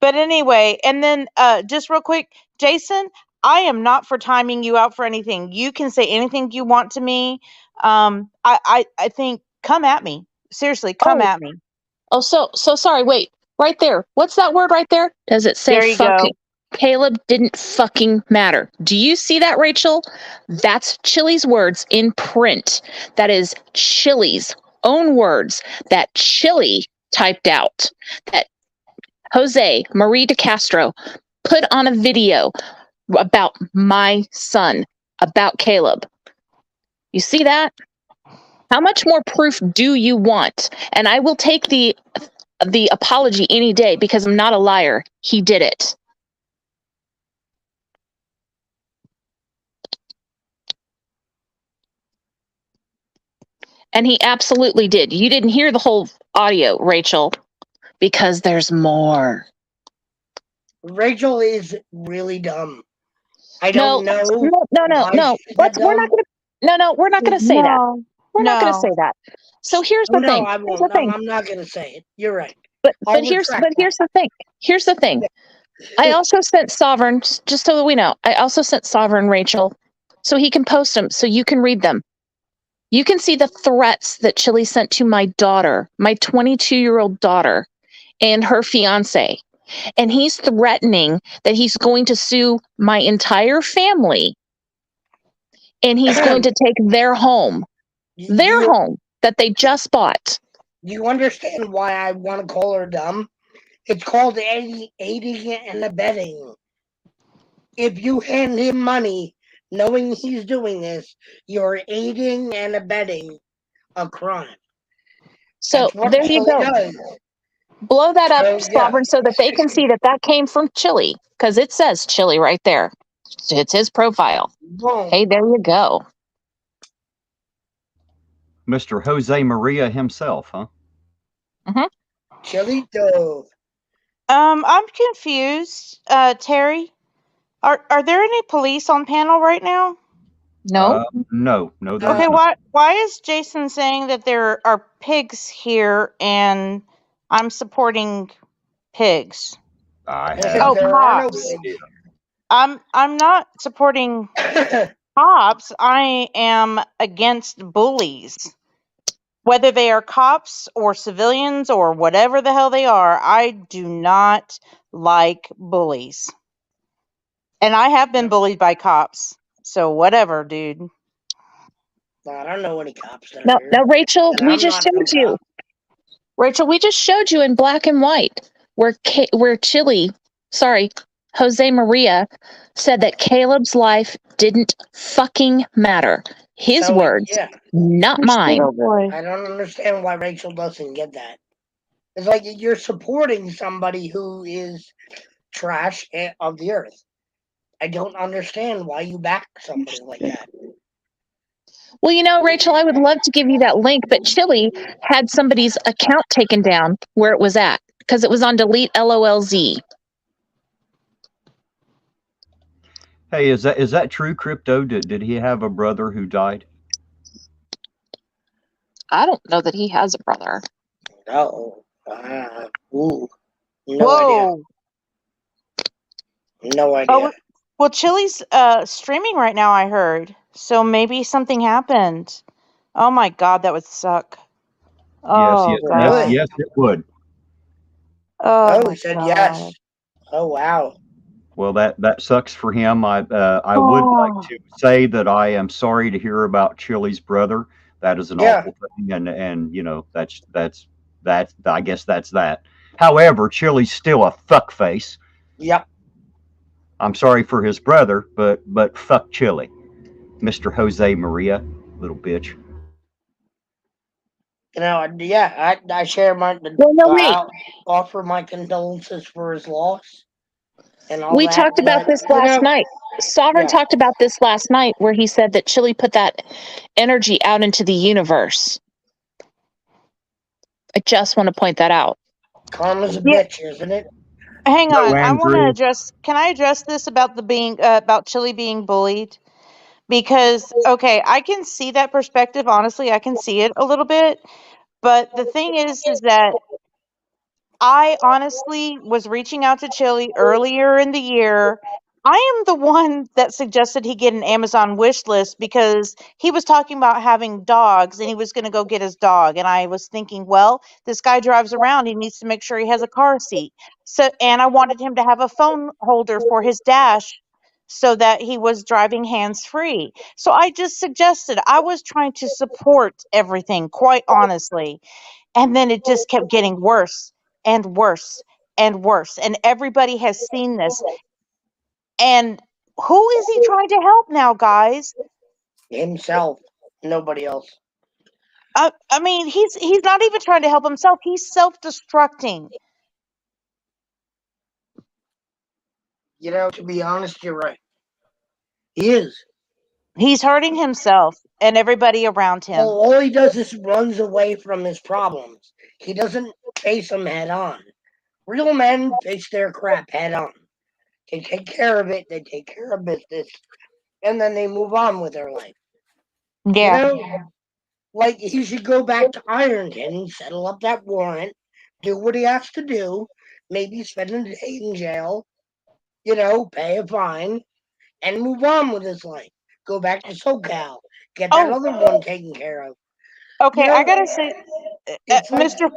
But anyway, and then just real quick, Jason, I am not for timing you out for anything. You can say anything you want to me. I think come at me. Seriously, come at me. Oh, so sorry. Wait, right there. What's that word right there? Does it say There you fucking? go. Caleb didn't fucking matter. Do you see that, Rachel? That's Chille's words in print. That is Chille's own words that Chille typed out. That Jose Marie DeCastro put on a video about my son, about Caleb. You see that? How much more proof do you want? And I will take the apology any day because I'm not a liar. He did it. And he absolutely did. You didn't hear the whole audio, Rachel, because there's more. Rachel is really dumb. I don't know. No. We're not going to say that. We're not going to say that. So here's the thing. I won't. No, I'm not going to say it. You're right. But here's the thing. Here's the thing. I also sent Sovereign, just so that we know, I also sent Sovereign Rachel so he can post them so you can read them. You can see the threats that Chille sent to my daughter, my 22-year-old daughter, and her fiance. And he's threatening that he's going to sue my entire family. And he's going to take their home. Their home that they just bought. You understand why I want to call her dumb? It's called aiding and abetting. If you hand him money knowing he's doing this, you're aiding and abetting a crime. So there you go. Blow that up, Sovereign, so that they can see that that came from Chille, because it says Chille right there. It's his profile. Boom. Hey, there you go. Mr. Jose Maria himself, huh? Chille Dove. I'm confused, Terry. Are there any police on panel right now? No. No. There's Okay, not. why is Jason saying that there are pigs here and I'm supporting pigs? I Because have there are no cops. pigs. I'm not supporting cops. I am against bullies. Whether they are cops or civilians or whatever the hell they are, I do not like bullies. And I have been bullied by cops. So whatever, dude. I don't know any cops that Now, are here. Rachel, And we I'm just not no showed you. cop. Rachel, we just showed you in black and white where Jose Maria said that Caleb's life didn't fucking matter. His So, words, yeah. not mine. I don't understand why Rachel doesn't get that. It's like you're supporting somebody who is trash of the earth. I don't understand why you back somebody like that. Well, you know, Rachel, I would love to give you that link, but Chille had somebody's account taken down where it was at because it was on delete LOLZ. Hey, is that true, Crypto? Did he have a brother who died? I don't know that he has a brother. No. No Whoa. idea. No idea. Oh, well, Chille's streaming right now, I heard. So maybe something happened. Oh my God, that would suck. Oh God. Yes, it would. Oh, he my said God. yes. Oh wow. Well, that sucks for him. I would like to say that I am sorry to hear about Chille's brother. That is an awful thing, and you know that's I guess that's that. However, Chille's still a fuckface. Yep. I'm sorry for his brother, but fuck Chille, Mr. Jose Maria, little bitch. You know, yeah, I share my. I'll offer my condolences for his loss. And all We that, talked about but, this you last know, night. Sovereign yeah. talked about this last night where he said that Chille put that energy out into the universe. I just want to point that out. Karma's a bitch, isn't it? Hang No, on. I want to Andrew. address. Can I address this about the being about Chille being bullied? Because okay, I can see that perspective. Honestly, I can see it a little bit. But the thing is that I honestly was reaching out to Chille earlier in the year. I am the one that suggested he get an Amazon wish list because he was talking about having dogs and he was going to go get his dog. And I was thinking, well, this guy drives around. He needs to make sure he has a car seat. So, and I wanted him to have a phone holder for his dash so that he was driving hands free. So I just suggested, I was trying to support everything, quite honestly. And then it just kept getting worse and worse and worse. And everybody has seen this. And who is he trying to help now, guys? Himself. Nobody else. I mean, he's not even trying to help himself. He's self-destructing. You know, to be honest, you're right. He is. He's hurting himself and everybody around him. All he does is runs away from his problems. He doesn't face them head on. Real men face their crap head on. They take care of it. They take care of business, and then they move on with their life. Yeah. You know, like he should go back to Ironton, settle up that warrant, do what he has to do, maybe spend a day in jail, you know, pay a fine, and move on with his life. Go back to SoCal, get that other one taken care of. Okay, You know, I gotta say, Mr.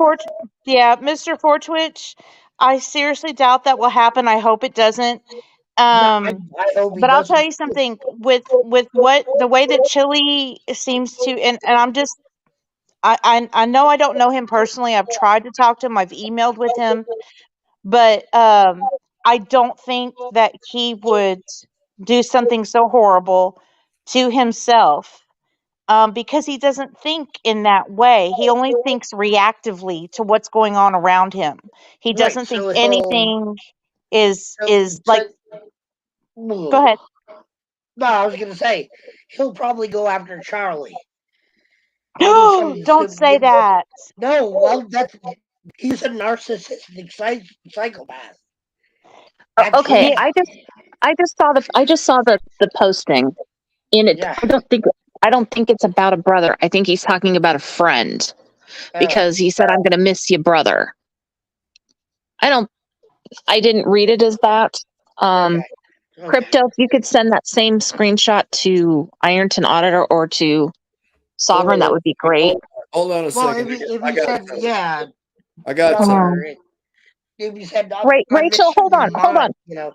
Mr. Fortwitch, I seriously doubt that will happen. I hope it doesn't. I hope he But I'll doesn't. tell you something with what the way that Chille seems to, and I'm just, I know I don't know him personally. I've tried to talk to him. I've emailed with him, but I don't think that he would do something so horrible to himself. Because he doesn't think in that way. He only thinks reactively to what's going on around him. He Right, doesn't think so he'll- anything is like. Go ahead. No, I was gonna say he'll probably go after Charlie. Don't say that. No, well, he's a narcissistic psychopath. Okay, I just saw the posting, and it. I don't think it's about a brother. I think he's talking about a friend, because he said, "I'm going to miss you, brother." I didn't read it as that. Crypto, if you could send that same screenshot to Ironton Auditor or to Sovereign, that would be great. Hold on a Well, second. if you said, yeah. I got brother, you. If you said, Rachel, hold on. You know,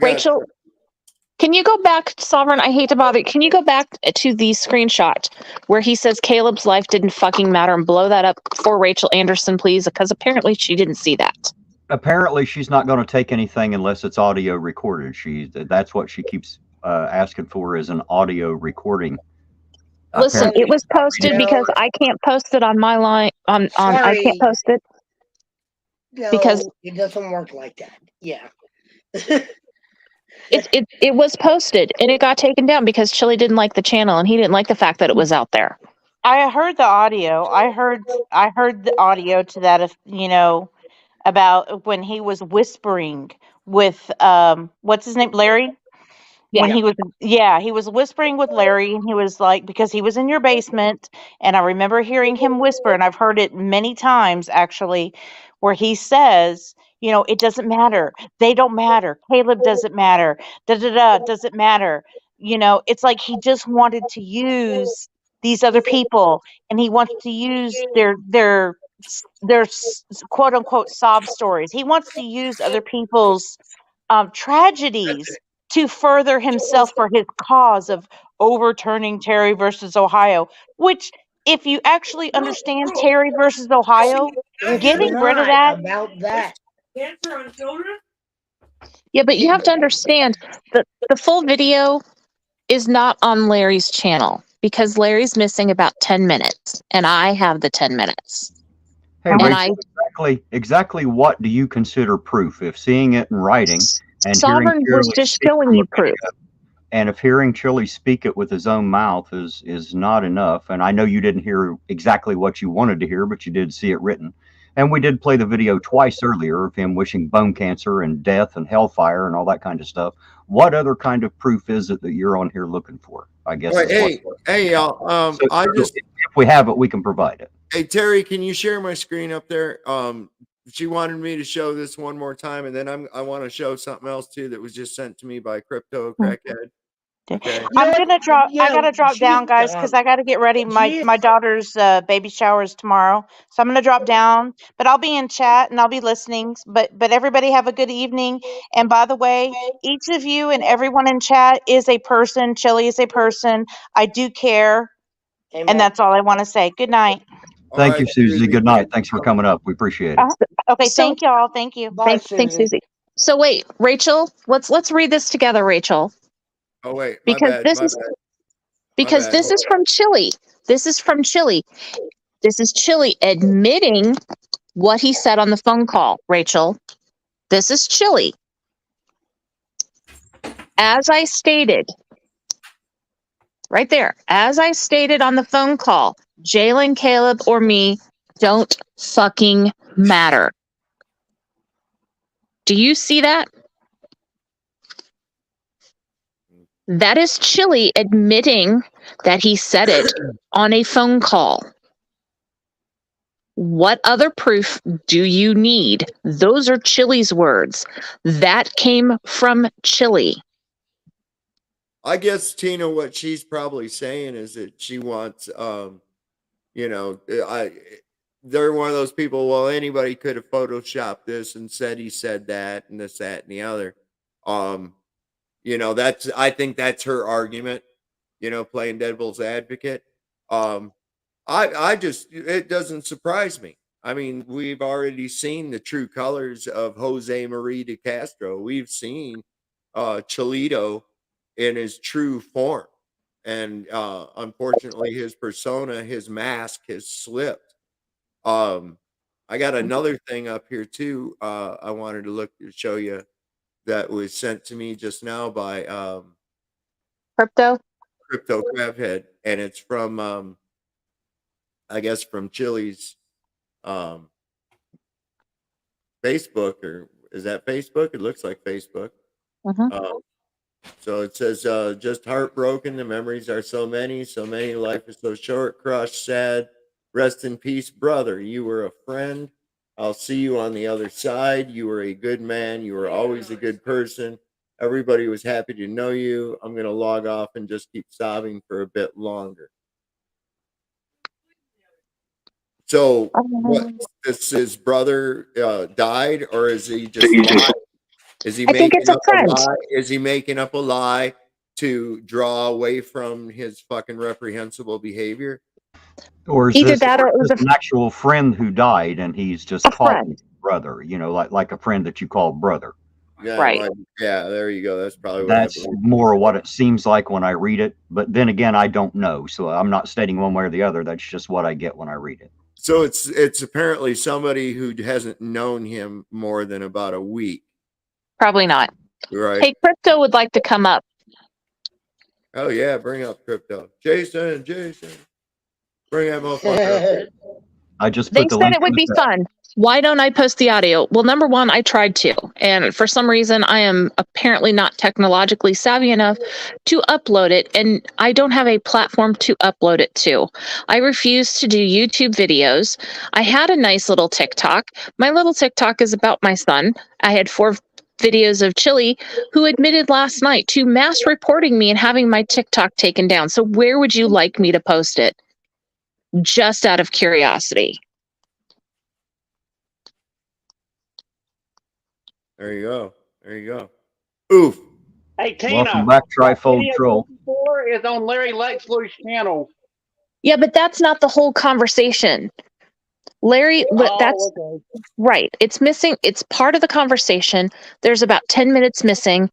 Rachel, can you go back, Sovereign? I hate to bother you. Can you go back to the screenshot where he says Caleb's life didn't fucking matter and blow that up for Rachel Anderson, please? Because apparently she didn't see that. Apparently, she's not going to take anything unless it's audio recorded. That's what she keeps asking for, is an audio recording. Listen, Apparently, it was she's not posted reading it. because I can't post it on my line. I can't Sorry. post it because No, it doesn't work like that. Yeah. it was posted and it got taken down because Chili didn't like the channel and he didn't like the fact that it was out there. I heard the audio. I heard the audio to that, if you know, about when he was whispering with what's his name, Larry. When Yeah. he was whispering with Larry, and he was like, because he was in your basement, and I remember hearing him whisper, and I've heard it many times actually, where he says, you know, it doesn't matter, they don't matter, Caleb doesn't matter, da da da, doesn't matter. You know, it's like he just wanted to use these other people, and he wants to use their quote unquote sob stories. He wants to use other people's tragedies to further himself for his cause of overturning Terry versus Ohio, which, if you actually understand Terry versus Ohio, It's getting rid of not that. about that. Cancer on children? Yeah, but you have to understand that the full video is not on Larry's channel because Larry's missing about 10 minutes and I have the 10 minutes. Hey, And Rachel, exactly what do you consider proof? If seeing it in writing and hearing Sovereign was Chili just speak showing from a you proof. video, and if hearing Chili speak it with his own mouth is not enough, and I know you didn't hear exactly what you wanted to hear, but you did see it written. And we did play the video twice earlier of him wishing bone cancer and death and hellfire and all that kind of stuff. What other kind of proof is it that you're on here looking for? I guess. All right, hey, y'all. So I just, if we have it, we can provide it. hey, Terry, can you share my screen up there? She wanted me to show this one more time, and then I want to show something else too that was just sent to me by Crypto Crackhead. Okay. I'm gonna drop. I gotta drop down, guys, um, because I gotta get ready. My daughter's baby shower is tomorrow, so I'm gonna drop down. But I'll be in chat and I'll be listening. But everybody have a good evening. And by the way, each of you and everyone in chat is a person. Chili is a person. I do care, and that's all I want to say. Good night. Thank you, Susie. Good night. Thanks for coming up. We appreciate it. Okay, So- thank y'all. Thank you. Thanks, Susie. So wait, Rachel, let's read this together, Rachel. Oh wait, Because this is from Chili. This is from Chili. This is Chili admitting what he said on the phone call, Rachel. This is Chili. As I stated, right there, as I stated on the phone call, Jalen, Caleb, or me don't fucking matter. Do you see that? That is Chili admitting that he said it on a phone call. What other proof do you need? Those are Chili's words. That came from Chili. I guess Tina, what she's probably saying is that she wants, you know, they're one of those people. Well, anybody could have photoshopped this and said he said that and this, that, and the other. You know, I think that's her argument. You know, playing devil's advocate. It doesn't surprise me. I mean, we've already seen the true colors of Jose Marie DeCastro. We've seen Chilito in his true form. And unfortunately, his persona, his mask has slipped. I got another thing up here too. I wanted to show you that was sent to me just now by Crypto Crabhead, and it's from I guess from Chili's Facebook, or is that Facebook? It looks like Facebook. So it says, just heartbroken. The memories are so many. Life is so short. Crushed, sad. Rest in peace, brother. You were a friend. I'll see you on the other side. You were a good man. You were always a good person. Everybody was happy to know you. I'm going to log off and just keep sobbing for a bit longer. So, what? This his brother died, or is he just lying? Is he making up a lie? Is he making up a lie to draw away from his fucking reprehensible behavior? Or is this an actual friend who died and he's just calling? brother, you know, like a friend that you call brother. Yeah, Right. like, yeah, there you go. That's probably what That's happened. more what it seems like when I read it. But then again, I don't know. So I'm not stating one way or the other. That's just what I get when I read it. So it's apparently somebody who hasn't known him more than about a week, Probably not. right? Hey, Crypto would like to come up. Oh yeah, bring up Crypto. Jason, bring that motherfucker up. I just They put the said link it would in be the chat. fun. Why don't I post the audio? Well, number one, I tried to, and for some reason, I am apparently not technologically savvy enough to upload it, and I don't have a platform to upload it to. I refuse to do YouTube videos. I had a nice little TikTok. My little TikTok is about my son. I had 4 videos of Chille, who admitted last night to mass reporting me and having my TikTok taken down. So where would you like me to post it? Just out of curiosity. There you go. There you go. Oof. Hey, Tina. Welcome back, Trifold Video Troll. 4 is on Larry Lexler's channel. Yeah, but that's not the whole conversation. Larry, that's okay. right. It's missing. It's part of the conversation. There's about 10 minutes missing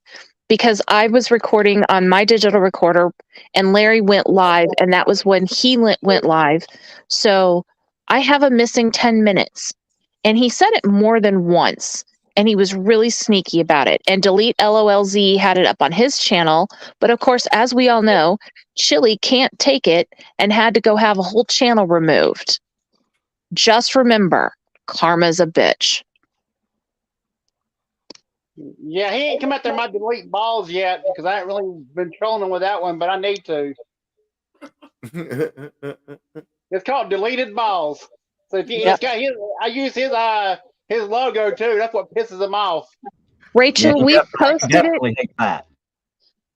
because I was recording on my digital recorder and Larry went live, and that was when he went live. So I have a missing 10 minutes. And he said it more than once. And he was really sneaky about it. And Delete LOLZ had it up on his channel. But of course, as we all know, Chille can't take it and had to go have a whole channel removed. Just remember, karma's a bitch. Yeah, he ain't come out there my delete balls yet because I ain't really been trolling him with that one, but I need to. It's called deleted balls. So if you, Yep. it's got his, I use his logo too. That's what pisses him off. Rachel, Yeah, we I posted definitely it. hate that.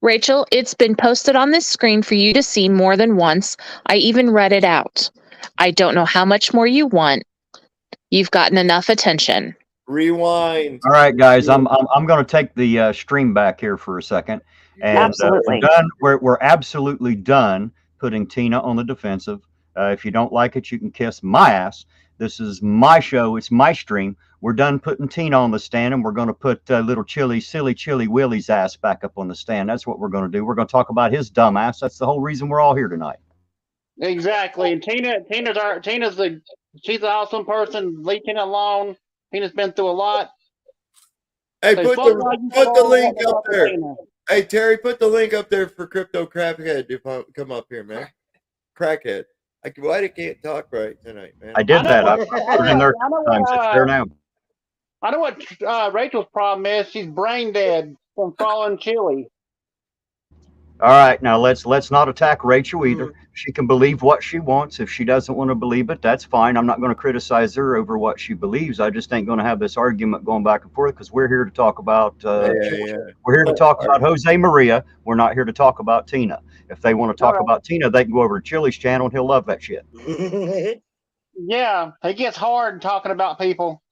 Rachel, it's been posted on this screen for you to see more than once. I even read it out. I don't know how much more you want. You've gotten enough attention. Rewind. All right, guys, I'm going to take the stream back here for a second, and Absolutely. we're done. We're absolutely done putting Tina on the defensive. If you don't like it, you can kiss my ass. This is my show. It's my stream. We're done putting Tina on the stand, and we're going to put little silly Chille Willie's ass back up on the stand. That's what we're going to do. We're going to talk about his dumb ass. That's the whole reason we're all here tonight. Exactly. And she's an awesome person. Leave Tina alone. Tina's been through a lot. Hey, So put the link up there. Tina. Hey, Terry, put the link up there for Crypto Crackhead to come up here, man. Crackhead. Why they can't talk right tonight, man? I did that. I put it in there times. It's there now. I know what Rachel's problem is. She's brain dead from following Chille. All right, now let's not attack Rachel either. She can believe what she wants. If she doesn't want to believe it, that's fine. I'm not going to criticize her over what she believes. I just ain't going to have this argument going back and forth because we're here to talk about we're here to talk about Jose Maria. We're not here to talk about Tina. If they want to talk about Tina, they can go over to Chille's channel and he'll love that shit. Yeah, it gets hard talking about people.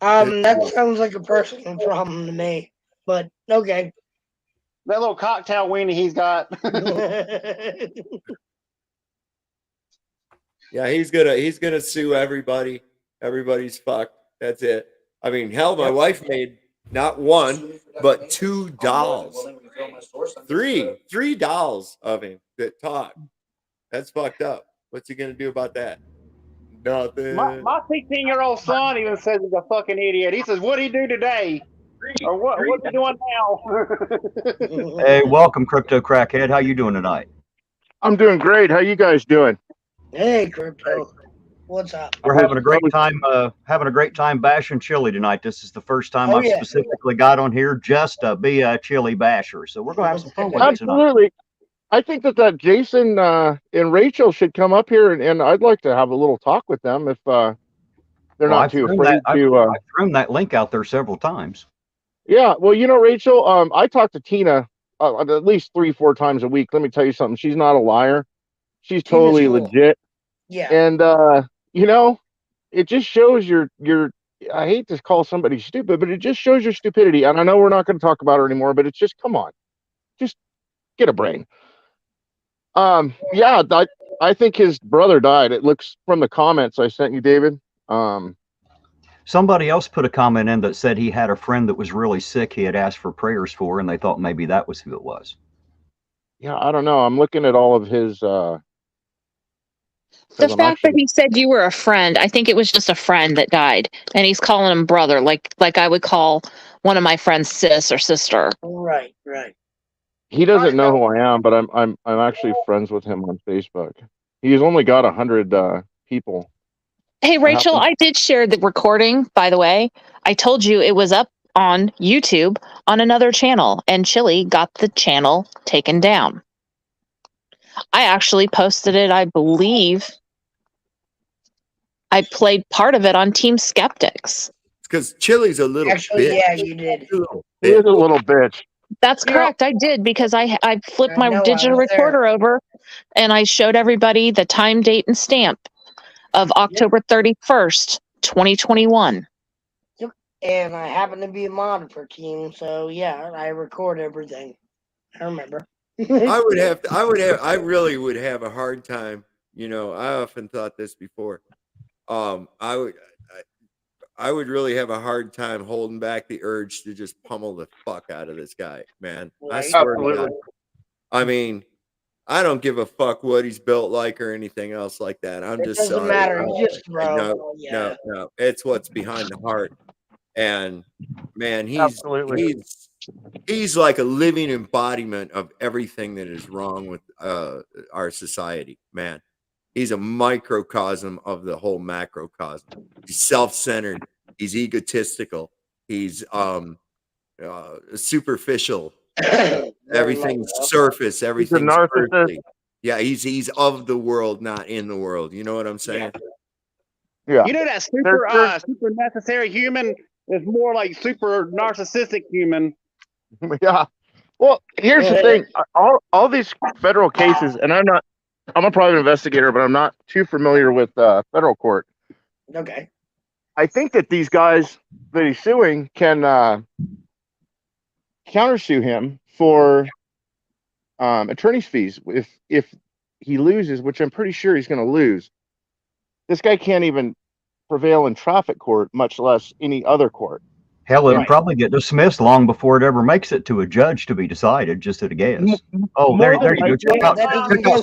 That sounds like a personal problem to me, but okay. That little cocktail weenie he's got. Yeah, he's gonna sue everybody. Everybody's fucked. That's it. I mean, hell, my wife made not one but 2 dolls. 3 dolls of him that talk. That's fucked up. What's he gonna do about that? Nothing. My 16-year-old son even says he's a fucking idiot. He says, "What'd he do today?" Or what's he doing now? Hey, welcome, Crypto Crackhead. How you doing tonight? I'm doing great. How you guys doing? Hey, Crypto. What's up? We're having a great time. Having a great time bashing Chille tonight. This is the first time Oh, I've yeah. specifically got on here just to be a Chille basher. So we're gonna have some fun with it tonight. Absolutely. I think that Jason and Rachel should come up here, and I'd like to have a little talk with them if they're not too afraid to. I've thrown that link out there several times. Yeah, well, you know, Rachel, I talk to Tina at least 3-4 times a week. Let me tell you something. She's not a liar. She's totally legit. Yeah. And you know, it just shows your I hate to call somebody stupid, but it just shows your stupidity. And I know we're not going to talk about her anymore, but it's just, come on, just get a brain. Yeah, I think his brother died. It looks from the comments I sent you, David. Somebody else put a comment in that said he had a friend that was really sick he had asked for prayers for, and they thought maybe that was who it was. Yeah, I don't know. I'm looking at all of his. The I'm fact that actually. he said you were a friend, I think it was just a friend that died, and he's calling him brother, like I would call one of my friends sis or sister. Right, right. He doesn't know who I am, but I'm actually friends with him on Facebook. He's only got 100 people. Hey, Rachel, I did share the recording, by the way. I told you it was up on YouTube on another channel, and Chille got the channel taken down. I actually posted it, I believe. I played part of it on Team Skeptics. Because Chille's a little Actually, bitch. yeah, you did. He is a little bitch. That's correct. I did, because I flipped I my know, I digital was there. recorder over and I showed everybody the time, date, and stamp of October 31st, 2021. Yep. And I happen to be a mod for Team, so yeah, I record everything. I remember. I really would have a hard time. You know, I often thought this before. I would really have a hard time holding back the urge to just pummel the fuck out of this guy, man. I Right. swear to God. Absolutely. I mean, I don't give a fuck what he's built like or anything else like that. I'm It just doesn't sorry. matter. You just throw. No, Yeah. no. It's what's behind the heart. And man, Absolutely. he's like a living embodiment of everything that is wrong with our society, man. He's a microcosm of the whole macrocosm. He's self-centered. He's egotistical. He's superficial. Everything's surface. Everything's narcissist. earthly. Yeah, he's of the world, not in the world. You know what I'm saying? Yeah. You know that super necessary human is more like super narcissistic human. Yeah. Well, here's the thing. All these federal cases, and I'm a private investigator, but I'm not too familiar with federal court. Okay. I think that these guys that he's suing can countersue him for attorney's fees if he loses, which I'm pretty sure he's going to lose. This guy can't even prevail in traffic court, much less any other court. Hell, it'll probably get dismissed long before it ever makes it to a judge to be decided, just at a guess. Oh, there you go. Check out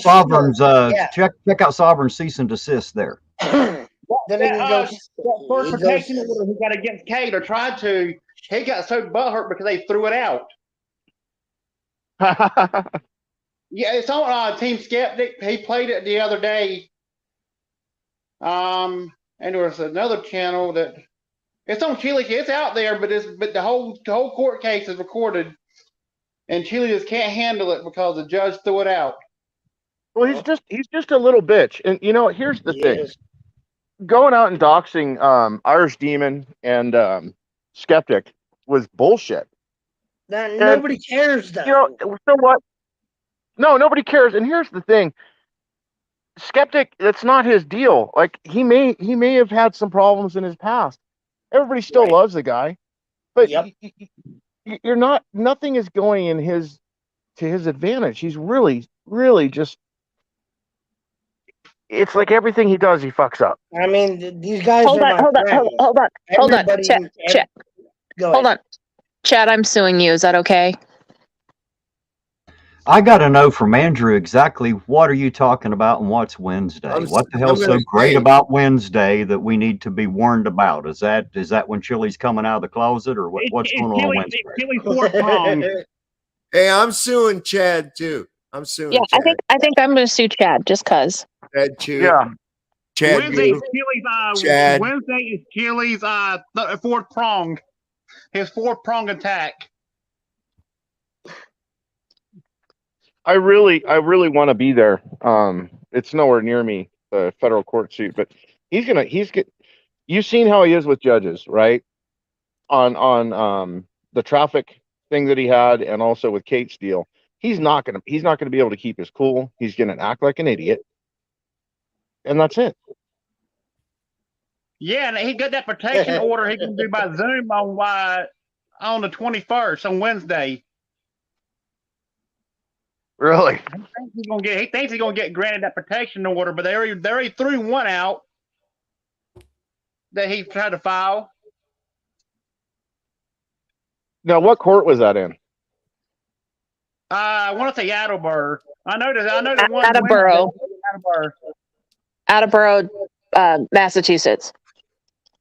Sovereign's check out Sovereign's cease and desist there. That first protection order he got against Kate, or tried to, he got so butthurt because they threw it out. Yeah, it's on Team Skeptic. He played it the other day. And there was another channel that it's on Chille. It's out there, but the whole court case is recorded, and Chille just can't handle it because the judge threw it out. Well, he's just a little bitch, and you know, here's the thing: going out and doxing Irish Demon and Skeptic was bullshit. Nobody cares, though. You know, so what? No, nobody cares. And here's the thing: Skeptic, that's not his deal. Like he may have had some problems in his past. Everybody still loves the guy, but you're not. Nothing is going in to his advantage. He's really just. It's like everything he does, he fucks up. I mean, these guys Hold are on, hold on. Chat. Hold on. Chad, I'm suing you. Is that okay? I got to know from Andrew exactly what are you talking about and what's Wednesday? What the hell's so great about Wednesday that we need to be warned about? Is that when Chille's coming out of the closet, or what's going on Wednesday? Hey, I'm suing Chad too. I'm suing. Yeah, Chad. I think I'm going to sue Chad just cause. Chad too. Yeah. Chad. Wednesday is Chille's. Chad. Wednesday is Chille's fourth prong. His fourth prong attack. I really want to be there. It's nowhere near me, the federal court suit, but you've seen how he is with judges, right? On the traffic thing that he had, and also with Kate's deal. He's not gonna be able to keep his cool. He's gonna act like an idiot, and that's it. Yeah, and he got that protection order he can do by Zoom on the 21st on Wednesday. Really? He thinks he's gonna get granted that protection order, but they already threw one out that he tried to file. Now, what court was that in? I want to say Attleboro. I know the one Attleboro. Attleboro. Attleboro, Massachusetts.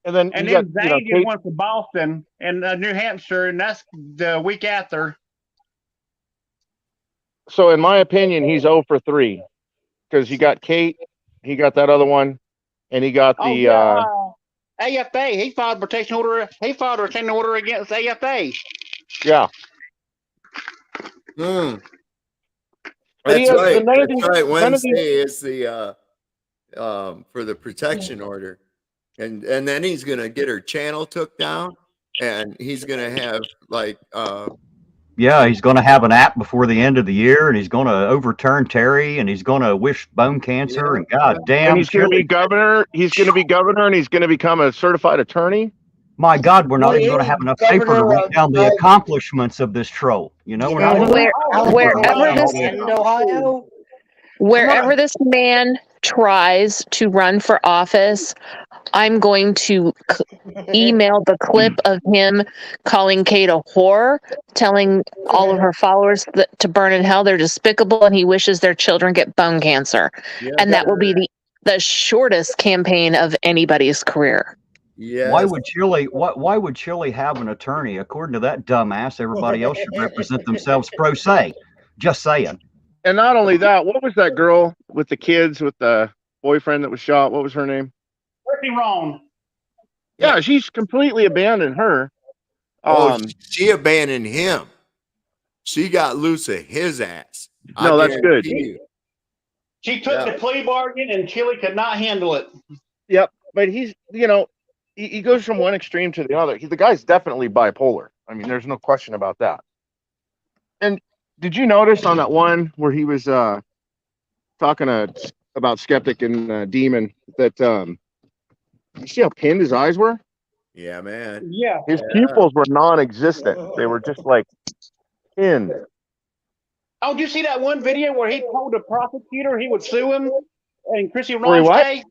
And then And you then got, Zane did one for Boston and New Hampshire, and that's the week after. So, in my opinion, he's 0 for 3 because he got Kate, he got that other one, and he got the. AFA. He filed a protection order. He filed a retaining order against AFA. Yeah. That's That's right. right. That's right. Wednesday is the for the protection order, and then he's gonna get her channel took down, and he's gonna have like Yeah, he's going to have an app before the end of the year, and he's going to overturn Terry, and he's going to wish bone cancer, and God damn, And he's going to be governor. He's going to be governor, and he's going to become a certified attorney. My God, we're not even going to Well, have enough paper to write down the accomplishments of this troll. You know, we're not even Wherever this and Ohio. wherever this man tries to run for office, I'm going to email the clip of him calling Kate a whore, telling all of her followers to burn in hell. They're despicable, and he wishes their children get bone cancer. Yeah, and that will be the shortest campaign of anybody's career. Why would Chille have an attorney? According to that dumbass, everybody else should represent themselves pro se. Just saying. And not only that, what was that girl with the kids with the boyfriend that was shot? What was her name? Pretty wrong. Yeah, she's completely abandoned her. She abandoned him. She got loose of his ass. No, that's good. She took the plea bargain, and Chille could not handle it. Yep, but he's, he goes from one extreme to the other. The guy's definitely bipolar. I mean, there's no question about that. And did you notice on that one where he was talking about Skeptic and Demon that you see how pinned his eyes were? Yeah, man. Yeah. His pupils were non-existent. They were just like pinned. Oh, did you see that one video where he told the prosecutor he would sue him in Chrissy Wait, Ron's what? case?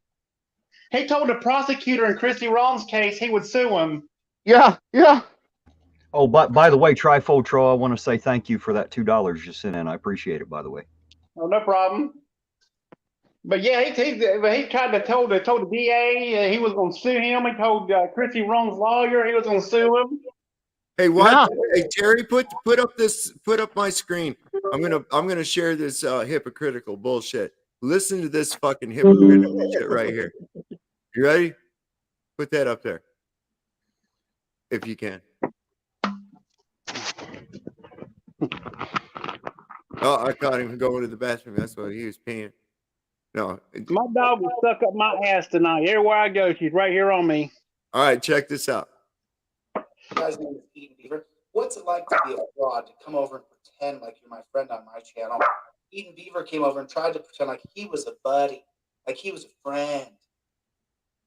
He told the prosecutor in Chrissy Ron's case he would sue him. Yeah. Oh, but by the way, Trifold Troll, I want to say thank you for that $2 you sent in. I appreciate it, by the way. Oh, no problem. But yeah, he tried to told the DA he was going to sue him. He told Chrissy Ron's lawyer he was going to sue him. Hey, what? Hey, Terry, put up my screen. I'm gonna share this hypocritical bullshit. Listen to this fucking hypocritical shit right here. You ready? Put that up there, if you can. Oh, I caught him going to the bathroom. That's what he was peeing. No. My dog was stuck up my ass tonight. Everywhere I go, she's right here on me. All right, check this out. You guys name is Eden Beaver. What's it like to be a fraud, to come over and pretend like you're my friend on my channel? Eden Beaver came over and tried to pretend like he was a buddy, like he was a friend.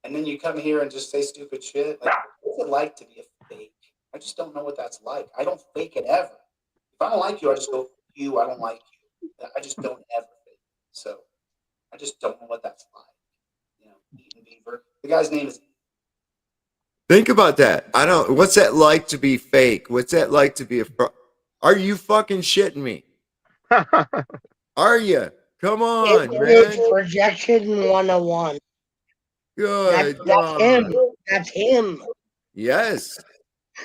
And then you come here and just say stupid shit. Like, what's it like to be a fake? I just don't know what that's like. I don't fake it ever. If I don't like you, I just go, I don't like you. I just don't ever fake it. So I just don't know what that's like. Eden Beaver. The guy's name is. Think about that. What's that like to be fake? What's that like to be a fraud? Are you fucking shitting me? Are you? Come on, man. It's projection 101. Good. That's him. That's him. Yes.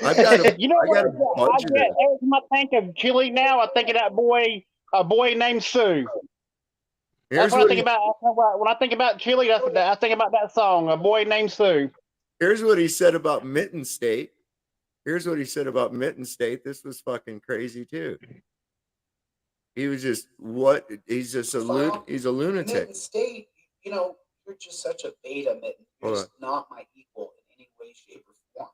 I've got a, You know I got a what? bunch of Every it. time I think of Chille now, I think of that boy, a boy named Sue. Here's That's what I what think about. When I think about Chille, I think about that song, A Boy Named Sue. Here's what he said about Mitten State. Here's what he said about Mitten State. This was fucking crazy too. He was just he's just he's a lunatic. Mitten State, you're just such a beta, Mitten. You're just not my equal in any way, shape, or form.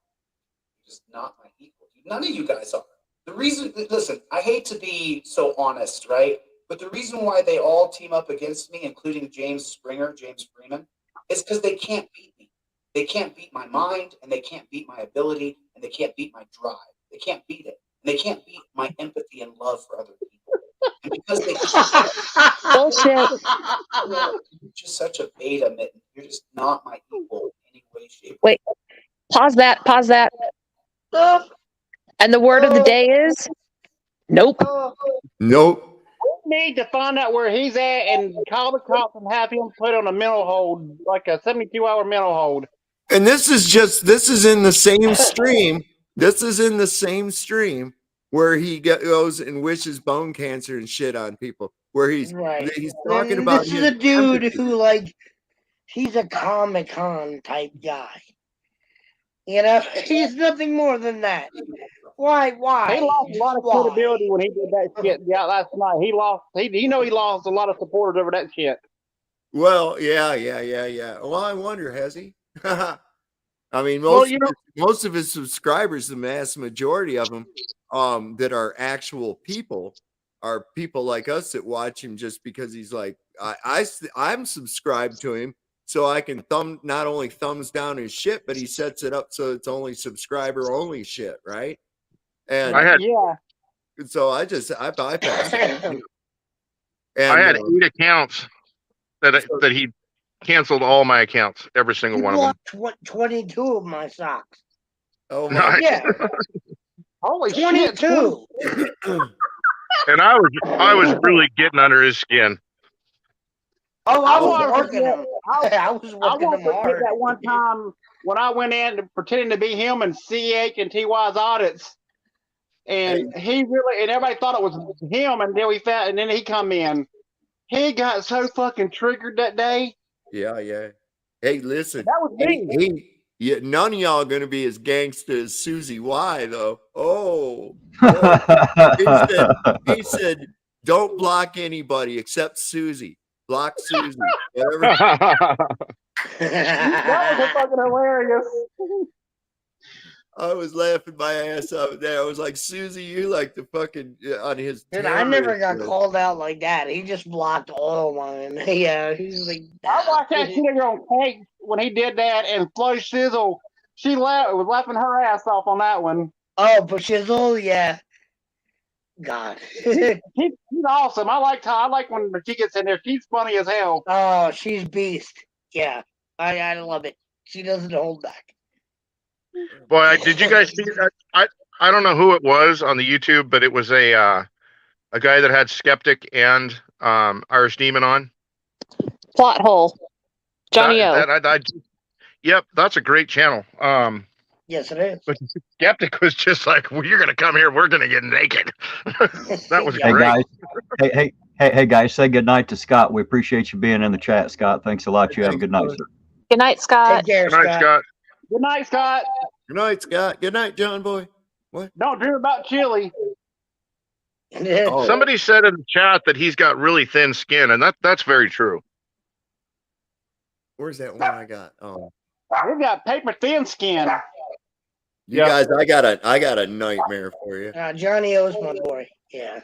You're just not my equal. None of you guys are. The reason, listen, I hate to be so honest, right? But the reason why they all team up against me, including James Freeman, is because they can't beat me. They can't beat my mind, and they can't beat my ability, and they can't beat my drive. They can't beat it. And they can't beat my empathy and love for other people. And because they Bullshit. you're just such a beta, Mitten. You're just not my equal in any way, shape, Wait, pause that. Pause that. And the word of the day is nope. Nope. We need to find out where he's at and call the cops and have him put on a mental hold, like a 72-hour mental hold. And this is in the same stream. This is in the same stream where he goes and wishes bone cancer and shit on people. Where he's Right. talking And about this is his a dude empathy. who, like, he's a Comic-Con type guy. You know, he's nothing more than that. Why? He lost a lot of credibility when he did that shit last night. He lost a lot of supporters over that shit. Well, yeah. Well, I wonder, has he? I mean, Well, most of his subscribers, the mass majority of them, that are actual people, are people like us that watch him just because he's like, I'm subscribed to him, so I can not only thumbs down his shit, but he sets it up so it's only subscriber only shit, right? And so I bypassed it. And, I had 8 accounts that he canceled all my accounts, every single one of them. Blocked 22 of my socks. Oh my! Yeah. Holy 22. And I was really getting under his skin. Oh, I was wanted to working forget- him. I was working I him won't forget hard. that one time when I went in pretending to be him and CH and TY's audits, and he really and everybody thought it was him, and then he come in. He got so fucking triggered that day. Yeah. Hey, listen. That was me. None of y'all are gonna be as gangster as Susie Y though. Oh. He said, don't block anybody except Susie. Block Susie. Whatever. That was fucking hilarious. I was laughing my ass off there. I was like, Susie, you like the fucking on his. Dude, I never got terrorist called out like that. He just blocked all mine. Yeah, he's like. I watched that shit on Kate when he did that, and Flo Shizzle, was laughing her ass off on that one. Oh, but Shizzle, yeah. God. She's awesome. I like when she gets in there. She's funny as hell. Oh, she's beast. Yeah, I love it. She doesn't hold back. Boy, did you guys see that? I don't know who it was on the YouTube, but it was a guy that had Skeptic and Irish Demon on. Plot hole. Johnny O. Yep, that's a great channel. Yes, it is. But Skeptic was just like, well, you're gonna come here, we're gonna get naked. That was Hey great. guys, hey guys, say good night to Scott. We appreciate you being in the chat, Scott. Thanks a lot. You have a good night, sir. Good night, Scott. Take care, Good night, Scott. Good night, Scott. Good night, Scott. Good night, John Boy. What? Don't dream about chili. Oh. Somebody said in the chat that he's got really thin skin, and that's very true. Where's that one I got? Oh. We got paper thin skin. You guys, I got a nightmare for you. Johnny O's my boy. Yeah.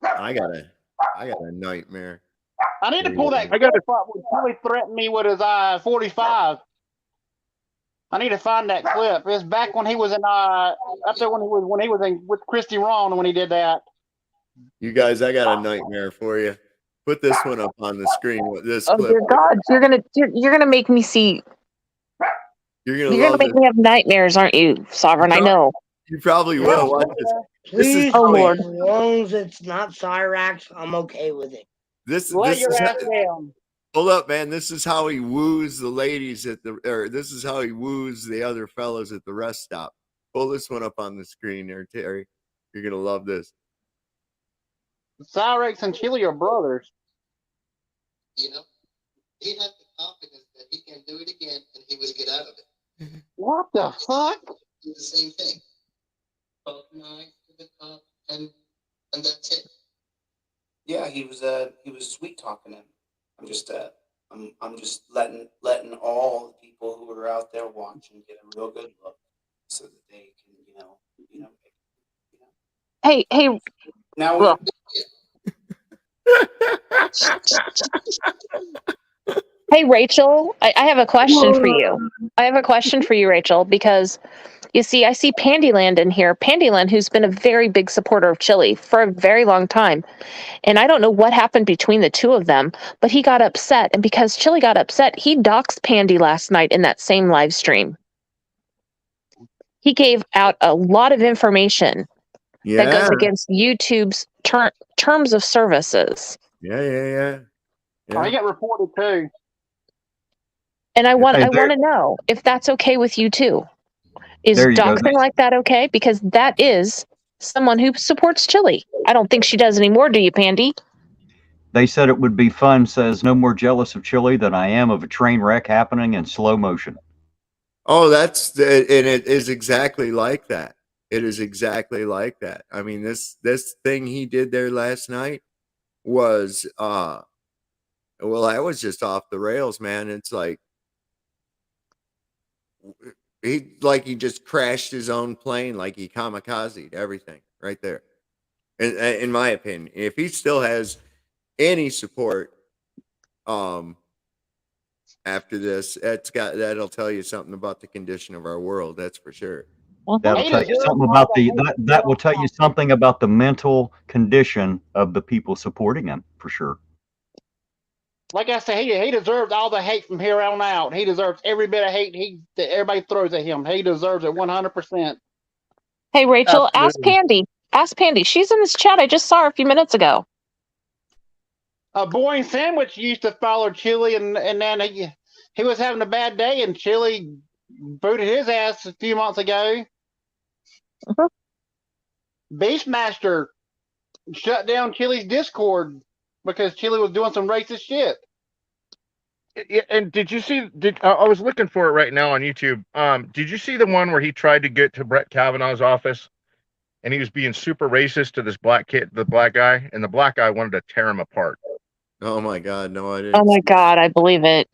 I got a nightmare. I need to pull that clip up when Chili threatened me with his 45. I need to find that clip. It's back when he was in up there when he was in with Christy Ron when he did that. You guys, I got a nightmare for you. Put this one up on the screen with this Oh clip. dear God, you're gonna make me see. You're gonna You're gonna love make this. me have nightmares, aren't you, Sovereign? I know. You probably will. Watch this. Please, Oh, Lord. as long as it's not Cyrax, I'm okay with it. This Let this your is ass down. hold up, man. This is how he woos the ladies this is how he woos the other fellows at the rest stop. Pull this one up on the screen there, Terry. You're gonna love this. Cyrex and Chili are brothers. You know, he had the confidence that he can do it again and he would get out of it. What the fuck? Do the same thing. Talk nice to the cop and that's it. Yeah, he was sweet talking him. I'm just letting all the people who are out there watching get a real good look, so that they can Hey. Now Well, Hey, Rachel, I have a question for you. I have a question for you, Rachel, because you see, I see Pandyland in here. Pandyland, who's been a very big supporter of Chili for a very long time. And I don't know what happened between the two of them, but he got upset. And because Chili got upset, he doxed Pandy last night in that same live stream. He gave out a lot of information that goes Yeah. against YouTube's terms of services. Yeah. Oh, he got reported too. And I want Hey, to know if that's okay with you too. Is there you go. doxing like that okay? Because that is someone who supports Chili. I don't think she does anymore, do you, Pandy? They said it would be fun, says no more jealous of Chili than I am of a train wreck happening in slow motion. Oh, and it is exactly like that. It is exactly like that. I mean, this thing he did there last night was well, that was just off the rails, man. It's like he just crashed his own plane, like he kamikazed everything right there. In my opinion, if he still has any support after this, that'll tell you something about the condition of our world, that's for sure. That'll tell you something about that will tell you something about the mental condition of the people supporting him, for sure. Like I said, he deserves all the hate from here on out. He deserves every bit of hate that everybody throws at him. He deserves it 100%. Hey, Rachel, Absolutely. ask Pandy. Ask Pandy. She's in this chat. I just saw her a few minutes ago. Boring Sandwich used to follow Chili, and then he was having a bad day, and Chili booted his ass a few months ago. Beastmaster shut down Chili's Discord because Chili was doing some racist shit. And did you see? I was looking for it right now on YouTube. Did you see the one where he tried to get to Brett Kavanaugh's office, and he was being super racist to this black kid, the black guy, and the black guy wanted to tear him apart? Oh my God, no, I didn't. Oh my God, I believe it.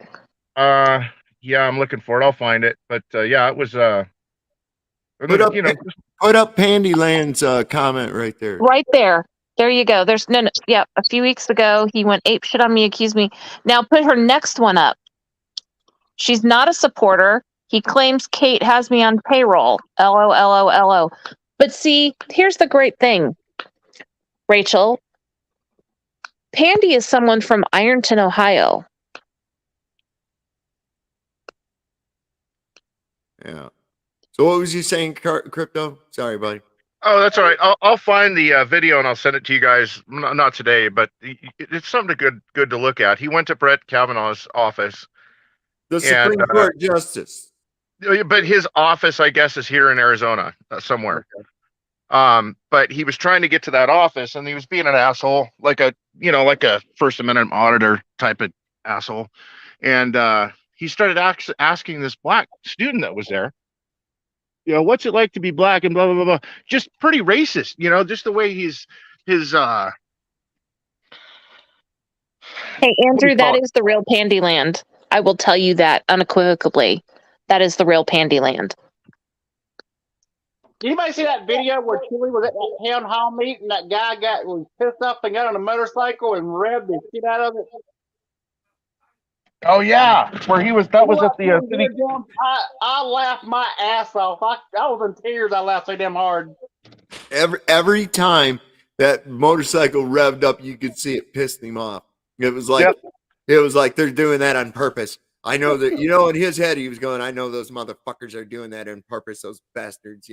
Yeah, I'm looking for it. I'll find it. But yeah, it was Put up Pandyland's comment right there. Right there. There you go. There's no. Yeah, a few weeks ago he went ape shit on me, accused me. Now put her next one up. She's not a supporter. He claims Kate has me on payroll. LOLOLO. But see, here's the great thing, Rachel. Pandy is someone from Ironton, Ohio. Yeah. So what was you saying, Crypto? Sorry, buddy. Oh, that's all right. I'll find the video and I'll send it to you guys. Not today, but it's something good to look at. He went to Brett Kavanaugh's office, the Supreme Court Justice. But his office, I guess, is here in Arizona somewhere. Okay. But he was trying to get to that office, and he was being an asshole, like a First Amendment auditor type of asshole. And he started asking this black student that was there, what's it like to be black and blah, blah, blah, blah. Just pretty racist, just the way his Hey, Andrew, that is the real Pandyland. I will tell you that unequivocally. That is the real Pandyland. Anybody see that video where Chili was at that town hall meeting and that guy was pissed off and got on a motorcycle and revved the shit out of it? Oh yeah, where he was. That was at the city. I laughed my ass off. I was in tears. I laughed so damn hard. Every time that motorcycle revved up, you could see it pissed him off. It was like It was like they're doing that on purpose. I know that, in his head he was going, I know those motherfuckers are doing that on purpose, those bastards,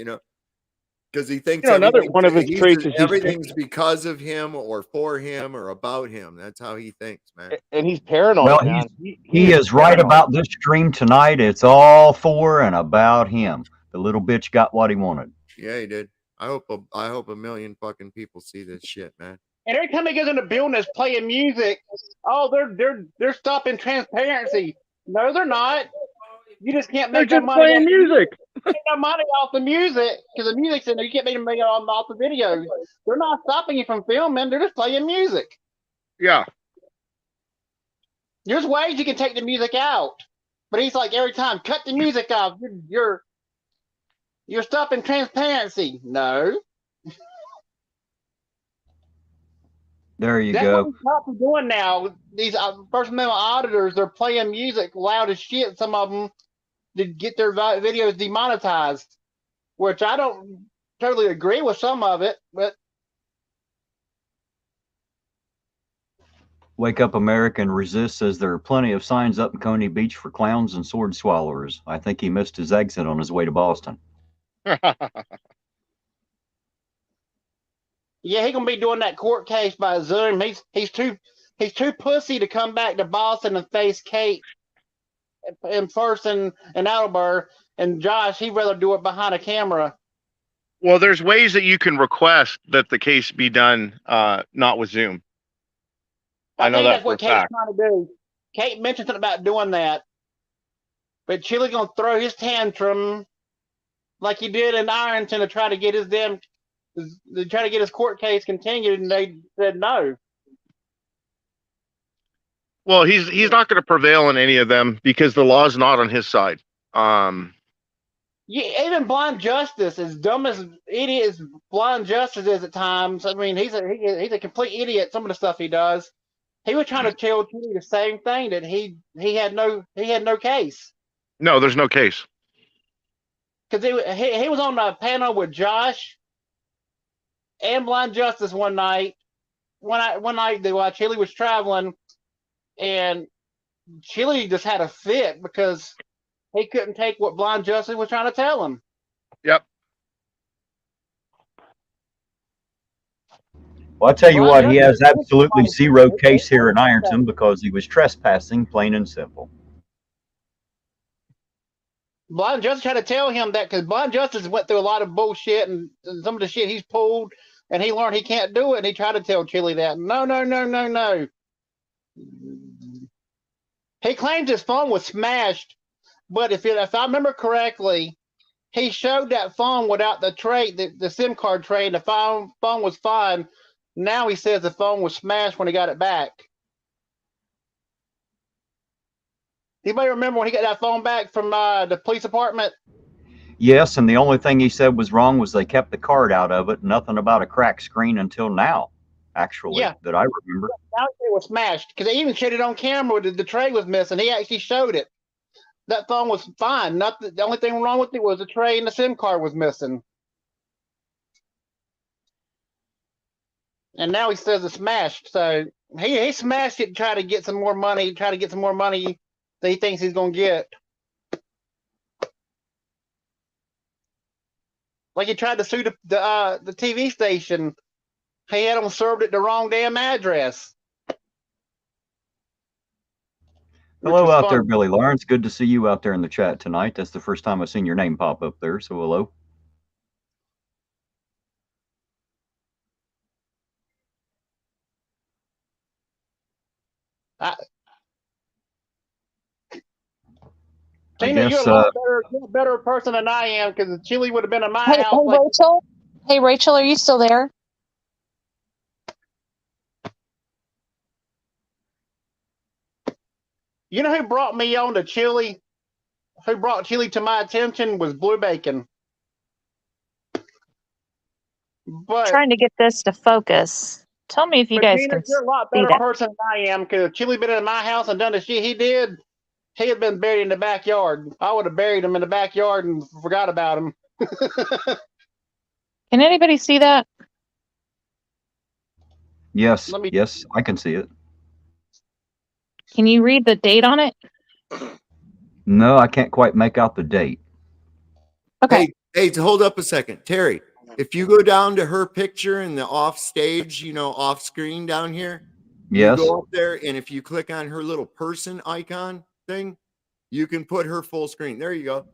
because he thinks another one of his traits is everything's because of him or for him or about him. That's how he thinks, man. And he's paranoid. Well, man. he is right about this stream tonight. It's all for and about him. The little bitch got what he wanted. Yeah, he did. I hope a million fucking people see this shit, man. And every time he goes in the building that's playing music, they're stopping transparency. No, they're not. You just can't make no money. Playing music. Make no money off the music because the music's in there. You can't make money off the videos. They're not stopping you from filming. They're just playing music. Yeah. There's ways you can take the music out, but he's like every time, cut the music off. You're stopping transparency. No. There you That's go. what these cops are doing now. These First Amendment auditors, they're playing music loud as shit, some of them, to get their videos demonetized, which I don't totally agree with some of it, but Wake Up America and Resist says there are plenty of signs up in Coney Beach for clowns and sword swallowers. I think he missed his exit on his way to Boston. yeah, he's gonna be doing that court case by Zoom. He's too pussy to come back to Boston and face Kate in person in Attleboro, and Josh, he'd rather do it behind a camera. Well, there's ways that you can request that the case be done not with Zoom. I know think that that's for a what Kate's fact. trying to do. Kate mentioned something about doing that, but Chille's gonna throw his tantrum like he did in Ironton to try to get his court case continued, and they said no. Well, he's not going to prevail in any of them because the law's not on his side. Yeah, even Blind Justice, as dumb as idiot as Blind Justice is at times, I mean, he's a complete idiot. Some of the stuff he does, he was trying to tell Chile the same thing, that he had no case. No, there's no case. Because he was on a panel with Josh and Blind Justice one night. One night while Chile was traveling, and Chile just had a fit because he couldn't take what Blind Justice was trying to tell him. Yep. Well, I'll tell you what, he has absolutely zero case here in Ironton because he was trespassing, plain and simple. Blind Justice tried to tell him that because Blind Justice went through a lot of bullshit and some of the shit he's pulled, and he learned he can't do it, and he tried to tell Chile that. No. He claims his phone was smashed, but if I remember correctly, he showed that phone without the tray, the SIM card tray, and the phone was fine. Now he says the phone was smashed when he got it back. Anybody remember when he got that phone back from the police department? Yes, and the only thing he said was wrong was they kept the card out of it. Nothing about a cracked screen until now, actually, that I remember. Now it was smashed because they even showed it on camera. The tray was missing. He actually showed it. That phone was fine. The only thing wrong with it was the tray and the SIM card was missing. And now he says it's smashed. So he smashed it to try to get some more money. That he thinks he's gonna get. Like he tried to sue the TV station. He had them served at the wrong damn address. Hello out there, Billy Lawrence. Good to see you out there in the chat tonight. That's the first time I've seen your name pop up there, so hello. Tina, you're a lot better person than I am because Chile would have been in my house. Hey, Rachel. Hey, Rachel, are you still there? You know who brought me on to Chile? Who brought Chile to my attention was Blue Bacon. But Trying to get this to focus. Tell me if you guys Tina, can you're a lot see better that. person than I am because Chile been in my house and done the shit he did. He had been buried in the backyard. I would have buried him in the backyard and forgot about him. Can anybody see that? Yes, yes, I can see it. Can you read the date on it? No, I can't quite make out the date. Okay. Hey, hold up a second. Terry, if you go down to her picture in the off stage, off screen down here, yes, you go up there, and if you click on her little person icon thing, you can put her full screen. There you go.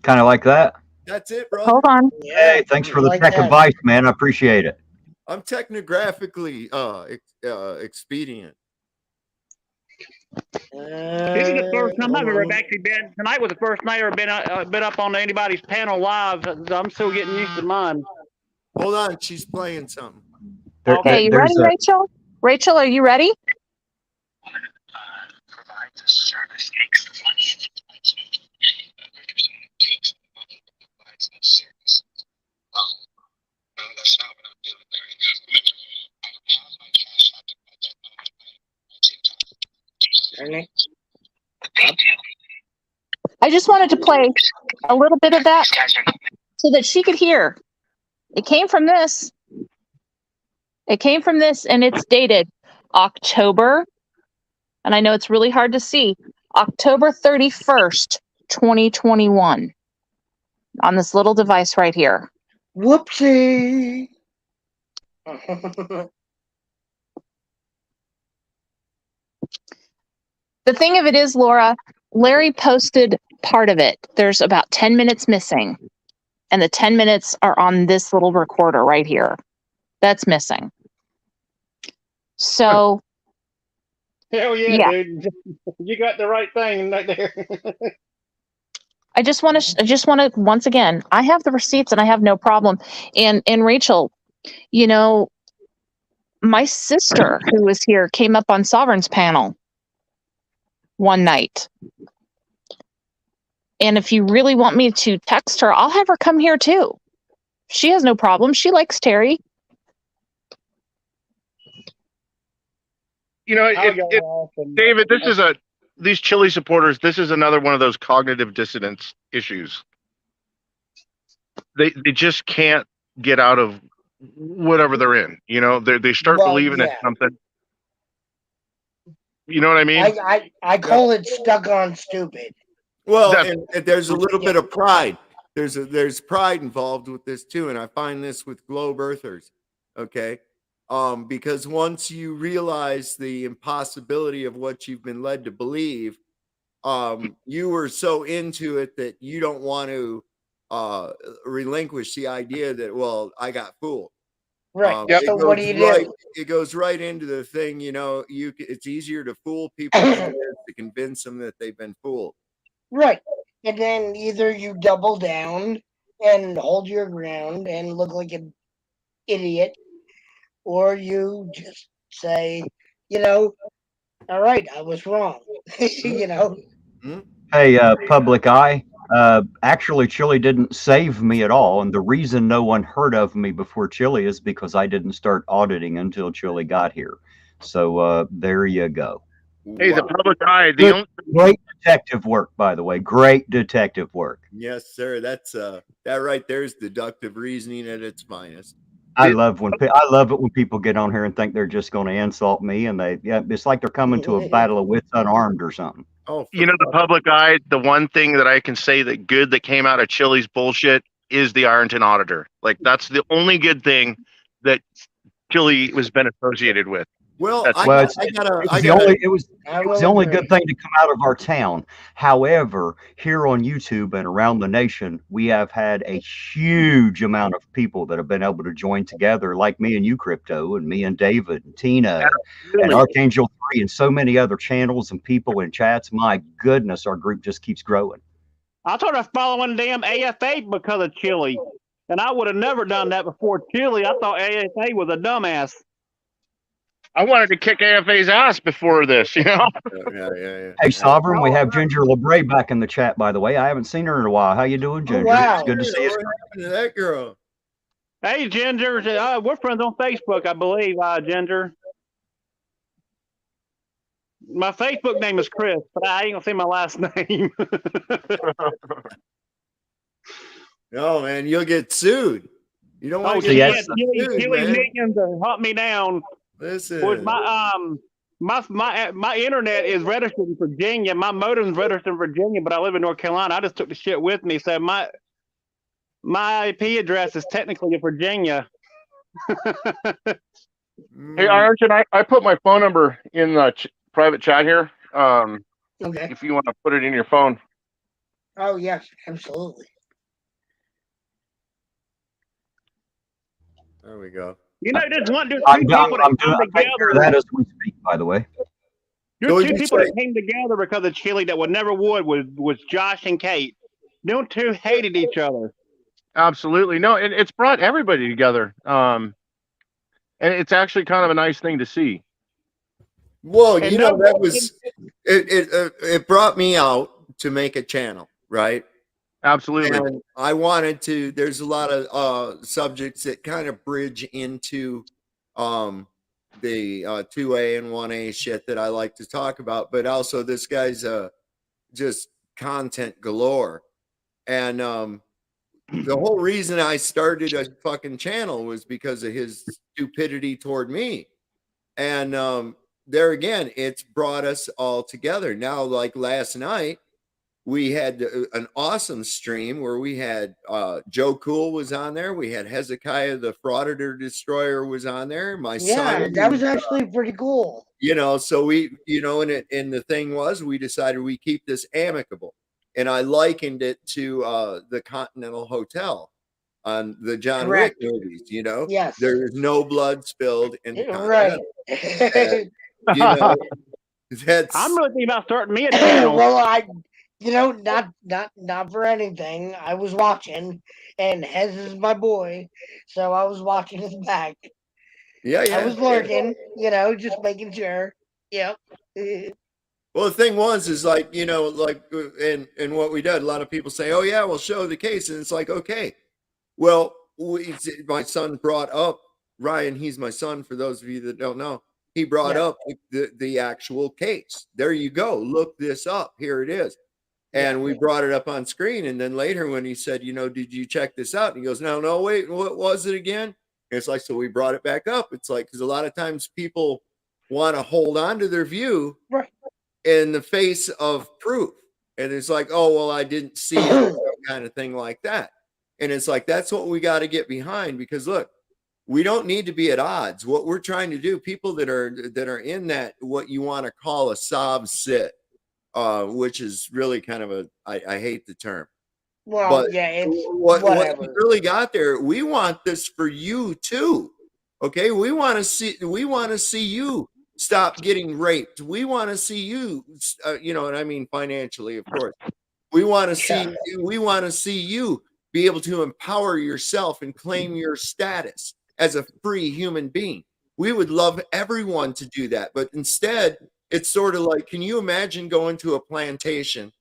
Kind of like that. That's it, brother. Hold on. Hey, thanks for the tech advice, man. I appreciate it. I'm technographically expedient. This is the first time I've ever actually been. Tonight was the first night I've ever been up on anybody's panel live. I'm still getting used to mine. Hold on, she's playing something. Okay, you ready, Rachel? Rachel, are you ready? just wanted to play a little bit of that so that she could hear. It came from this. It came from this, and it's dated October, and I know it's really hard to see, October 31st, 2021, on this little device right here. Whoopsie. The thing of it is, Laura, Larry posted part of it. There's about 10 minutes missing, and the 10 minutes are on this little recorder right here. That's missing. So, Hell yeah, yeah. dude. You got the right thing right there. I just want to once again, I have the receipts and I have no problem. And Rachel, you know, my sister who was here came up on Sovereign's panel one night. And if you really want me to text her, I'll have her come here too. She has no problem. She likes Terry. You know, David, these Chille supporters, this is another one of those cognitive dissonance issues. They just can't get out of whatever they're in. You know, they start believing in something. You know what I mean? I call it stuck on stupid. Well, and there's a little bit of pride. There's pride involved with this too, and I find this with globe earthers. Okay. Because once you realize the impossibility of what you've been led to believe, you were so into it that you don't want to relinquish the idea that, well, I got fooled. Right. So what do you do? It goes right into the thing, you know, it's easier to fool people than it is to convince them that they've been fooled. Right. And then either you double down and hold your ground and look like an idiot, or you just say, you know, all right, I was wrong. You know. Hey, public eye. Actually, Chille didn't save me at all, and the reason no one heard of me before Chille is because I didn't start auditing until Chille got here. So there you go. Hey, the public eye. Great detective work, by the way. Great detective work. Yes, sir. That's that right there is deductive reasoning at its finest. I love it when people get on here and think they're just going to insult me, and it's like they're coming to a battle of wits unarmed or something. Oh, you know, the public eye, the one thing that I can say that good that came out of Chille's bullshit is the Ironton auditor. Like, that's the only good thing that Chille has been associated with. Well, it was the only good thing to come out of our town. However, here on YouTube and around the nation, we have had a huge amount of people that have been able to join together, like me and you, Crypto, and me and David and Tina and Archangel 3 and so many other channels and people in chats. My goodness, our group just keeps growing. I started following damn AFA because of Chille, and I would have never done that before Chille. I thought AFA was a dumbass. I wanted to kick AFA's ass before this, you know? Yeah. Hey, Sovereign, we have Ginger LeBray back in the chat, by the way. I haven't seen her in a while. How you doing, Ginger? Wow. It's good to see you. What happened to that girl? Hey, Ginger. We're friends on Facebook, I believe, Ginger. My Facebook name is Chris, but I ain't going to say my last name. No, man, you'll get sued. You don't want to get sued, Chille man. Nickens to hunt me down. Listen. My internet is registered in Virginia. My modem's registered in Virginia, but I live in North Carolina. I just took the shit with me, so my IP address is technically in Virginia. Hey, Ironton, I put my phone number in the private chat here. Okay. If you want to put it in your phone. Oh yes, absolutely. There we go. You know, there's two I'm people that came together. that as we speak, by the way. There's two people that came together because of Chille that would never would was Josh and Kate. Them two hated each other. Absolutely. No, it's brought everybody together. And it's actually kind of a nice thing to see. Well, you know, that was it brought me out to make a channel, right? Absolutely. And I wanted to, there's a lot of subjects that kind of bridge into the 2A and 1A shit that I like to talk about, but also this guy's just content galore. And the whole reason I started a fucking channel was because of his stupidity toward me. And there again, it's brought us all together. Now, like last night, we had an awesome stream where we had Joe Cool was on there. We had Hezekiah the Frauditor Destroyer was on there. My Yeah, son, that was actually pretty cool. you know, so we, you know, and the thing was, we decided we keep this amicable. And I likened it to the Continental Hotel on the John Wick movies, you know? Yes. There's no blood spilled in the Right. Continental. And, you know, that's I'm really thinking about starting me a channel. Well, not for anything. I was watching, and Hez is my boy, so I was watching his back. Yeah. I was lurking, just making sure. Yep. Well, the thing was, is like, you know, like, and what we did, a lot of people say, oh yeah, we'll show the case. And it's like, okay, well, my son brought up Ryan. He's my son. For those of you that don't know, he brought up the actual case. There you go. Look this up. Here it is. And we brought it up on screen. And then later when he said, you know, did you check this out? And he goes, no, wait, what was it again? And it's like, so we brought it back up. It's like, because a lot of times people want to hold on to their view in the face of proof. And it's like, oh, well, I didn't see it, kind of thing like that. And it's like, that's what we got to get behind, because look, we don't need to be at odds. What we're trying to do, people that are in that, what you want to call a sob sit, which is really kind of I hate the term. Well, but yeah, it's what whatever. we really got there. We want this for you too. Okay, we want to see you stop getting raped. We want to see you, you know, and I mean financially, of course. We want to see you be able to empower yourself and claim your status as a free human being. We would love everyone to do that, but instead, it's sort of like, can you imagine going to a plantation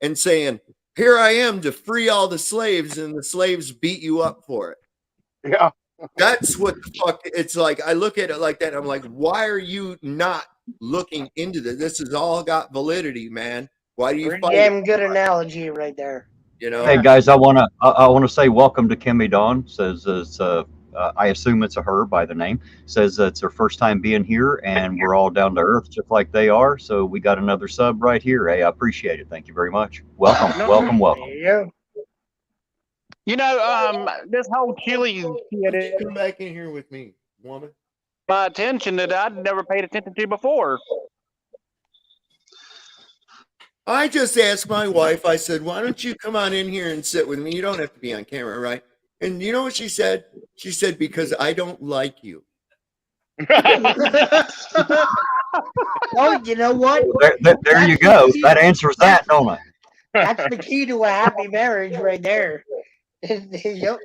and saying, here I am to free all the slaves, and the slaves beat you up for it? Yeah. That's what the fuck it's like. I look at it like that. I'm like, why are you not looking into this? This has all got validity, man. Why do you Pretty fight damn it? good analogy right there. You know? Hey guys, I wanna say welcome to Kimmy Dawn. Says it's I assume it's a her by the name. Says it's her first time being here, and we're all down to earth just like they are. So we got another sub right here. Hey, I appreciate it. Thank you very much. Welcome. Yeah. You know, this whole Chile shit Come back in here with me, woman. My attention that I'd never paid attention to before. I just asked my wife, I said, why don't you come on in here and sit with me? You don't have to be on camera, right? And you know what she said? She said, because I don't like you. Well, you know what? There you go. That answers that, don't it? That's the key to a happy marriage right there. Yep.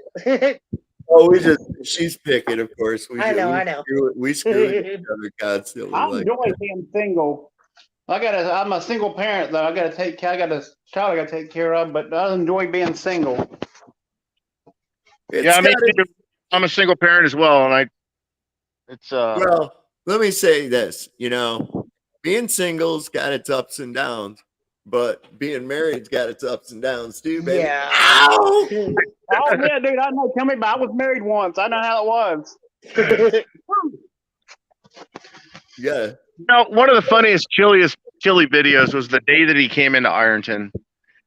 Oh, she's picking, of course. I know. We screw with each other constantly. I like enjoy that. being single. I'm a single parent though. I got a child I got to take care of, but I enjoy being single. Yeah, I'm a single parent as well, and well, let me say this, you know, being single's got its ups and downs, but being married's got its ups and downs too, baby. Yeah. Ow! Oh yeah, dude, I know. Tell me about it. I was married once. I know how it was. Yeah. You know, one of the funniest Chille videos was the day that he came into Ironton.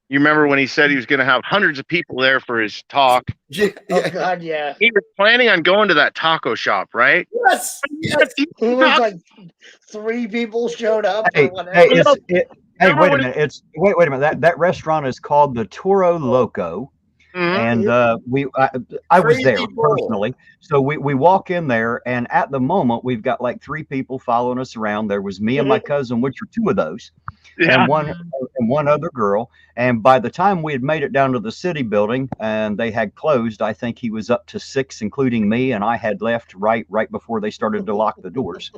You remember when he said he was going to have hundreds of people there for his talk? Yeah. Oh God, yeah. He was planning on going to that taco shop, right? Yes. It was like 3 people showed up Hey, or whatever. hey, wait a minute. Wait a minute. That restaurant is called the Toro Loco. And I was there personally. So we walk in there, and at the moment we've got like 3 people following us around. There was me and my cousin, which are 2 of those, and one other girl. And by the time we had made it down to the city building and they had closed, I think he was up to 6, including me, and I had left right before they started to lock the doors.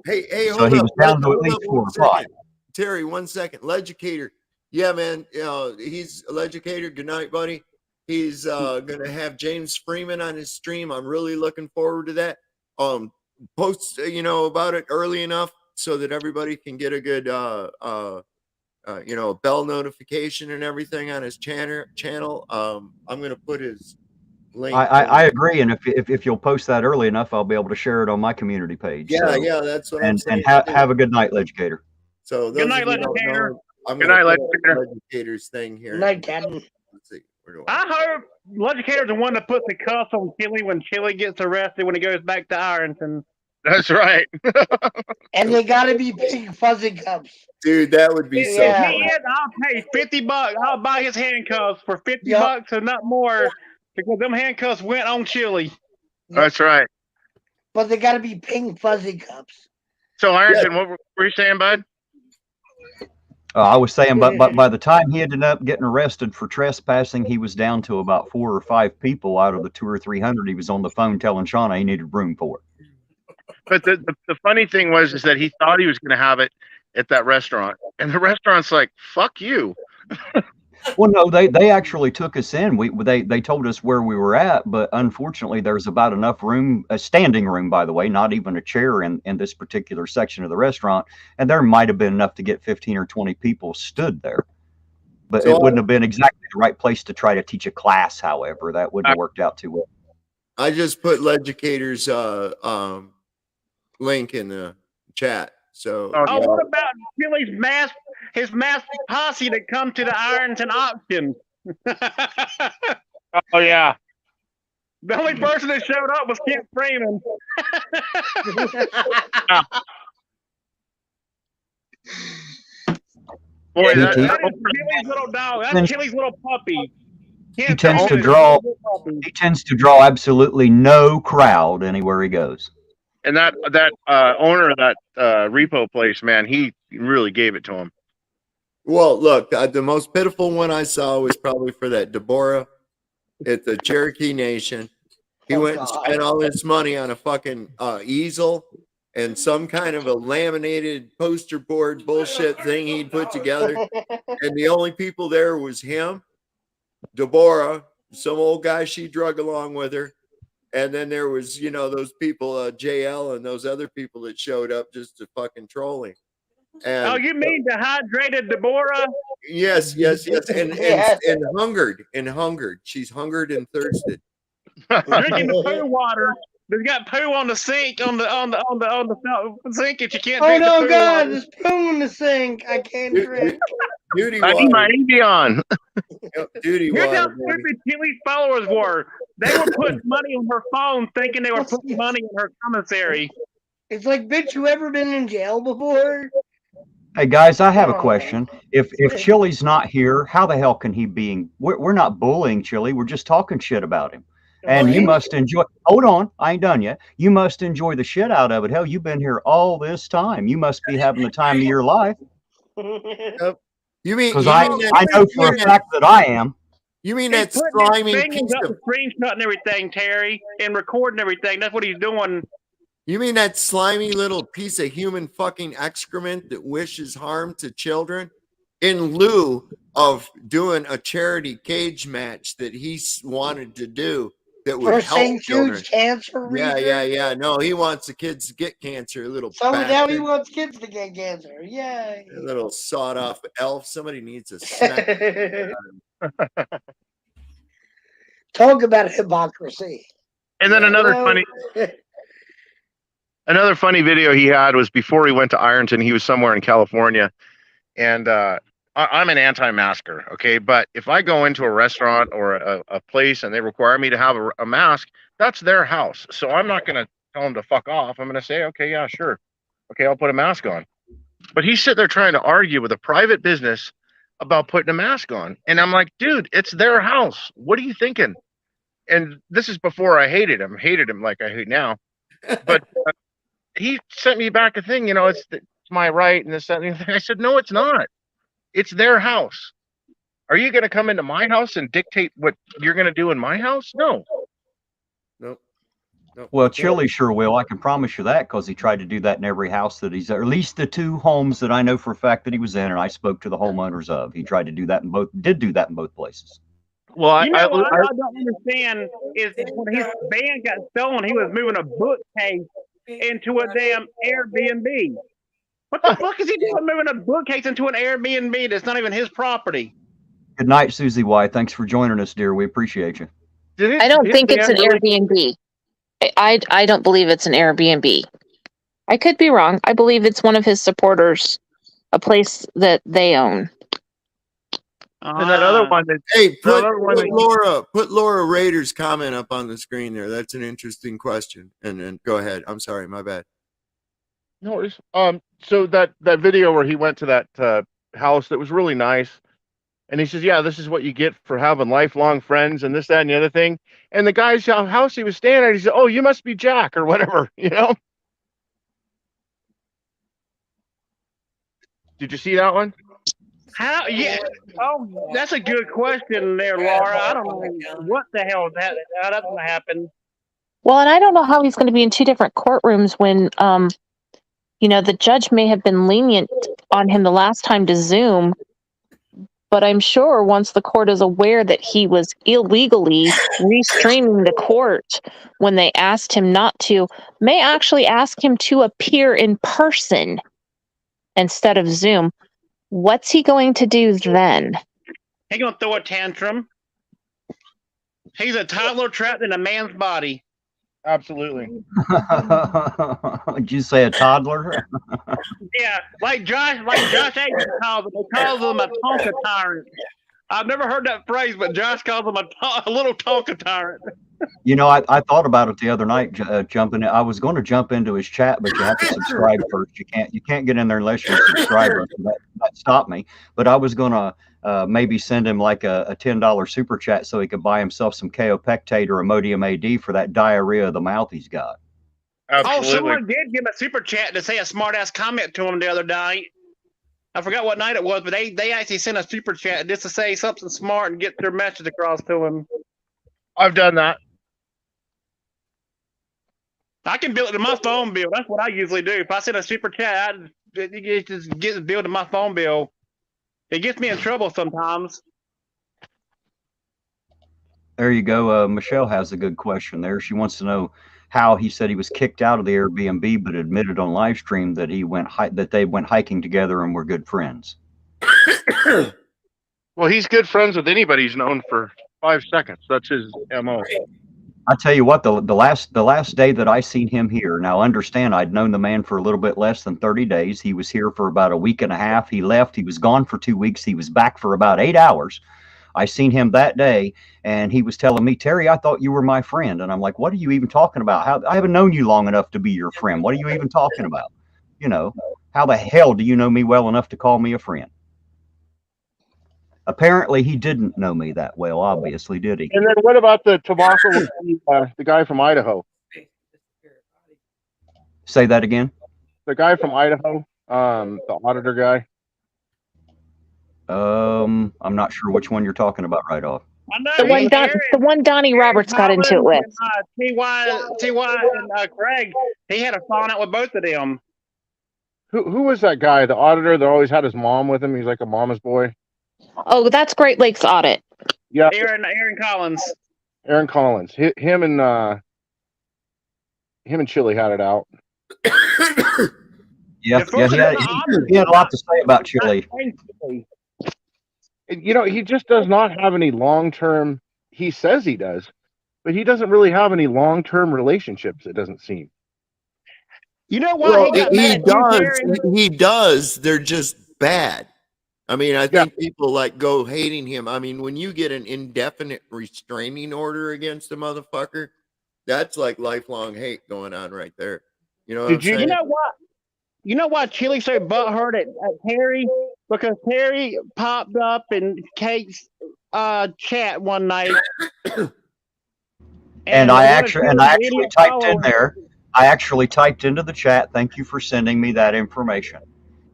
Hey, so hold he up. was down to Hold at up least 4 one or 5. second. Terry, 1 second. Legicator. Yeah, man. You know, he's a Legicator. Good night, buddy. He's gonna have James Freeman on his stream. I'm really looking forward to that. Post about it early enough so that everybody can get a good a bell notification and everything on his channel. I'm going to put his link. I agree, and if you'll post that early enough, I'll be able to share it on my community page. Yeah, so, yeah, that's what I'm saying. And have a good night, Educator. So Good those night, of you who don't Legislator. know, I'm Good going night, to put Legislator. Educator's thing here. Good night, Captain. Let's see. I hope Legislator's the one that puts the cuffs on Chili when Chili gets arrested when he goes back to Ironton. That's right. And they got to be big fuzzy cups. Dude, that would be so If fun. he is, I'll pay $50. I'll buy his handcuffs for $50 Yep. and not more, because them handcuffs went on Chili. That's right. But they got to be pink fuzzy cups. So Ironton, what were you saying, bud? I was saying, but by the time he ended up getting arrested for trespassing, he was down to about 4 or 5 people out of the 200 or 300 he was on the phone telling Shauna he needed room for. But the funny thing was that he thought he was going to have it at that restaurant, and the restaurant's like, "Fuck you." Well, no, they actually took us in. They told us where we were at, but unfortunately, there's about enough room, a standing room, by the way, not even a chair in this particular section of the restaurant, and there might have been enough to get 15 or 20 people stood there. But So it wouldn't have been exactly the right place to try to teach a class. However, that wouldn't have worked out too well. I just put Legicator's link in the chat. So Oh, what about Chili's his masked posse that come to the Ironton auction? Oh yeah. The only person that showed up was Kent Freeman. Boy, that's He- Chili's little dog. That's Chili's little puppy. He tends to draw absolutely no crowd anywhere he goes. And that owner of that repo place, man, he really gave it to him. Well, look, the most pitiful one I saw was probably for that Deborah at the Cherokee Nation. He went and spent all his money on a fucking easel and some kind of a laminated poster board bullshit thing he'd put together. And the only people there was him, Deborah, some old guy she drug along with her. And then there was, those people, JL and those other people that showed up just to fucking troll him. And, oh, you mean dehydrated Deborah? Yes. And hungered. She's hungered and thirsted. Drinking the poo water. There's got poo on the sink on the sink if you can't drink the poo God, water. there's poo in the sink. I can't drink. Duty I need my water. Evian. Duty Here's how water. baby. stupid Chili's followers were. They were putting money on her phone thinking they were putting money in her commissary. It's like, bitch, you ever been in jail before? Hey guys, I have a question. If Chili's not here, how the hell can he be? We're not bullying Chili. We're just talking shit about him. And you must enjoy. Hold on, I ain't done yet. You must enjoy the shit out of it. Hell, you've been here all this time. You must be having the time of your life. You mean? Because I know for a fact that I am. You mean He's that putting his slimy fingers piece up of? and screenshotting everything, Terry, and recording everything. That's what he's doing. You mean that slimy little piece of human fucking excrement that wishes harm to children, in lieu of doing a charity cage match that he wanted to do that would For help St. children? Jude's cancer research? Yeah. No, he wants the kids to get cancer. Little So now he bastard. wants kids to get cancer. Yay. A little sawed off elf. Somebody needs a snack. Talk about hypocrisy. And then another funny video he had was before he went to Ironton. He was somewhere in California, and I'm an anti-masker, okay? But if I go into a restaurant or a place and they require me to have a mask, that's their house. So I'm not going to tell them to fuck off. I'm going to say, okay, yeah, sure. Okay, I'll put a mask on. But he's sitting there trying to argue with a private business about putting a mask on. And I'm like, dude, it's their house. What are you thinking? And this is before I hated him like I hate now. But he sent me back a thing, it's my right and this, that, and the other thing. I said, no, it's not. It's their house. Are you going to come into my house and dictate what you're going to do in my house? No. Nope. Well, Chili sure will. I can promise you that, because he tried to do that in every house that he's, or at least the 2 homes that I know for a fact that he was in, and I spoke to the homeowners of. He tried to do that in both places. Well, You know what I don't understand is when his van got stolen, he was moving a bookcase into a damn Airbnb. What the fuck is he doing moving a bookcase into an Airbnb that's not even his property? Good night, Susie White. Thanks for joining us, dear. We appreciate you. I don't think it's an Airbnb. I don't believe it's an Airbnb. I could be wrong. I believe it's one of his supporters, a place that they own. And that other one that Hey, put that- Laura Rader's comment up on the screen there. That's an interesting question. And go ahead. I'm sorry, my bad. No worries. So that video where he went to that house that was really nice, and he says, "Yeah, this is what you get for having lifelong friends and this, that, and the other thing." And the guy's house he was staying at, he said, "Oh, you must be Jack or whatever," you know. Did you see that one? How? Yeah. Oh, that's a good question there, Laura. I don't know what the hell is that. How that's gonna happen? Well, and I don't know how he's going to be in two different courtrooms when, the judge may have been lenient on him the last time to Zoom, but I'm sure once the court is aware that he was illegally restreaming the court when they asked him not to, may actually ask him to appear in person instead of Zoom. What's he going to do then? He's gonna throw a tantrum. He's a toddler trapped in a man's body. Absolutely. Did you say a toddler? Yeah, like Josh Aikman calls him. He calls him a Tonka tyrant. I've never heard that phrase, but Josh calls him a little Tonka tyrant. I thought about it the other night, jumping in. I was going to jump into his chat, but you have to subscribe first. You can't get in there unless you're a subscriber. That stopped me. But I was going to maybe send him like a $10 super chat so he could buy himself some Kaopectate or Imodium AD for that diarrhea of the mouth he's got. Oh, someone did give a super chat to say a smart ass comment to him the other night. I forgot what night it was, but they actually sent a super chat just to say something smart and get their message across to him. I've done that. I can build it to my phone bill. That's what I usually do. If I send a super chat, it just gets billed to my phone bill. It gets me in trouble sometimes. There you go. Michelle has a good question there. She wants to know how he said he was kicked out of the Airbnb, but admitted on live stream that they went hiking together and were good friends. Well, he's good friends with anybody he's known for 5 seconds. That's his MO. I tell you what, the last day that I seen him here. Now, understand, I'd known the man for a little bit less than 30 days. He was here for about a week and a half. He left. He was gone for 2 weeks. He was back for about 8 hours. I seen him that day, and he was telling me, "Terry, I thought you were my friend." And I'm like, "What are you even talking about? I haven't known you long enough to be your friend. What are you even talking about? How the hell do you know me well enough to call me a friend?" Apparently, he didn't know me that well, obviously, did he? And then what about the tobacco with the guy from Idaho? Say that again. The guy from Idaho, the auditor guy. I'm not sure which one you're talking about right off. The one Donnie Roberts got into it with. T.Y. and Craig, he had a falling out with both of them. Who was that guy? The auditor that always had his mom with him. He's like a mama's boy. Oh, that's Great Lakes Audit. Yeah. Aaron Collins. Aaron Collins. Him and Chille had it out. Yeah, he had a lot to say about Chille. He just does not have any long-term. He says he does, but he doesn't really have any long-term relationships. It doesn't seem. You know what? Well, he does. They're just bad. I mean, I think people go hating him. I mean, when you get an indefinite restraining order against a motherfucker, that's like lifelong hate going on right there. You know what I'm saying? You know what? You know why Chille's so butthurt at Terry? Because Terry popped up in Kate's chat one night. and I actually typed in there. I actually typed into the chat, "Thank you for sending me that information."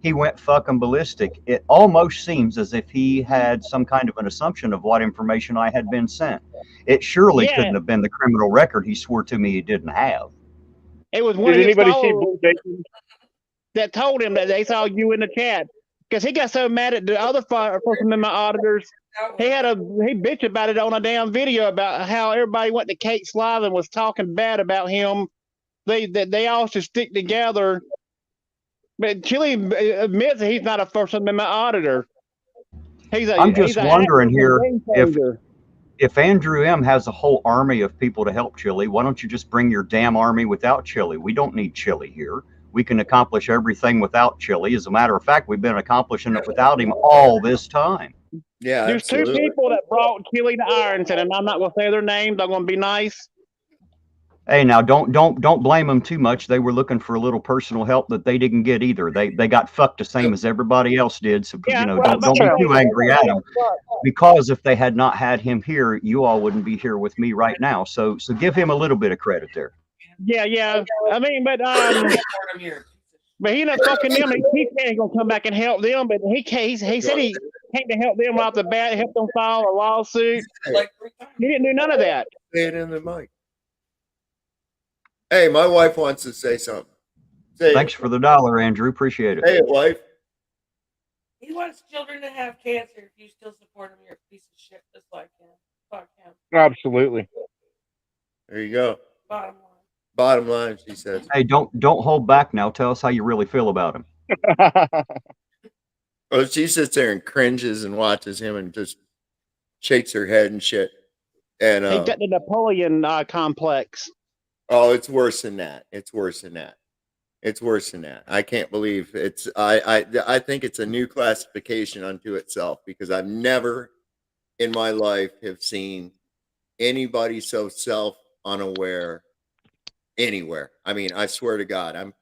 He went fucking ballistic. It almost seems as if he had some kind of an assumption of what information I had been sent. It surely couldn't have been the criminal record he swore to me he didn't have. It was one of his followers that told him that they saw you in the chat. Because he got so mad at the other First Amendment auditors, he bitched about it on a damn video about how everybody went to Kate's live and was talking bad about him. They all should stick together But Chile admits that he's not a First Amendment auditor. I'm just wondering here if if Andrew M has a whole army of people to help Chile, why don't you just bring your damn army without Chile? We don't need Chile here. We can accomplish everything without Chile. As a matter of fact, we've been accomplishing it without him all this time. Yeah, there's absolutely. two people that brought Chile to Ironton, and I'm not going to say their names. I'm going to be nice. Hey, now don't blame them too much. They were looking for a little personal help that they didn't get either. They got fucked the same as everybody else did. So Yeah, you know, well, don't be too angry at them. Because if they had not had him here, you all wouldn't be here with me right now. So give him a little bit of credit there. Yeah. I mean, but he not fucking them. He said he's gonna come back and help them, but he said he came to help them off the bat, help them file a lawsuit. He didn't do none of that. Say it in the mic. Hey, my wife wants to say something. Thanks for the $1, Andrew. Appreciate it. Hey, wife. He wants children to have cancer. If you still support him, you're a piece of shit, just like him. Fuck him. Absolutely. There you go. Bottom line. Bottom line, she says. Hey, don't hold back now. Tell us how you really feel about him. Well, she sits there and cringes and watches him and just shakes her head and shit. And he got the Napoleon complex. Oh, it's worse than that. It's worse than that. It's worse than that. I can't believe it's. I think it's a new classification unto itself, because I've never in my life have seen anybody so self-unaware anywhere. I mean, I swear to God,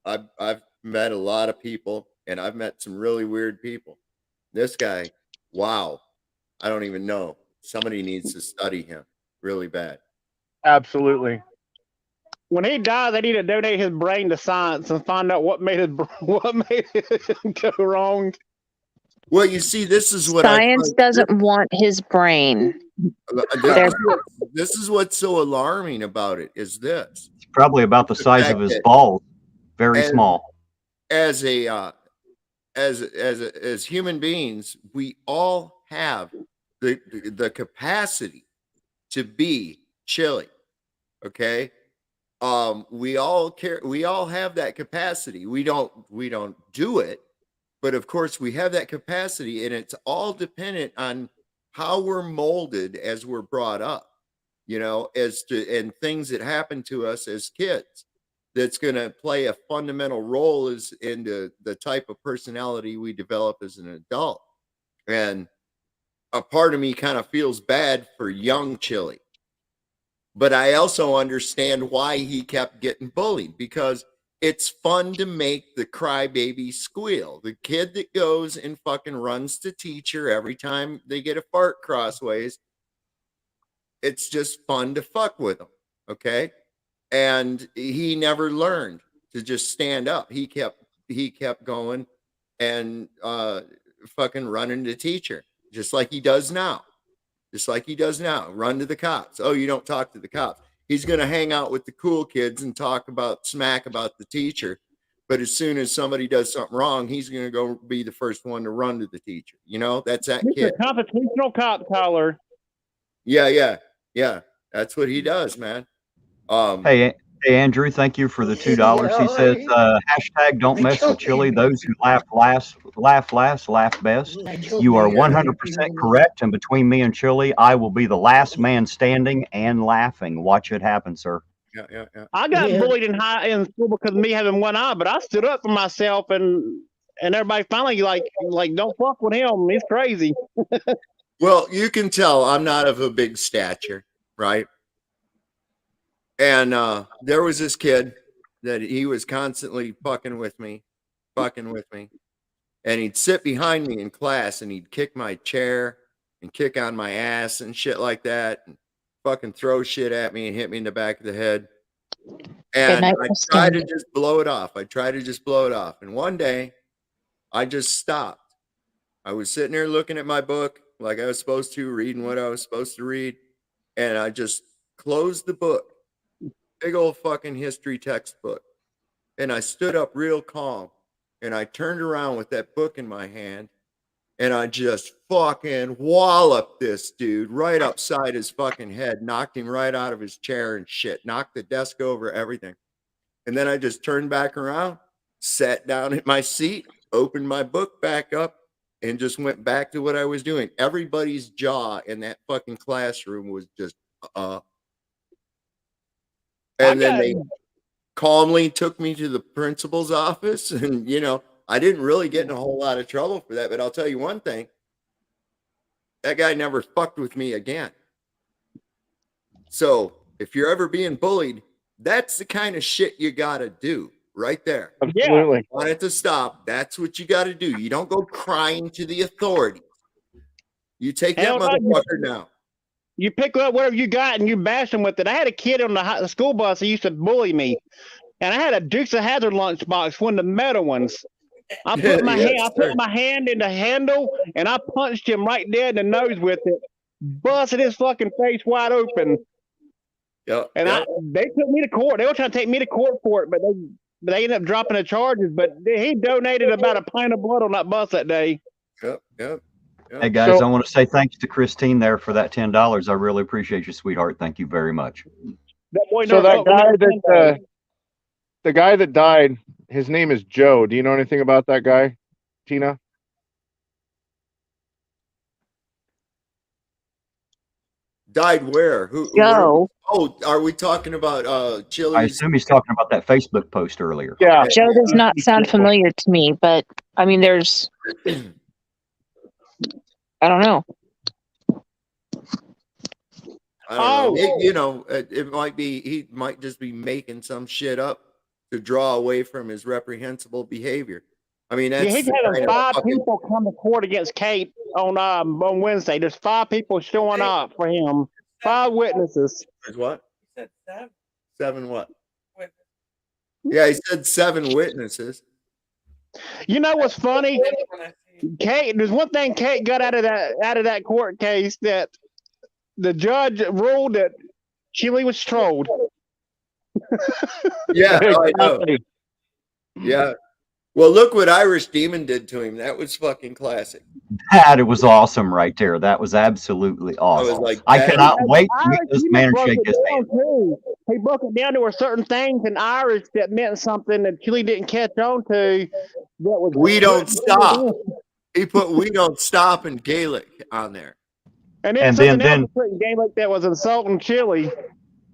I've met a lot of people, and I've met some really weird people. This guy, wow, I don't even know. Somebody needs to study him really bad. Absolutely. When he dies, they need to donate his brain to science and find out what made it go wrong. Well, you see, this is what Science doesn't want his brain. This is what's so alarming about it. Is this? It's probably about the size of his balls, very small. As human beings, we all have the capacity to be chilly. Okay. We all have that capacity. We don't do it, but of course we have that capacity, and it's all dependent on how we're molded as we're brought up, and things that happen to us as kids. That's going to play a fundamental role into the type of personality we develop as an adult. And a part of me kind of feels bad for young Chili. But I also understand why he kept getting bullied, because it's fun to make the crybaby squeal. The kid that goes and fucking runs to teacher every time they get a fart crossways. It's just fun to fuck with him. Okay. And he never learned to just stand up. He kept going and fucking running to teacher, just like he does now. Run to the cops. Oh, you don't talk to the cops. He's going to hang out with the cool kids and talk about smack about the teacher. But as soon as somebody does something wrong, he's going to go be the first one to run to the teacher. That's that kid. Mr. Constitutional cop collar. Yeah. That's what he does, man. Hey, Andrew, thank you for the $2. He says, hashtag don't mess with Chili. Those who laugh last, laugh best. You are 100% correct. And between me and Chili, I will be the last man standing and laughing. Watch it happen, sir. Yeah. I got bullied in school because of me having one eye, but I stood up for myself, and everybody finally like don't fuck with him. He's crazy. Well, you can tell I'm not of a big stature, right? And there was this kid that he was constantly fucking with me. And he'd sit behind me in class, and he'd kick my chair and kick on my ass and shit like that, and fucking throw shit at me and hit me in the back of the head. And I tried to just blow it off. And one day I just stopped. I was sitting there looking at my book like I was supposed to, reading what I was supposed to read. And I just closed the book. Big old fucking history textbook. And I stood up real calm, and I turned around with that book in my hand, and I just fucking walloped this dude right upside his fucking head, knocked him right out of his chair and shit, knocked the desk over, everything. And then I just turned back around sat down in my seat, opened my book back up, and just went back to what I was doing. Everybody's jaw in that fucking classroom was just, and then they calmly took me to the principal's office. And, you know, I didn't really get in a whole lot of trouble for that. But I'll tell you one thing, that guy never fucked with me again. So if you're ever being bullied, that's the kind of shit you got to do right there. Absolutely. Want it to stop. That's what you got to do. You don't go crying to the authorities. You take that motherfucker down. You pick up whatever you got and you bash them with it. I had a kid on the school bus that used to bully me, and I had a Dukes of Hazzard lunchbox, one of the metal ones. I put my hand in the handle and I punched him right dead in the nose with it, busted his fucking face wide open. Yep. They took me to court. They were trying to take me to court for it, but they ended up dropping the charges. But he donated about a pint of blood on that bus that day. Yep. Hey guys, I want to say thanks to Christine there for that $10. I really appreciate you, sweetheart. Thank you very much. So that guy the guy that died, his name is Joe. Do you know anything about that guy, Tina? Died where? Who? Joe. Are we talking about Chille's? I assume he's talking about that Facebook post earlier. Yeah. Joe does not sound familiar to me, but I mean, there's, I don't know. I don't know. You know, it might be, he might just be making some shit up to draw away from his reprehensible behavior. I mean, that's he's having 5 people come to court against Kate on Wednesday. There's 5 people showing up for him. 5 witnesses. There's what? He said 7. 7 what? Yeah, he said 7 witnesses. You know what's funny? Kate, there's one thing Kate got out of that court case, that the judge ruled that Chille was trolled. Yeah, I know. Yeah. Well, look what Irish Demon did to him. That was fucking classic. It was awesome right there. That was absolutely awesome. I cannot wait to meet this man and shake his hand. He broke it down to a certain things in Irish that meant something that Chille didn't catch on to. That was We don't stop. He put "we don't stop" in Gaelic on there. And then something else put in Gaelic that was insulting Chille.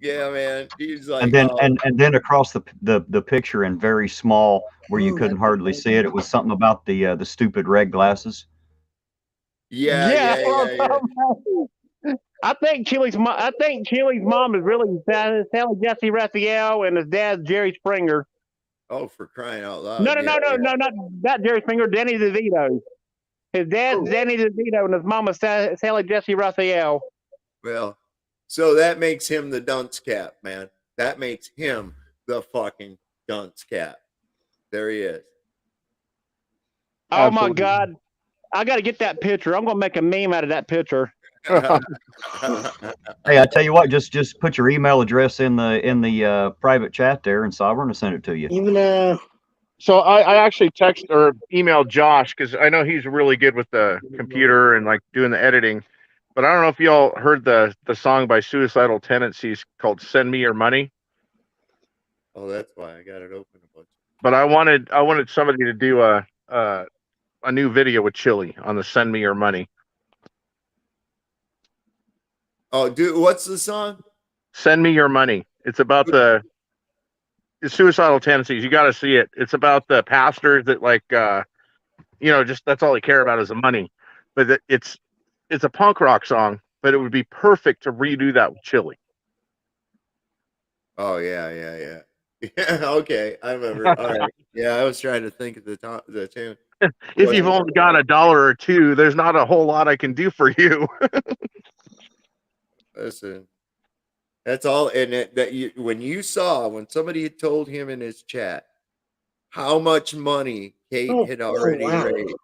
Yeah, man. He's like, And then and then across the picture in very small, where you couldn't hardly see it, it was something about the stupid red glasses. Yeah. I think Chille's mom is really Sally Jesse Raphael, and his dad's Jerry Springer. Oh, for crying out loud! No, not Jerry Springer. Danny DeVito. His dad's Danny DeVito, and his mom is Sally Jesse Raphael. Well, so that makes him the dunce cap, man. That makes him the fucking dunce cap. There he is. Oh my God. I got to get that picture. I'm going to make a meme out of that picture. Hey, I tell you what, just put your email address in the private chat there, and Sovereign will send it to you. So I actually text or emailed Josh, because I know he's really good with the computer and like doing the editing. But I don't know if y'all heard the song by Suicidal Tendencies called "Send Me Your Money." Oh, that's why I got it open a bunch. But I wanted somebody to do a new video with Chille on the "Send Me Your Money." Oh, dude, what's the song? "Send Me Your Money." It's about the suicidal tendencies. You got to see it. It's about the pastors that just that's all they care about is the money. But it's a punk rock song, but it would be perfect to redo that with Chille. Oh yeah. Okay, I remember. All right. Yeah, I was trying to think of the tune. If you've only got $1 or $2, there's not a whole lot I can do for you. Listen, that's all. And when somebody had told him in his chat how much money Kate had already raised.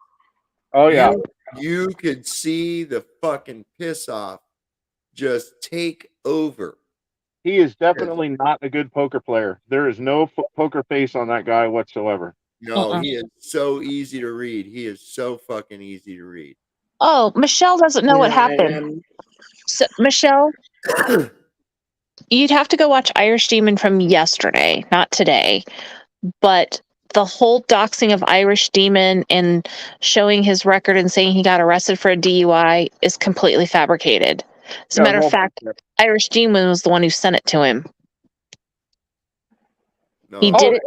Oh yeah, you could see the fucking piss off just take over. He is definitely not a good poker player. There is no poker face on that guy whatsoever. No, he is so easy to read. He is so fucking easy to read. Oh, Michelle doesn't know what happened. So, Michelle, you'd have to go watch Irish Demon from yesterday, not today. But the whole doxing of Irish Demon and showing his record and saying he got arrested for a DUI is completely fabricated. As a matter of fact, Irish Demon was the one who sent it to him. He did it.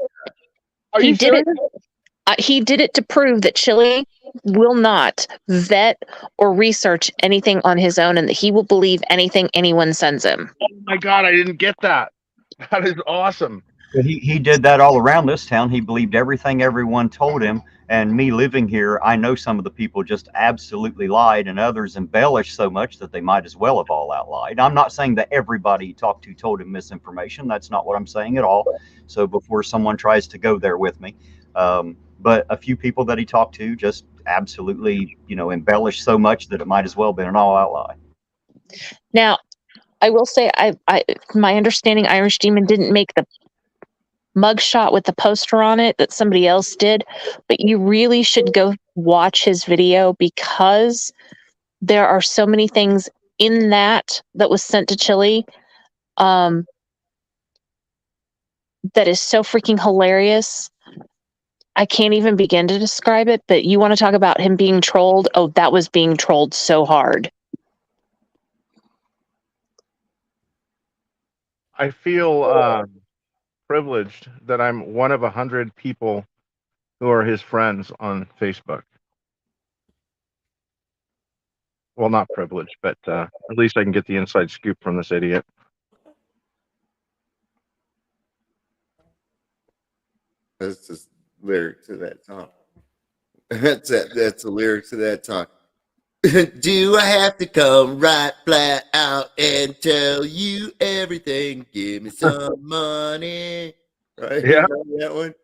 Are he you did serious? it. He did it to prove that Chille will not vet or research anything on his own, and that he will believe anything anyone sends him. Oh my God, I didn't get that. That is awesome. But he did that all around this town. He believed everything everyone told him. And me living here, I know some of the people just absolutely lied, and others embellished so much that they might as well have all out lied. I'm not saying that everybody he talked to told him misinformation. That's not what I'm saying at all. So before someone tries to go there with me, but a few people that he talked to just absolutely, embellished so much that it might as well have been an all out lie. Now, I will say, my understanding, Irish Demon didn't make the mugshot with the poster on it, that somebody else did, but you really should go watch his video, because there are so many things in that was sent to Chille that is so freaking hilarious. I can't even begin to describe it, but you want to talk about him being trolled? Oh, that was being trolled so hard. I feel privileged that I'm one of 100 people who are his friends on Facebook. Well, not privileged, but at least I can get the inside scoop from this idiot. That's just lyric to that song. That's the lyric to that song. Do I have to come right flat out and tell you everything? Give me some money. Right? Yeah. You know that one?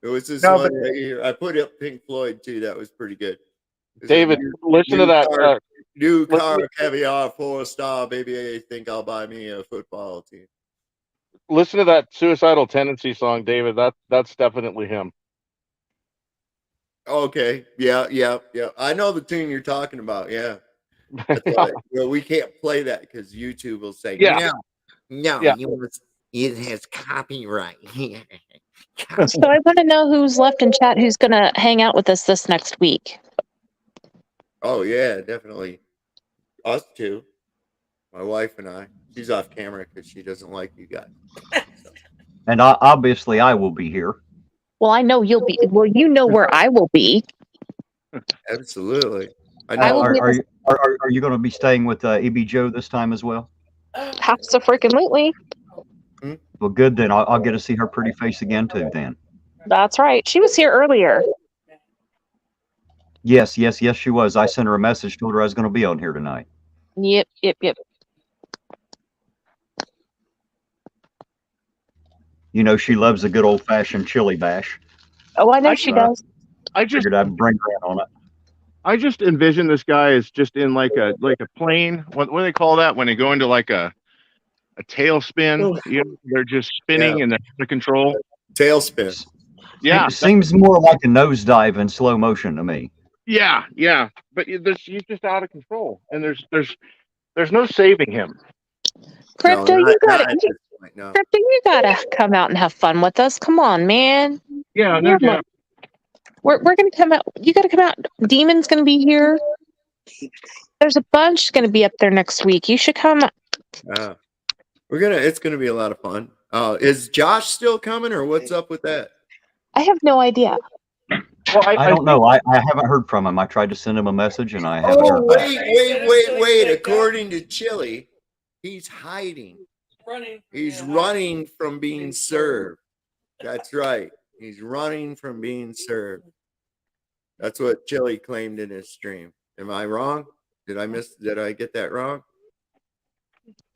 It was this No, one right here. I put up Pink Floyd too. That was pretty good. David, listen to that. New car, caviar, 4-star. Baby, I think I'll buy me a football team. Listen to that Suicidal Tendency song, David. That's definitely him. Okay. Yeah. I know the tune you're talking about. Yeah. That's right. Well, we can't play that because YouTube will say, Yeah. no, Yeah. it has copyright. So I want to know who's left in chat who's going to hang out with us this next week. Oh, yeah, definitely. Us two. My wife and I. She's off camera because she doesn't like you guys. And obviously I will be here. Well, I know you'll be. Well, you know where I will be. Absolutely. I will be Are you going to be staying with EB Joe this time as well? Absolutely. Well, good then. I'll get to see her pretty face again too. Then. That's right. She was here earlier. Yes, she was. I sent her a message, told her I was going to be on here tonight. Yep. She loves a good old fashioned chili bash. Oh, I know she does. I just figured I'd bring her in on it. I just envision this guy as just in like a plane. What do they call that when they go into like a tailspin? They're just spinning and they're out of control. Tailspin. Yeah, It seems more like a nosedive in slow motion to me. Yeah. But he's just out of control, and there's no saving him. Crypto, you gotta come out and have fun with us. Come on, man. Yeah, no doubt. We're gonna come out. You gotta come out. Demon's gonna be here. There's a bunch gonna be up there next week. You should come. It's gonna be a lot of fun. Is Josh still coming, or what's up with that? I have no idea. Well, I don't know. I haven't heard from him. I tried to send him a message and I haven't heard back. Wait. According to Chille, he's hiding. He's running from being served. That's right. He's running from being served. That's what Chille claimed in his stream. Am I wrong? Did I get that wrong?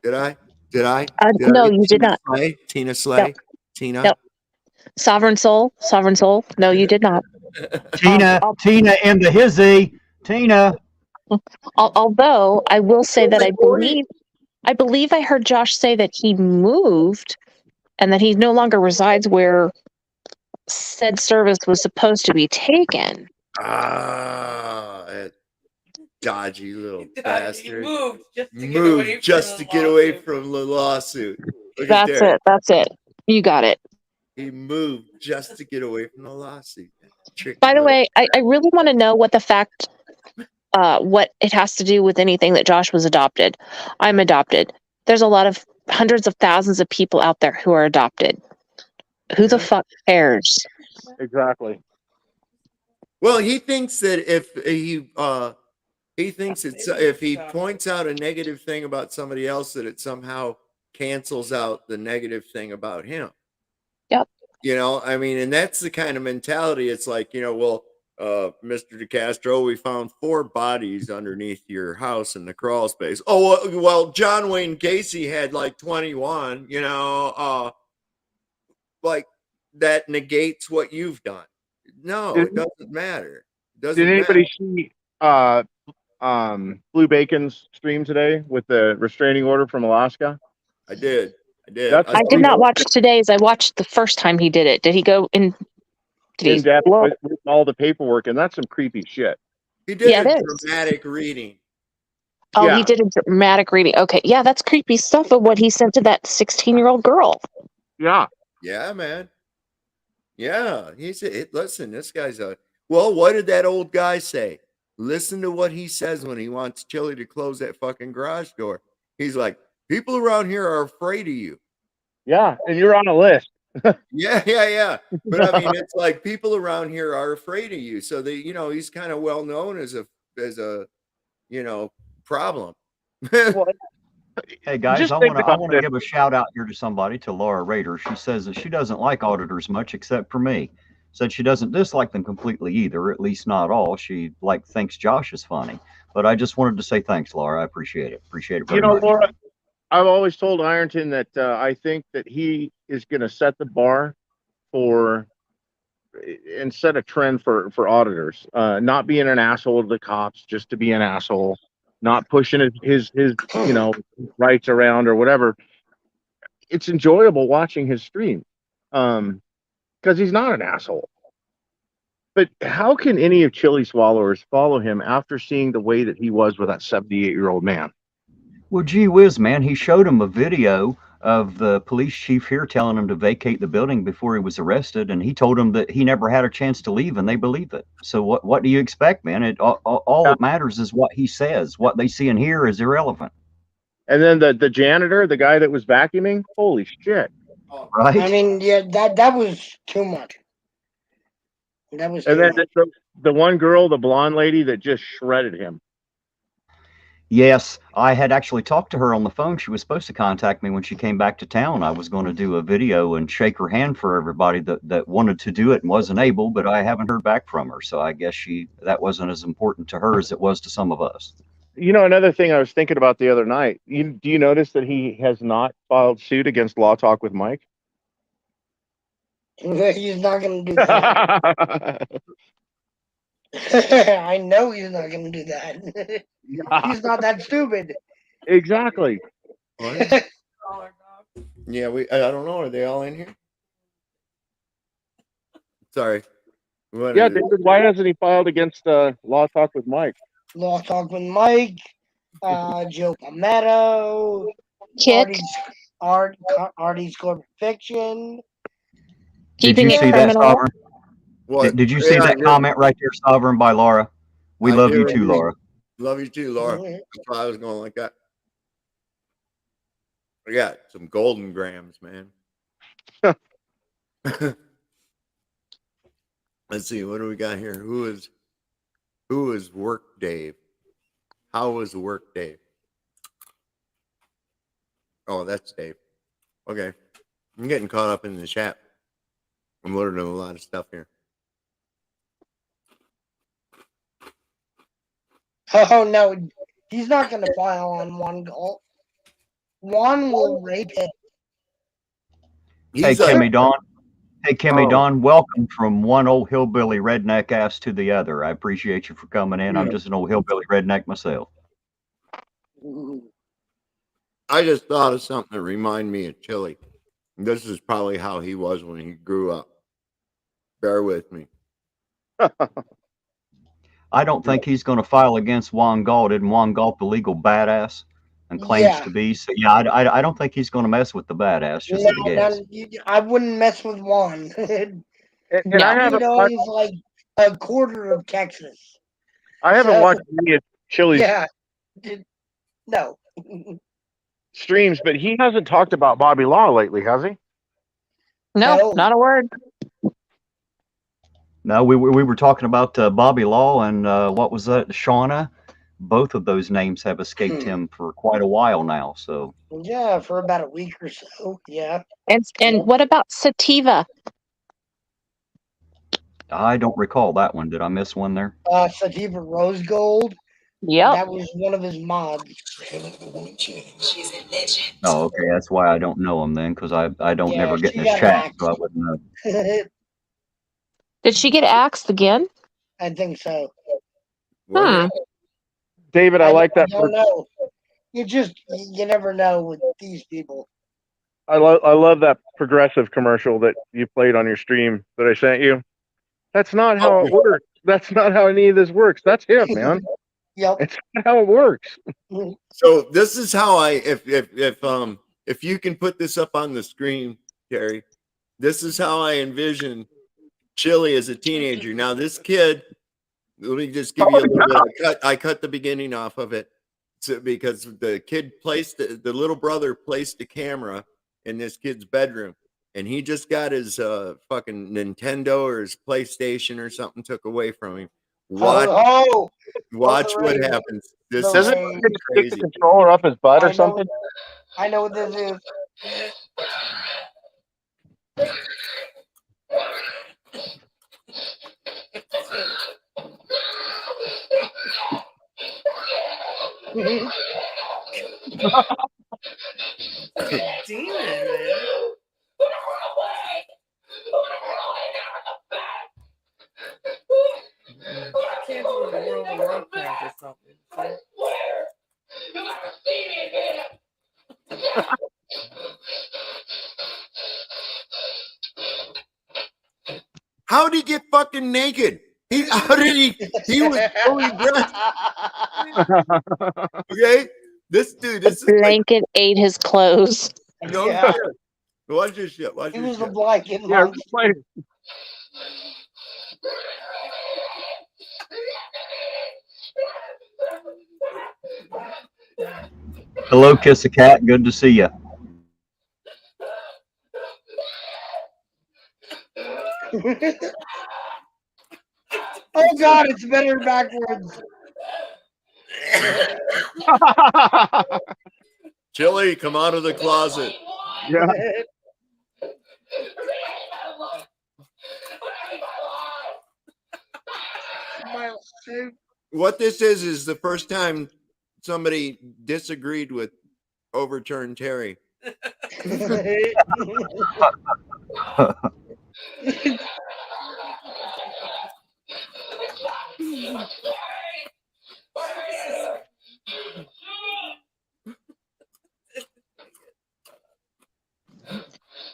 Did I? No, you did not. Tina Slay? No. Tina? No. Sovereign Soul. No, you did not. Tina in the hizzy. Tina. Although I will say that I believe I heard Josh say that he moved and that he no longer resides where said service was supposed to be taken. That dodgy little bastard. He moved just to get away from the lawsuit. Look That's it. You got it. He moved just to get away from the lawsuit. By the way, I really want to know what the fact, what it has to do with anything that Josh was adopted. I'm adopted. There's a lot of hundreds of thousands of people out there who are adopted. Who the fuck cares? Exactly. Well, he thinks that if he thinks it's if he points out a negative thing about somebody else, that it somehow cancels out the negative thing about him. Yep. You know, I mean, and that's the kind of mentality. It's like, you know, well, Mr. DeCastro, we found 4 bodies underneath your house in the crawl space. Oh, well, John Wayne Gacy had like 21, you know, like that negates what you've done. No, it doesn't matter. It doesn't Did anybody matter. see Blue Bacon's stream today with the restraining order from Alaska? I did. I did not watch today's. I watched the first time he did it. Did he go in? In depth with all the paperwork, and that's some creepy shit. He did Yeah, a it is. dramatic reading. Oh, Yeah. he did a dramatic reading. Okay, yeah, that's creepy stuff of what he sent to that 16-year-old girl. Yeah. Yeah, man. Yeah, he said, listen, this guy's a, well, what did that old guy say? Listen to what he says when he wants Chille to close that fucking garage door. He's like, people around here are afraid of you. Yeah, and you're on a list. Yeah. But I mean, it's like people around here are afraid of you. So they, you know, he's kind of well known as a, you know, problem. Hey guys, Just I think want about to this. give a shout out here to somebody, to Laura Rader. She says that she doesn't like auditors much except for me. Said she doesn't dislike them completely either, at least not all. She thinks Josh is funny. But I just wanted to say thanks, Laura. I appreciate it. Appreciate it very You know, much. Laura, I've always told Ironton that I think that he is going to set the bar for and set a trend for auditors. Not being an asshole to the cops just to be an asshole, not pushing his you know, rights around or whatever. It's enjoyable watching his stream because he's not an asshole. But how can any of Chille's followers follow him after seeing the way that he was with that 78-year-old man? Well, gee whiz, man, he showed him a video of the police chief here telling him to vacate the building before he was arrested, and he told him that he never had a chance to leave, and they believe it. So what do you expect, man? All that matters is what he says. What they see and hear is irrelevant. And then the janitor, the guy that was vacuuming, holy shit. Right? I mean, yeah, that was too much. That was And too then much. the one girl, the blonde lady that just shredded him. Yes, I had actually talked to her on the phone. She was supposed to contact me when she came back to town. I was going to do a video and shake her hand for everybody that wanted to do it and wasn't able, but I haven't heard back from her. So I guess that wasn't as important to her as it was to some of us. You know, another thing I was thinking about the other night, do you notice that he has not filed suit against Law Talk with Mike? He's not going to do that. I know he's not going to do that. He's not that stupid. Exactly. Yeah, I don't know. Are they all in here? Sorry. Yeah, David, why hasn't he filed against Law Talk with Mike? Law Talk with Mike, Joe Palmetto, Kick. Artie's Corporate Fiction. Did you see that, Sovereign? What? Did you see that comment right there, Sovereign, by Laura? We love you too, Laura. Love you too, Laura. That's why I was going like that. I got some golden grams, man. Let's see, what do we got here? Who is Work Dave? How was Work Dave? Oh, that's Dave. Okay. I'm getting caught up in the chat. I'm learning a lot of stuff here. Oh no, he's not going to file on Juan Galt. Juan will rape him. Hey, Kimmy Dawn. Hey, Kimmy Dawn, welcome from one old hillbilly redneck ass to the other. I appreciate you for coming in. I'm just an old hillbilly redneck myself. I just thought of something that reminded me of Chille. This is probably how he was when he grew up. Bear with me. I don't think he's going to file against Juan Galt. Isn't Juan Galt the legal badass? and claims to be. So yeah, I don't think he's going to mess with the badass. Just a guess. I wouldn't mess with one. And I haven't. He's like a quarter of Texas. I haven't watched any of Chille's Yeah. No. streams, but he hasn't talked about Bobby Law lately, has he? No, not a word. No, we were talking about Bobby Law and what was that, Shauna? Both of those names have escaped him for quite a while now. So Yeah, for about a week or so. Yeah. And what about Sativa? I don't recall that one. Did I miss one there? Sativa Rose Gold. Yep. That was one of his mods. Oh, okay. That's why I don't know him then, because I don't never get in his got chat, axed. so I wouldn't know. Did she get axed again? I think so. David, I like that. I don't know. You never know with these people. I love that progressive commercial that you played on your stream that I sent you. That's not how it works. That's not how any of this works. That's him, man. Yep. It's not how it works. So this is how if you can put this up on the screen, Terry, this is how I envision Chille as a teenager. Now this kid, let me just give you a little bit. I cut the beginning off of it because the kid placed the little brother placed the camera in this kid's bedroom, and he just got his fucking Nintendo or his PlayStation or something took away from him. Watch what happens. This is Doesn't it stick the controller up his butt or something? I know what this is. Demon, man. Can't do the World of Warcraft or something. How did he get fucking naked? How did he? He was fully dressed. Okay, this dude. This is Blanket ate his clothes. no Yeah. shit. Watch this shit. Watch He this was a shit. blanket Yeah, monster. Hello, Kiss a Cat. Good to see you. Oh God, it's better backwards. Chille, come out of the closet. Yeah. What this is the first time somebody disagreed with overturned Terry.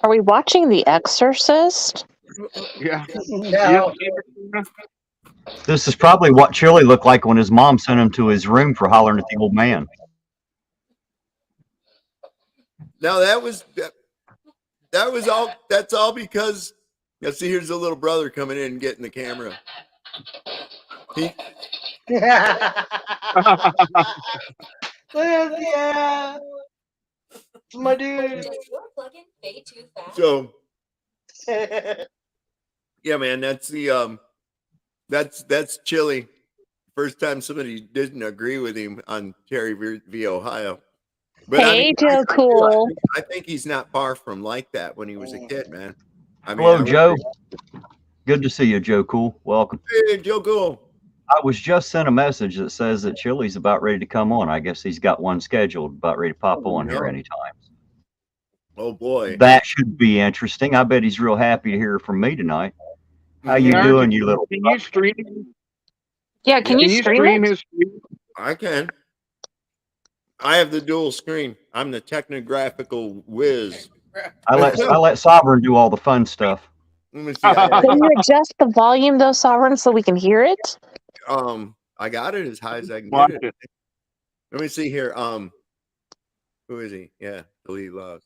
Are we watching The Exorcist? Yeah. No. This is probably what Chille looked like when his mom sent him to his room for hollering at the old man. Now that was all. That's all because. Now see, here's the little brother coming in and getting the camera. Yeah. It's my dude. So yeah, man, that's the that's Chille. First time somebody didn't agree with him on Terry v. Ohio. But Hey, Joe Cool. I think he's not far from like that when he was a kid, man. I mean, Hello, Joe. Good to see you, Joe Cool. Welcome. Hey, Joe Cool. I was just sent a message that says that Chille's about ready to come on. I guess he's got one scheduled, about ready to pop on here anytime. Oh boy, that should be interesting. I bet he's real happy to hear from me tonight. How you doing, you little? Can you stream? Yeah, can you stream it? his stream? I can. I have the dual screen. I'm the technographical whiz. I let Sovereign do all the fun stuff. Let me see. Can you adjust the volume though, Sovereign, so we can hear it? I got it as high as I can get it. Let me see here. Who is he? Yeah, Delete Laws.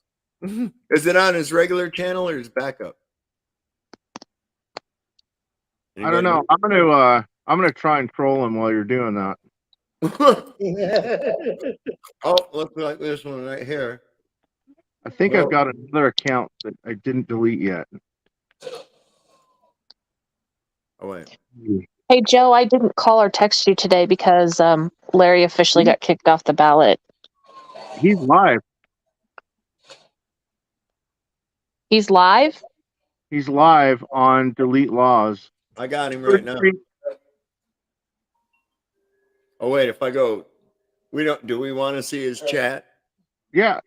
Is it on his regular channel or his backup? I don't know. I'm gonna try and troll him while you're doing that. Oh, looks like this one right here. I think Well, I've got another account that I didn't delete yet. Oh wait. Hey, Joe, I didn't call or text you today because Larry officially got kicked off the ballot. He's live. He's live? He's live on Delete Laws. I got him right now. Oh wait, if I go, do we want to see his chat? Yeah.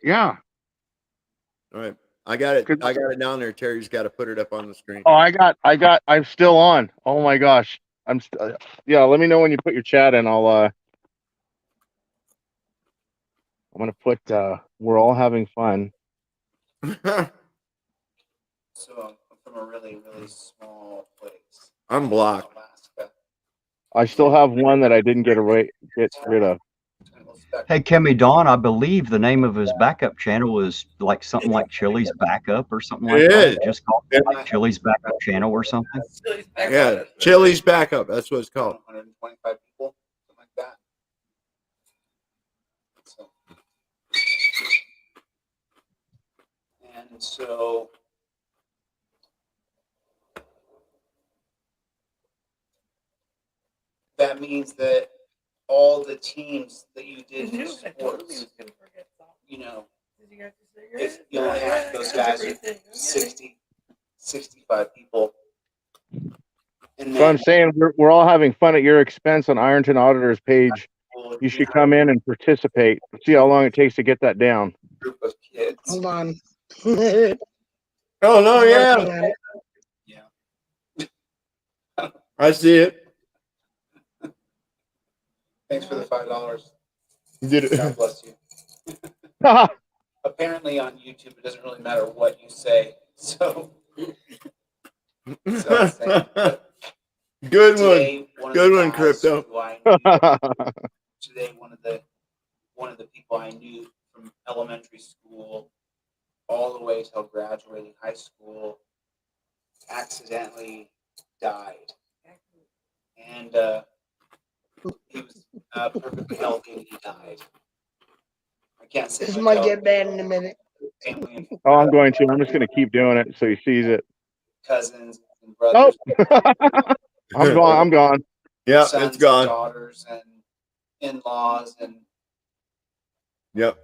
All right. I got it down there. Terry's got to put it up on the screen. Oh, I'm still on. Oh my gosh. Yeah, let me know when you put your chat in. I'm gonna put we're all having fun. So I'm from a really, really small place. I'm blocked. Alaska. I still have one that I didn't get rid of. Hey, Kimmy Dawn, I believe the name of his backup channel is like something like Chille's Backup or something like that. Just called like Chille's Backup Channel or something. Yeah, Chille's Backup. That's what it's called. 125 people, something like that. And so that means that all the teams that you did in sports, you know, if you only have those guys are 60, 65 people. And So I'm saying we're all having fun at your expense on Ironton Auditor's page. You should come in and participate. See how long it takes to get that down. Group of kids. Hold on. Oh no, yeah. Yeah. I see it. Thanks for the $5. You did it. God bless you. Apparently on YouTube it doesn't really matter what you say. So Good today, one. Good one, Crypto. Today one of the people I knew from elementary school all the way till graduating high school accidentally died. And he was perfectly healthy and he died. I can't say This much might else. get bad in a minute. Family and Oh, I'm going to. I'm just going to keep doing it so he sees it. cousins and brothers. I'm gone. Yeah, sons it's gone. And daughters and in-laws and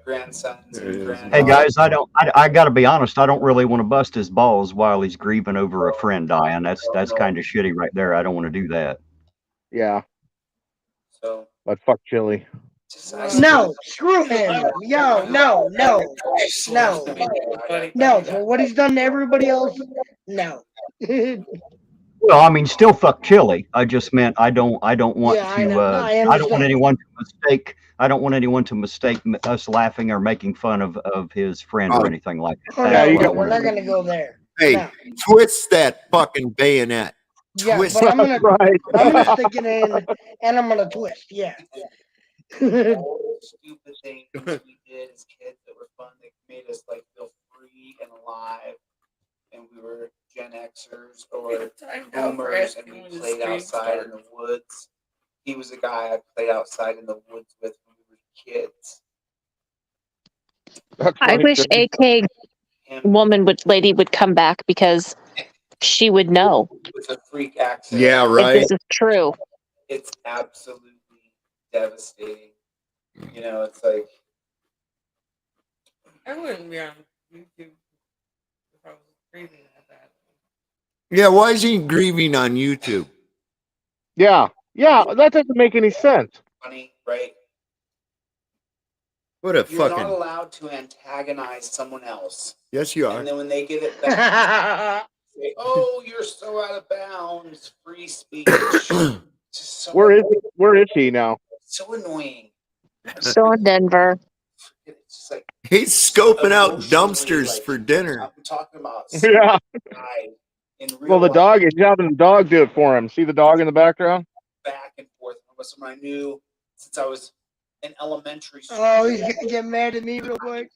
grandsons and granddaughters. Hey guys, I got to be honest. I don't really want to bust his balls while he's grieving over a friend dying. That's kind of shitty right there. I don't want to do that. Yeah. So. But fuck Chille. No, screw him. No. For what he's done to everybody else, no. Well, I mean, still fuck Chille. I just meant I don't want Yeah, to. I know. No, I I don't want understand. anyone to mistake. I don't want anyone to mistake us laughing or making fun of his friend or anything like that. Oh, That's no, what I we're wanted not to going to go there. Hey, No. twist that fucking bayonet. Yeah, Twist but I'm it. gonna stick it in and I'm gonna twist. Yeah. All the stupid things we did as kids that were fun that made us like feel free and alive, and we were Gen Xers or boomers, and we played outside in the woods. He was a guy I played outside in the woods with when we were kids. I wish AK lady would come back because she would know With a freak accent. Yeah, if right. this is true. It's absolutely devastating. You know, it's like I wouldn't be on YouTube if I was grieving at that. Yeah, why is he grieving on YouTube? Yeah, that doesn't make any sense. funny, right? What a You're fucking. not allowed to antagonize someone else. Yes, you are. And then when they give it back, say, "Oh, you're so out of bounds, free speech." So Where is he now? So annoying. Still in Denver. It's just like He's scoping out dumpsters for dinner. I'm talking about. Yeah. In real Well, the life, dog, he's having the dog do it for him. See the dog in the background? back and forth with someone I knew since I was in elementary school. Oh, he's gonna get mad at me real quick.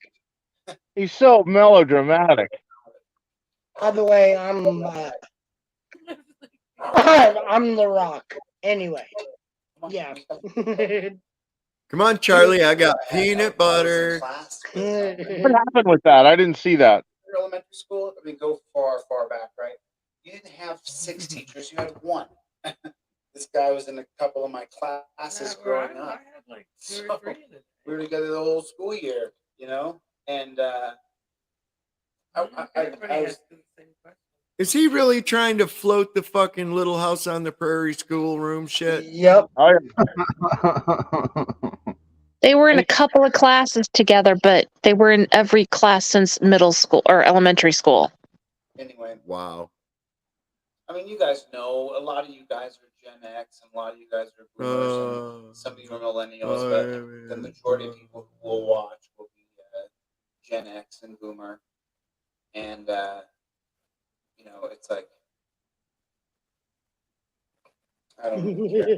He's so melodramatic. By the way, I'm The Rock. Anyway, yeah. Come on, Charlie. I got peanut butter. What happened with that? I didn't see that. Your elementary school, I mean, go far, far back, right? You didn't have 6 teachers, you had 1. This guy was in a couple of my classes growing up. I had like 2 or 3 in it. We were together the whole school year, you know? And I was, Is he really trying to float the fucking Little House on the Prairie schoolroom shit? Yep. They were in a couple of classes together, but they were in every class since middle school or elementary school. anyway, Wow. I mean, you guys know, a lot of you guys are Gen X, and a lot of you guys are boomers, and some of you are millennials, but the majority of people who will watch will be Gen X and boomer. And, you know, it's like, I don't even care.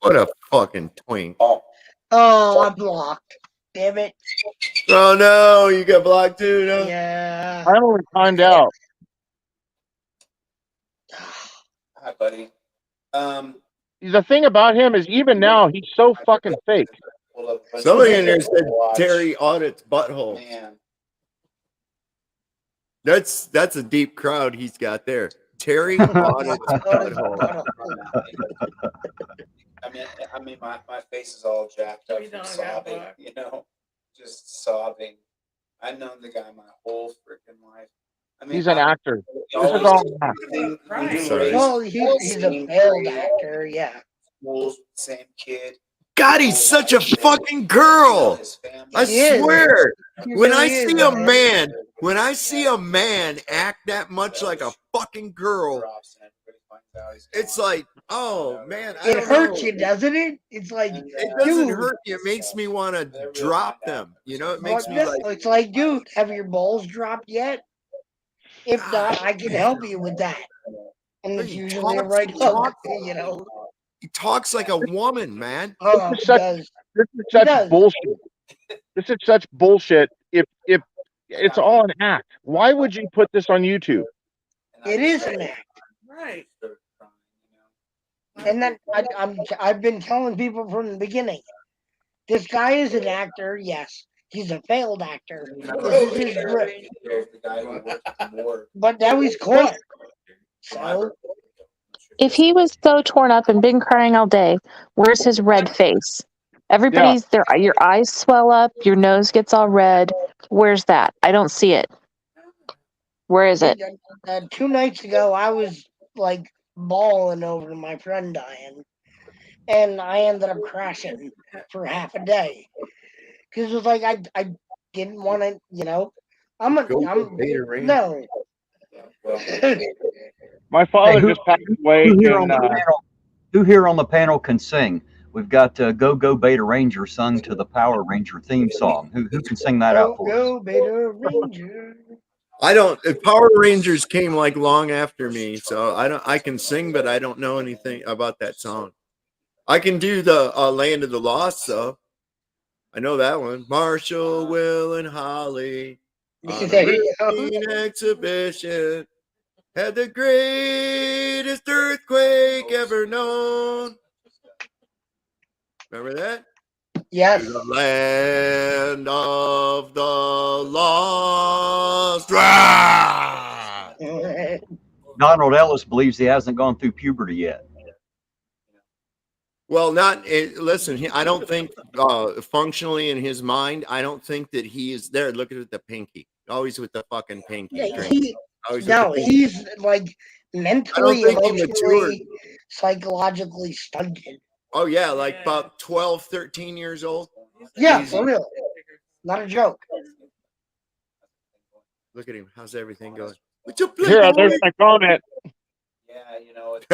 What a fucking twink. Oh, I blocked. Damn it. Oh no, you got blocked too, no? Yeah. I only find out. Hi, buddy. The thing about him is even now he's so fucking fake. Somebody in there said Terry audits butthole. Man. That's a deep crowd he's got there. Terry audits butthole. I mean, my face is all jacked up from sobbing, you know, just sobbing. I've known the guy my whole freaking life. I mean, He's an actor. he This is always all did an everything actor. we do, Sorry. Well, he's a failed actor, yeah. schools, same kid. God, he's such a fucking girl. I He is. swear. He When I really is, see a man. man act that much like a fucking girl, it's like, oh man, I It don't hurts know. you, doesn't it? It's like, It doesn't dude. hurt you. It makes me want to drop them. You know, it makes me like, It's like, dude, have your balls dropped yet? If not, I can help you with that. And it's usually a right hook, you know. he talks like a woman, man. Oh, This is he such, does. this is He such does. bullshit. This is such bullshit. If it's all an act, why would you put this on YouTube? It is an act. Right. And then I've been telling people from the beginning, this guy is an actor, yes. He's a failed actor. This is his grip. But now he's caught. So If he was so torn up and been crying all day, where's his red face? Everybody's there. Your eyes swell up. Your nose gets all red. Where's that? I don't see it. Where is it? 2 nights ago, I was like bawling over my friend dying, and I ended up crashing for half a day because it was like I didn't want to, you know. I'm no. My father Hey, just passed away. who here In, on the panel can sing? We've got Go Go Beta Ranger sung to the Power Ranger theme song. Who can sing that out for us? Go Beta Ranger. I don't. Power Rangers came like long after me, so I don't. I can sing, but I don't know anything about that song. I can do the Land of the Lost, though. I know that one. Marshall, Will, and Holly on There a you go. routine exhibition had the greatest earthquake ever known. Remember that? Yes. The land of the lost. Rah! Donald Ellis believes he hasn't gone through puberty yet. Well, listen, I don't think functionally in his mind, I don't think that he is there. Look at the pinky. Always with the fucking pinky. He's like mentally, think he matured. emotionally, psychologically stunted. Oh, yeah, like about 12, 13 years old. Yeah, Easy. for real. Not a joke. Look at him. How's everything going? Here, there's my comment. Yeah, you know, it's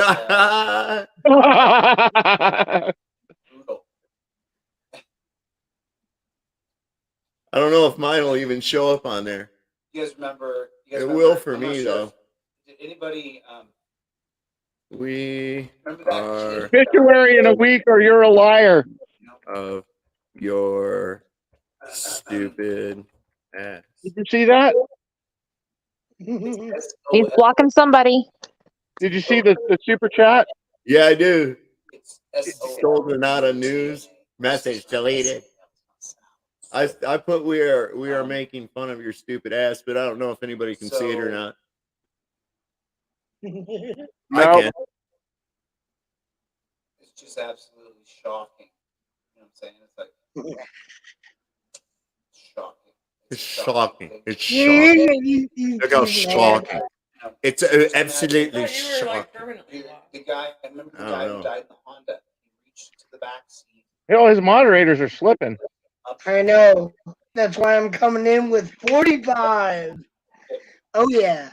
I don't know if mine will even show up on there. You guys remember? It will for me, though. Did anybody? We are. Obituary in a week, or you're a liar. of your stupid ass. Did you see that? He's blocking somebody. Did you see the super chat? Yeah, I do. Golden out of news. Message deleted. I put we are making fun of your stupid ass, but I don't know if anybody can see it or not. I No. can. It's just absolutely shocking. You know what I'm saying? It's like shocking. It's shocking. It's shocking. Look how shocking. It's absolutely shocking. The guy, I remember the guy who died in the Honda. He reached to the back seat. His moderators are slipping. I know. That's why I'm coming in with 45. Oh yeah.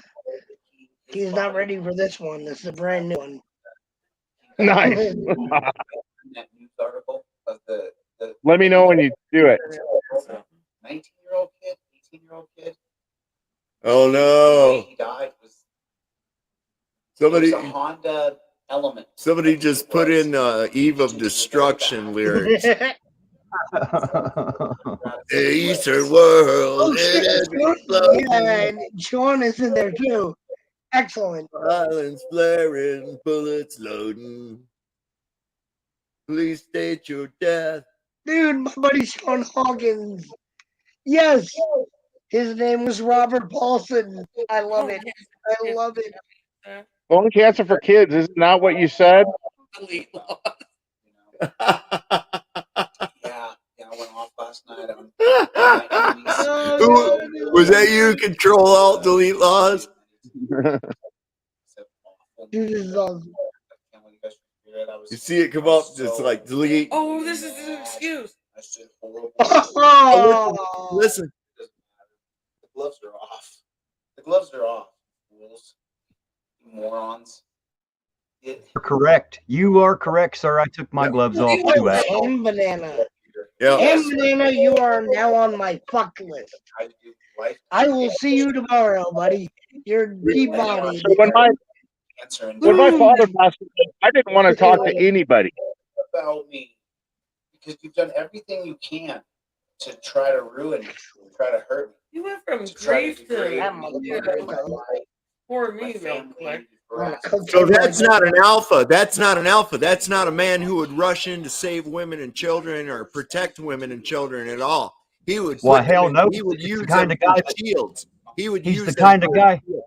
He's not ready for this one. This is a brand new one. Nice. That news article of the Let me know when you do it. 19-year-old kid, 18-year-old kid. Oh The no. way he died was Somebody it was a Honda Element. Somebody just put in Eve of Destruction lyrics. The Eastern world. Oh shit! Yeah, and Sean is in there too. Excellent. Violence flaring, bullets loading. Please state your death. Dude, my buddy Sean Hawkins. Yes. His name was Robert Paulson. I love it. I love it. Bone cancer for kids, isn't that what you said? Yeah, I went off last night. Was that you? Control Alt Delete laws. You see it come up, just like delete. Oh, this is an excuse. Listen. The gloves are off. The gloves are off. Fools. Morons. You're correct. You are correct, sir. I took my gloves off too. And Banana. Yeah. And Banana, you are now on my fuck list. I will see you tomorrow, buddy. You're debodied. So when my father passed away, I didn't want to talk to anybody. About me, because you've done everything you can to try to ruin me, to try to hurt me. You went from grief to poor me real quick. So that's not an alpha. That's not an alpha. That's not a man who would rush in to save women and children or protect women and children at all. He would. Well, hell no. He would use the kind of them guy for shields. He would. He's use the them kind of for guy. shields.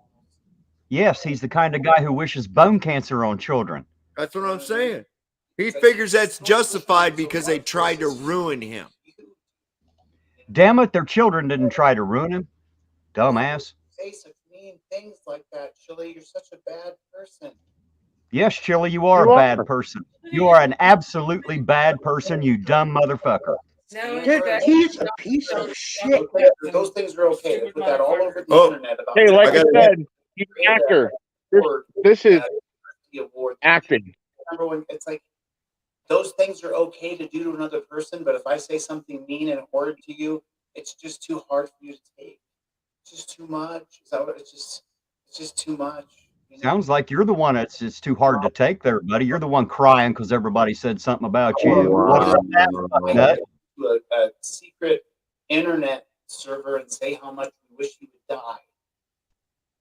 Yes, he's the kind of guy who wishes bone cancer on children. That's what I'm saying. He figures that's justified because they tried to ruin him. Damn it, their children didn't try to ruin him. Dumbass. Say such mean things like that, Chille. You're such a bad person. Yes, Chille, you are a bad person. You are an absolutely bad person, you dumb motherfucker. Dude, he's a piece of shit. Those things are okay. Put that all over the internet about Hey, like I said, he's an actor. This is acting. Remember when it's like those things are okay to do to another person, but if I say something mean and horrid to you, it's just too hard for you to take. It's just too much. Is that what it's just too much. You know? Sounds like you're the one that's it's too hard to take there, buddy. You're the one crying because everybody said something about you. What's up, that nut? To a secret internet server and say how much we wish he would die.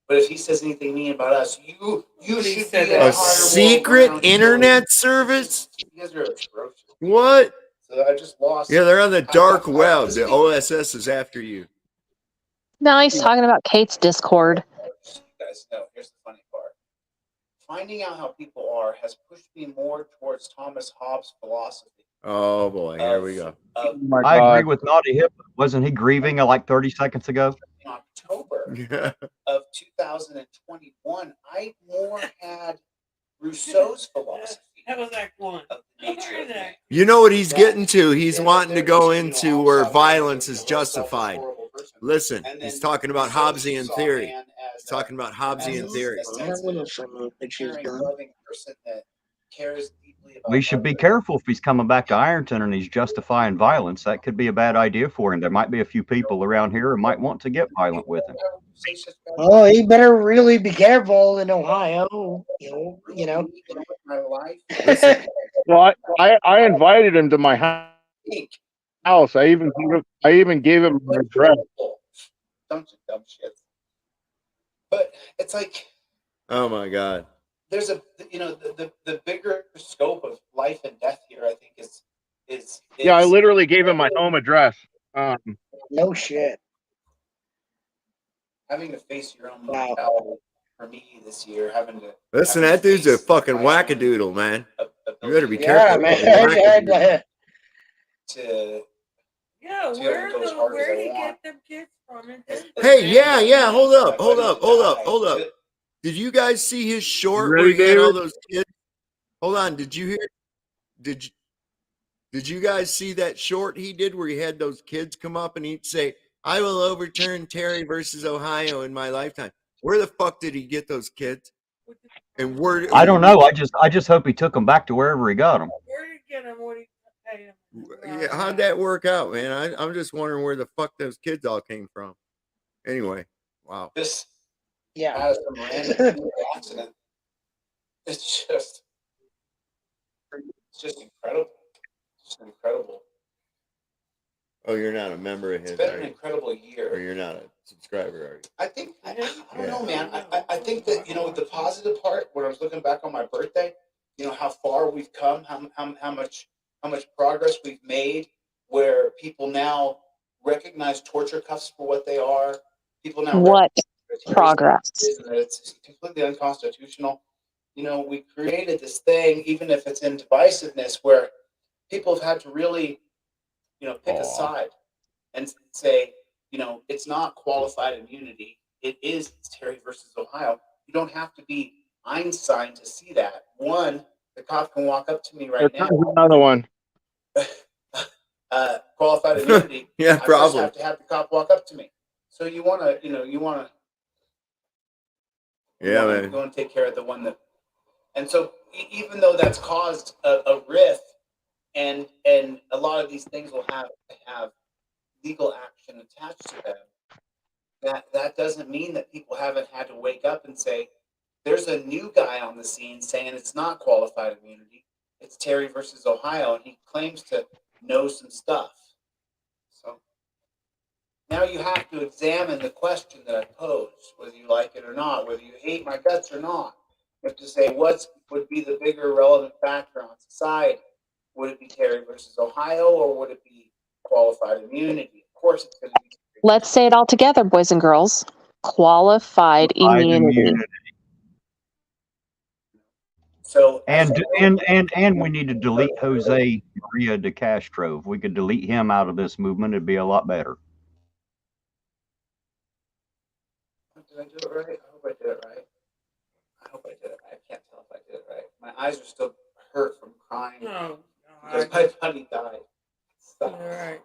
But if he says anything mean about us, you should be A secret internet service? You guys are atrocious. What? So I just lost. Yeah, they're on the dark web. The OSS is after you. No, he's talking about Kate's Discord. You guys know. Here's the funny part. Finding out how people are has pushed me more towards Thomas Hobbes' philosophy. Oh boy, here we go. I agree with Naughty Hip. Wasn't he grieving like 30 seconds ago? In October of 2021, I more had Rousseau's philosophy. That was Act 1. You know what he's getting to? He's wanting to go into where violence is justified. Listen, he's talking about Hobbesian theory. He's talking about Hobbesian theory. We should be careful if he's coming back to Ironton and he's justifying violence. That could be a bad idea for him. There might be a few people around here who might want to get violent with him. Oh, he better really be careful in Ohio. You know. Well, I invited him to my house. House. I even gave him my address. Dumb shit. But it's like, Oh my God. there's a, the bigger scope of life and death here, I think is Yeah, I literally gave him my home address. No shit. having to face your own mortality for me this year, Listen, that dude's a fucking wackadoodle, man. You better be Yeah, careful. man. He's a wackadoodle. to Yeah, to ever go as hard as where I did he want. get them kids from? Hey, yeah. Hold up. Did you guys see his short where ready, he had all David? those kids? Hold on. Did you hear? Did you guys see that short he did where he had those kids come up and he'd say, "I will overturn Terry versus Ohio in my lifetime"? Where the fuck did he get those kids? And where? I don't know. I just hope he took them back to wherever he got them. Where did he get them? What did he pay him? Yeah, how'd that work out, man? I'm just wondering where the fuck those kids all came from. Anyway, wow. This Yeah. out of some random accident. It's just incredible. Just incredible. Oh, you're not a member of his. It's been are an you? incredible year. Or you're not a subscriber, are you? I think I don't know, man. I think that the positive part when I was looking back on my birthday, how far we've come, how much progress we've made, where people now recognize torture cuffs for what they are. People now What recognize progress? and that it's completely unconstitutional. We created this thing, even if it's in divisiveness, where people have had to really, pick a side and say, it's not qualified immunity. It is Terry versus Ohio. You don't have to be Einstein to see that. One, the cop can walk up to me right Here now. comes another one. Qualified immunity. Yeah, I probably. first have to have the cop walk up to me. So you want to, Yeah, man. You want to take care of the one that. And so even though that's caused a rift, and a lot of these things will have legal action attached to them, that doesn't mean that people haven't had to wake up and say, there's a new guy on the scene saying it's not qualified immunity. It's Terry versus Ohio, and he claims to know some stuff. So now you have to examine the question that I posed, whether you like it or not, whether you hate my guts or not. You have to say what would be the bigger relevant factor on society. Would it be Terry versus Ohio, or would it be qualified immunity? Of course, it's going to be. Let's say it all together, boys and girls. Qualified immunity. So and we need to delete Jose Maria DeCastro. If we could delete him out of this movement, it'd be a lot better. Did I do it right? I hope I did it right. I can't tell if I did it right. My eyes are still hurt from crying because my buddy died. All right.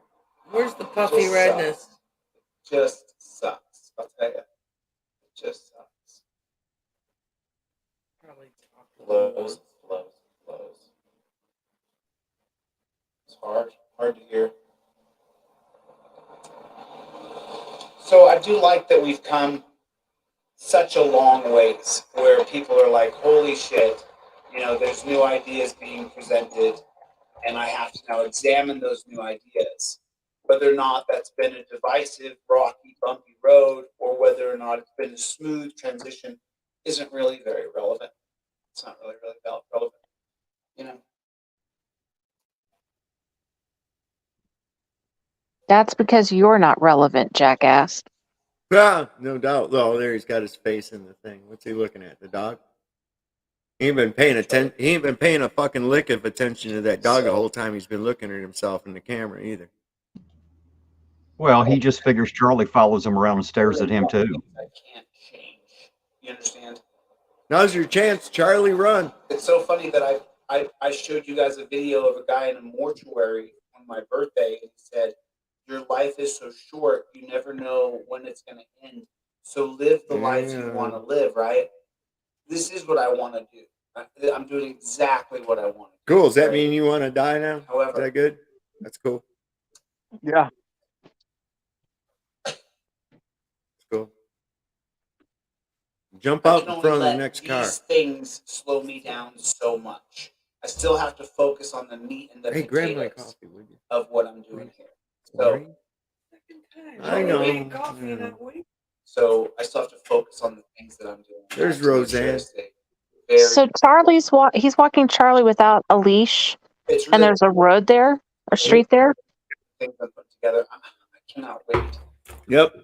Where's the puffy redness? Sucks. Just sucks. I'll tell you. It just sucks. Probably Blows. It's hard to hear. So I do like that we've come such a long ways where people are like, holy shit, there's new ideas being presented, and I have to now examine those new ideas. Whether or not that's been a divisive, rocky, bumpy road, or whether or not it's been a smooth transition isn't really very relevant. It's not really relevant. That's because you're not relevant, jackass. Yeah, no doubt. Oh, there he's got his face in the thing. What's he looking at? The dog? He ain't been paying attention. He ain't been paying a fucking lick of attention to that dog the whole time he's been looking at himself in the camera either. Well, he just figures Charlie follows him around and stares at him too. I can't change. You understand? Now's your chance, Charlie. Run. It's so funny that I showed you guys a video of a guy in a mortuary on my birthday, and he said, your life is so short, you never know when it's going to end. So live the life you want to live, right? This is what I want to do. I'm doing exactly what I want to do. Cool. Does that mean you want to die now? However, is that good? That's cool. Yeah. Cool. Jump out in front of the next car. These things slow me down so much. I still have to focus on the meat and the Hey, grab my potatoes coffee, would you? of what I'm doing here. Sorry. So I know. So I still have to focus on the things that I'm doing. There's to make sure I Roseanne. stay very. So he's walking Charlie without a leash, It's and really there's a road there or street there. things I put together. I cannot wait. Yep.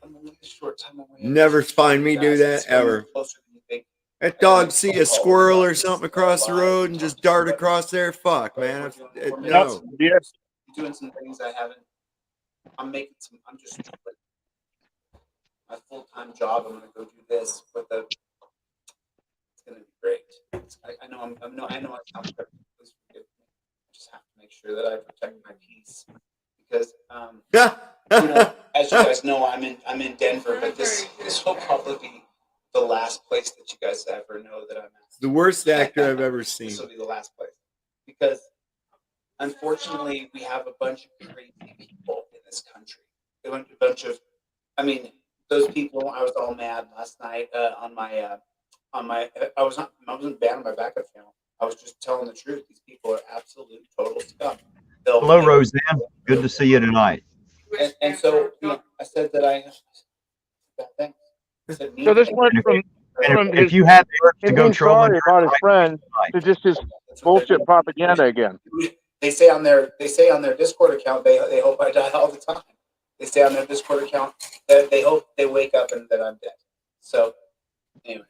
I'm only a short time away. Never find me do that ever. Closer than you think. That dog see a squirrel or something across the road and just dart across there. Fuck, man. No. Yeah. Doing some things I haven't. I'm making some. I'm just like my full-time job. I'm gonna go do this, but it's gonna be great. I know I know I sound perfect. Please forgive me. I just have to make sure that I protect my peace because you know, as you guys know, I'm in Denver, but this will probably be the last place that you guys ever know that I'm at. The worst actor I've ever seen. This will be the last place because unfortunately we have a bunch of crazy people in this country. A bunch of, I mean, those people. I was all mad last night on my. I wasn't bad on my backup channel. I was just telling the truth. These people are absolute total scum. Hello, Roseanne. Good to see you tonight. And so, you know, I said that I thanks. So this went from if you had the urge to him go being trolling sorry about his friend to just his bullshit propaganda again. They say on their Discord account they hope I die all the time. They say on their Discord account that they hope they wake up and that I'm dead. So anyway,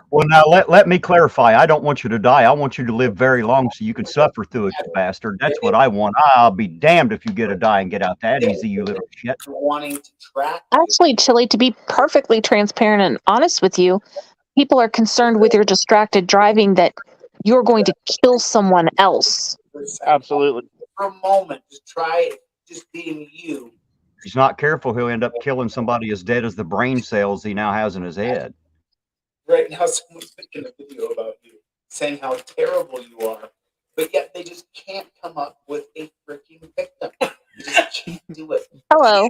well, now let me clarify. I don't want you to die. I want you to live very long so you can suffer through it, you bastard. That's what I want. I'll be damned if you get to die and get out that easy, you little shit. Wanting to track. Actually, Chille, to be perfectly transparent and honest with you, people are concerned with your distracted driving that you're going to kill someone else. Absolutely. For a moment, just try just being you. If he's not careful, he'll end up killing somebody as dead as the brain cells he now has in his head. Right now, someone's making a video about you, saying how terrible you are, but yet they just can't come up with a freaking victim. You just can't do it. Hello.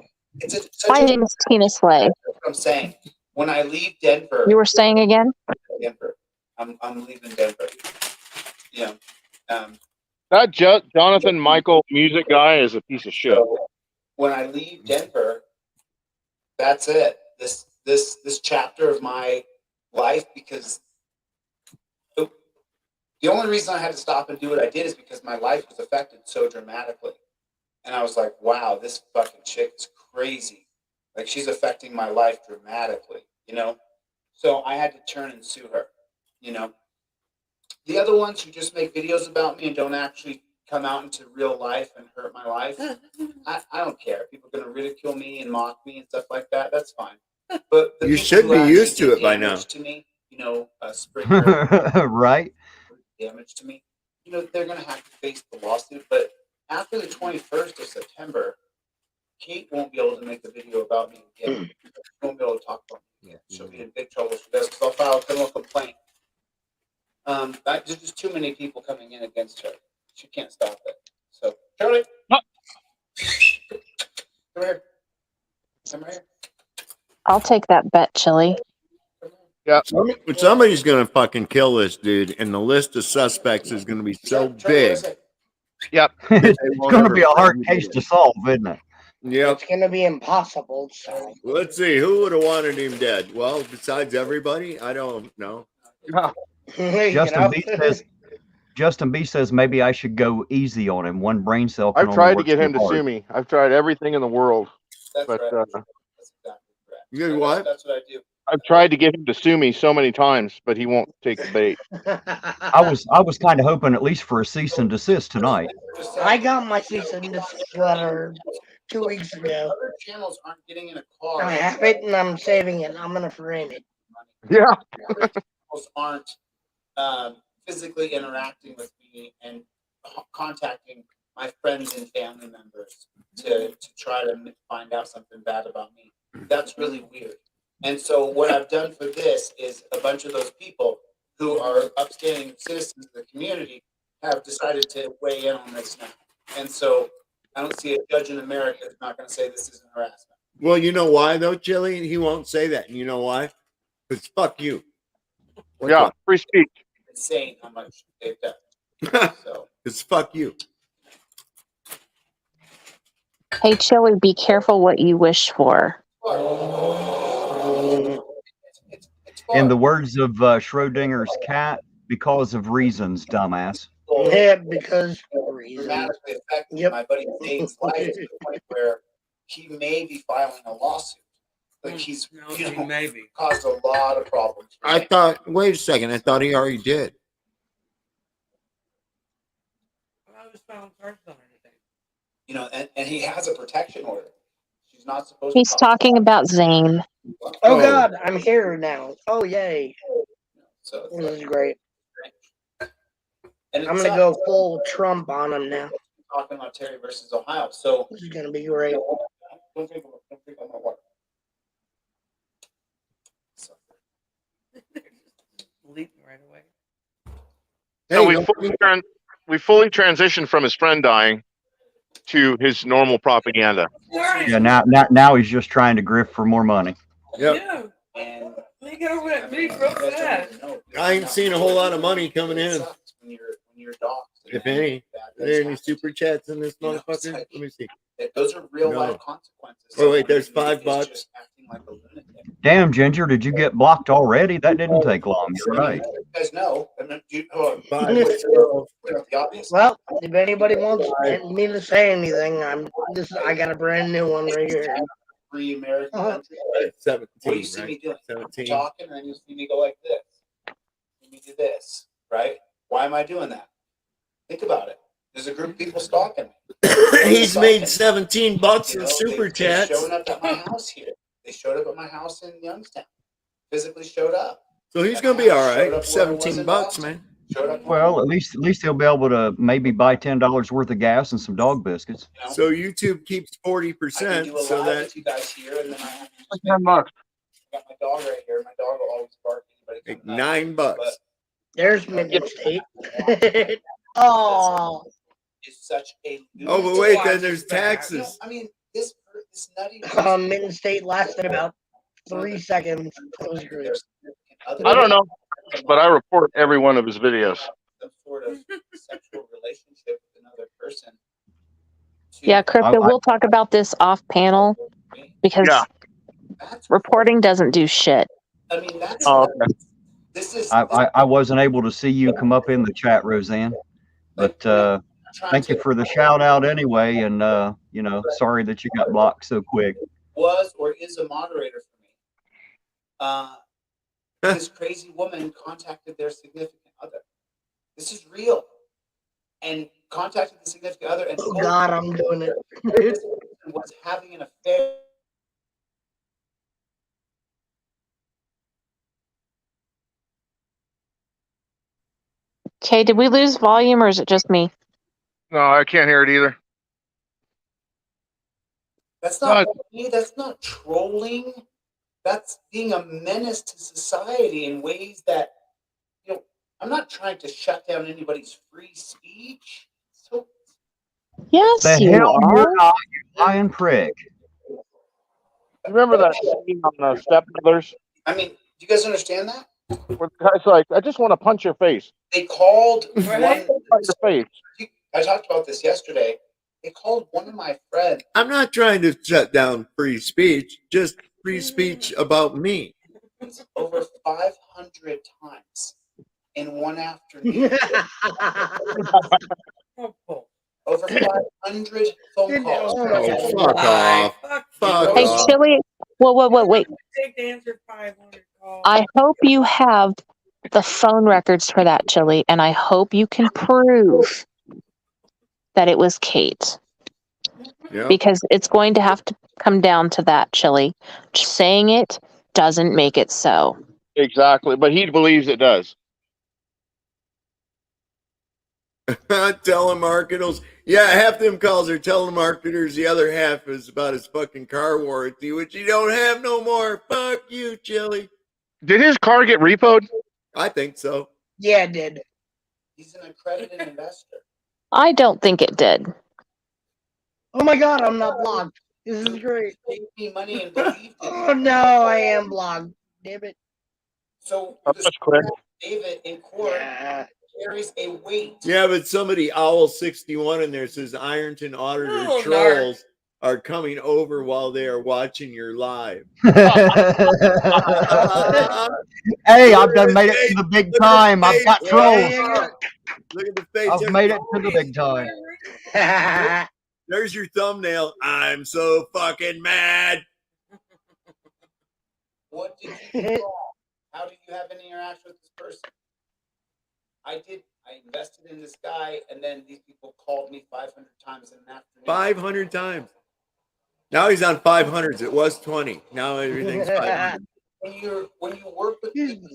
My name is Tina Slay. That's what I'm saying. When I leave Denver, You were saying again? Denver. I'm leaving Denver. Yeah. That Jonathan Michael music guy is a piece of shit. When I leave Denver, that's it. This chapter of my life, because the only reason I had to stop and do what I did is because my life was affected so dramatically. And I was like, wow, this fucking chick is crazy. Like, she's affecting my life dramatically, you know? So I had to turn and sue her, you know? The other ones who just make videos about me and don't actually come out into real life and hurt my life, I don't care. People are going to ridicule me and mock me and stuff like that. That's fine. But You should be used to it by now. To me, you know, Springer, right? Damage to me. You know, they're going to have to face the lawsuit. But after the 21st of September, Kate won't be able to make a video about me again. She won't be able to talk about me again. She'll be in big trouble if she does, because I'll file a criminal complaint. There's just too many people coming in against her. She can't stop it. So, Charlie, come here. Come here. I'll take that bet, Chille. Yeah. Somebody's gonna fucking kill this dude, and the list of suspects is gonna be so big. Yep. It's going to be a hard case to solve, isn't it? Yep. It's gonna be impossible. So Let's see. Who would have wanted him dead? Well, besides everybody, I don't know. Justin B says maybe I should go easy on him. One brain cell. I've tried to get him to sue me. I've tried everything in the world, but you did what? That's what I do. I've tried to get him to sue me so many times, but he won't take the bait. I was kind of hoping at least for a cease and desist tonight. I got my cease and desist letter 2 weeks ago. Other channels aren't getting in a car. I have it and I'm saving it. I'm gonna frame it. Yeah. Other channels aren't physically interacting with me and contacting my friends and family members to try to find out something bad about me. That's really weird. And so what I've done for this is a bunch of those people who are upstanding citizens of the community have decided to weigh in on this now. And so I don't see a judge in America that's not going to say this isn't harassment. Well, you know why though, Chille? He won't say that. And you know why? Because fuck you. Yeah, free speech. insane how much they've done. So It's fuck you. Hey, Chili, be careful what you wish for. In the words of Schrodinger's cat, because of reasons, dumbass. Yeah, because reasons. Dramatically affected my buddy Zane's life to the point where he may be filing a lawsuit. Like he's maybe caused a lot of problems. I thought. Wait a second. I thought he already did. I was found charged on anything. You know, and he has a protection order. She's not supposed He's to. talking about Zane. Oh God, I'm here now. Oh yay! So this is great. And I'm gonna go full Trump on him now. Talking about Terry versus Ohio. So this is gonna be great. Don't drink on my water. Leaping right away. So we fully transitioned from his friend dying to his normal propaganda. Yeah, now he's just trying to grift for more money. Yep. Yeah. And they go with me real fast. I ain't seen a whole lot of money coming in. When you're doxxed. If any. Are there any super chats in this motherfucker? Let me see. Those are real life consequences. Oh wait, there's $5. Damn, Ginger, did you get blocked already? That didn't take long. You're right. You guys know. Well, if anybody wants me to say anything, I got a brand new one right here. Free American country. 17. What do you see me doing? 17. Talking, and then you see me go like this. You me do this, right? Why am I doing that? Think about it. There's a group of people stalking me. He's made $17 in super chats. They showed up at my house here. They showed up at my house in Youngstown. Physically showed up. So he's gonna be all right. $17, man. Well, at least he'll be able to maybe buy $10 worth of gas and some dog biscuits. So YouTube keeps 40%. So that you guys here, and then I have $10. got my dog right here. My dog will always bark. $9. There's Midnight State. Oh. It's such a. Oh, but wait, then there's taxes. I mean, this nutty. Midnight State lasted about 3 seconds. That was great. I don't know, but I report every one of his videos. Some sort of sexual relationship with another person. Yeah, Crypto, we'll talk about this off panel because reporting doesn't do shit. I mean, that's. Oh, okay. This is. I wasn't able to see you come up in the chat, Roseanne, but thank you for the shout out anyway. And sorry that you got blocked so quick. Was or is a moderator for me. This crazy woman contacted their significant other. This is real. And contacted the significant other and oh God, I'm doing it. Was having an affair. Okay, did we lose volume or is it just me? No, I can't hear it either. That's not me. That's not trolling. That's being a menace to society in ways that, I'm not trying to shut down anybody's free speech. So, yes, the you hell are. you're not, you lying prick. Remember that scene on Step Brothers? I mean, do you guys understand that? Where the guy's like, I just want to punch your face. They called one. Punch your face. I talked about this yesterday. They called one of my friends. I'm not trying to shut down free speech, just free speech about me. Over 500 times in one afternoon. Over 500 phone calls. Oh, fuck off. Fuck Hey, off. Chili. Whoa, wait. Take to answer 500 calls. I hope you have the phone records for that, Chili, and I hope you can prove that it was Kate. Yep. Because it's going to have to come down to that, Chili. Just saying it doesn't make it so. Exactly, but he believes it does. Telemarketers. Yeah, half them calls are telemarketers. The other half is about his fucking car warranty, which you don't have no more. Fuck you, Chili. Did his car get repoed? I think so. Yeah, it did. He's an accredited investor. I don't think it did. Oh my God, I'm not blocked. This is great. Paid me money and believed it. Oh no, I am blocked. Damn it. So That's quick. David in court carries a weight. Yeah, but somebody Owl 61 in there says Ironton auditor Oh, trolls are coming over while they are watching your live. Hey, I've done made it to the big time. I've got trolls. Look at the face. I've made it to the big time. There's your thumbnail. I'm so fucking mad. What did you do? How did you have any interaction with this person? I did. I invested in this guy, and then these people called me 500 times in an afternoon. 500 times. Now he's on 500s. It was 20. Now everything's 500. When you work with people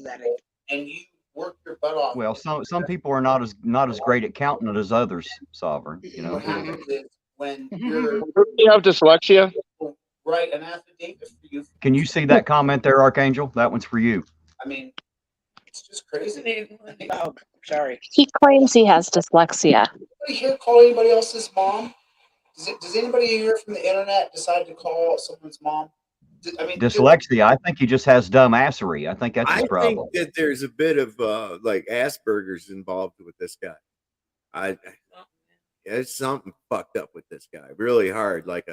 and you work your butt off. Well, some people are not as great at counting it as others, Sovereign. You know. What happens is when you're You have dyslexia? write an affidavit for you. Can you see that comment there, Archangel? That one's for you. I mean, it's just crazy. Oh, sorry. He claims he has dyslexia. Anybody here call anybody else's mom? Does anybody here from the internet decide to call someone's mom? I mean, Dyslexia. I think he just has dumb-assery. I think that's his I problem. think that there's a bit of like Asperger's involved with this guy. There's something fucked up with this guy, really hard. Like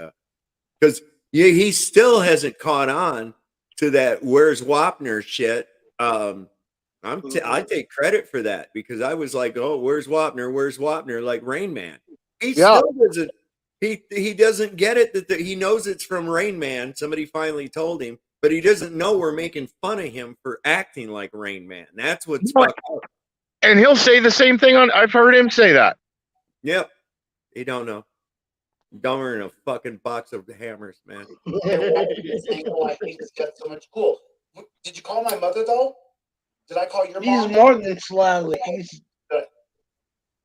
because he still hasn't caught on to that "Where's Wapner" shit. I take credit for that because I was like, "Oh, where's Wapner? Where's Wapner?" Like Rain Man. He still doesn't. He doesn't get it that he knows it's from Rain Man. Somebody finally told him, but he doesn't know we're making fun of him for acting like Rain Man. That's what's fucked up. And he'll say the same thing I've heard him say that. Yep. He don't know. Dumber than a fucking box of hammers, man. I think it's got so much cool. Did you call my mother though? Did I call your He's mom? more than slow.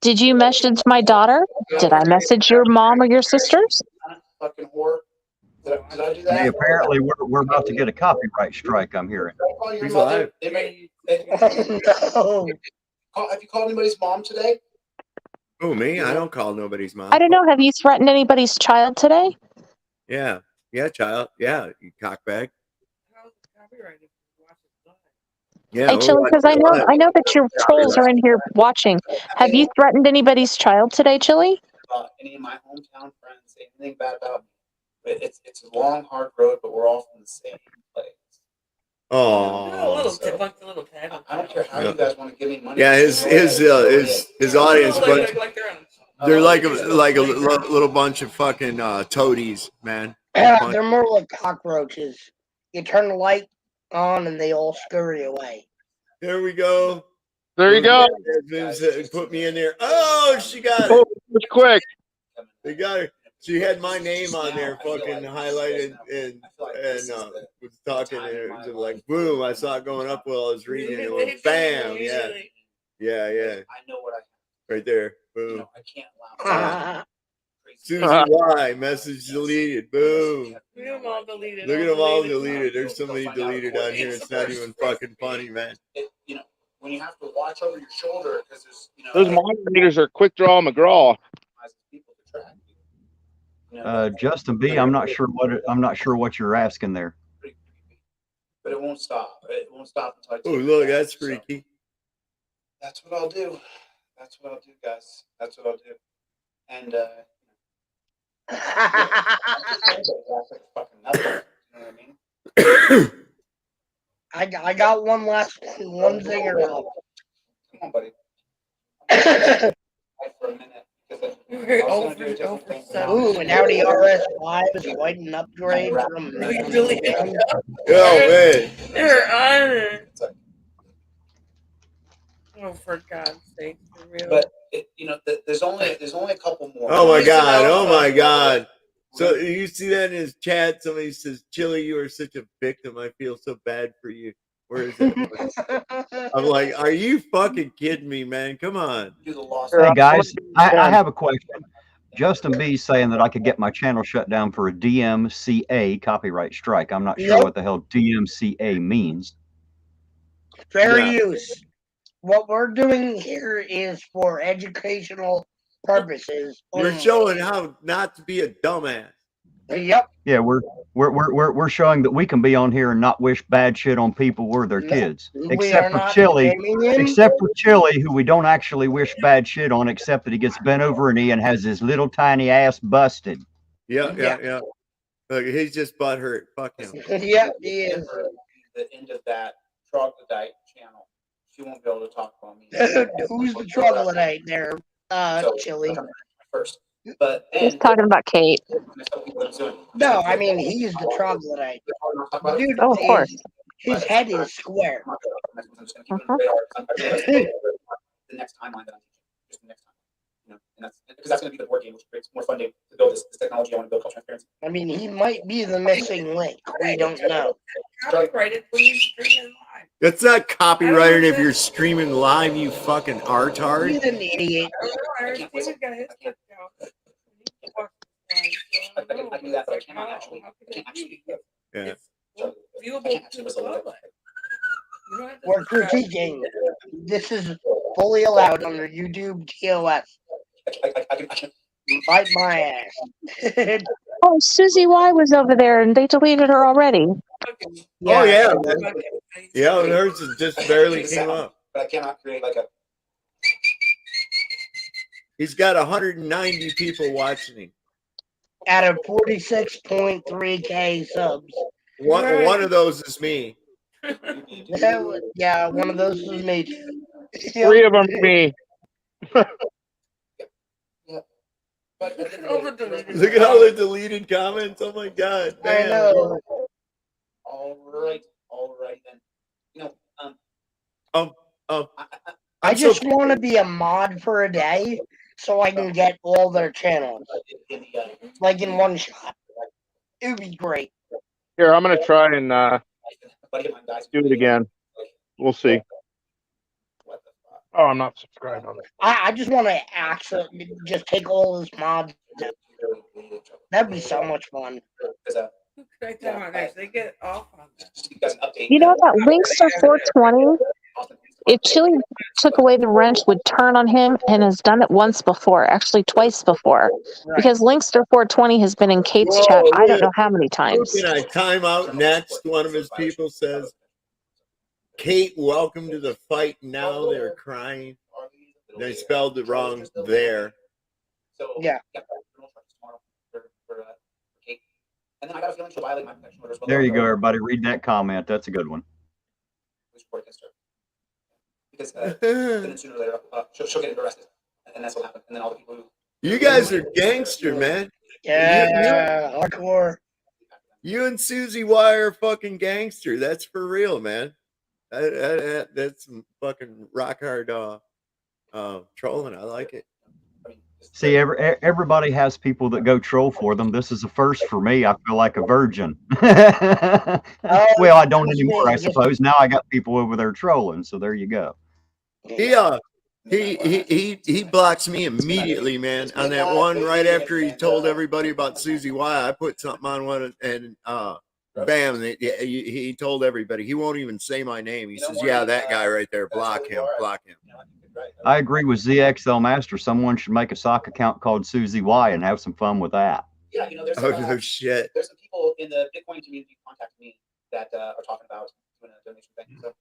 Did you message my daughter? Did I message your mom or your sisters? Fucking whore. Did I do that? Hey, apparently, we're about to get a copyright strike. I'm hearing. Did I call your He's mother? alive. Have you called anybody's mom today? Oh, me? I don't call nobody's mom. I don't know. Have you threatened anybody's child today? Yeah. Yeah, child. Yeah, you cockbag. Yeah. Hey, Chille, because I know that your trolls are in here watching. Have you threatened anybody's child today, Chille? Any of my hometown friends say anything bad about me? It's a long, hard road, but we're all from the same place. Oh. I don't care how you guys want to give me money. Yeah, his audience, but they're like a little bunch of fucking toadies, man. Yeah, they're more like cockroaches. You turn the light on and they all scurry away. There we go. There you go. Put me in there. Oh, she got it. Oh, it's quick. They got her. She had my name on there, fucking highlighted, and was talking, and it was like, boom, I saw it going up while I was reading it. It went bam, yeah. I know what I Right there, boom. I can't laugh. Susie Y, message deleted, boom. Look at them all deleted. Look at them all deleted. There's so many deleted on here. It's not even fucking funny, man. When you have to watch over your shoulder because there's Those moderators are quick draw McGraw. Justin B, I'm not sure what you're asking there. But it won't stop. It won't stop until I Oh, look, that's freaky. That's what I'll do. That's what I'll do, guys. That's what I'll do. And I got one last one zinger out. Come on, buddy. For a minute. Ooh, and now the RS5 is quite an upgrade from. Oh man, they're on it. Oh, for God's sake, for real. But there's only a couple more. Oh my god! Oh my god! So you see that in his chat? Somebody says, "Chille, you are such a victim. I feel so bad for you." Where is that? I'm like, are you fucking kidding me, man? Come on. Hey guys, I have a question. Justin B saying that I could get my channel shut down for a DMCA copyright strike. I'm not sure what the hell DMCA means. Fair use. What we're doing here is for educational purposes. We're showing how not to be a dumbass. Yep. Yeah, we're showing that we can be on here and not wish bad shit on people or their kids, We are not shaming him. except for Chili, who we don't actually wish bad shit on, except that he gets bent over a knee and has his little tiny ass busted. Yeah. Look, he's just butthurt. Fuck him. Yep, he is. The end of that troglodyte channel, she won't be able to talk about me. Who's the troglodyte there? Chili. First, but He's talking about Kate. No, I mean he's the troglodyte. Dude, Oh, of course. his head is square. The next timeline that I'm teaching, just the next time, you know, and that's because that's going to be the board game, which creates more funding to build this technology I want to build called transparency. I mean, he might be the missing link. We don't know. Copyrighted when you stream live. That's not copyrighted if you're streaming live, you fucking artard. He's an idiot. Steven got his stuff down. I can do that, but I cannot actually. Yeah. Viewable to the public. We're critiquing. This is fully allowed under YouTube TOS. Bite my ass. Oh, Susie Y was over there and they deleted her already. Oh yeah. Yeah, hers just barely came up. But I cannot create like a. He's got 190 people watching him. Out of 46.3K subs. One of those is me. Yeah, one of those is me. 3 of them me. Look at all the deleted comments. Oh my god. I know. All right then. You know, I just want to be a mod for a day so I can get all their channels. Like in one shot. It would be great. Here, I'm gonna try and do it again. We'll see. Oh, I'm not subscribed on it. I just want to actually just take all his mods. That'd be so much fun. They get off on that. You know that Linkster 420? If Chili took away the wrench, would turn on him and has done it once before, actually twice before. Right. Because Linkster 420 has been in Kate's chat I don't know how many times. Can I time out next? One of his people says, Kate, welcome to the fight. Now they're crying. They spelled it wrong there. Yeah. There you go, everybody. Read that comment. That's a good one. Because then sooner or later she'll get arrested, and that's what happened. And then all the people who You guys are gangster, man. Yeah, hardcore. You and Susie Y are fucking gangster. That's for real, man. That's some fucking rock hard trolling. I like it. See, everybody has people that go troll for them. This is a first for me. I feel like a virgin. Well, I don't anymore, I suppose. Now I got people over there trolling. So there you go. He blocks me immediately, man. On that one right after he told everybody about Susie Y, I put something on one and bam, he told everybody. He won't even say my name. He says, "Yeah, that guy right there. Block him. Block him." I agree with ZXL Master. Someone should make a sock account called Susie Y and have some fun with that. Yeah, you know, there's no shit. There's some people in the Bitcoin community contact me that are talking about doing a donation thing. So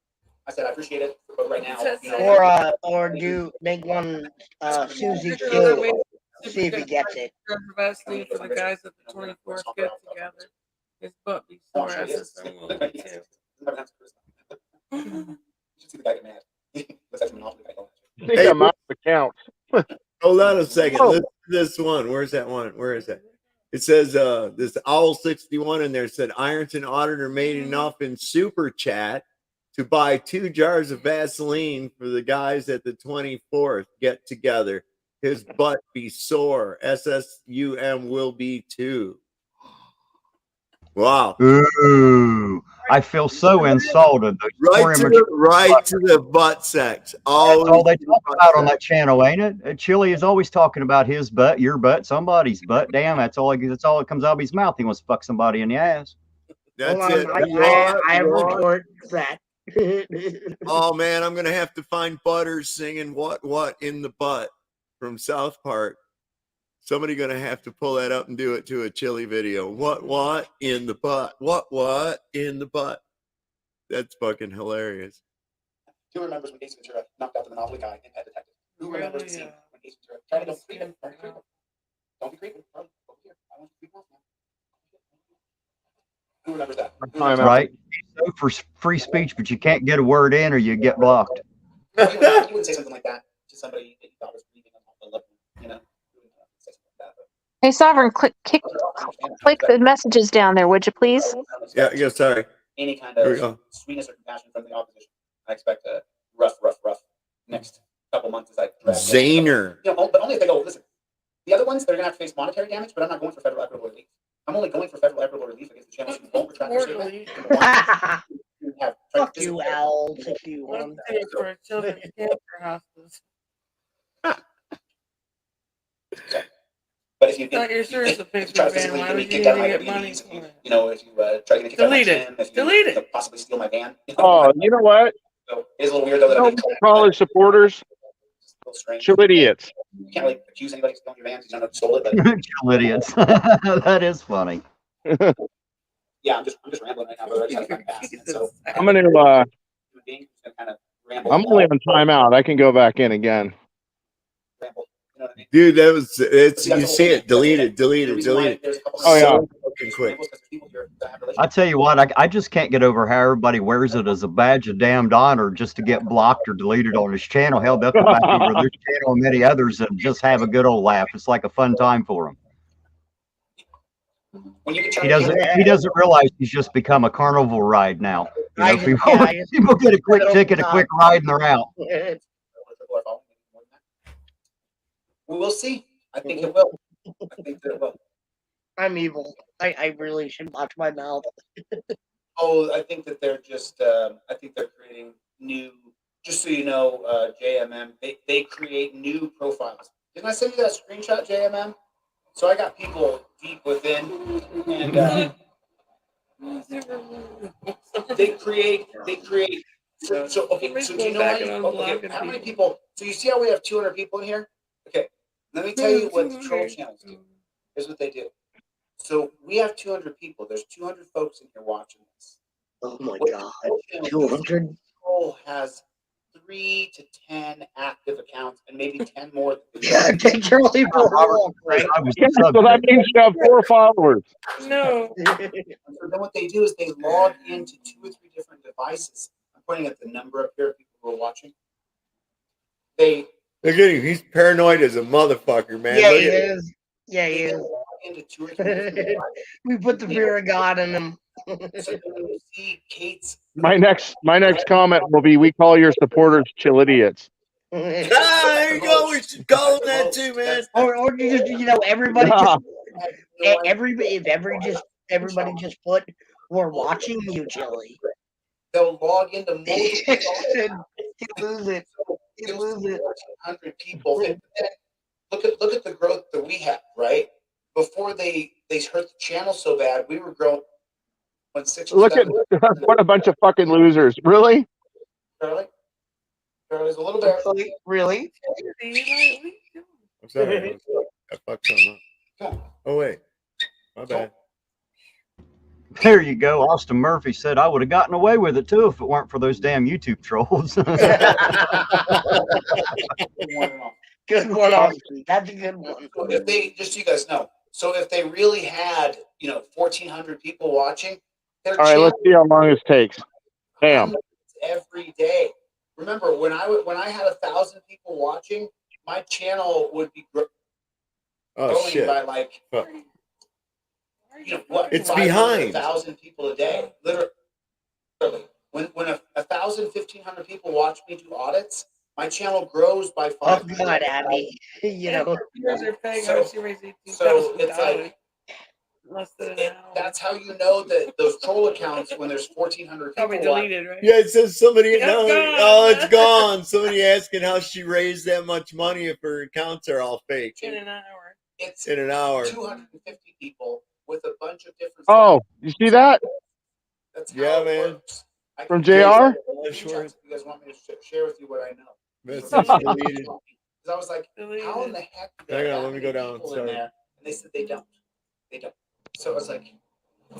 I said I appreciate it, but right now, you know, or do make one Susie Q. See if he gets it. Controversy for the guys at the 24th get together. His butt be sore as his own will be too. You should see the guy get mad. Looks like Monopoly guy. I think I'm out of the count. Hold on a second. Oh. Listen to this one. Where's that one? Where is that? It says this Owl 61 in there said Ironton Auditor made enough in super chat to buy 2 jars of Vaseline for the guys at the 24th get together. His butt be sore. SSUM will be too. Wow. Ooh, I feel so insulted. Right to the butt sex. That's all they talk about on that channel, ain't it? Chili is always talking about his butt, your butt, somebody's butt. Damn, that's all that comes out of his mouth. He wants to fuck somebody in the ass. That's it. I report that. Oh man, I'm gonna have to find Butters singing what in the butt from South Park. Somebody gonna have to pull that up and do it to a Chili video. What in the butt? What in the butt? That's fucking hilarious. Who remembers when Ace Ventura knocked out the Monopoly guy in Pet Detective? Who remembers the scene when Ace Ventura tried to don't be creeping? Don't be creeping. Over here. I want you to creep off now. Who remembers that? Right. So for free speech, but you can't get a word in or you get blocked. You wouldn't say something like that to somebody that you thought was breathing on the level, you know? Hey, Sovereign, click the messages down there, would you please? Yeah, sorry. Any kind Here we of go. sweetness or compassion from the opposition. I expect a rough next couple months as I drag Zaner. You know, but only if they go, listen, the other ones, they're going to have to face monetary damage, but I'm not going for federal equitable relief. I'm only going for federal equitable relief against the channels who won't retract their statement. Fuck you, Al. 61. For a children's cancer hospice. But if you Thought you're serious if with you try to Facebook ban, physically why get me would you kicked out of my need to get money Airbnbs, for it? you know, if you try to get me kicked out of my Delete it. gym, if you Delete it. you know, possibly steal my van. You know, Oh, you know what? so it is a little weird though that I'm Call their supporters chill idiots. you can't really accuse anybody of stealing your van because you don't know who stole it. But Chill idiots. That is funny. yeah, I'm just rambling right now, brother. I just had to find fast. And so I'm gonna kind of ramble. I'm only on timeout. I can go back in again. Dude, it's you see it. Delete it. Oh yeah. So fucking quick. I tell you what, I just can't get over how everybody wears it as a badge of damned honor just to get blocked or deleted on his channel. Hell, they'll come back over this channel and many others and just have a good old laugh. It's like a fun time for him. He doesn't realize he's just become a carnival ride now. You know, people get a quick ticket, a quick ride, and they're out. We will see. I think it will. I think that it will. I'm evil. I really should watch my mouth. Oh, I think that they're just. I think they're creating new. Just so you know, JMM, they create new profiles. Didn't I send you that screenshot, JMM? So I got people deep within, and they create. So okay. So do you know how many people? So you see how we have 200 people in here? Okay. Let me tell you what the troll channels do. Here's what they do. So we have 200 people. There's 200 folks in here watching this. Oh my God. 200? Troll has 3 to 10 active accounts and maybe 10 more. Yeah, take Charlie for a walk, right? So that means you have 4 followers. No. So then what they do is they log into 2 or 3 different devices. I'm pointing at the number up here of people who are watching. Look at him. He's paranoid as a motherfucker, man. Yeah, Look he at him. is. Yeah, he is. We put the fear of God in him. My next comment will be: we call your supporters chill idiots. There you go. We should call him that too, man. Or just everybody just everybody just put we're watching you, Chili. They'll log into multiple. You lose it. You lose it. 100 people. Look at the growth that we have, right? Before they hurt the channel so bad, we were growing. Look at what a bunch of fucking losers. Really? Charlie's a little bit. Really? I'm sorry. I fucked something up. Oh wait. My bad. There you go. Austin Murphy said, I would have gotten away with it too if it weren't for those damn YouTube trolls. Good one, Austin. That's a good one. So if they, just so you guys know, so if they really had, 1,400 people watching, all right, let's see how long this takes. Damn. Every day. Remember, when I had 1,000 people watching, my channel would be growing by like. Huh. What? It's behind 1,000 people a day. Literally, when 1,000, 1,500 people watch me do audits, my channel grows by 5. Oh God, Abby. They're paying So it's like less than an hour. that's how you know that those troll accounts when there's 1,400 people. Probably deleted, right? Yeah, it says somebody. It's it's gone. Somebody asking how she raised that much money if her accounts are all fake. In an hour. It's in an hour. 250 people with a bunch of different. Oh, you see that? That's yeah, man. From JR? You guys want me to share with you what I know? Message deleted. Because I was like, how in the heck do they Hang on, have let me go down. people in Sorry. there? And they said they don't. They don't. So I was like,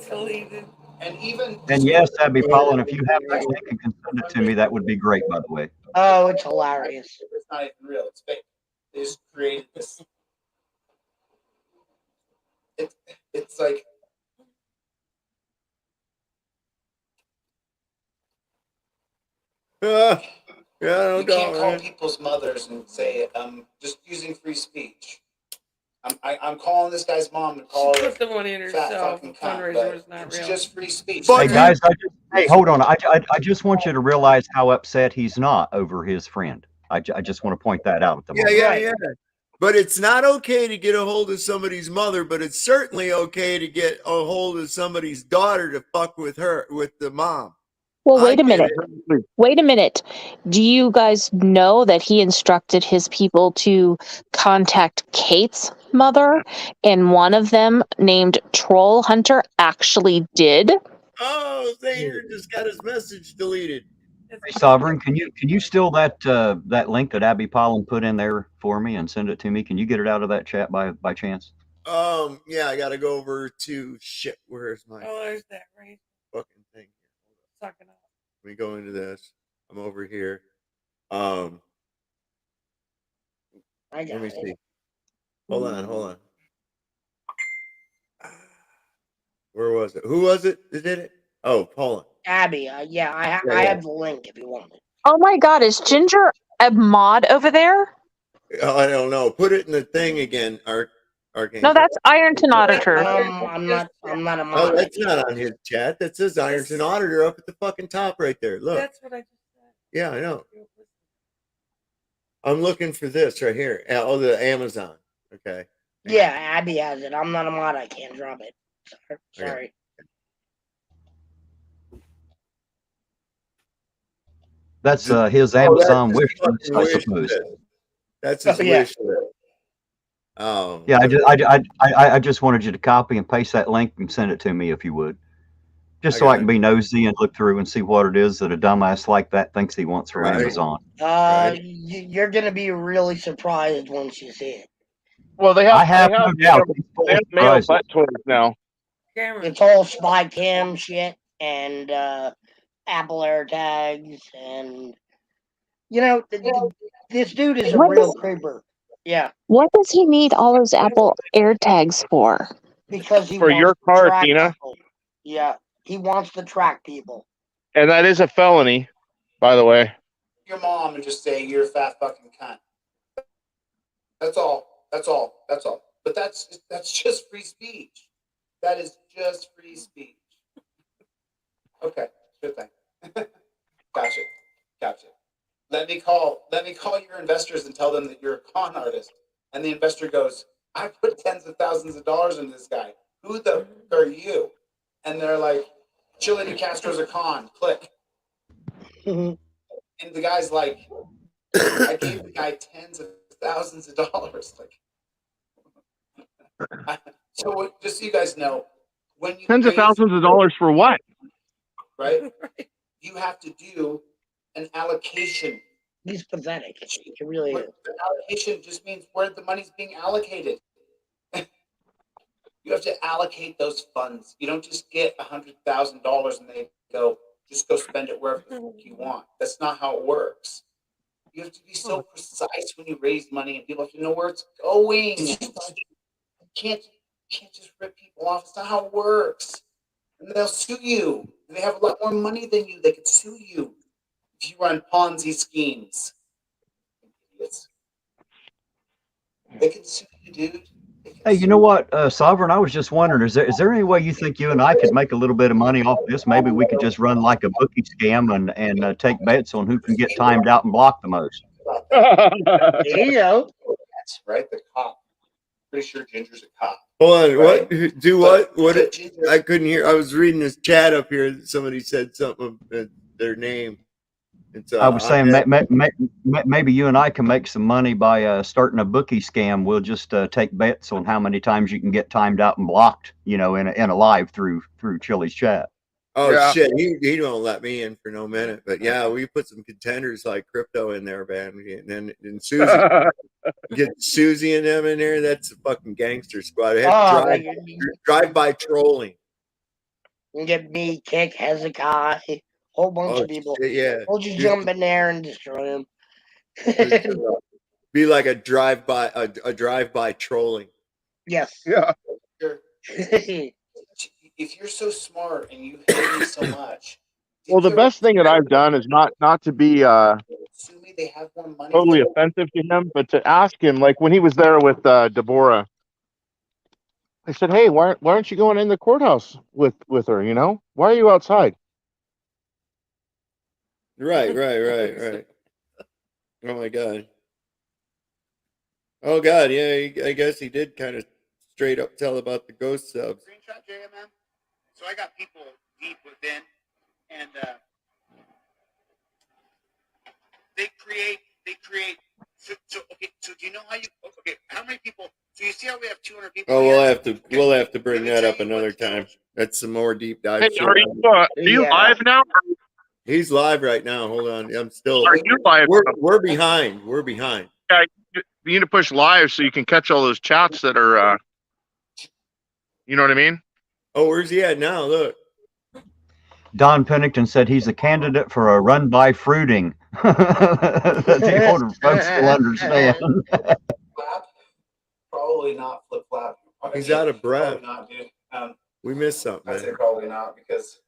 deleted. And even And yes, Abby Pollen, if you have that link and can send it to me, that would be great, by the way. Oh, it's hilarious. It's not even real. It's fake. They just created this. It's like. Yeah, You can't call people's mothers and say, just using free speech. I'm calling this guy's mom to call her Put the money in fat herself. fucking cunt, Fundraiser but was not it's real. just free speech. Hey guys, hey, hold on. I just want you to realize how upset he's not over his friend. I just want to point that out at the moment. Yeah. But it's not okay to get a hold of somebody's mother, but it's certainly okay to get a hold of somebody's daughter to fuck with her, with the mom. Well, wait a minute. Wait a minute. Do you guys know that he instructed his people to contact Kate's mother, and one of them, named Troll Hunter, actually did? Oh, Zaner just got his message deleted. Hey, Sovereign, can you steal that that link that Abby Pollen put in there for me and send it to me? Can you get it out of that chat by chance? Yeah, I gotta go over to shit. Where's my there's that right fucking thing? Sucking up. Let me go into this. I'm over here. I Let got me it. see. Hold on. Where was it? Who was it that did it? Oh, Paula. Abby, yeah, I have the link if you want it. Oh my God, is Ginger a mod over there? Oh, I don't know. Put it in the thing again, Archangel. No, that's Ironton Auditor. I'm not a mod. Oh, that's not on his chat. That says Ironton Auditor up at the fucking top right there. Look. That's what I just said. Yeah, I know. I'm looking for this right here. Oh, the Amazon. Okay. Yeah, Abby has it. I'm not a mod. I can't drop it. Sorry. That's his Amazon that's wish his list, fucking I wish suppose. list. That's his wish list. Yeah, I just wanted you to copy and paste that link and send it to me if you would, just so I can be nosy and look through and see what it is that a dumbass like that thinks he wants from Amazon. You're gonna be really surprised once you see it. Well, they have no doubt. they have male butt toys now. It's all spy cam shit and Apple AirTags, and this dude is a real creeper. Yeah, What does he need all those Apple AirTags for? because he For wants your to car, track Tina. people. Yeah, he wants to track people. And that is a felony, by the way. Your mom and just say you're a fat fucking cunt. That's all. But that's just free speech. That is just free speech. Okay, good thing. Gotcha. Let me call your investors and tell them that you're a con artist. And the investor goes, I put tens of thousands of dollars into this guy. Who the fuck are you? And they're like, Chille DeCastro's a con. Click. And the guy's like, I gave the guy tens of thousands of dollars. So just so you guys know, when you Tens of thousands of dollars for what? Right? You have to do an allocation. He's pathetic. He really is. The allocation just means where the money's being allocated. You have to allocate those funds. You don't just get $100,000 and they go, just go spend it wherever the fuck you want. That's not how it works. You have to be so precise when you raise money, and people have to know where it's going. You can't just rip people off. It's not how it works. And they'll sue you. And they have a lot more money than you. They could sue you if you run Ponzi schemes. Idiots. They can sue you, dude. Hey, you know what, Sovereign? I was just wondering, is there any way you think you and I could make a little bit of money off this? Maybe we could just run like a bookie scam and take bets on who can get timed out and block the most. There you go. That's right, the cop. Pretty sure Ginger's a cop. Hold on. Right? What? Do what? What? I couldn't hear. I was reading this chat up here. Somebody said something their name. And so I was saying maybe you and I can make some money by starting a bookie scam. We'll just take bets on how many times you can get timed out and blocked, in a live through Chille's chat. Oh Yeah. shit, he don't let me in for no minute. But yeah, we put some contenders like crypto in there, man. And Susie, get Susie and them in there. That's a fucking gangster squad. They have drive-by trolling. You get me, Kick, Hezekiah, whole bunch Oh of people. shit, yeah. We'll just jump in there and destroy them. Be like a drive-by trolling. Yes. Yeah. If you're so smart and you hate me so much, Well, the best thing that I've done is not to be sue me. They have more money. totally offensive to him, but to ask him, like when he was there with Deborah, I said, "Hey, why aren't you going in the courthouse with her? You know, why are you outside?" Right. Oh my god. Oh god, yeah. I guess he did kind of straight up tell about the ghost subs. Screenshot JMM. So I got people deep within, and they create. So okay. So do you know how you? Okay, how many people? So you see how we have 200 people? Oh, we'll have to bring that up another time. That's some more deep dive. Hey, shit. are you live now? He's live right now. Hold on, I'm still. Are you live? We're behind. We're behind. Yeah, you need to push live so you can catch all those chats that are. You know what I mean? Oh, where's he at now? Look. Don Pennington said he's a candidate for a run by fruiting. That the older folks will understand. Probably not flip flop. He's out of breath. Probably not, dude. We missed something. I'd say probably not because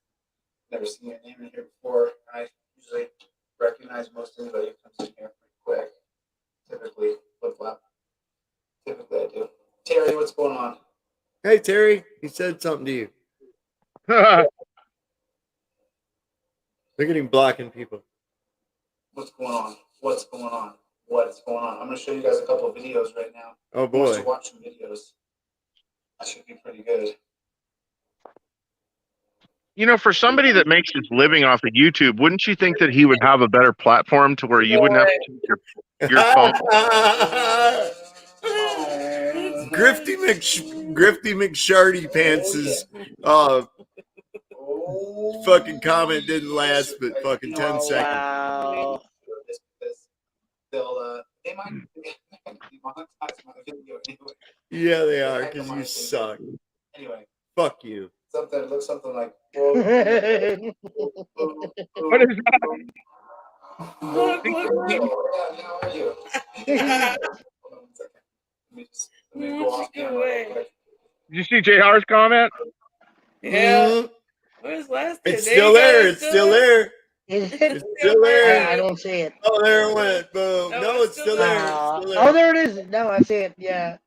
I've never seen your name in here before. I usually recognize most anybody who comes in here pretty quick. Typically flip flop. Typically I do. Terry, what's going on? Hey Terry, he said something to you. Look at him blocking people. What's going on? What's going on? What's going on? I'm going to show you guys a couple of videos right now. Oh I want you boy. to watch some videos. That should be pretty good. You know, for somebody that makes his living off of YouTube, wouldn't you think that he would have a better platform to where you wouldn't have to take your phone? Grifty McShardy Pants' fucking comment didn't last but fucking 10 seconds. Wow. They might demonetize my video anyway. Yeah, they are, because you suck. Anyway. Fuck you. Something looks something like. What is that? Look, how are you? Let me go off camera real quick. Did you see JR's comment? Yeah. Where's last day? It's still there. It's still there. It's still there. I don't see it. Oh, there it went. Boom. No, it's still there. It's still there. Oh, there it is. No, I see it. Yeah. It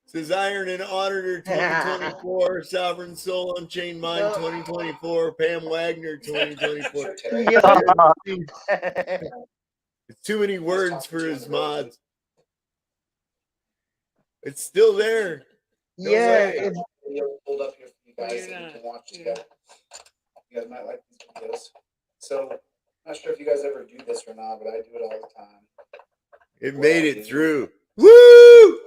says Iron and Auditor 2024, Sovereign Soul Unchained Mind 2024, Pam Wagner 2024. It's too many words for his mods. It's still there. Yeah. Hold up here for you guys so you can watch together. You guys might like these videos. So, I'm not sure if you guys ever do this or not, but I do it all the time. It made it through. Woo!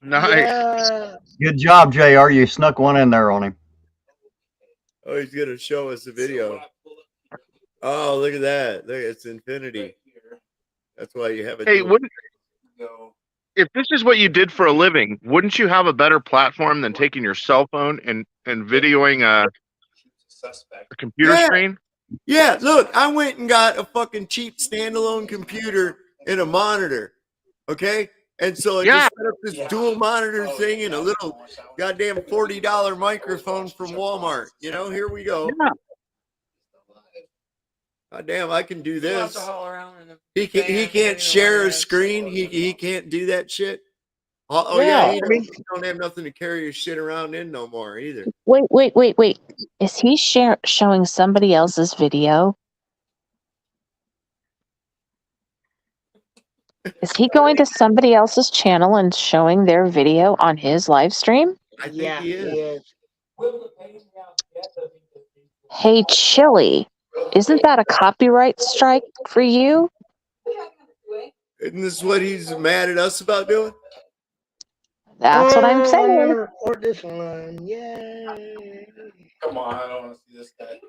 Nice. Yeah. Good job, JR. You snuck one in there on him. Oh, he's going to show us a video. Oh, look at that. Look, it's infinity. That's why you have it. Hey, if this is what you did for a living, wouldn't you have a better platform than taking your cell phone and videoing a computer screen? Yeah, look, I went and got a fucking cheap standalone computer and a monitor. Okay? And so I just set up this dual monitor thing and a little goddamn $40 microphone from Walmart. You know, here we go. God damn, I can do this. He can't share a screen. He can't do that shit. Oh yeah, he don't have nothing to carry his shit around in no more either. Wait. Is he showing somebody else's video? Is he going to somebody else's channel and showing their video on his live stream? I think he is. Hey, Chille, isn't that a copyright strike for you? Isn't this what he's mad at us about doing? That's what I'm saying. I'm gonna report this one. Yay. Come on, I don't want to see this guy.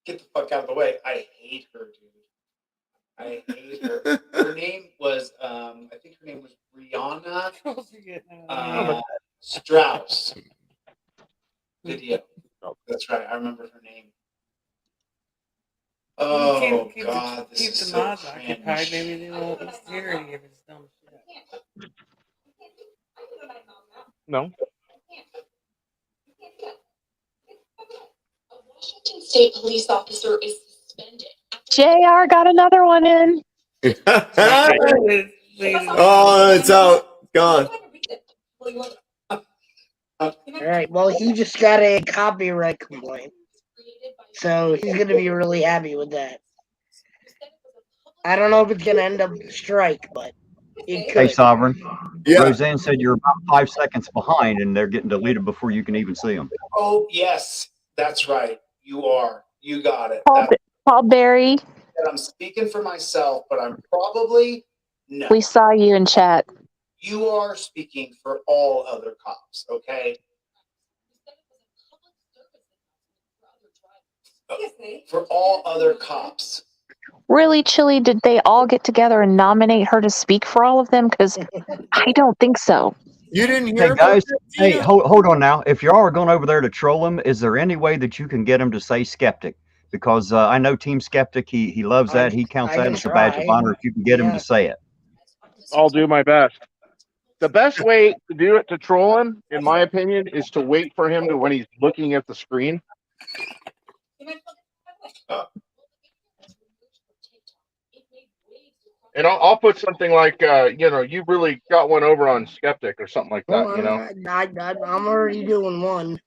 Get the fuck out of the way. I hate her, dude. I hate her. Her name was, I think her name was Brianna Strauss. Video. That's right. I remember her name. Oh, God. Keep This is the so mods cringe. occupied. Maybe they won't hear any of his dumb shit. No. Washington State police officer is suspended. JR got another one in. Oh, it's out. Gone. All right. Well, he just got a copyright complaint, so he's gonna be really happy with that. I don't know if it's gonna end up with a strike, but it could. Hey, Sovereign. Yeah. Roseanne said you're about 5 seconds behind, and they're getting deleted before you can even see them. Oh, yes. That's right. You are. You got it. Paul Berry, I'm speaking for myself, but I'm probably no. we saw you in chat. You are speaking for all other cops, okay? For all other cops. Really, Chili, did they all get together and nominate her to speak for all of them? Because I don't think so. You didn't hear Hey, about guys. that, Hey, Tina? hold on now. If you are going over there to troll him, is there any way that you can get him to say skeptic? Because I know Team Skeptic, he loves that. He counts that as a badge of honor if you can get him to say it. I'll do my best. The best way to do it to troll him, in my opinion, is to wait for him to when he's looking at the screen. And I'll put something like, you really got one over on Skeptic or something like that, you know? I'm already doing one.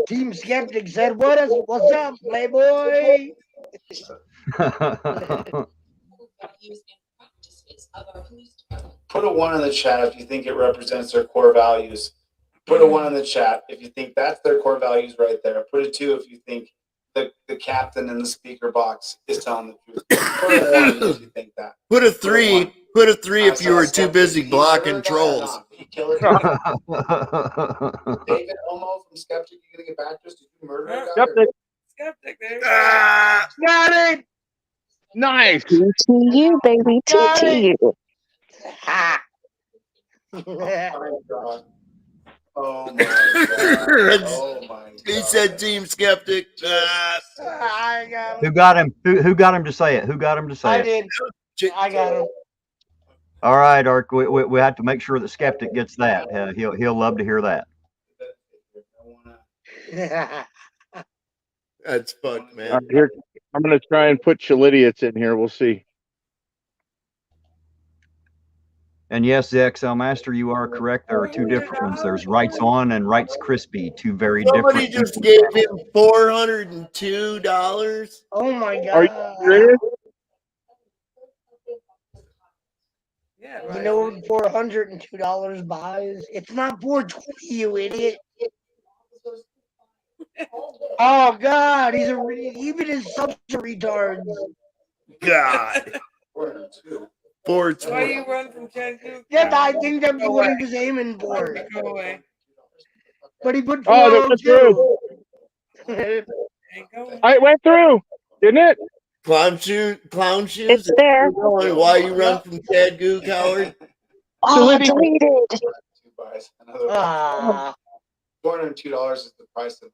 Team Skeptic said, what's up, Playboy? Put a 1 in the chat if you think it represents their core values. Put a 1 in the chat if you think that's their core values right there. Put a 2 if you think the captain in the speaker box is telling the truth. Put a 1 if you think that. Put a 3. Put a 3 if you were too busy blocking trolls. David Omo from Skeptic, you gonna get back to us? Did you murder a guy? Skeptic, there. Got it. Nice. To you, baby. To you. Oh my god. Oh my god. He said Team Skeptic. I got him. Who got him? Who got him to say it? Who got him to say I it? did. I got him. All right, Ark. We have to make sure that Skeptic gets that. He'll love to hear that. That's fucked, man. Here, I'm going to try and put Chilidiots in here. We'll see. And yes, the XL Master, you are correct. There are 2 different ones. There's Rights On and Rights Crispy, 2 very Somebody different. just gave him $402. Oh my god. Are you serious? Yeah, You know what $402 buys? It's not $420, you idiot. Oh god, even his subs are retards. God. 420. Why you run from Chattanooga? Yeah, I think that's Go what he away. was aiming for. Go away. But he put Oh, that went through. 402. It went through, didn't it? Clown shoes. It's there. Why you run from Chad Goo, coward? Oh, deleted. $402 is the price of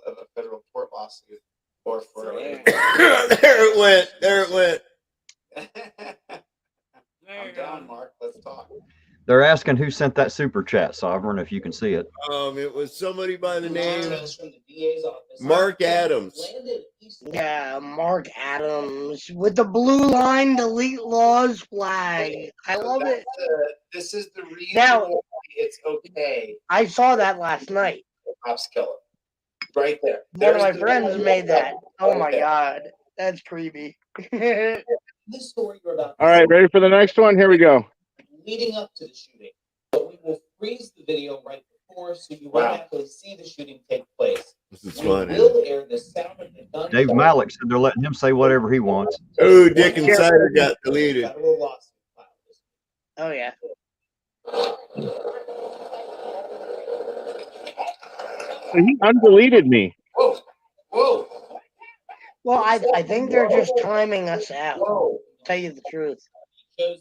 a federal court lawsuit, or for there it went. There it went. I'm down, Mark. Let's talk. They're asking who sent that super chat, Sovereign, if you can see it. It was somebody by the name Mark Adams. Yeah, Mark Adams with the blue line delete laws flag. I love it. This is the reason Now, why it's okay. I saw that last night. Cops kill him. Right there. One of my friends made that. Oh my god, that's creepy. This story you're about. All right, ready for the next one? Here we go. Leading up to the shooting, but we will freeze the video right force, so you won't actually see the shooting take place. This is We funny. will air the sound of the gun. Dave Malik said they're letting him say whatever he wants. Oh, Dick and Cider got deleted. Oh yeah. He undeleted me. Whoa, whoa. Well, I think they're just timing us out. To tell you the truth.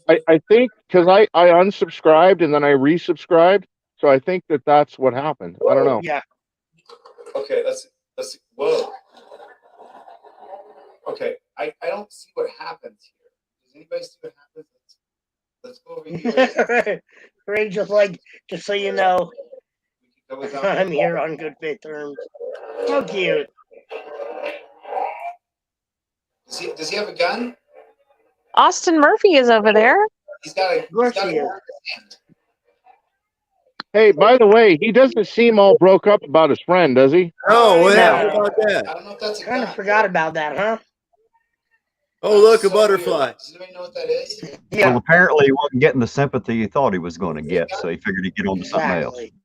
I think because I unsubscribed and then I resubscribed, so I think that's what happened. I don't know. Yeah. Okay, let's whoa. Okay, I don't see what happens here. Does anybody see what happens? Let's go over here. Ray, just so you know, I'm here on good faith terms. So cute. Does he have a gun? Austin Murphy is over there. He's got a Hey, by the way, he doesn't seem all broke up about his friend, does he? Oh, what No. happened about that? I don't know if that's a Kind of gun. forgot about that, huh? Oh, look, a butterfly. Does anybody know what that is? Well, Yeah. apparently he wasn't getting the sympathy he thought he was going to get, so he figured he'd get on to something else. Exactly.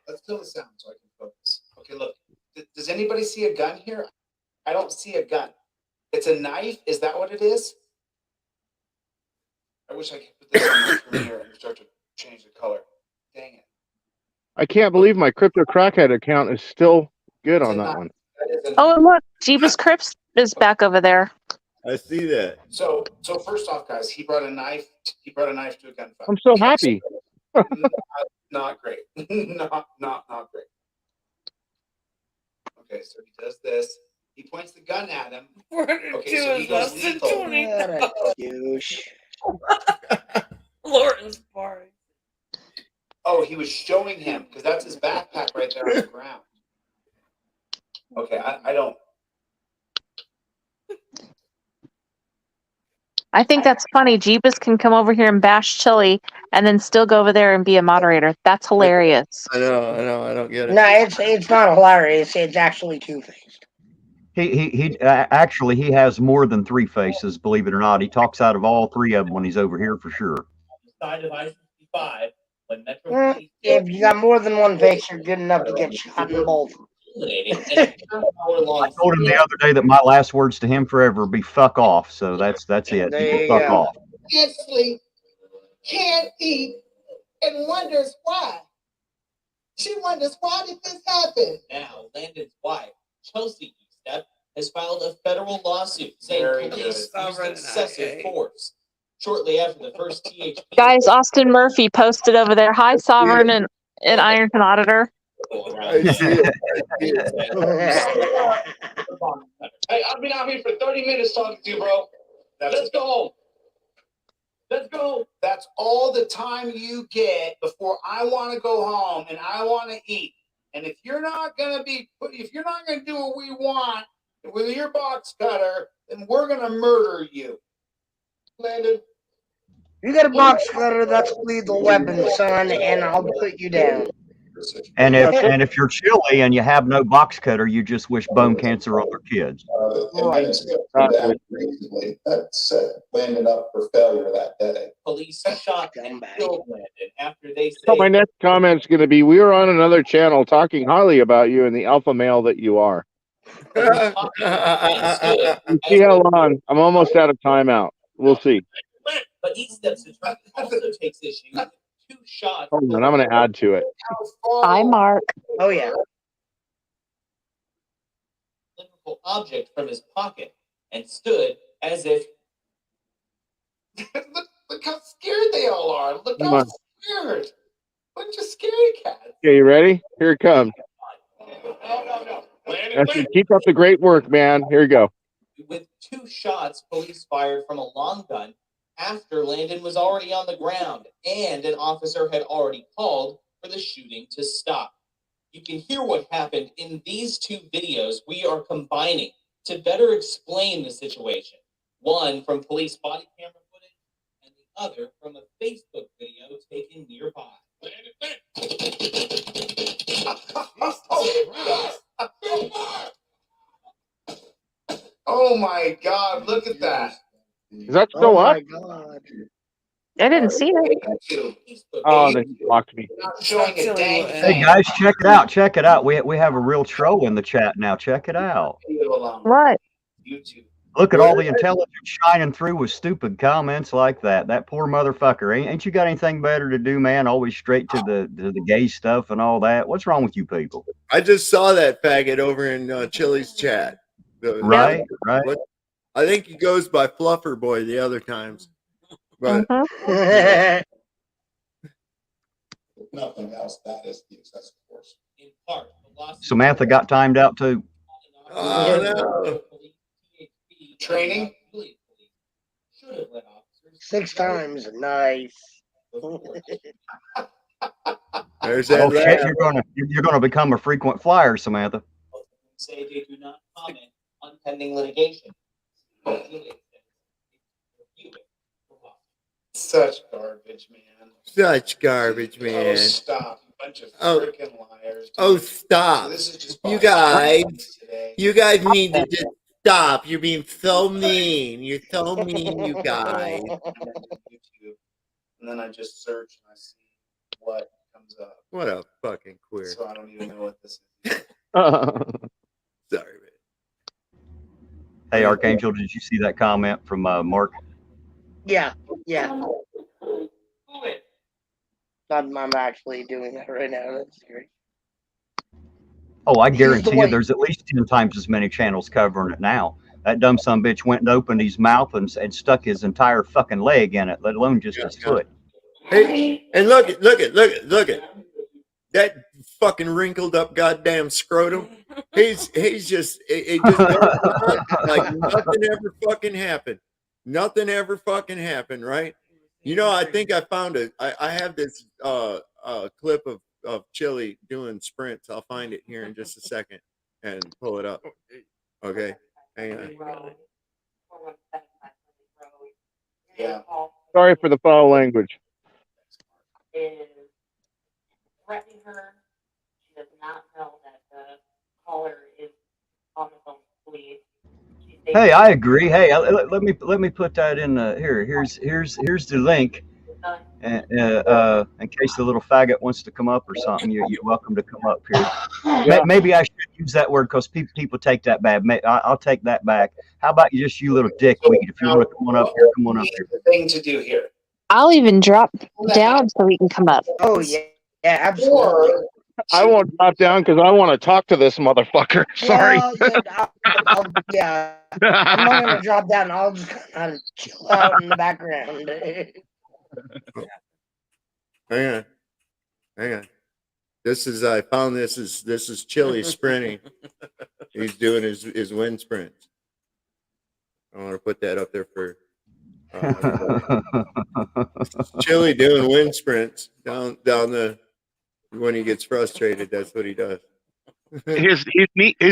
Let's kill the sound so I can focus. Okay, look. Does anybody see a gun here? I don't see a gun. It's a knife. Is that what it is? I wish I could put this on my screen here and start to change the color. Dang it. I can't believe my Crypto Crackhead account is still good on that one. Oh, and look, Jeebus Crips is back over there. I see that. So first off, guys, he brought a knife. He brought a knife to a gunfight. I'm so happy. Not great. not great. Okay, so he does this. He points the gun at him. Okay, so he goes lethal. What a douche. Lauren's boring. Oh, he was showing him because that's his backpack right there on the ground. Okay, I don't. I think that's funny. Jeebus can come over here and bash Chili and then still go over there and be a moderator. That's hilarious. I know. I don't get it. No, it's not hilarious. It's actually two-faced. He actually he has more than three faces, believe it or not. He talks out of all three of them when he's over here for sure. Side of I-65 when Metro If you got more than one face, you're good enough to get shot in both. I told him the other day that my last words to him forever would be "fuck off." So that's it. There He can you fuck go. off. Can't sleep, can't eat, and wonders why. She wonders, why did this happen? Now, Landon's wife, Chelsea Eastep, has filed a federal lawsuit saying police used excessive force. Shortly after the first THP. Guys, Austin Murphy posted over there. Hi, Sovereign and Ironton Auditor. I see it. Hey, I've been out here for 30 minutes talking to you, bro. Let's go home. Let's go. That's all the time you get before I want to go home and I want to eat. And if you're not gonna do what we want with your box cutter, then we're gonna murder you. Landon. You got a box cutter, that's a lethal weapon, son, and I'll put you down. And if you're Chili and you have no box cutter, you just wish bone cancer on their kids. That set Landon up for failure that day. Police shot and killed Landon after they So my next comment's going to be: we are on another channel talking highly about you and the alpha male that you are. You see how long? I'm almost out of timeout. We'll see. But Eastep's also takes issue with 2 shots. Hold on, I'm going to add to it. Hi, Mark. Oh yeah. Object from his pocket and stood as if. look how scared they all are. Look Come how on. scared. Bunch of scary cats. Okay, you ready? Here it comes. No. That's it. Keep up the great work, man. Here you go. With 2 shots, police fired from a long gun after Landon was already on the ground and an officer had already called for the shooting to stop. You can hear what happened in these 2 videos we are combining to better explain the situation. One from police body camera footage and the other from a Facebook video taken nearby. Oh my God, look at that. Is that still Oh up? my God. I didn't see it. Oh, they blocked me. Not showing a dang Hey thing. guys, check it out. Check it out. We have a real troll in the chat now. Check it out. What? YouTube. Look at all the intelligence shining through with stupid comments like that. That poor motherfucker. Ain't you got anything better to do, man? Always straight to the gay stuff and all that. What's wrong with you people? I just saw that faggot over in Chili's chat. Right, right. I think he goes by Fluffer Boy the other times. But Nothing else. That is the excessive force. In part, Samantha got timed out too. Oh, no. Training? 6 times. Nice. There's that Oh shit, laugh. you're gonna become a frequent flyer, Samantha. Say they do not comment on pending litigation. Such garbage, man. Such garbage, man. Oh, stop. Bunch of Oh. freaking liars. Oh, stop. So this is just You guys need to just stop. You're being so mean. You're so mean, you guys. And then I just search and I see what comes up. What a fucking queer. So I don't even know what this is. Sorry, man. Hey Archangel, did you see that comment from Mark? Yeah. I'm actually doing that right now. That's great. Oh, I He's guarantee the you one- there's at least 10 times as many channels covering it now. That dumb sumbitch went and opened his mouth and stuck his entire fucking leg in it, let alone just his foot. Hey, and look at that fucking wrinkled up goddamn scrotum. He's just it just goes on like nothing ever fucking happened. Nothing ever fucking happened, right? You know, I think I found it. I have this clip of Chili doing sprints. I'll find it here in just a second and pull it up. Okay, hang on. Yeah. Sorry for the foul language. Is threatening her. She does not know that the caller is on the phone, please. Hey, I agree. Hey, let me put that in here. Here's the link. In case the little faggot wants to come up or something, you're welcome to come up here. Yeah. Maybe I should use that word because people take that bad. I'll take that back. How about you little dickweed? If you want to come on up here, come on up here. The thing to do here. I'll even drop down so we can come up. Oh yeah, absolutely. I won't drop down because I want to talk to this motherfucker. Sorry. Well, yeah, I'm not gonna drop down. I'll just kind of chill out in the background. Hang on. I found this is Chili sprinting. He's doing his wind sprints. I want to put that up there for Chili doing wind sprints down the when he gets frustrated. That's what he does. His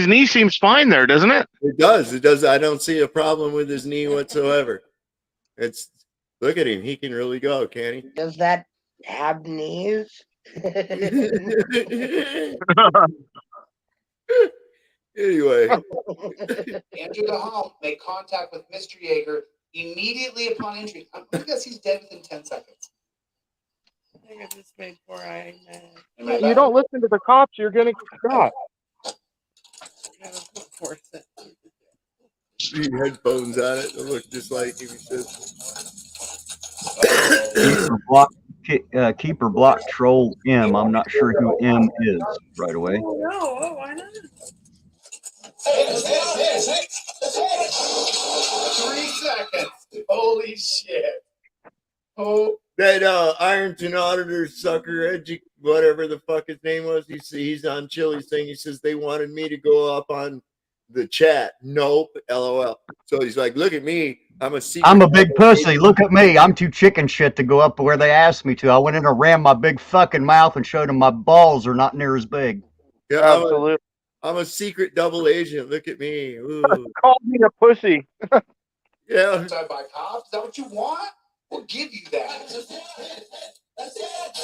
knee seems fine there, doesn't it? It does. I don't see a problem with his knee whatsoever. Look at him. He can really go, can he? Does that have knees? Anyway. Enter the home. Make contact with Mr. Yeager immediately upon entry. I'm going to guess he's dead within 10 seconds. I think I just made poor eye. You don't listen to the cops, you're gonna get shot. He headphones on it. They look just like him. He says. Keeper block troll M. I'm not sure who M is right away. Oh, no. Oh, why not? 3 seconds. Holy shit. Oh. That Ironton auditor sucker, whatever the fuck his name was, he's on Chili's thing. He says they wanted me to go up on the chat. Nope, LOL. So he's like, look at me. I'm a big pussy. Look at me. I'm too chicken shit to go up where they asked me to. I went in and ran my big fucking mouth and showed them my balls are not near as big. Yeah, absolutely. I'm a secret double agent. Look at me. Ooh. Call me a pussy. Yeah. Outside by cops? Is that what you want? We'll give you that.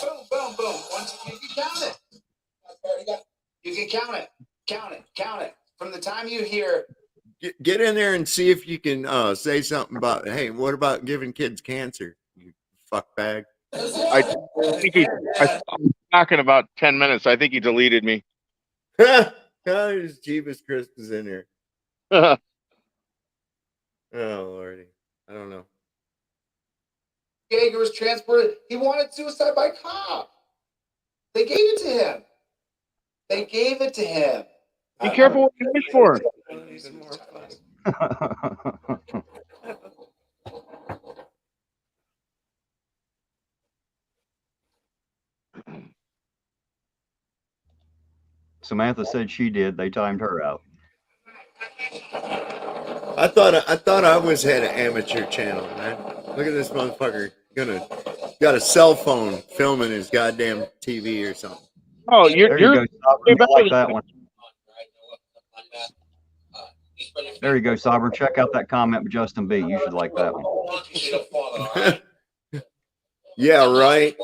Boom, boom, boom. Once you can count it. You can count it. Count it. From the time you hear. Get in there and see if you can say something about, hey, what about giving kids cancer? You fuckbag. I think he. I back in about 10 minutes. I think he deleted me. There's Jeebus Christmas in here. Oh lordy, I don't know. Jaeger was transported. He wanted suicide by cop. They gave it to him. They gave it to him. Be careful what you wish for. Samantha said she did. They timed her out. I thought I was had an amateur channel, man. Look at this motherfucker got a cell phone filming his goddamn TV or something. Oh, There you go, Sovereign. I like that one. There you go, Sovereign. Check out that comment with Justin B. You should like that one. Yeah, right.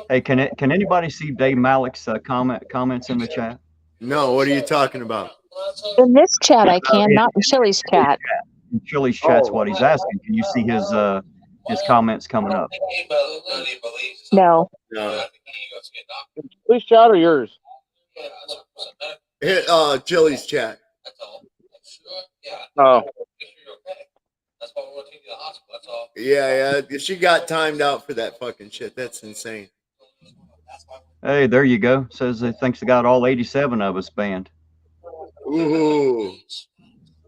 Hey, can anybody see Dave Malik's comments in the chat? No, what are you talking about? In this chat, I can, not in Chille's chat. In Chille's chat's what he's asking. Can you see his comments coming up? No. No. Please chat or yours? Hit Chili's chat. Oh. Yeah. She got timed out for that fucking shit. That's insane. Hey, there you go. Says he thinks they got all 87 of us banned. Ooh.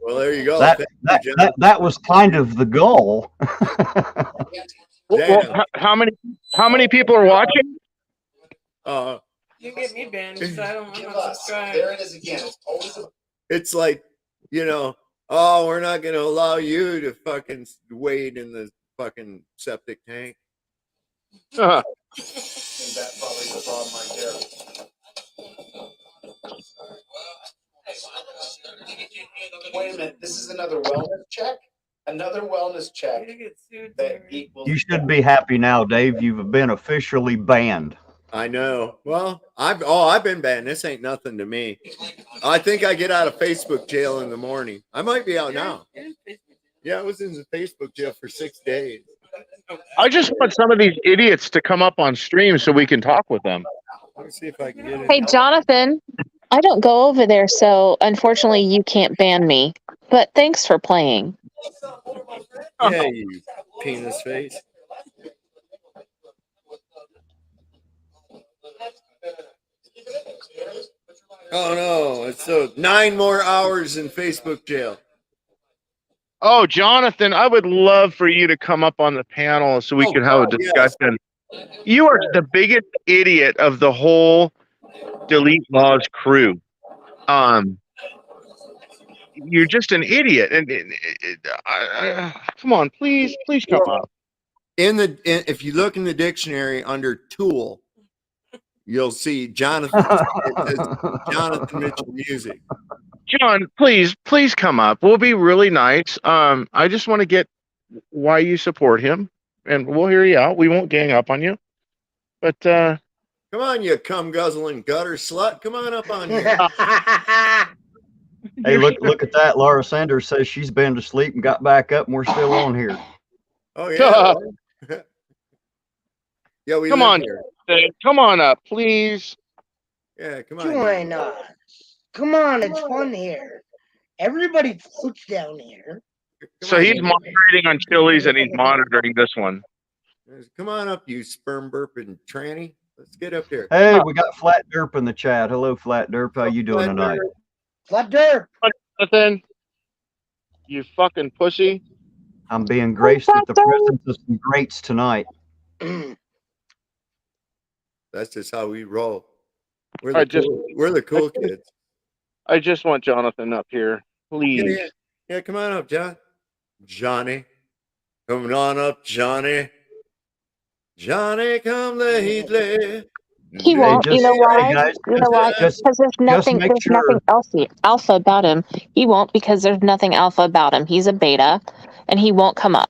Well, there you go. That was kind of the goal. Well, how many people are watching? You get me banned because I'm not subscribed. There it is again. It's like, oh, we're not going to allow you to fucking wade in the fucking septic tank. I think that's probably the problem right there. Wait a minute. This is another wellness check? Another wellness check that equals. You should be happy now, Dave. You've been officially banned. I know. Well, I've been banned. This ain't nothing to me. I think I get out of Facebook jail in the morning. I might be out now. Yeah, I was in the Facebook jail for 6 days. I just want some of these idiots to come up on stream so we can talk with them. Let me see if I can get it. Hey, Jonathan, I don't go over there, so unfortunately you can't ban me. But thanks for playing. Yeah, you penis face. Oh no, it's so 9 more hours in Facebook jail. Oh, Jonathan, I would love for you to come up on the panel so we can have a discussion. Yes. You are the biggest idiot of the whole Delete Laws crew. You're just an idiot, and come on, please come up. If you look in the dictionary under tool, you'll see Jonathan Mitchell music. John, please come up. We'll be really nice. I just want to get why you support him, and we'll hear you out. We won't gang up on you, but come on, you cum guzzling gutter slut. Come on up on here. Hey, look at that. Laura Sanders says she's been to sleep and got back up, and we're still on here. Oh yeah. Yeah, we come on here. Come on up, please. Yeah, come on. Join us. Come on, it's fun here. Everybody floats down here. So he's moderating on Chili's and he's monitoring this one. Come on up, you sperm burping tranny. Let's get up here. Hey, we got Flat Derp in the chat. Hello, Flat Derp. How you doing tonight? Flat Derp. Jonathan, you fucking pussy. I'm being graced with the presence of some greats tonight. That's just how we roll. We're the cool kids. I just want Jonathan up here, please. Yeah, come on up, Johnny. Come on up, Johnny. Johnny, come lately. He won't. You know why? Because there's nothing alpha about him. He won't because there's nothing alpha about him. He's a beta, and he won't come up.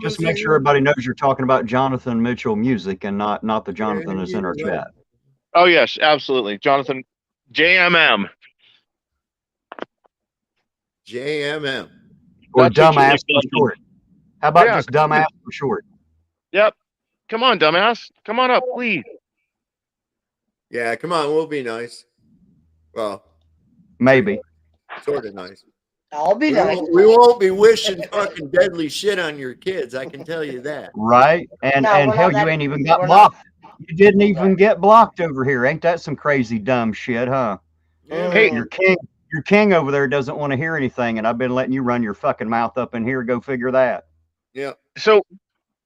Just make sure everybody knows you're talking about Jonathan Mitchell music and not the Jonathan that's in our chat. Oh yes, absolutely, Jonathan. JMM. Or dumbass for short. How about Yeah, just dumbass for short? Yep. Come on, dumbass. Come on up, please. Yeah, come on, we'll be nice. Well, Maybe. sort of nice. I'll be We nice. won't be wishing fucking deadly shit on your kids. I can tell you that. Right? And No, and we're hell, not you that. ain't even got We're not. blocked. You didn't even get blocked over here. Ain't that some crazy dumb shit, huh? Yeah, Hey, Your king over there doesn't want to hear anything, and I've been letting you run your fucking mouth up in here. Go figure that. yeah. so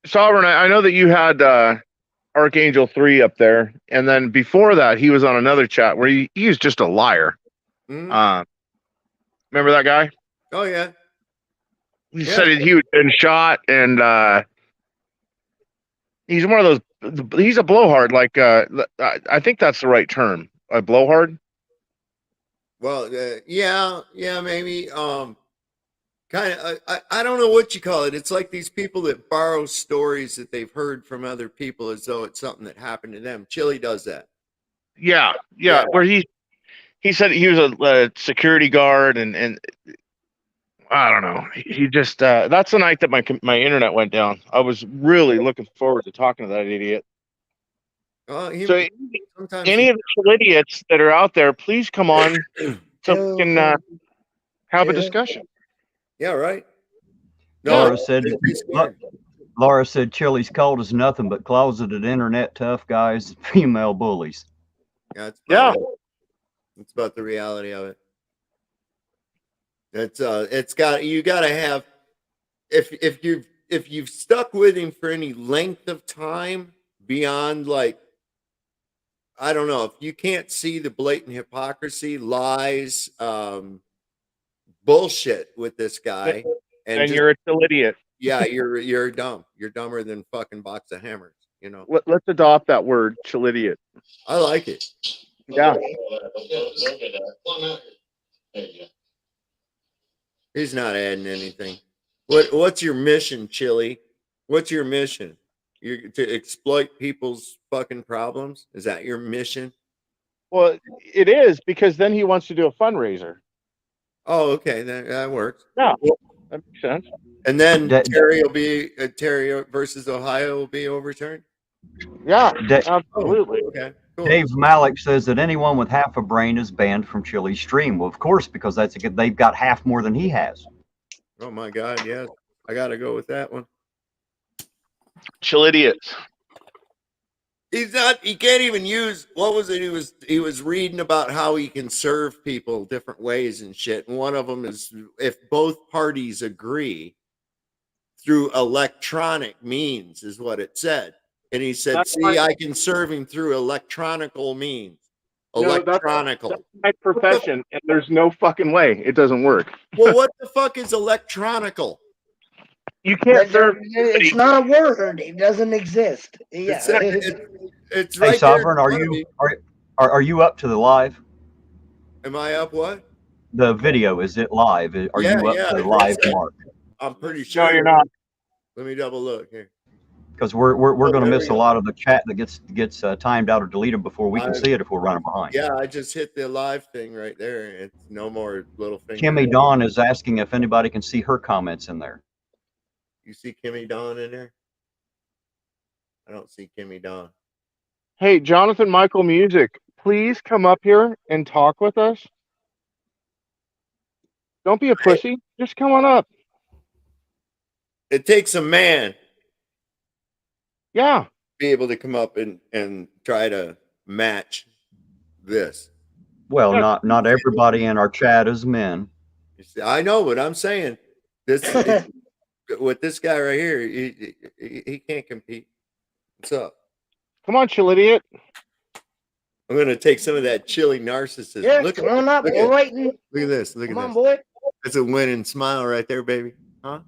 Sovereign, I know that you had Archangel 3 up there, and then before that, he was on another chat where he was just a liar. Mhm. Remember that guy? Oh yeah. He said he had been shot, and he's one of those. He's a blowhard. Like I think that's the right term. A blowhard. Well, yeah, maybe. Kind of. I don't know what you call it. It's like these people that borrow stories that they've heard from other people as though it's something that happened to them. Chille does that. Yeah. Where he said he was a security guard, and I don't know. He just that's the night that my internet went down. I was really looking forward to talking to that idiot. So any of the idiots that are out there, please come on so we can have a discussion. Yeah, right. Laura said. Laura said Chille's cold is nothing but closeted internet tough guys, and female bullies. Yeah, it's about the reality of it. It's got you got to have if you've stuck with him for any length of time beyond, like, I don't know, if you can't see the blatant hypocrisy, lies, bullshit with this guy, and you're a chill idiot. Yeah, you're dumb. You're dumber than fucking box of hammers. You know. Let's adopt that word, chill idiot. I like it. Yeah. He's not adding anything. What's your mission, Chille? What's your mission? You to exploit people's fucking problems? Is that your mission? Well, it is, because then he wants to do a fundraiser. Oh, okay, that works. Yeah, that makes sense. And then Terry versus Ohio will be overturned. Yeah, absolutely. Okay, cool. Dave Malik says that anyone with half a brain is banned from Chille's stream. Well, of course, because they've got half more than he has. Oh my God, yes, I got to go with that one. Chill idiots. He can't even use, what was it? He was reading about how he can serve people different ways and shit. And one of them is if both parties agree through electronic means, is what it said. And he said, I can serve him through electronical means. Electronical. That's my profession, and there's no fucking way it doesn't work. Well, what the fuck is electronical? You can't serve. It's not a word. It doesn't exist. Yeah. It's Hey, right Sovereign, there. are you up to the live? Am I up what? The video, is it live? Are you up to the live mark? I'm pretty sure. No, you're not. Let me double look here. Because we're going to miss a lot of the chat that gets timed out or deleted before we can see it if we're running behind. Yeah, I just hit the live thing right there. It's no more little finger. Kimmy Dawn is asking if anybody can see her comments in there. You see Kimmy Dawn in there? I don't see Kimmy Dawn. Hey, Jonathan Michael Music, please come up here and talk with us. Don't be a pussy. Just come on up. It takes a man. Yeah. Be able to come up and try to match this. Well, not everybody in our chat is men. I know what I'm saying. This with this guy right here, he can't compete. What's up? Come on, chill idiot. I'm gonna take some of that chilly narcissism. Yeah, Look come on up. We're waiting. Look at this. Look Come at on, this. boy. That's a winning smile right there, baby. Huh?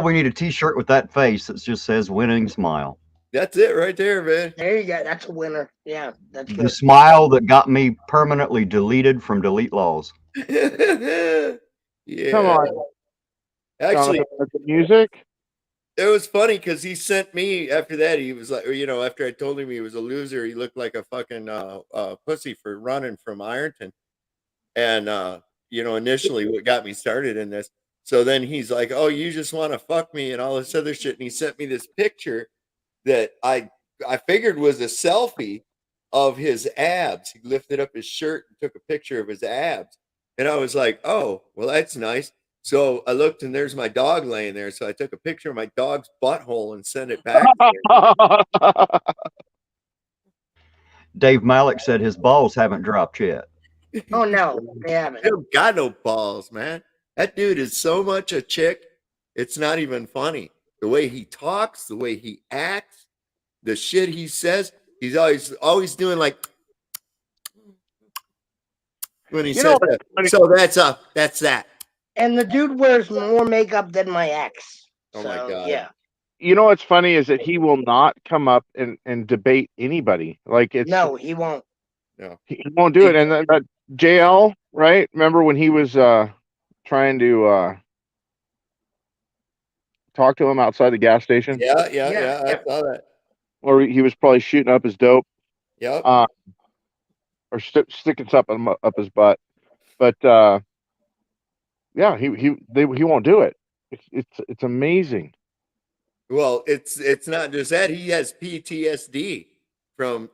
We need a T-shirt with that face that just says "winning smile." That's it right there, man. There you go. That's a winner. Yeah, that's The good. smile that got me permanently deleted from delete laws. Yeah. Come on. Actually, Jonathan, music. It was funny because he sent me after that. He was like, after I told him he was a loser, he looked like a fucking pussy for running from Ironton. And initially what got me started in this. So then he's like, "Oh, you just want to fuck me and all this other shit." And he sent me this picture that I figured was a selfie of his abs. He lifted up his shirt and took a picture of his abs. And I was like, "Oh, well, that's nice." So I looked and there's my dog laying there. So I took a picture of my dog's butthole and sent it back to him. Dave Malik said his balls haven't dropped yet. Oh no, they haven't. He don't got no balls, man. That dude is so much a chick. It's not even funny. The way he talks, the way he acts, the shit he says. He's always doing like when he says that. So that's that. And the dude wears more makeup than my ex. Oh my God. Yeah. You know what's funny is that he will not come up and debate anybody. Like it's No, he won't. No, he won't do it. And that JL, right? Remember when he was trying to talk to him outside the gas station? Yeah. I saw that. Or he was probably shooting up his dope. Yep. Or sticking something up his butt. But yeah, he won't do it. It's amazing. Well, it's not just that. He has PTSD from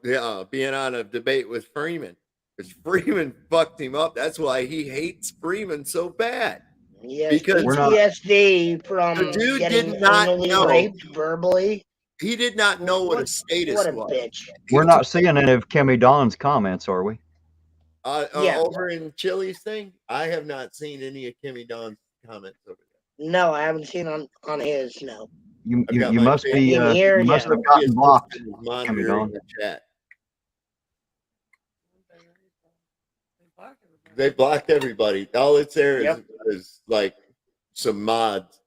being on a debate with Freeman. Because Freeman fucked him up. That's why he hates Freeman so bad. Yes, Because PTSD from the dude getting did not anally know. raped verbally. He did not know what a status What a was. bitch. We're not seeing any of Kimmy Dawn's comments, are we? Yeah. Over in Chille's thing, I have not seen any of Kimmy Dawn's comments over there. No, I haven't seen on his. No. You must be In here, you must yeah. have gotten blocked. Kimmy Monitoring Dawn. the chat. They blocked everybody. All that's there is like some mods.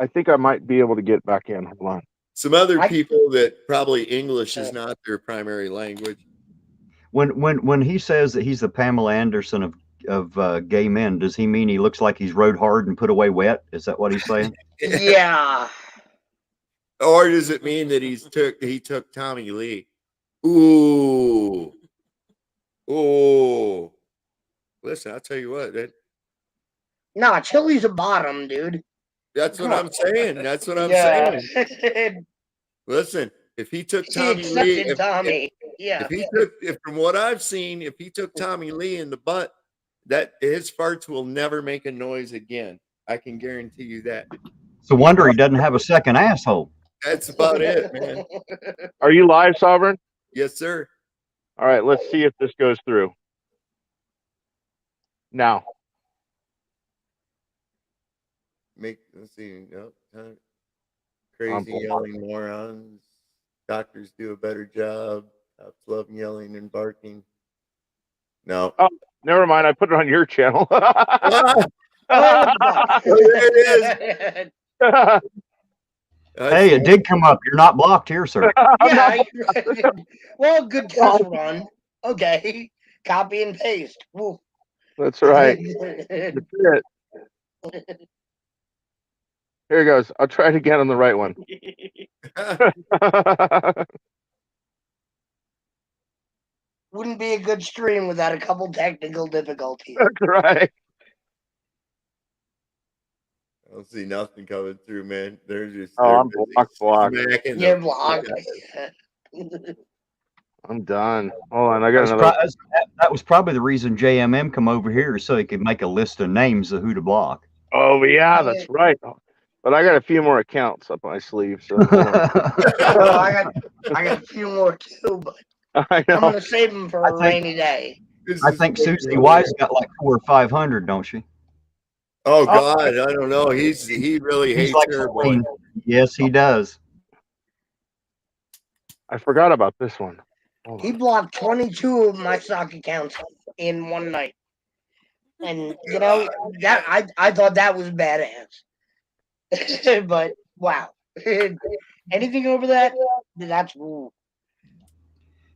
I think I might be able to get back in. Hold on. Some other people that probably English is not their primary language. When he says that he's the Pamela Anderson of gay men, does he mean he looks like he's rode hard and put away wet? Is that what he's saying? Yeah. Or does it mean that he took Tommy Lee? Ooh. Listen, I'll tell you what. Nah, Chili's a bottom, dude. That's what I'm saying. That's what I'm Yeah. saying. Listen, if he took He Tommy Lee, accepted Tommy. Yeah. if from what I've seen, if he took Tommy Lee in the butt, that his farts will never make a noise again. I can guarantee you that. It's a wonder he doesn't have a second asshole. That's about it, man. Are you live, Sovereign? Yes, sir. All right, let's see if this goes through. Now. Let's see. Nope. Crazy yelling morons. Doctors do a better job. Cops love yelling and barking. No. Oh, never mind. I put it on your channel. There it is. Hey, it did come up. You're not blocked here, sir. Yeah. Well, good test run. Okay. Copy and paste. Woo. That's right. That's it. Here goes. I'll try it again on the right one. Wouldn't be a good stream without a couple technical difficulties. That's right. I don't see nothing coming through, man. They're just. I'm blocked. You're blocked. I'm done. Hold on. I got another. That was probably the reason JMM come over here so he could make a list of names of who to block. Oh, yeah, that's right. But I got a few more accounts up my sleeve. So Well, I got a few more too, but I'm gonna save them for a rainy day. I think Susie Wise got like 400 or 500, don't she? Oh God, I don't know. He really hates like her. Boy. Yes, he does. I forgot about this one. He blocked 22 of my stock accounts in one night, and you know that I thought that was badass. But wow, anything over that's ooh.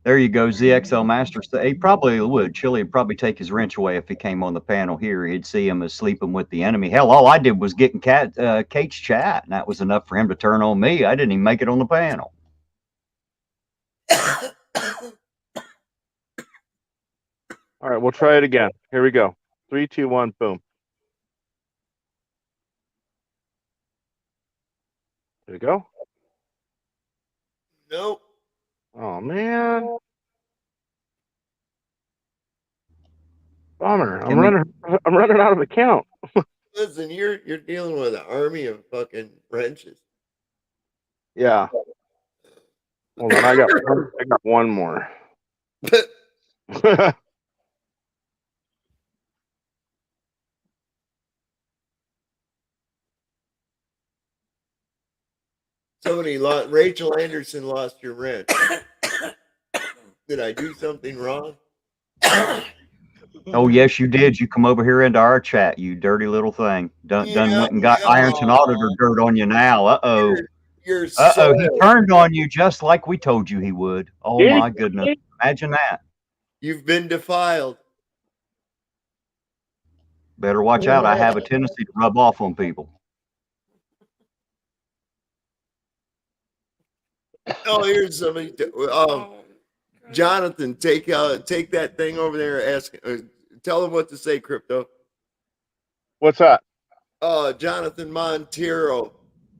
There you go, ZXL Master. He probably would. Chille would probably take his wrench away if he came on the panel here. He'd see him as sleeping with the enemy. Hell, all I did was get in Kate's chat, and that was enough for him to turn on me. I didn't even make it on the panel. All right, we'll try it again. Here we go. 3, 2, 1, boom. There we go. Nope. Oh man. Bummer. I'm running out of account. Listen, you're dealing with an army of fucking wrenches. Yeah. Hold on, I got one more. Rachel Anderson lost your wrench. Did I do something wrong? Oh yes, you did. You come over here into our chat, you dirty little thing. Done went and got Ironton Auditor dirt on you now. Uh-oh. You're Uh-oh, he so- turned on you just like we told you he would. Oh Did my he? goodness. Imagine that. You've been defiled. Better watch out. I have a tendency to rub off on people. Oh, here's somebody. Jonathan, take that thing over there. Ask. Tell him what to say, Crypto. What's that? Jonathan Montero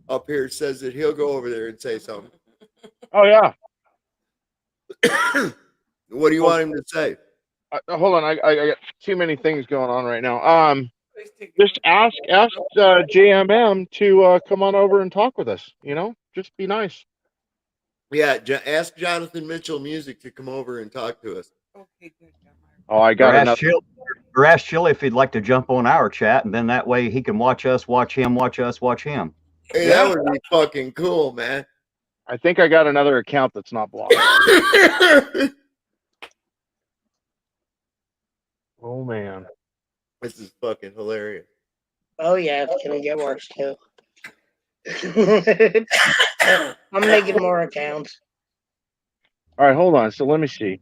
up here says that he'll go over there and say something. Oh yeah. What do you want him to say? Hold on, I got too many things going on right now. Just ask JMM to come on over and talk with us. You know, just be nice. Yeah, ask Jonathan Mitchell Music to come over and talk to us. Okay, good. Oh, I got another. Or ask Chille if he'd like to jump on our chat, and then that way he can watch us, watch him, watch us, watch him. Hey, that would be fucking cool, man. I think I got another account that's not blocked. Oh man, this is fucking hilarious. Oh yeah, it's gonna get worse too. I'm making more accounts. All right, hold on. So let me see.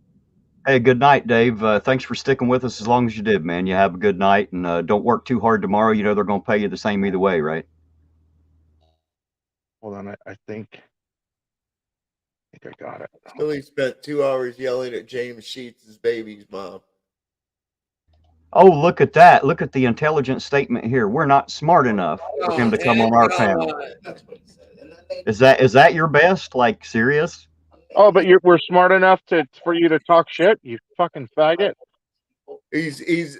Hey, good night, Dave. Thanks for sticking with us as long as you did, man. You have a good night, and don't work too hard tomorrow. You know they're going to pay you the same either way, right? Hold on, I think I got it. Billy spent 2 hours yelling at James Sheets' baby's mom. Oh, look at that. Look at the intelligent statement here. We're not smart enough for him to come on our panel. Is that your best? Like, serious? Oh, but we're smart enough for you to talk shit, you fucking faggot. He's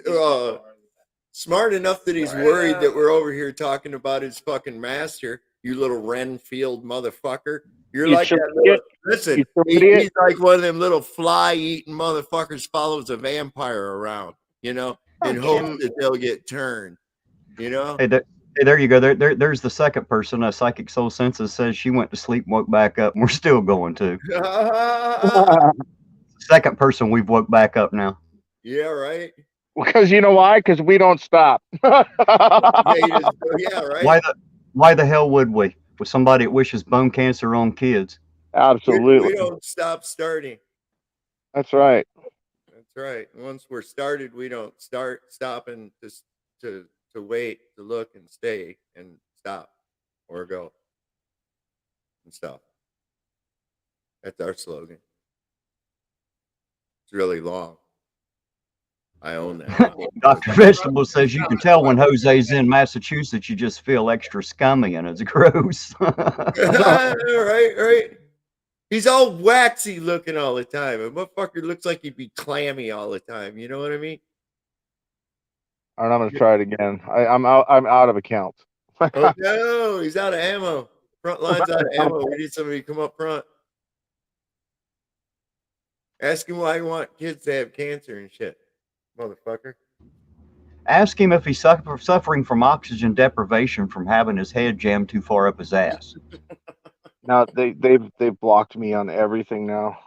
smart enough that he's worried that we're over here talking about his fucking master. You little Renfield motherfucker. You're like that little, listen, he's like one of them little fly-eating motherfuckers follows a vampire around, you know, in hopes that they'll get turned, you know? Hey, there you go. There's the second person. A psychic soul senses says she went to sleep and woke back up, and we're still going to. Second person we've woke back up now. Yeah, right. Because you know why? Because we don't stop. Yeah, right. Why the hell would we? With somebody that wishes bone cancer on kids. Absolutely. We don't stop starting. That's right. That's right. Once we're started, we don't stop stopping to wait, to look and stay and stop or go and stop. That's our slogan. It's really long. I own that. Dr. Vegetable says you can tell when Jose's in Massachusetts, you just feel extra scummy and it's gross. Right. He's all waxy looking all the time. A motherfucker looks like he'd be clammy all the time. You know what I mean? All right, I'm gonna try it again. I'm out of accounts. Oh no, he's out of ammo. Front line's out of ammo. We need somebody to come up front. Ask him why he want kids to have cancer and shit, motherfucker. Ask him if he's suffering from oxygen deprivation from having his head jammed too far up his ass. Now they've blocked me on everything now.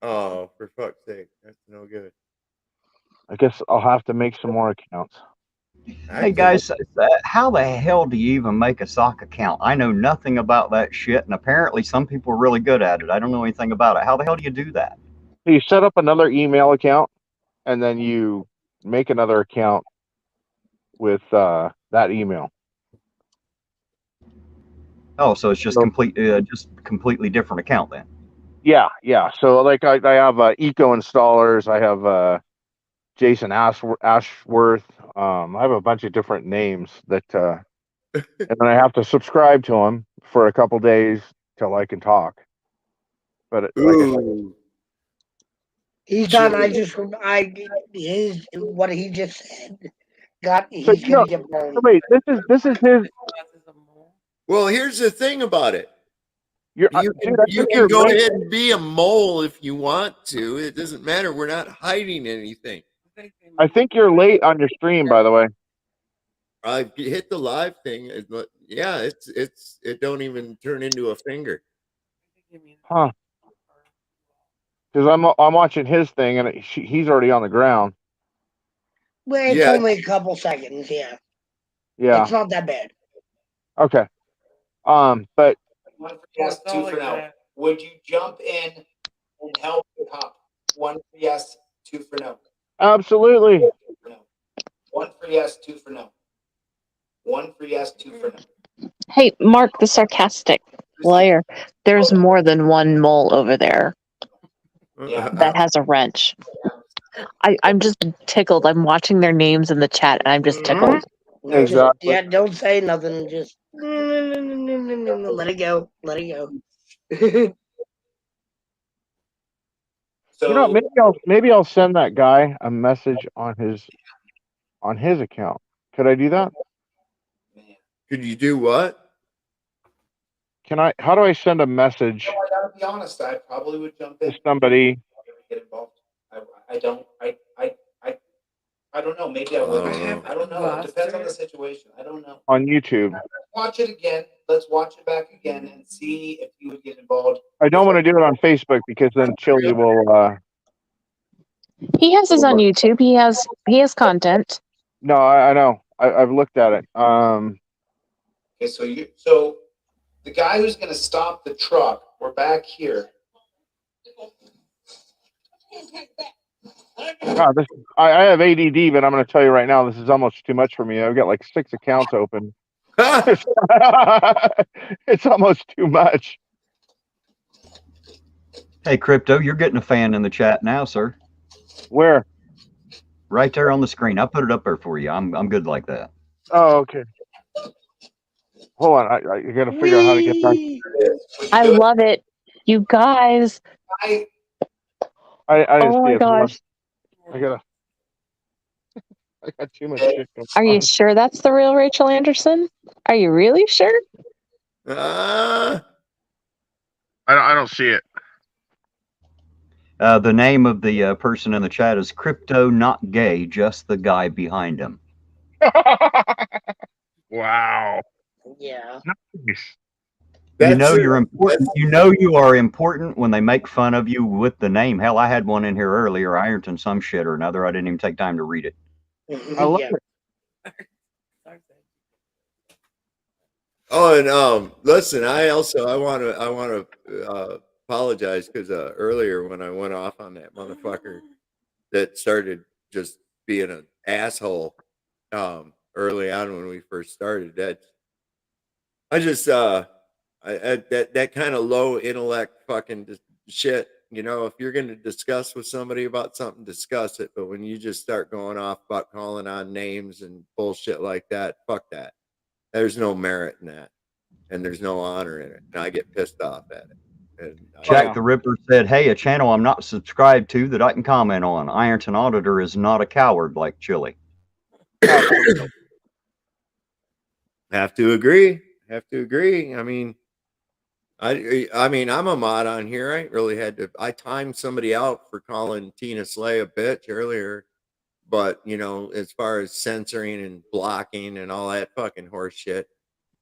Oh, for fuck's sake, that's no good. I guess I'll have to make some more accounts. Hey guys, how the hell do you even make a sock account? I know nothing about that shit, and apparently some people are really good at it. I don't know anything about it. How the hell do you do that? You set up another email account, and then you make another account with that email. Oh, so it's just completely different account then. Yeah. So like I have eco installers. I have Jason Ashworth. I have a bunch of different names that, and then I have to subscribe to them for a couple days till I can talk. But like I said, He's not. I just. His what he just said. so He's gonna get burned. wait, this is his. Well, here's the thing about it. Dude, I You think can you're go late. ahead and be a mole if you want to. It doesn't matter. We're not hiding anything. I think you're late on your stream, by the way. I hit the live thing, but yeah, it don't even turn into a finger. Huh? Because I'm watching his thing, and he's already on the ground. Well, it's only a couple seconds. Yeah. Yeah. It's not that bad. Okay. But One for yes, two for no. Would you jump in and help the cop? One for yes, two for no. absolutely. One for yes, two for no. One for yes, two for no. Hey, Mark, the sarcastic liar. There's more than one mole over there that has a wrench. I'm just tickled. I'm watching their names in the chat, and I'm just tickled. Exactly. Yeah, don't say nothing. Just let it go. Let it go. So maybe I'll send that guy a message on his account. Could I do that? Could you do what? How do I send a message I gotta be honest. I probably would jump in. to somebody? Get involved. I don't know. Maybe I would. I don't know. It depends on the situation. I don't know. On YouTube? Watch it again. Let's watch it back again and see if you would get involved. I don't want to do it on Facebook because then Chille will. He has his on YouTube. He has content. No, I know. I've looked at it. Okay, so the guy who's going to stop the truck, we're back here. God, I have ADD, but I'm going to tell you right now, this is almost too much for me. I've got like 6 accounts open. It's almost too much. Hey, Crypto, you're getting a fan in the chat now, sir. Where? Right there on the screen. I put it up there for you. I'm good like that. Oh, okay. Hold on. I got to figure out how to get back. I love it. You guys. I Oh see my it. gosh. I got too much shit going Are you on. sure that's the real Rachel Anderson? Are you really sure? I don't see it. The name of the person in the chat is Crypto Not Gay, just the guy behind him. Wow. Yeah. Nice. You know you're important. You know you are important when they make fun of you with the name. Hell, I had one in here earlier, Ironton some shit or another. I didn't even take time to read it. I love it. Oh, and listen, I want to apologize because earlier when I went off on that motherfucker that started just being an asshole early on when we first started, that kind of low intellect fucking shit. You know, if you're going to discuss with somebody about something, discuss it. But when you just start going off about calling on names and bullshit like that, fuck that. There's no merit in that, and there's no honor in it. And I get pissed off at it. And Jack the Ripper said, "Hey, a channel I'm not subscribed to that I can comment on. Ironton Auditor is not a coward like Chille." Have to agree. I mean, I mean, I'm a mod on here. I ain't really had to. I timed somebody out for calling Tina Slay a bitch earlier, but you know, as far as censoring and blocking and all that fucking horse shit,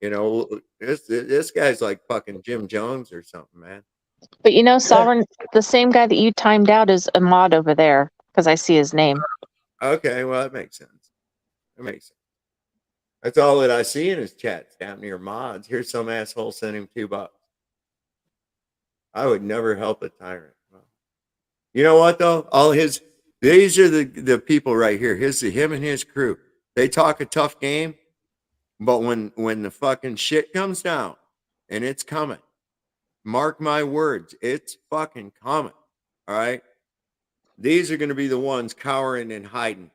you know, this guy's like fucking Jim Jones or something, man. But you know, Sovereign, the same guy that you timed out is a mod over there because I see his name. Okay, well, that makes sense. That's all that I see in his chats down near mods. Here's some asshole sent him $2. I would never help a tyrant. You know what though? These are the people right here. Him and his crew. They talk a tough game, but when the fucking shit comes down, and it's coming, mark my words, it's fucking coming. All right. These are going to be the ones cowering and hiding.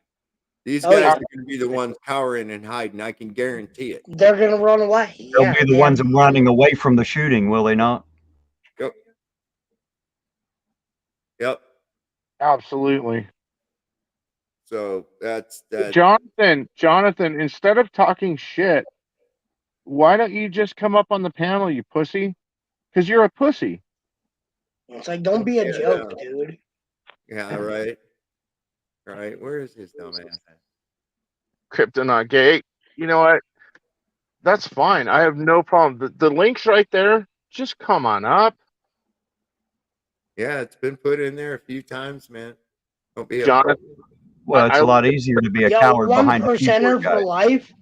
These Oh, guys yeah. are going to be the ones cowering and hiding. I can guarantee it. They're gonna run away. They'll Yeah, be the ones running away from the shooting, will they not? Yep. Yep. Absolutely. So that's that. Jonathan, instead of talking shit, why don't you just come up on the panel, you pussy? Because you're a pussy. It's like, don't be a joke, dude. Yeah, right. Right. Where is his dumb ass at? Kryptonite gay. You know what? That's fine. I have no problem. The link's right there. Just come on up. Yeah, it's been put in there a few times, man. Don't be Jonathan. Well, it's a lot easier to be a Yo, coward one behind a keyboard percenter guy. for life.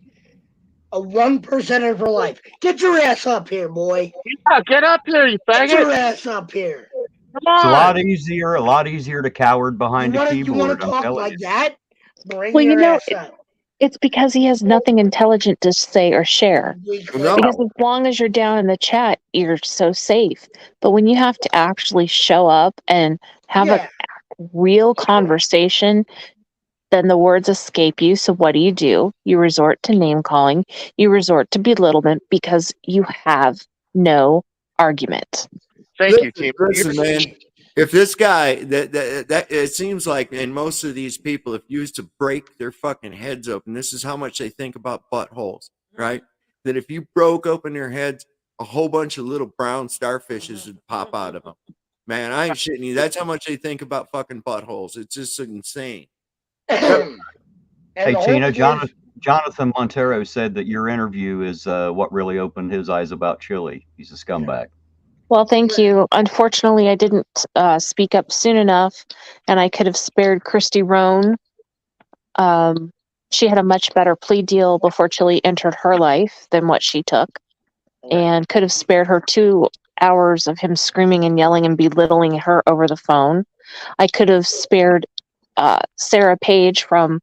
A 1% for life. Get your ass up here, boy. Yeah, get up here, you faggot. Get your ass up here. Come It's on. a lot easier to coward behind a You keyboard. want to I'm talk telling like you. that? Bring Well, your ass up. it's because he has nothing intelligent to say or share. No. Because as long as you're down in the chat, you're so safe. But when you have to actually show up and have a real conversation, then the words escape you. So what do? You resort to name calling. You resort to belittlement because you have no argument. Thank you, team. Listen, man. If this guy that it seems like, and most of these people, if you used to break their fucking heads open, this is how much they think about buttholes, right? That if you broke open their heads, a whole bunch of little brown starfishes would pop out of them. Man, I ain't shitting you. That's how much they think about fucking buttholes. It's just insane. Hey, Tina, Jonathan Montero said that your interview is what really opened his eyes about Chile. He's a scumbag. Well, thank you. Unfortunately, I didn't speak up soon enough, and I could have spared Christy Roan. She had a much better plea deal before Chile entered her life than what she took, and could have spared her 2 hours of him screaming and yelling and belittling her over the phone. I could have spared Sarah Page from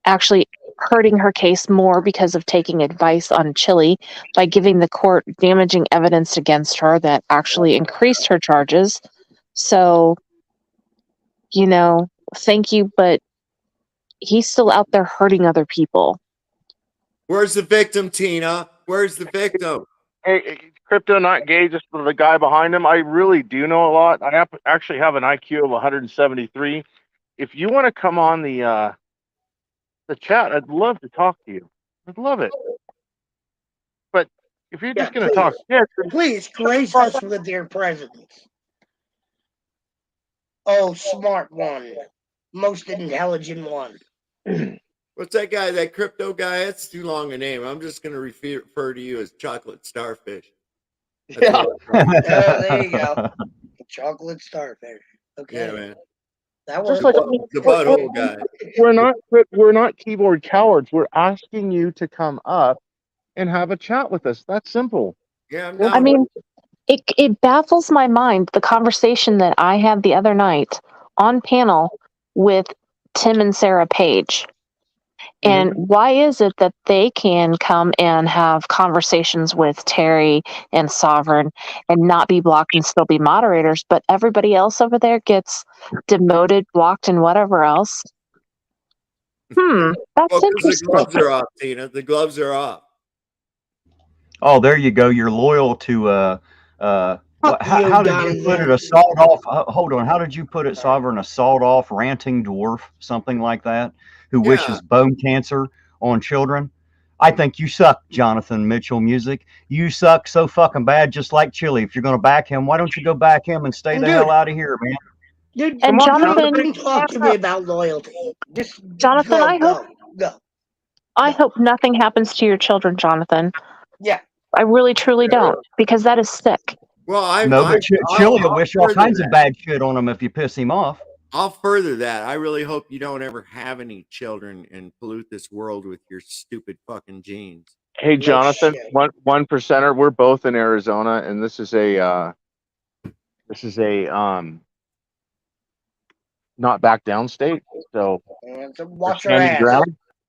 actually hurting her case more because of taking advice on Chile by giving the court damaging evidence against her that actually increased her charges. So, thank you, but he's still out there hurting other people. Where's the victim, Tina? Where's the victim? Hey, Crypto Not Gay, just for the guy behind him, I really do know a lot. I actually have an IQ of 173. If you want to come on the chat, I'd love to talk to you. I'd love it. But if you're just going to talk shit, please grace us with your presence. Oh, smart one. Most intelligent one. What's that guy, that crypto guy? That's too long a name. I'm just going to refer to you as Chocolate Starfish. Yeah. There you go. Chocolate Starfish. Okay. Yeah, man. That just works. like The butthole guy. We're not keyboard cowards. We're asking you to come up and have a chat with us. That's simple. Yeah, I mean, it baffles my mind, the conversation that I had the other night on panel with Tim and Sarah Page. And why is it that they can come and have conversations with Terry and Sovereign and not be blocked and still be moderators, but everybody else over there gets demoted, blocked, and whatever else? That's well, because interesting. the gloves are off, Tina. The gloves are off. Oh, there you go. You're loyal to how did you put it? A sawed off. Hold on. How did you put it, Sovereign? A sawed off ranting dwarf, something like that, who wishes bone cancer on children. I think you suck, Jonathan Mitchell Music. You suck so fucking bad, just like Chile. If you're going to back him, why don't you go back him and stay the hell out of here, man? Dude, And Jonathan, don't talk to me about loyalty. Just Jonathan, go. I hope nothing happens to your children, Jonathan. Yeah. I really, truly don't, because that is sick. Well, No, but Chile will wish all kinds of bad shit on him if you piss him off. I'll further that. I really hope you don't ever have any children and pollute this world with your stupid fucking genes. Hey, Jonathan, one percenter. We're both in Arizona, and this is a not back down state. So watch your ass.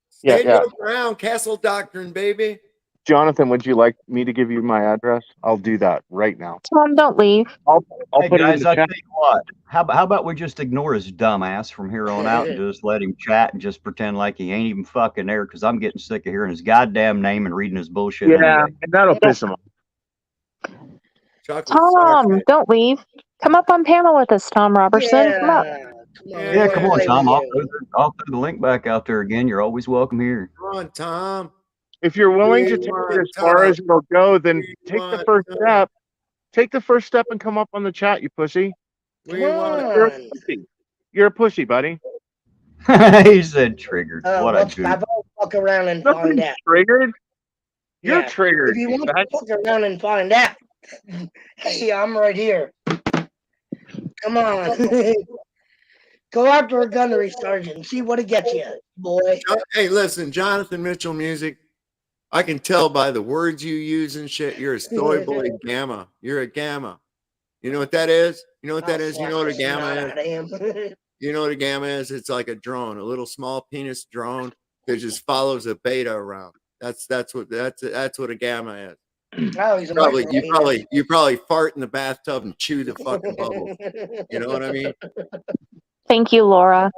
Stand your ground, Castle Doctrine, baby. Jonathan, would you like me to give you my address? I'll do that right now. Tom, don't leave. I'll Hey put it in guys, the I tell chat. you what. How about we just ignore his dumb ass from here on out and just let him chat and just pretend like he ain't even fucking there because I'm getting sick of hearing his goddamn name and reading his bullshit Yeah, anyway. and that'll piss him off. Chocolate Tom, don't leave. Come up on panel with us, Tom Robertson. Come up. Yeah, come on, Tom. I'll throw the link back out there again. You're always welcome here. Come on, Tom. If you're willing We to take it want as far Tom. as it'll go, then We take the want first Tom. step. Take the first step and come up on the chat, you pussy. We want You're a pussy. You're a pussy, buddy. He said triggered. What a Let's goof. have a fuck around and find Nothing's out. triggered. You're Yeah. triggered. If you you want to fag. fuck around and find out, hey, I'm right here. Come on. Go after a gunnery sergeant. See what it gets you, boy. Hey, listen, Jonathan Mitchell music. I can tell by the words you use and shit. You're a soy boy gamma. You're a gamma. You know what that is? You know what that is? You know what a gamma is? You know what a gamma is? It's like a drone, a little small penis drone that just follows a beta around. That's what a gamma is. Oh, he's a You probably fart in the bathtub and chew the fucking bubbles. You know what I mean? Thank you, Laura.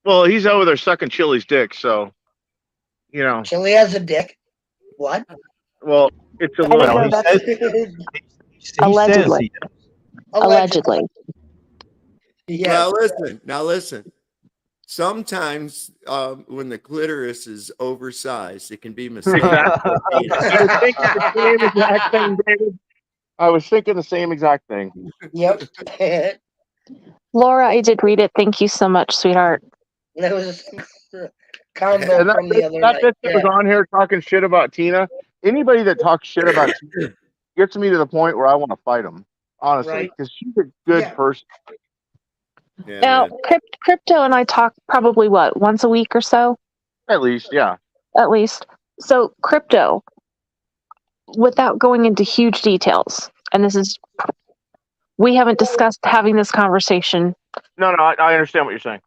Well, he's over there sucking Chili's dick, so you know. Chili has a dick. What? Well, it's a I little. know that's Allegedly. Allegedly. Yeah. Now listen. Sometimes when the clitoris is oversized, it can be mistaken. I was thinking the same exact thing. Yep. Laura, I did read it. Thank you so much, sweetheart. That was a combo And from the other that night. bitch that was on here talking shit about Tina. Anybody that talks shit about Tina gets me to the point where I want to fight them, honestly, because she's a good person. Yeah, Now, Crypto and I talk probably once a week or so? At least, yeah. At least. So, Crypto, without going into huge details, and we haven't discussed having this conversation. No, I understand what you're saying.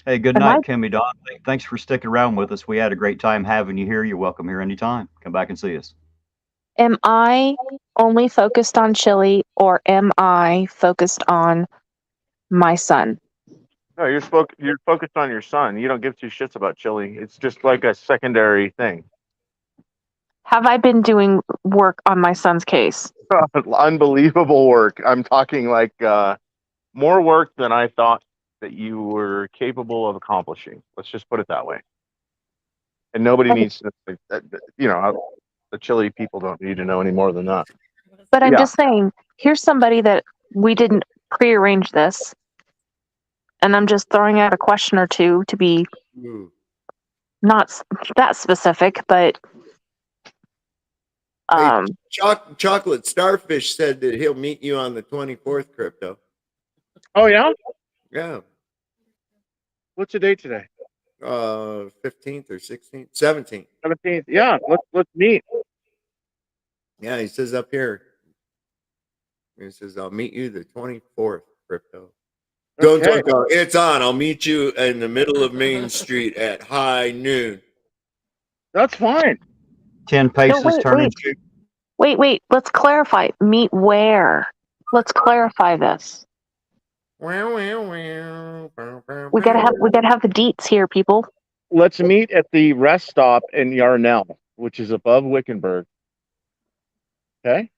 Hey, good night, Kimmy Don. Thanks for sticking around with us. We had a great time having you here. You're welcome here anytime. Come back and see us. Am I only focused on Chili, or am I focused on my son? No, you're focused on your son. You don't give two shits about Chili. It's just like a secondary thing. Have I been doing work on my son's case? Unbelievable work. I'm talking like more work than I thought that you were capable of accomplishing. Let's just put it that way. And nobody needs to, the Chili people don't need to know any more than that. But I'm just saying, here's somebody that we didn't prearrange this. And I'm just throwing out a question or two to be not that specific, but Hey, Chocolate Starfish said that he'll meet you on the 24th, Crypto. Oh yeah? Yeah. What's the date today? 15th or 16th? 17th. 17th. Yeah, let's meet. Yeah, he says up here. He says, I'll meet you the 24th, Crypto. Don't go. It's on. I'll meet you in the middle of Main Street at high noon. That's fine. 10 paces, turning. Wait. Let's clarify. Meet where? Let's clarify this. We gotta have the deets here, people. Let's meet at the rest stop in Yarnell, which is above Wickenburg. Okay?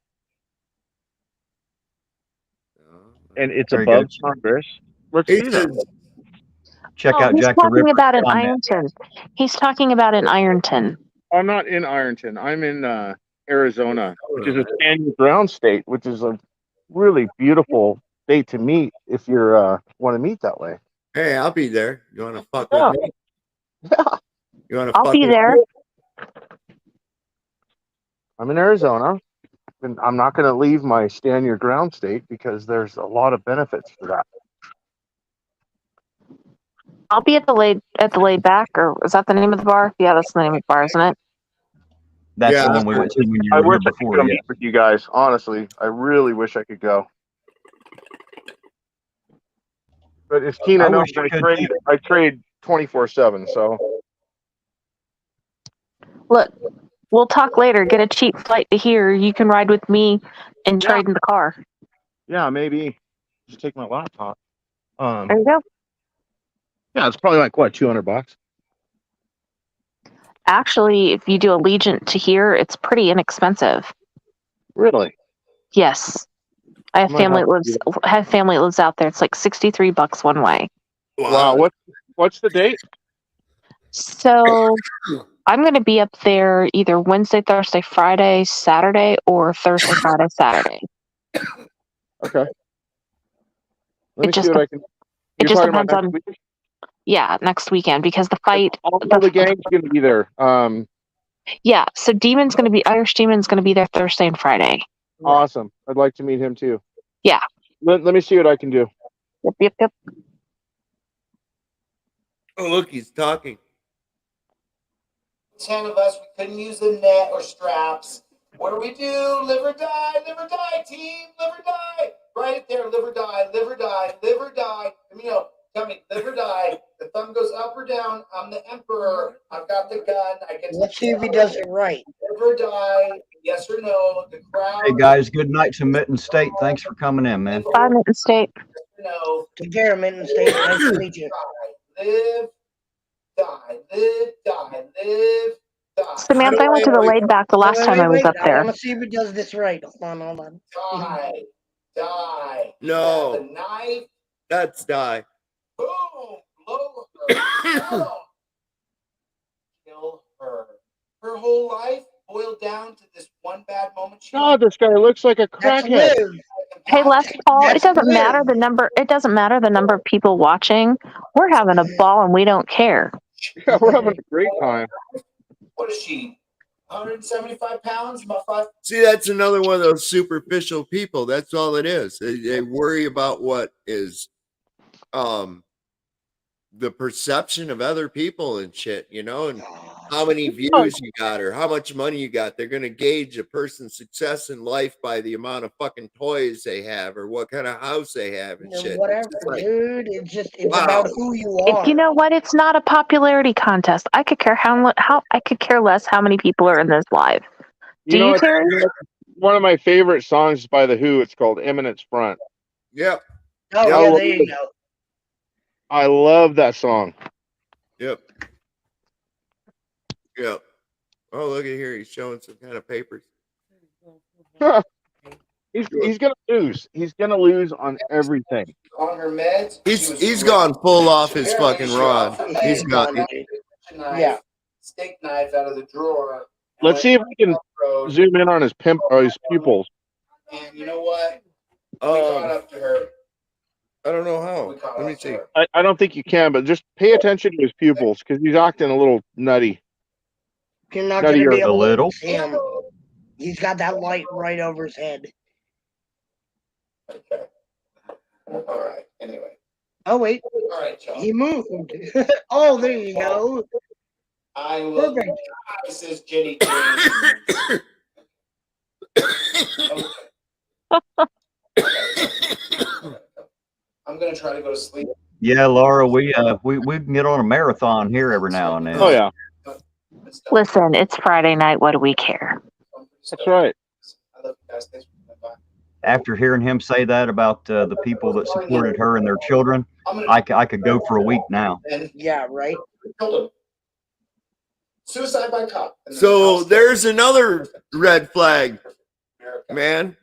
And it's Very above good. Congress. Let's do that. Check out He's Jack the talking Ripper. about in Ironton. He's talking about in Ironton. I'm not in Ironton. I'm in Arizona, which is a stand ground state, which is a really beautiful state to meet if you're want to meet that way. Hey, I'll be there. You want to fuck with me? Yeah. You want to I'll fuck be with there. me? I'm in Arizona, and I'm not going to leave my stand your ground state because there's a lot of benefits for that. I'll be at the laid back, or is that the name of the bar? Yeah, that's the name of the bar, isn't it? That's the one we went to when you I were here wish I could before. go meet with you guys. Honestly, I really wish I could go. But as Tina knows, I trade 24/7. So Look, we'll talk later. Get a cheap flight to here. You can ride with me and trade in the car. Yeah, maybe. Just take my laptop. There you go. Yeah, it's probably like what, $200? Actually, if you do Allegiant to here, it's pretty inexpensive. Really? Yes. I have Might family have that to lives do that. have family that lives out there. It's like $63 one way. Wow. What's the date? So I'm going to be up there either Wednesday, Thursday, Friday, Saturday, or Thursday, Friday, Saturday. Okay. Let me It see just what I can. it You're just talking about depends next on week? next weekend because the fight. All the gang's going to be there. Yeah, so Irish Demon's going to be there Thursday and Friday. Awesome. I'd like to meet him too. Yeah. Let me see what I can do. Yep. Oh, look, he's talking. 10 of us, we couldn't use a net or straps. What do we do? Live or die, team, live or die. Write it there, live or die, live or die, live or die. Let me know. Tell me, live or die. The thumb goes up or down. I'm the emperor. I've got the gun. I get to Let's see if he does it right. live or die. Yes or no. The crowd. Hey guys, good night to Mitten State. Thanks for coming in, man. Bye, Mitten State. No. Take care, Mitten State. Nice to meet you. Live, die, live, die, live, die. Samantha, I went to the laid back the last time I was up I there. want to see if he does this right. Hold on. Die. No. The knife. That's die. Boom. Blow her. Kill her. Her whole life boiled down to this one bad moment. God, this guy looks like a crackhead. Hey, Les Paul, it doesn't matter the number. It doesn't matter the number of people watching. We're having a ball and we don't care. Yeah, we're having a great time. What is she? 175 pounds? About 5. See, that's another one of those superficial people. That's all it is. They worry about what is the perception of other people and shit, and how many views you got or how much money you got. They're going to gauge a person's success in life by the amount of fucking toys they have or what kind of house they have and shit. Whatever, dude. It's about who you are. You know what? It's not a popularity contest. I could care I could care less how many people are in this live. Do you, Terry? One of my favorite songs by The Who. It's called Eminence Front. Yep. Oh, yeah, there you go. I love that song. Yep. Oh, look at here. He's showing some kind of papers. He's gonna lose. He's gonna lose on everything. On her meds. He's gone full off his fucking rod. He's got. Steak knife out of the drawer. Let's see if we can zoom in on his pupils. And you know what? We caught up to her. I don't know how. Let me see. I don't think you can, but just pay attention to his pupils because he's acting a little nutty. You're not going to be able to see him. He's got that light right over his head. Okay. All right. Anyway. Oh, wait. All right, y'all. He moved. Oh, there you go. I will. Perfect. This is Jenny. I'm going to try to go to sleep. Yeah, Laura, we can get on a marathon here every now and then. Oh yeah. Listen, it's Friday night. What do we care? That's right. I love you guys. Thanks for coming by. After hearing him say that about the people that supported her and their children, I could go for a week now. Yeah, right. Suicide by cop. So there's another red flag, man.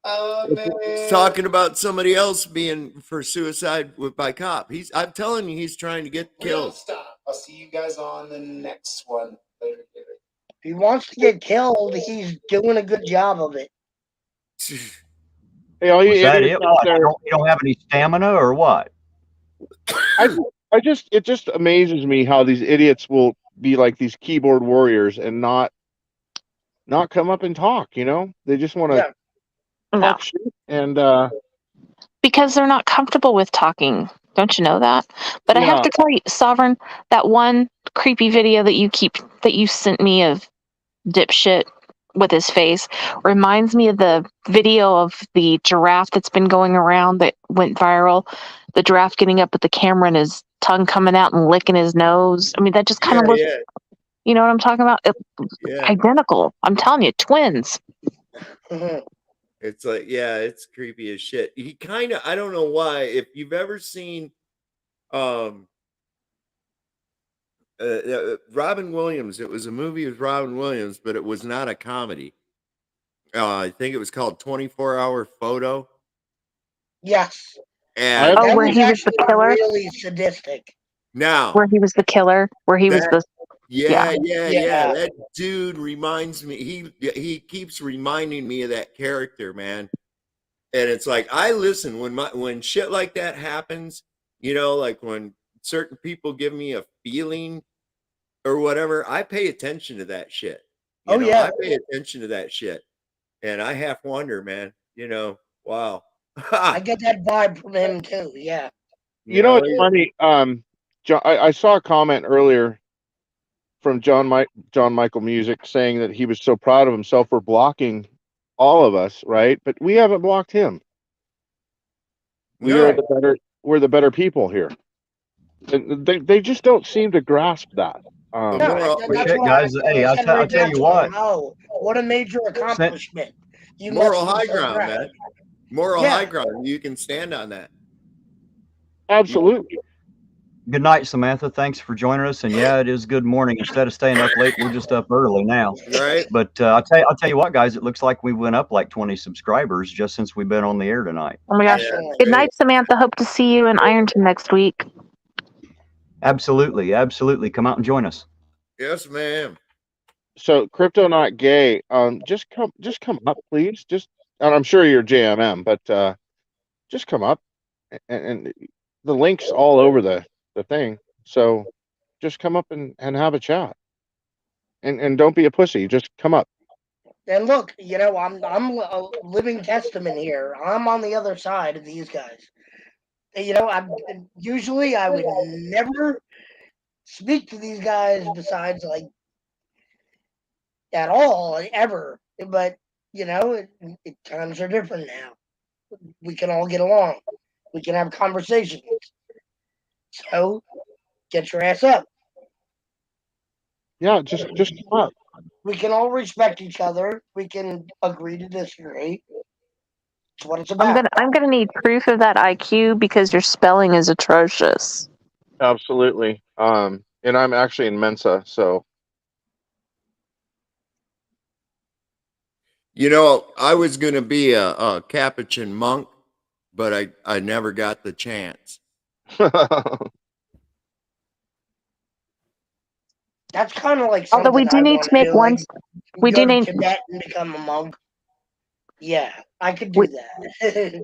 He's talking about somebody else being for suicide by cop. I'm telling you, he's trying to get killed. Stop. I'll see you guys on the next one later. If he wants to get killed, he's doing a good job of it. Hey, all you Was that idiots it? out What, there, you don't have any stamina or what? it just amazes me how these idiots will be like these keyboard warriors and not come up and talk. They just want to talk shit and because they're not comfortable with talking. Don't you know that? But I have to tell you, Sovereign, that one creepy video that you sent me of dipshit with his face reminds me of the video of the giraffe that's been going around that went viral. The giraffe getting up with the camera and his tongue coming out and licking his nose. I mean, that just kind of looks. You know what I'm talking about? Yeah. Identical. I'm telling you, twins. It's like, yeah, it's creepy as shit. He kind of, I don't know why. If you've ever seen Robin Williams, it was a movie with Robin Williams, but it was not a comedy. I think it was called 24-Hour Photo. Yes. And that where was he was the actually killer? really sadistic. now, Where he was the killer? Where he was that, the yeah, Yeah. that dude reminds me. He keeps reminding me of that character, man. And it's like I listen when shit like that happens. You know, like when certain people give me a feeling or whatever, I pay attention to that shit. You know, yeah. I pay attention to that shit, and I half wonder, man. You know, wow. I get that vibe from him too. Yeah. You know, it's funny. John, I saw a comment earlier from John Michael Music saying that he was so proud of himself for blocking all of us, right? But we haven't blocked him. We're the better people here. And they just don't seem to grasp that. That's why guys. Hey, I said right I'll tell back you to what. him, oh, what a major accomplishment. You Moral must be high so ground, proud. man. Moral Yeah. high ground. You can stand on that. Absolutely. Good night, Samantha. Thanks for joining us. And yeah, it is good morning. Instead of staying up late, we're just up early now. Right. But I'll tell you what, guys. It looks like we went up like 20 subscribers just since we've been on the air tonight. Oh my gosh. Good night, Samantha. Hope to see you in Ironton next week. Absolutely, absolutely. Come out and join us. Yes, ma'am. So, Crypto Not Gay, just come up, please. And I'm sure you're JMM, but just come up, and the link's all over the thing. So, just come up and have a chat, and don't be a pussy. Just come up. And look, you know, I'm a living testament here. I'm on the other side of these guys. You know, I would never speak to these guys besides like at all ever. But you know, times are different now. We can all get along. We can have conversations. So get your ass up. Yeah, just come up. We can all respect each other. We can agree to disagree. That's what it's I'm about. gonna need proof of that IQ because your spelling is atrocious. Absolutely. And I'm actually in Mensa, so. You know, I was going to be a Capuchin monk, but I never got the chance. That's kind of like something Although we do need to make one. We go do to need. Tibet and become a monk. Yeah, I could do that.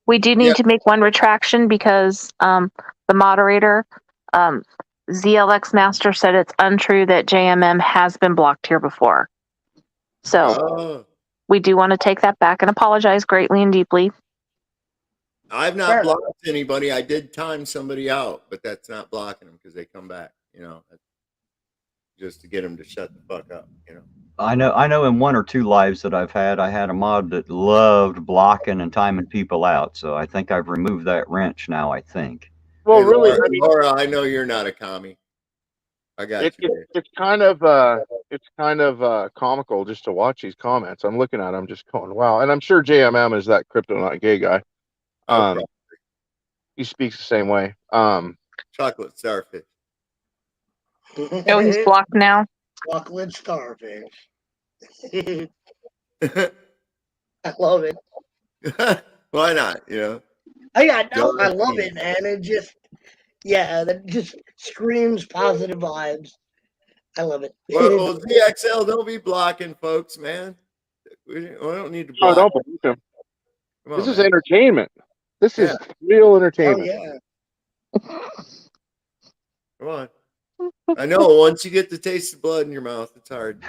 We do need to make one retraction because the moderator, ZLX Master, said it's untrue that JMM has been blocked here before. So we do want to take that back and apologize greatly and deeply. I've not blocked anybody. I did time somebody out, but that's not blocking them because they come back, you know, just to get them to shut the fuck up, you know. I know in one or two lives that I've had, I had a mod that loved blocking and timing people out. So I think I've removed that wrench now, I think. Well, Hey, really, Laura, I know you're not a commie. I got you. It's kind of comical just to watch these comments. I'm looking at them, just going, wow. And I'm sure JMM is that Crypto Not Gay guy. He speaks the same way. Chocolate starfish. Oh, he's blocked now. Chocolate starfish. I love it. Why not? You know. I love it, man. It just, that just screams positive vibes. I love it. Well, ZXL, don't be blocking folks, man. We don't need to block. Oh, don't believe him. This is man. entertainment. This is real entertainment. Oh, yeah. Come on. I know once you get the taste of blood in your mouth, it's hard.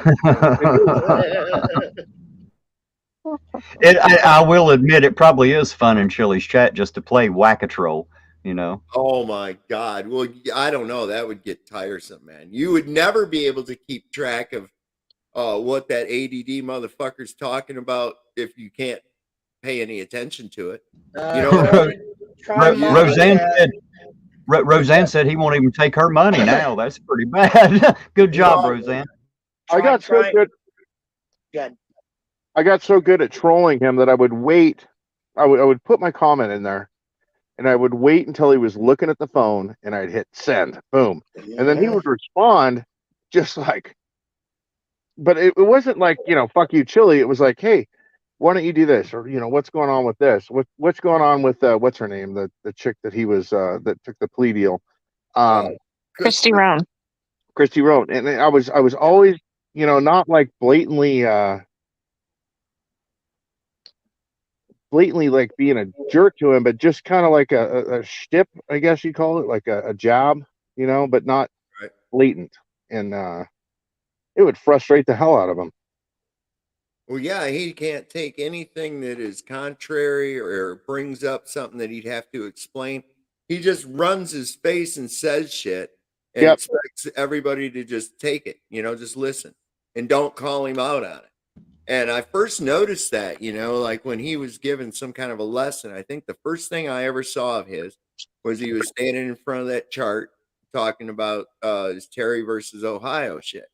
I will admit it probably is fun in Chille's chat just to play Whack-A-Troll, you know. Oh my God. Well, I don't know. That would get tiresome, man. You would never be able to keep track of what that ADD motherfucker's talking about if you can't pay any attention to it. You know, Roseanne said, Roseanne said he won't even take her money now. That's pretty bad. Good job, Roseanne. I got so good. Good. I got so good at trolling him that I would wait. I would put my comment in there, and I would wait until he was looking at the phone, and I'd hit send, boom, and then he would respond just like. But it wasn't like, fuck you, Chili. It was like, hey, why don't you do this, or what's going on with this? What's going on with what's her name, the chick that he was that took the plea deal, Christy Roan. Christy Roan, and I was always not like blatantly like being a jerk to him, but just kind of like a shtick, I guess you call it, like a job, but not blatant, and it would frustrate the hell out of him. Well, yeah, he can't take anything that is contrary or brings up something that he'd have to explain. He just runs his face and says shit and expects everybody to just take it, just listen and don't call him out on it. And I first noticed that, like when he was given some kind of a lesson, I think the first thing I ever saw of his was he was standing in front of that chart talking about his Terry versus Ohio shit.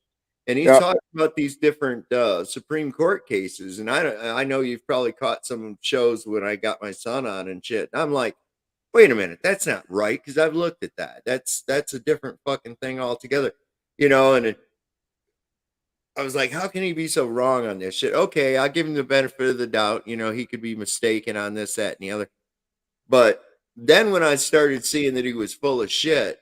And he's talking about these different Supreme Court cases. And I know you've probably caught some shows when I got my son on and shit. And I'm like, wait a minute, that's not right, because I've looked at that. That's a different fucking thing altogether. And I was like, how can he be so wrong on this shit? Okay, I'll give him the benefit of the doubt. He could be mistaken on this, that, and the other. But then when I started seeing that he was full of shit,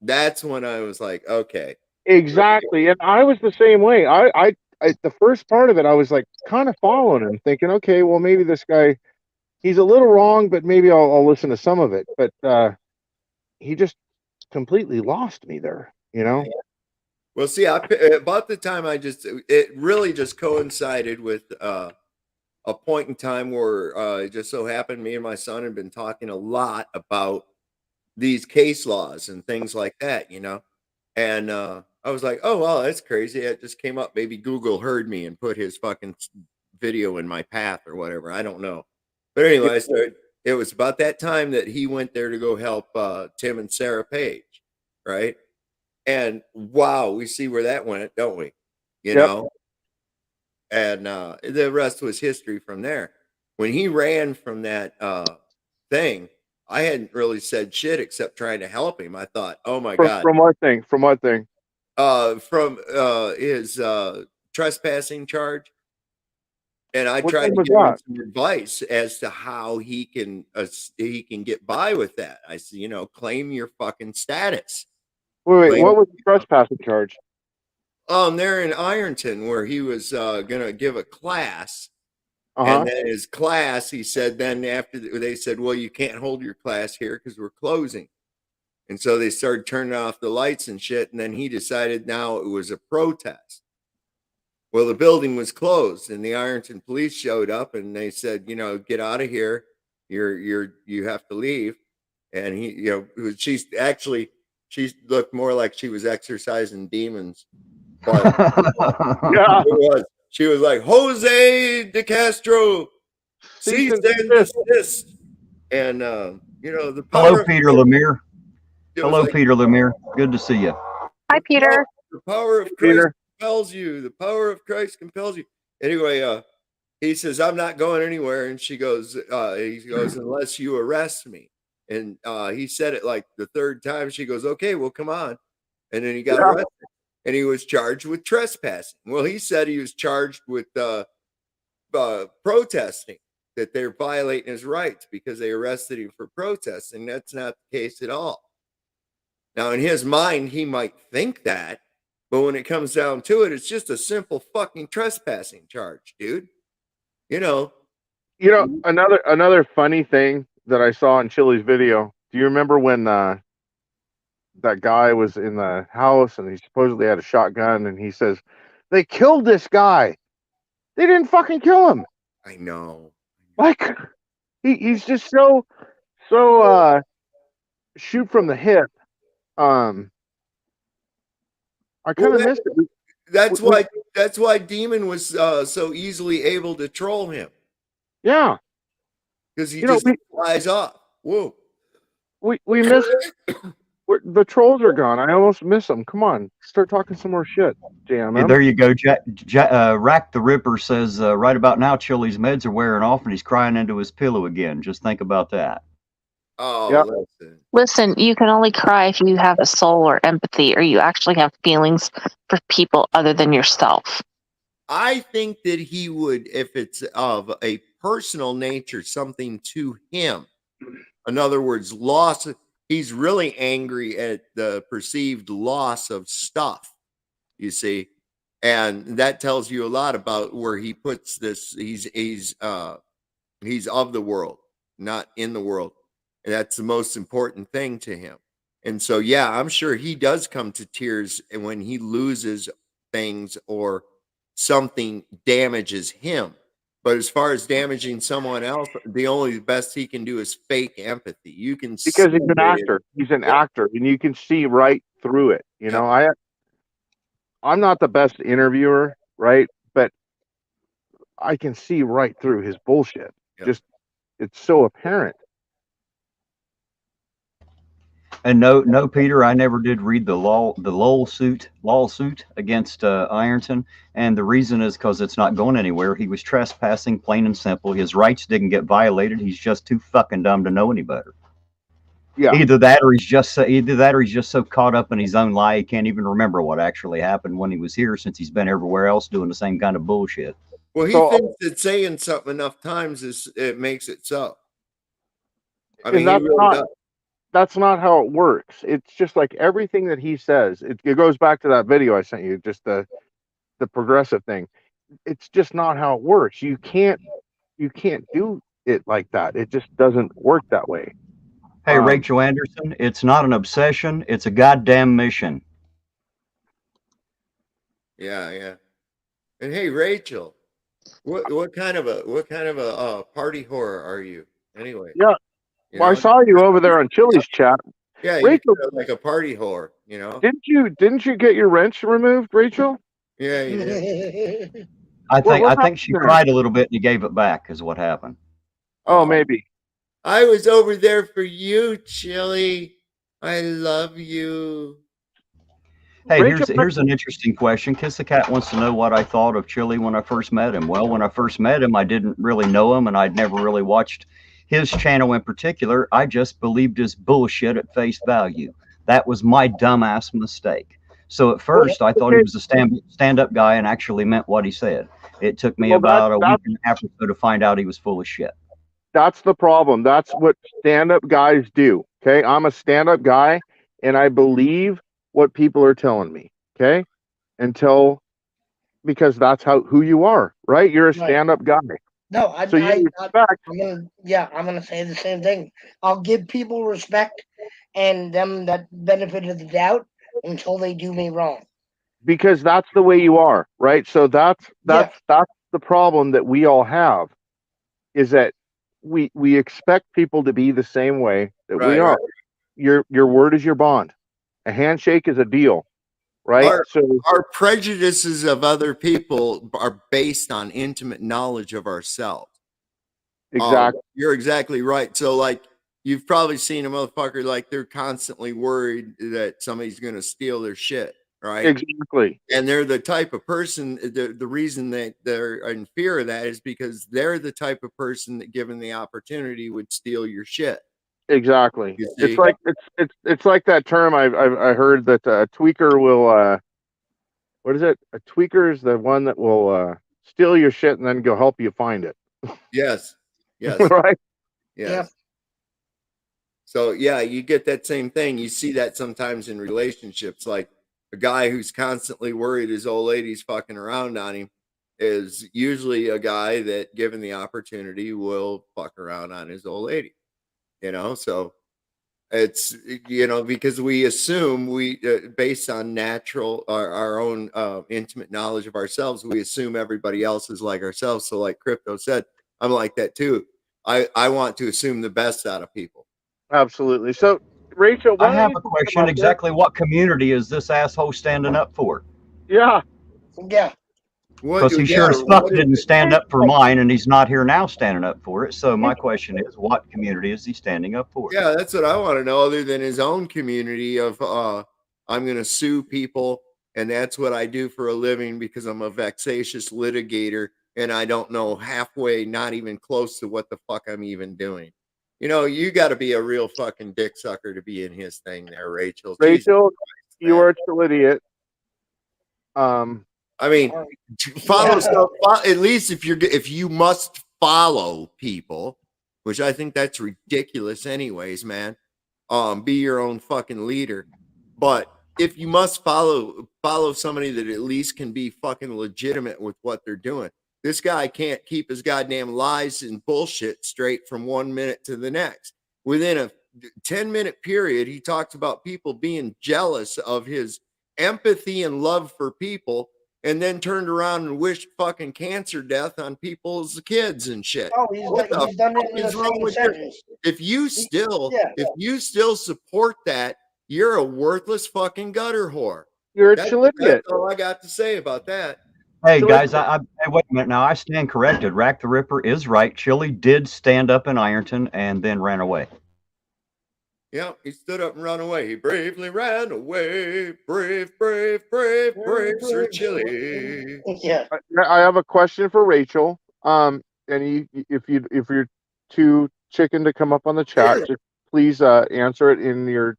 that's when I was like, okay. Exactly. And I was the same way. I the first part of it, I was like kind of following him, thinking, okay, well, maybe this guy, he's a little wrong, but maybe I'll listen to some of it. But he just completely lost me there, Well, see, about the time it really just coincided with a point in time where it just so happened me and my son had been talking a lot about these case laws and things like that, and I was like, oh, well, that's crazy. It just came up. Maybe Google heard me and put his fucking video in my path or whatever. I don't know. But anyway, it was about that time that he went there to go help Tim and Sarah Page, right? And wow, we see where that went, don't we? You know? And the rest was history from there. When he ran from that thing, I hadn't really said shit except trying to help him. I thought, oh my God. From what thing? From what thing? From his trespassing charge. And I tried to give him some advice as to how he can get by with that. I said, claim your fucking status. Wait, what was the trespassing charge? There in Ironton, where he was gonna give a class, and then his class, he said. Then after they said, "Well, you can't hold your class here because we're closing," and so they started turning off the lights and shit. And then he decided now it was a protest. Well, the building was closed, and the Ironton police showed up, and they said, "Get out of here. You have to leave." And he, she looked more like she was exercising demons. But she was like, Jose DeCastro, cease and desist. And the power. Hello, Peter Lemire. Hello, Peter Lemire. Good to see you. Hi, Peter. The power of Christ compels you. The power of Christ compels you. Anyway, he says, I'm not going anywhere. And he goes, unless you arrest me. And he said it like the third time. She goes, okay, well, come on. And then he got arrested. And he was charged with trespassing. Well, he said he was charged with protesting, that they're violating his rights because they arrested him for protesting. That's not the case at all. Now, in his mind, he might think that, but when it comes down to it, it's just a simple fucking trespassing charge, dude. Another funny thing that I saw in Chili's video. Do you remember when that guy was in the house and he supposedly had a shotgun and he says, they killed this guy. They didn't fucking kill him. I know. Like he's just so shoot from the hip. I kind of missed it. That's why Demon was so easily able to troll him. Yeah. Because he just flies off. Whoa. We miss. The trolls are gone. I almost miss them. Come on, start talking some more shit, Yeah, JMM. there you go. Rack the Ripper says right about now, Chille's meds are wearing off and he's crying into his pillow again. Just think about that. Oh, Yep. listen. Listen, you can only cry if you have a soul or empathy, or you actually have feelings for people other than yourself. I think that he would, if it's of a personal nature, something to him. In other words, loss. He's really angry at the perceived loss of stuff, you see. And that tells you a lot about where he puts this. He's of the world, not in the world. And that's the most important thing to him. And so, yeah, I'm sure he does come to tears when he loses things or something damages him. But as far as damaging someone else, the only best he can do is fake empathy. You can see Because he's an that actor. He's an actor, and you can see right through it. You know, I'm not the best interviewer, right? But I can see right through his bullshit. Just it's so apparent. And no, Peter, I never did read the lawsuit against Ironton, and the reason is because it's not going anywhere. He was trespassing, plain and simple. His rights didn't get violated. He's just too fucking dumb to know any better. Yeah. Either that, or he's just so caught up in his own lie he can't even remember what actually happened when he was here, since he's been everywhere else doing the same kind of bullshit. Well, he thinks that saying something enough times it makes it so. I mean, And he really does. that's not how it works. It's just like everything that he says. It goes back to that video I sent you, just the progressive thing. It's just not how it works. You can't do it like that. It just doesn't work that way. Hey, Rachel Anderson, it's not an obsession. It's a goddamn mission. Yeah. And hey, Rachel, what kind of a party whore are you anyway? Yeah. Well, I saw you over there on Chille's chat. Yeah, Rachel, you're like a party whore, you know. Didn't you get your wrench removed, Rachel? Yeah, you did. I think happened she there? cried a little bit and he gave it back, is what happened. Oh, maybe. I was over there for you, Chille. I love you. Hey, Rachel, here's an interesting question. Kiss the Cat wants to know what I thought of Chille when I first met him. Well, when I first met him, I didn't really know him, and I'd never really watched his channel in particular. I just believed his bullshit at face value. That was my dumbass mistake. So at first, I thought he was a stand-up guy and actually meant what he said. It took me about a week and a half or so to find out he was full of shit. That's the problem. That's what stand-up guys do. Okay, I'm a stand-up guy, and I believe what people are telling me. Okay, because that's who you are, right? You're a stand-up guy. No, I'm gonna say the same thing. I'll give people respect and them that benefit of the doubt until they do me wrong. Because that's the way you are, right? So that's the problem that we all have, is that we expect people to be the same way that we are. Your word is your bond. A handshake is a deal, right? Our prejudices of other people are based on intimate knowledge of ourselves. Exactly. You're exactly right. So, like, you've probably seen a motherfucker, like, they're constantly worried that somebody's going to steal their shit, right? Exactly. And they're the type of person, the reason that they're in fear of that is because they're the type of person that, given the opportunity, would steal your shit. Exactly. It's like it's like that term I heard that a tweaker will what is it? A tweaker is the one that will steal your shit and then go help you find it. Yes. Right? Yes. Yeah. So yeah, you get that same thing. You see that sometimes in relationships, like a guy who's constantly worried his old lady's fucking around on him is usually a guy that, given the opportunity, will fuck around on his old lady. You know, so it's, because we assume based on natural, our own intimate knowledge of ourselves, we assume everybody else is like ourselves. So like Crypto said, I'm like that too. I want to assume the best out of people. Absolutely. So Rachel, I have a question. Exactly what community is this asshole standing up for? Yeah. Because he sure as fuck didn't stand up for mine, and he's not here now standing up for it. So my question is, what community is he standing up for? Yeah, that's what I want to know, other than his own community of I'm going to sue people, and that's what I do for a living because I'm a vexatious litigator, and I don't know halfway, not even close to what the fuck I'm even doing. You know, you got to be a real fucking dick sucker to be in his thing there, Rachel. Rachel, Jesus you Christ, are a chill idiot. I mean, follow stuff. At least if you must follow people, which I think that's ridiculous, anyways, man. Be your own fucking leader. But if you must follow somebody that at least can be fucking legitimate with what they're doing. This guy can't keep his goddamn lies and bullshit straight from 1 minute to the next. Within a 10-minute period, he talks about people being jealous of his empathy and love for people, and then turned around and wished fucking cancer death on people's kids and shit. Oh, he's done it in the same sentence. If you still support that, you're a worthless fucking gutter whore. You're a chill idiot. That's all I got to say about that. Hey guys, hey, wait a minute now. I stand corrected. Rack the Ripper is right. Chille did stand up in Ironton and then ran away. Yeah, he stood up and ran away. He bravely ran away. Brave, brave, brave, brave Sir Chille. Yeah. I have a question for Rachel. And if you're too chicken to come up on the chat, just please answer it in your,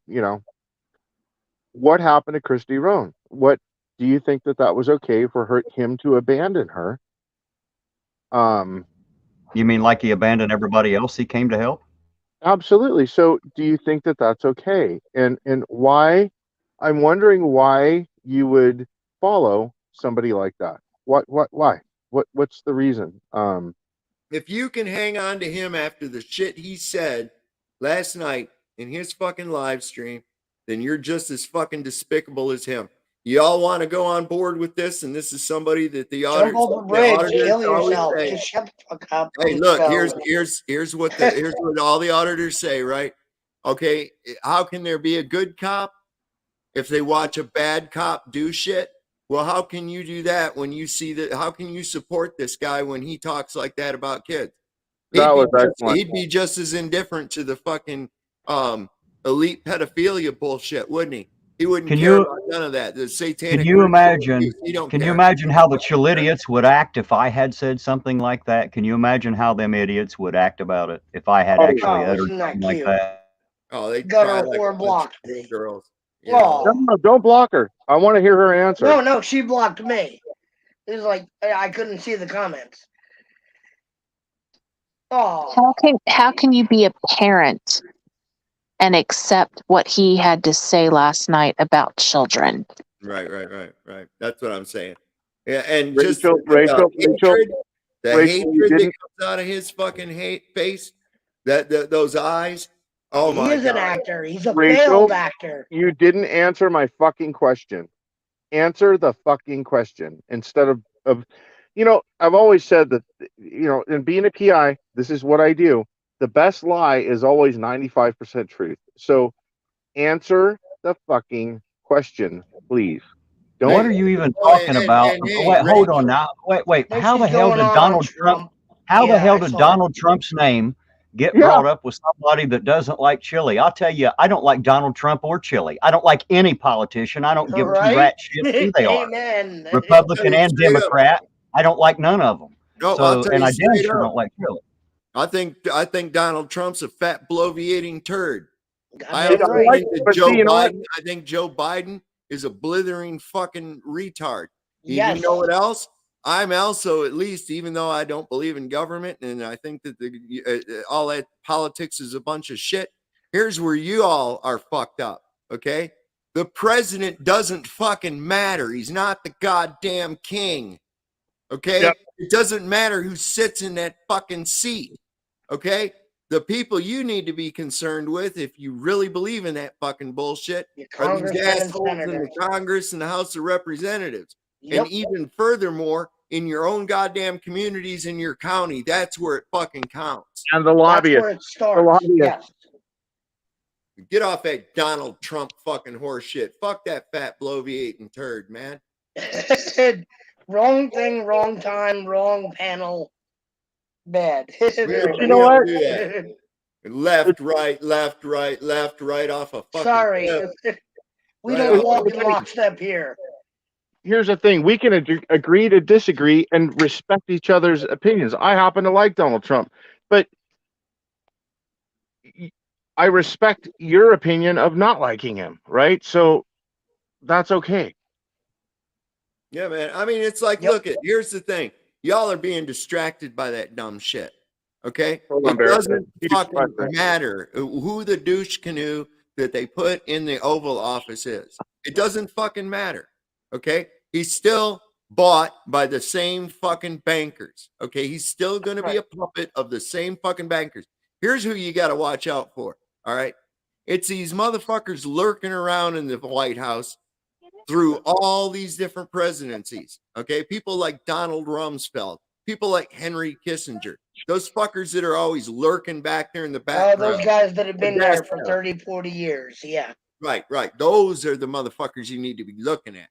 what happened to Christy Roan? What do you think that was okay for him to abandon her? You mean like he abandoned everybody else he came to help? Absolutely. So do you think that that's okay? And why? I'm wondering why you would follow somebody like that. Why? What's the reason? If you can hang on to him after the shit he said last night in his fucking live stream, then you're just as fucking despicable as him. Y'all want to go on board with this, and this is somebody that the auditors, Jump over the bridge, kill yourself. Just shut the fuck up. Hey, look, here's what all the auditors say, right? Okay, how can there be a good cop if they watch a bad cop do shit? Well, how can you do that when you see that? How can you support this guy when he talks like that about kids? He'd be just as indifferent to the fucking elite pedophilia bullshit, wouldn't he? He wouldn't care about none of that. The satanic. Can you imagine? Can you imagine how the chill idiots would act if I had said something like that? Can you imagine how them idiots would act about it if I had actually uttered something like that? Oh, they got cry her like or a bunch blocked of me. girls. Oh. No, don't block her. I want to hear her answer. No, she blocked me. It was like I couldn't see the comments. Oh. How can you be a parent and accept what he had to say last night about children? Right. That's what I'm saying. Yeah, and Rachel, the hatred you that didn't- comes out of his fucking face, those eyes. Oh He my is an God. actor. He's a Rachel, failed actor. you didn't answer my fucking question. Answer the fucking question instead of I've always said that, in being a PI, this is what I do. The best lie is always 95% truth. So answer the fucking question, please. What are you even talking about? Wait, hold on now. Wait. How the hell did Donald Trump? How the hell did Donald Trump's name get brought up with somebody that doesn't like Chille? I'll tell you, I don't like Donald Trump or Chille. I don't like any politician. I don't give two rat shits who they are. Amen. Republican and Democrat. I don't like none of them. No, So, I'll tell and you I damn straight sure up. don't like Chille. I think Donald Trump's a fat bloviating turd. I Goddamn also right. think that But Joe see, you know what? Biden. I think Joe Biden is a blithering fucking retard. Yes. You know what else? I'm also, at least, even though I don't believe in government and I think that all that politics is a bunch of shit. Here's where you all are fucked up. Okay, the president doesn't fucking matter. He's not the goddamn king. Okay, Yep. It doesn't matter who sits in that fucking seat. Okay, the people you need to be concerned with, if you really believe in that fucking bullshit, are these congressmen and assholes in the senators. Congress and the House of Representatives. Yep. And even furthermore, in your own goddamn communities in your county, that's where it fucking counts. And the That's lobbyists. where it starts. Yes. Get off that Donald Trump fucking horse shit. Fuck that fat bloviating turd, man. Wrong thing, wrong time, wrong panel. Bad. Very You know bad. what? Do that. Left, right, left, right, left, right off a fucking Sorry. cliff. We Right don't off walk the in lockstep here. Here's the thing: we can agree to disagree and respect each other's opinions. I happen to like Donald Trump, but I respect your opinion of not liking him, right? So that's okay. Yeah, man. I mean, it's like, look, here's the thing. Y'all are being distracted by that dumb shit. Okay? It doesn't fucking matter who the douche canoe that they put in the Oval Office is. It doesn't fucking matter. Okay? He's still bought by the same fucking bankers. Okay? He's still going to be a puppet of the same fucking bankers. Here's who you got to watch out for. All right? It's these motherfuckers lurking around in the White House through all these different presidencies. Okay. People like Donald Rumsfeld, people like Henry Kissinger, those fuckers that are always lurking back there in the Oh, background. those guys that have been there for 30, 40 years. Yeah. Right. Those are the motherfuckers you need to be looking at.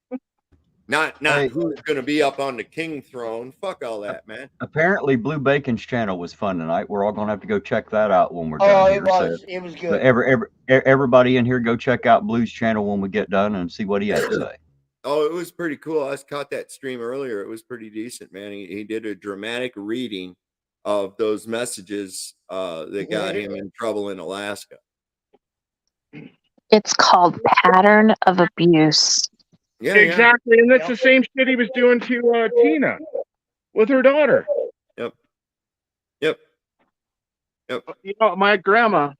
Not who's going to be up on the king throne. Fuck all that, man. Apparently, Blue Bacon's channel was fun tonight. We're all going to have to go check that out when we're Oh, done it here. was. It was good. Everybody in here, go check out Blue's channel when we get done and see what he had to say. Oh, it was pretty cool. I caught that stream earlier. It was pretty decent, man. He did a dramatic reading of those messages that got him in trouble in Alaska. It's called pattern of abuse. Yeah, exactly. And that's the same shit he was doing to Tina with her daughter. Yep. You know, my grandma,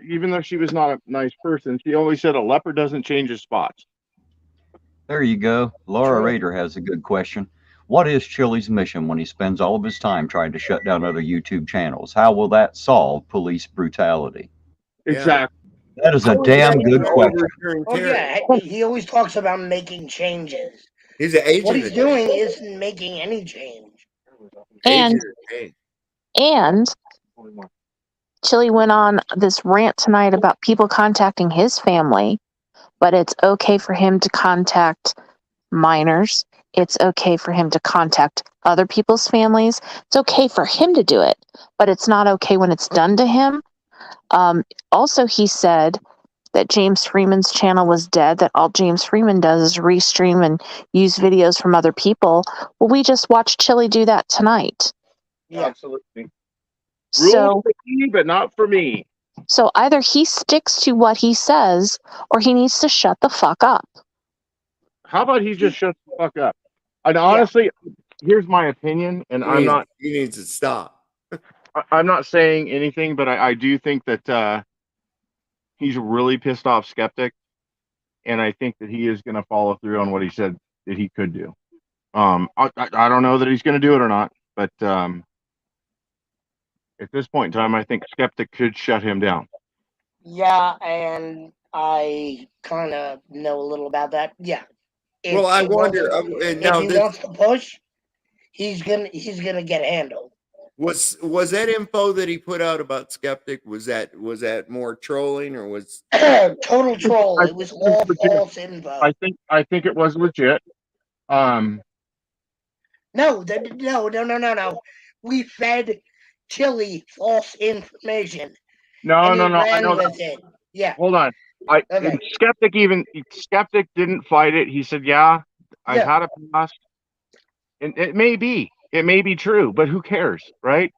even though she was not a nice person, she always said a leopard doesn't change his spots. There you go. Laura Rader has a good question. What is Chille's mission when he spends all of his time trying to shut down other YouTube channels? How will that solve police brutality? Exactly. That is a damn good question. Oh, yeah. He always talks about making changes. He's an agent. What he's doing isn't making any change. And Chille went on this rant tonight about people contacting his family, but it's okay for him to contact minors. It's okay for him to contact other people's families. It's okay for him to do it, but it's not okay when it's done to him. Also, he said that James Freeman's channel was dead, that all James Freeman does is restream and use videos from other people. Well, we just watched Chille do that tonight. Yeah, absolutely. So, Rules for me, but not for me. So either he sticks to what he says or he needs to shut the fuck up. How about he just shuts the fuck up? And honestly, here's my opinion, and He needs to stop. I'm not saying anything, but I do think that he's really pissed off Skeptic, and I think that he is going to follow through on what he said that he could do. I don't know that he's going to do it or not, but at this point in time, I think Skeptic could shut him down. Yeah, and I kind of know a little about that. Yeah. Well, I wonder. If he wants to push, he's gonna get handled. Was that info that he put out about Skeptic? Was that more trolling or was total troll? It was all false info. I think it was legit. No. We fed Chille false information. No. I know with it. Yeah. Hold on. Okay. Skeptic didn't fight it. He said, "Yeah, I've had a past." And it may be true, but who cares, right?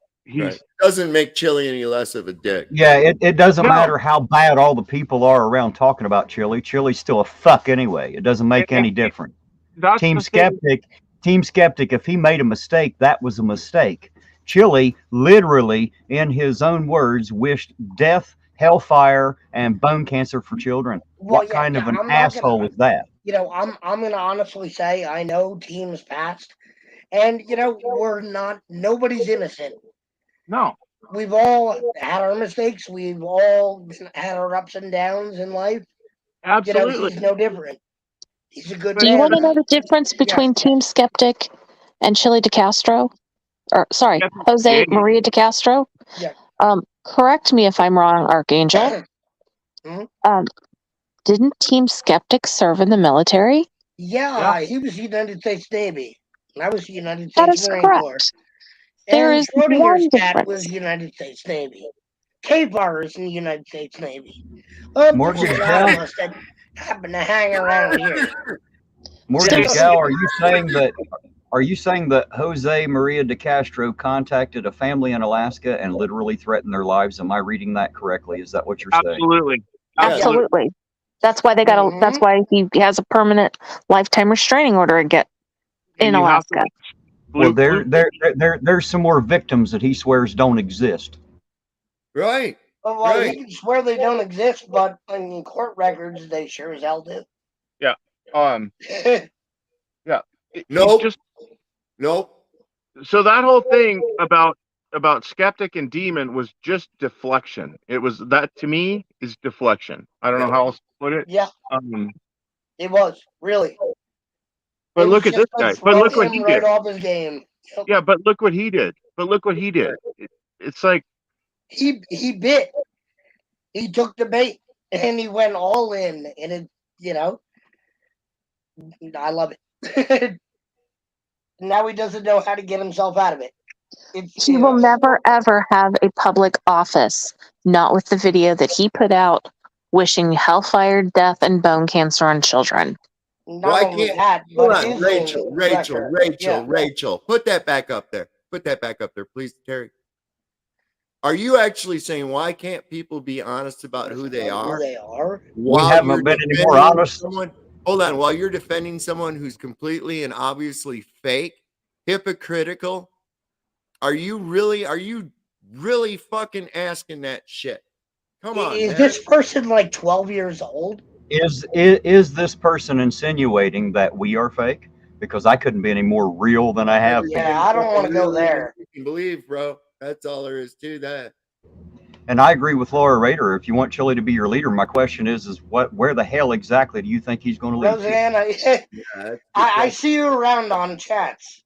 Doesn't make Chille any less of a dick. Yeah, it doesn't matter how bad all the people are around talking about Chille. Chille's still a fuck anyway. It doesn't make any difference. Team Skeptic, if he made a mistake, that was a mistake. Chille literally, in his own words, wished death, hellfire, and bone cancer for children. Well, what kind of an asshole is that? You know, I'm gonna honestly say I know teams past, and you know nobody's innocent. No. We've all had our mistakes. We've all had our ups and downs in life. Absolutely. You know, he's no different. He's a good Do man. you want to know the difference between Team Skeptic and Chille DeCastro? Or sorry, Jose Maria DeCastro? Yeah. Correct me if I'm wrong, Archangel. Didn't Team Skeptic serve in the military? Yeah, he was United States Navy. I was United That States is Marine Corps. correct. There And is Schrodinger's one cat difference. was United States Navy. K-Bar is in the United States Navy. There's Mortgage a lot of Gal, us that happen to hang around here. Mortgage Gal, are you saying that Jose Maria DeCastro contacted a family in Alaska and literally threatened their lives? Am I reading that correctly? Is that what you're saying? Absolutely. Absolutely. That's why they got a. That's why he has a permanent lifetime restraining order in And you have Alaska. Well, there's some more victims that he swears don't exist. Right. Well, he can swear they don't exist, but in court records, they sure as hell do. Yeah. Yeah. Nope. Nope. So that whole thing about skeptic and demon was just deflection. It was that, to me, is deflection. I don't know how else to put it. Yeah. It was really. But It look was at this just to guy. throw But look what him he right did. off his game. Yep. Yeah, but look what he did. It's like He bit. He took the bait and he went all in, and I love it. Now he doesn't know how to get himself out of it. He will never ever have a public office, not with the video that he put out wishing hellfire, death, and bone cancer on children. Why can't hold on, Rachel? Put that back up there. Put that back up there, please, Terry. Are you actually saying why can't people be honest about who they are? We haven't been any more honest. Hold on, while you're defending someone who's completely and obviously fake, hypocritical, are you really fucking asking that shit? Come on, Is man. this person like 12 years old? Is this person insinuating that we are fake? Because I couldn't be any more real than I have been. Yeah, I don't want to go there. You can believe, bro. That's all there is to that. And I agree with Laura Rader. If you want Chille to be your leader, my question is where the hell exactly do you think he's going to lead Roseanne, I see you around on chats.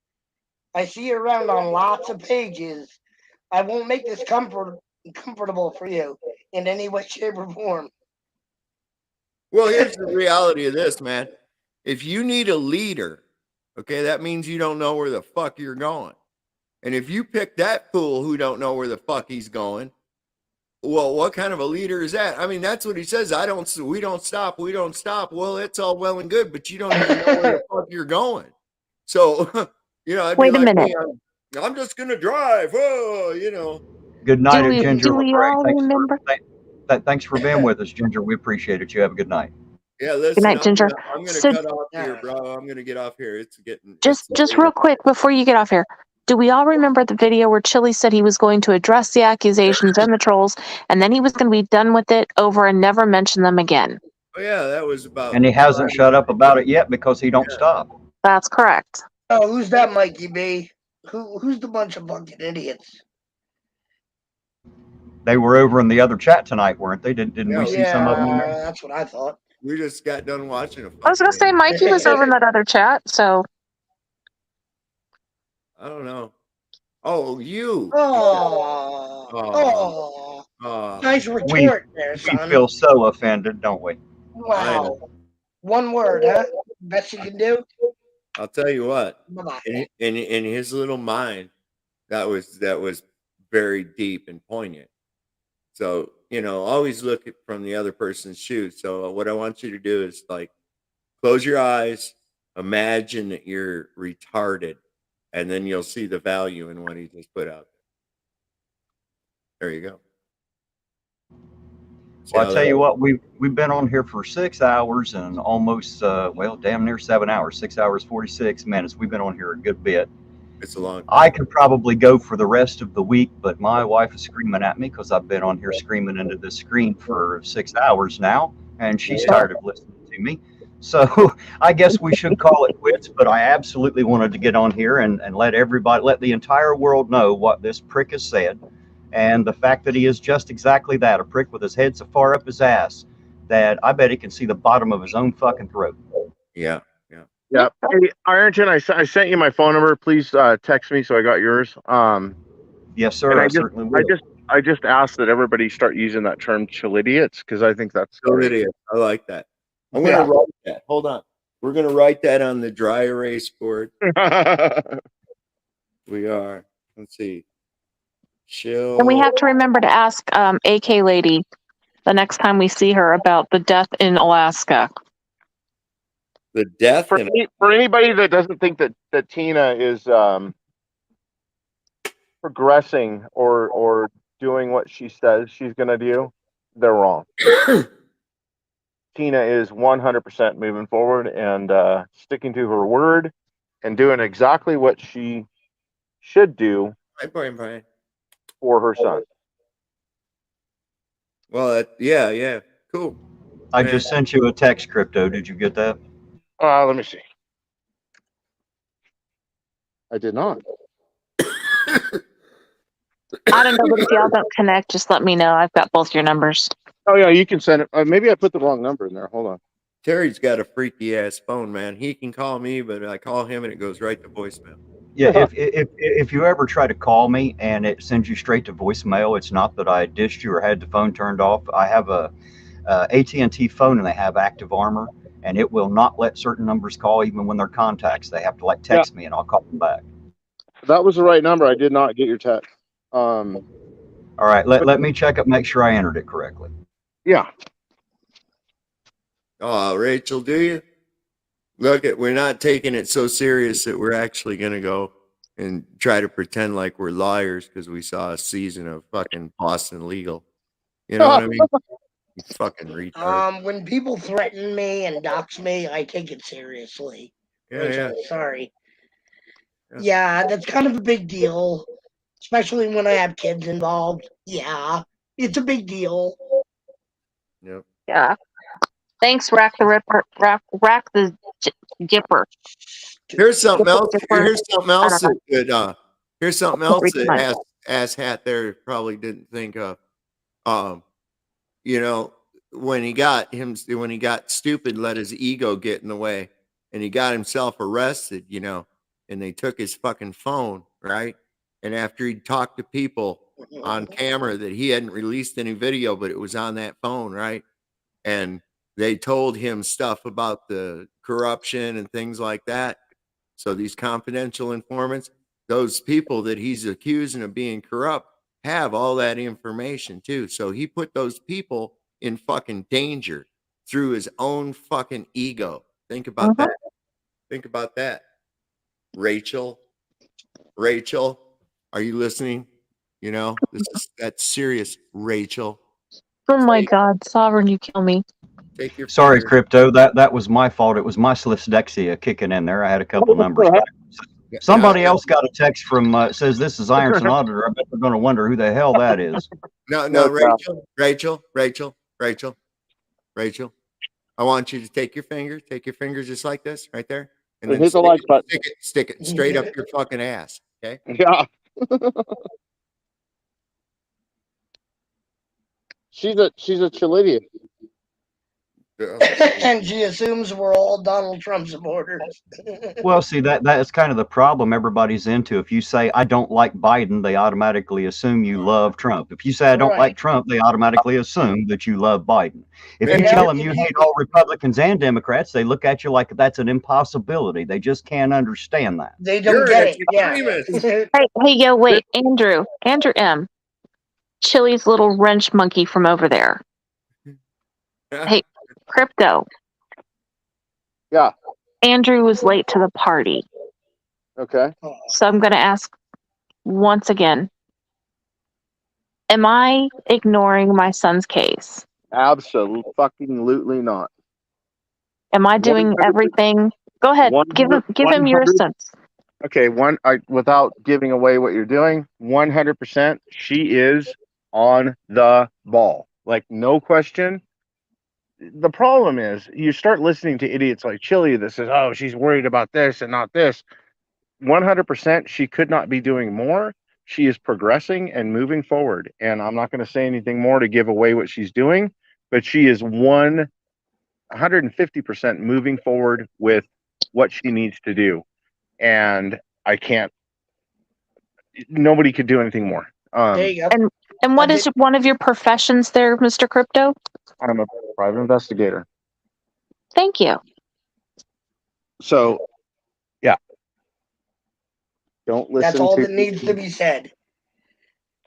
I see you around on lots of pages. I won't make this comfortable for you in any way, shape, or form. Well, here's the reality of this, man. If you need a leader, okay, that means you don't know where the fuck you're going. And if you pick that fool who don't know where the fuck he's going, well, what kind of a leader is that? I mean, that's what he says. We don't stop. Well, it's all well and good, but you don't even know where the fuck you're going. So, I'd Wait be a like, minute. hey, I'm just going to drive. Good night, Do Ginger. we all remember? Thanks for being with us, Ginger. We appreciate it. You have a good night. Yeah, listen, night, Ginger. I'm gonna cut off here, bro. I'm gonna get off here. It's getting Just real quick before you get off here. Do we all remember the video where Chille said he was going to address the accusations and the trolls, and then he was going to be done with it over and never mention them again? Oh yeah, that was about. And he hasn't shut up about it yet because he don't stop. That's correct. Oh, who's that, Mikey B? Who's the bunch of fucking idiots? They were over in the other chat tonight, weren't they? Didn't we see some of them in there? That's what I thought. We just got done watching I was going to say Mikey was over in that other chat, so. I don't know. Oh, you. Oh. Nice retort there, son. We feel so offended, don't we? Wow. One word, huh? Best you can do? I'll tell you what. Bye-bye. In his little mind, that was very deep and poignant. So, always look from the other person's shoes. So what I want you to do is close your eyes, imagine that you're retarded, and then you'll see the value in what he just put out there. There you go. Well, I tell you what, we've been on here for 6 hours and almost, damn near 7 hours, 6 hours, 46 minutes. We've been on here a good bit. It's a long time. I could probably go for the rest of the week, but my wife is screaming at me because I've been on here screaming into the screen for 6 hours now, and she's tired of listening to me. So I guess we should call it quits, but I absolutely wanted to get on here and let the entire world know what this prick has said. And the fact that he is just exactly that, a prick with his head so far up his ass that I bet he can see the bottom of his own fucking throat. Yeah. Yeah. Hey, Ironton, I sent you my phone number. Please text me so I got yours. Yes, sir. I certainly will. I just asked that everybody start using that term "chillidiots" because I think that's Chillidiots. I like that. I'm gonna write that. Hold on. We're gonna write that on the dry erase board. We are. Let's see. Chill. And we have to remember to ask AK Lady the next time we see her about the death in Alaska. The death for anybody that doesn't think that Tina is progressing or doing what she says she's going to do, they're wrong. Tina is 100% moving forward and sticking to her word and doing exactly what she should do for her son. Well, yeah, cool. I just sent you a text, Crypto. Did you get that? Let me see. I did not. I don't know, but if y'all don't connect, just let me know. I've got both your numbers. Oh yeah, you can send it. Maybe I put the wrong number in there. Hold on. Terry's got a freaky ass phone, man. He can call me, but I call him and it goes right to voicemail. Yeah, if you ever try to call me and it sends you straight to voicemail, it's not that I dished you or had the phone turned off. I have a AT&T phone and they have active armor, and it will not let certain numbers call even when they're contacts. They have to like text me and I'll call them back. That was the right number. I did not get your text. All right, let me check it, make sure I entered it correctly. Yeah. Oh, Rachel, do you? Look, we're not taking it so serious that we're actually going to go and try to pretend like we're liars because we saw a season of fucking Boston Legal. You know what I mean? You fucking retard. When people threaten me and dox me, I take it seriously. Yeah. Sorry. Yeah, that's kind of a big deal, especially when I have kids involved. Yeah, it's a big deal. Yep. Yeah. Thanks, Rack the Ripper. Rack the Gipper. Here's something else. Here's something I else don't that know. could. Here's something I'll else read that mine. ass hat there probably didn't think of. You know, when he got stupid, let his ego get in the way, and he got himself arrested. You know, and they took his fucking phone, right? And after he talked to people on camera that he hadn't released any video, but it was on that phone, right? And they told him stuff about the corruption and things like that. So these confidential informants, those people that he's accusing of being corrupt, have all that information too. So he put those people in fucking danger through his own fucking ego. Think about that. Think about that. Rachel, are you listening? You know, that's serious, Rachel. Oh my God, Sovereign, you kill me. Take your Sorry, finger. Crypto. That was my fault. It was my dyslexia kicking in there. I had a couple numbers back. Somebody else got a text from says this is Ironson Auditor. I bet they're going to wonder who the hell that is. No, Rachel. I want you to take your finger just like this, right there, and then hit the like button. Stick it straight up your fucking ass. Okay. Yeah. She's a Chilidian. And she assumes we're all Donald Trump supporters. Well, see, that is kind of the problem everybody's into. If you say, I don't like Biden, they automatically assume you love Trump. If you say, I don't like Trump, they automatically assume that you love Biden. If you tell them you hate all Republicans and Democrats, they look at you like that's an impossibility. They just can't understand that. They don't get it. Yeah. Hey, yo, wait, Andrew M. Chili's little wrench monkey from over there. Hey, Crypto. Yeah. Andrew was late to the party. Okay. So I'm going to ask once again, am I ignoring my son's case? Absolutely not. Am I doing everything? Go ahead. Give him your sense. Okay, without giving away what you're doing, 100%, she is on the ball. Like, no question. The problem is you start listening to idiots like Chille that says, oh, she's worried about this and not this. 100%, she could not be doing more. She is progressing and moving forward. And I'm not going to say anything more to give away what she's doing, but she is 150% moving forward with what she needs to do. And nobody could do anything more. There you go. And what is one of your professions there, Mr. Crypto? I'm a private investigator. Thank you. So, yeah, don't listen That's all to. that needs to be said.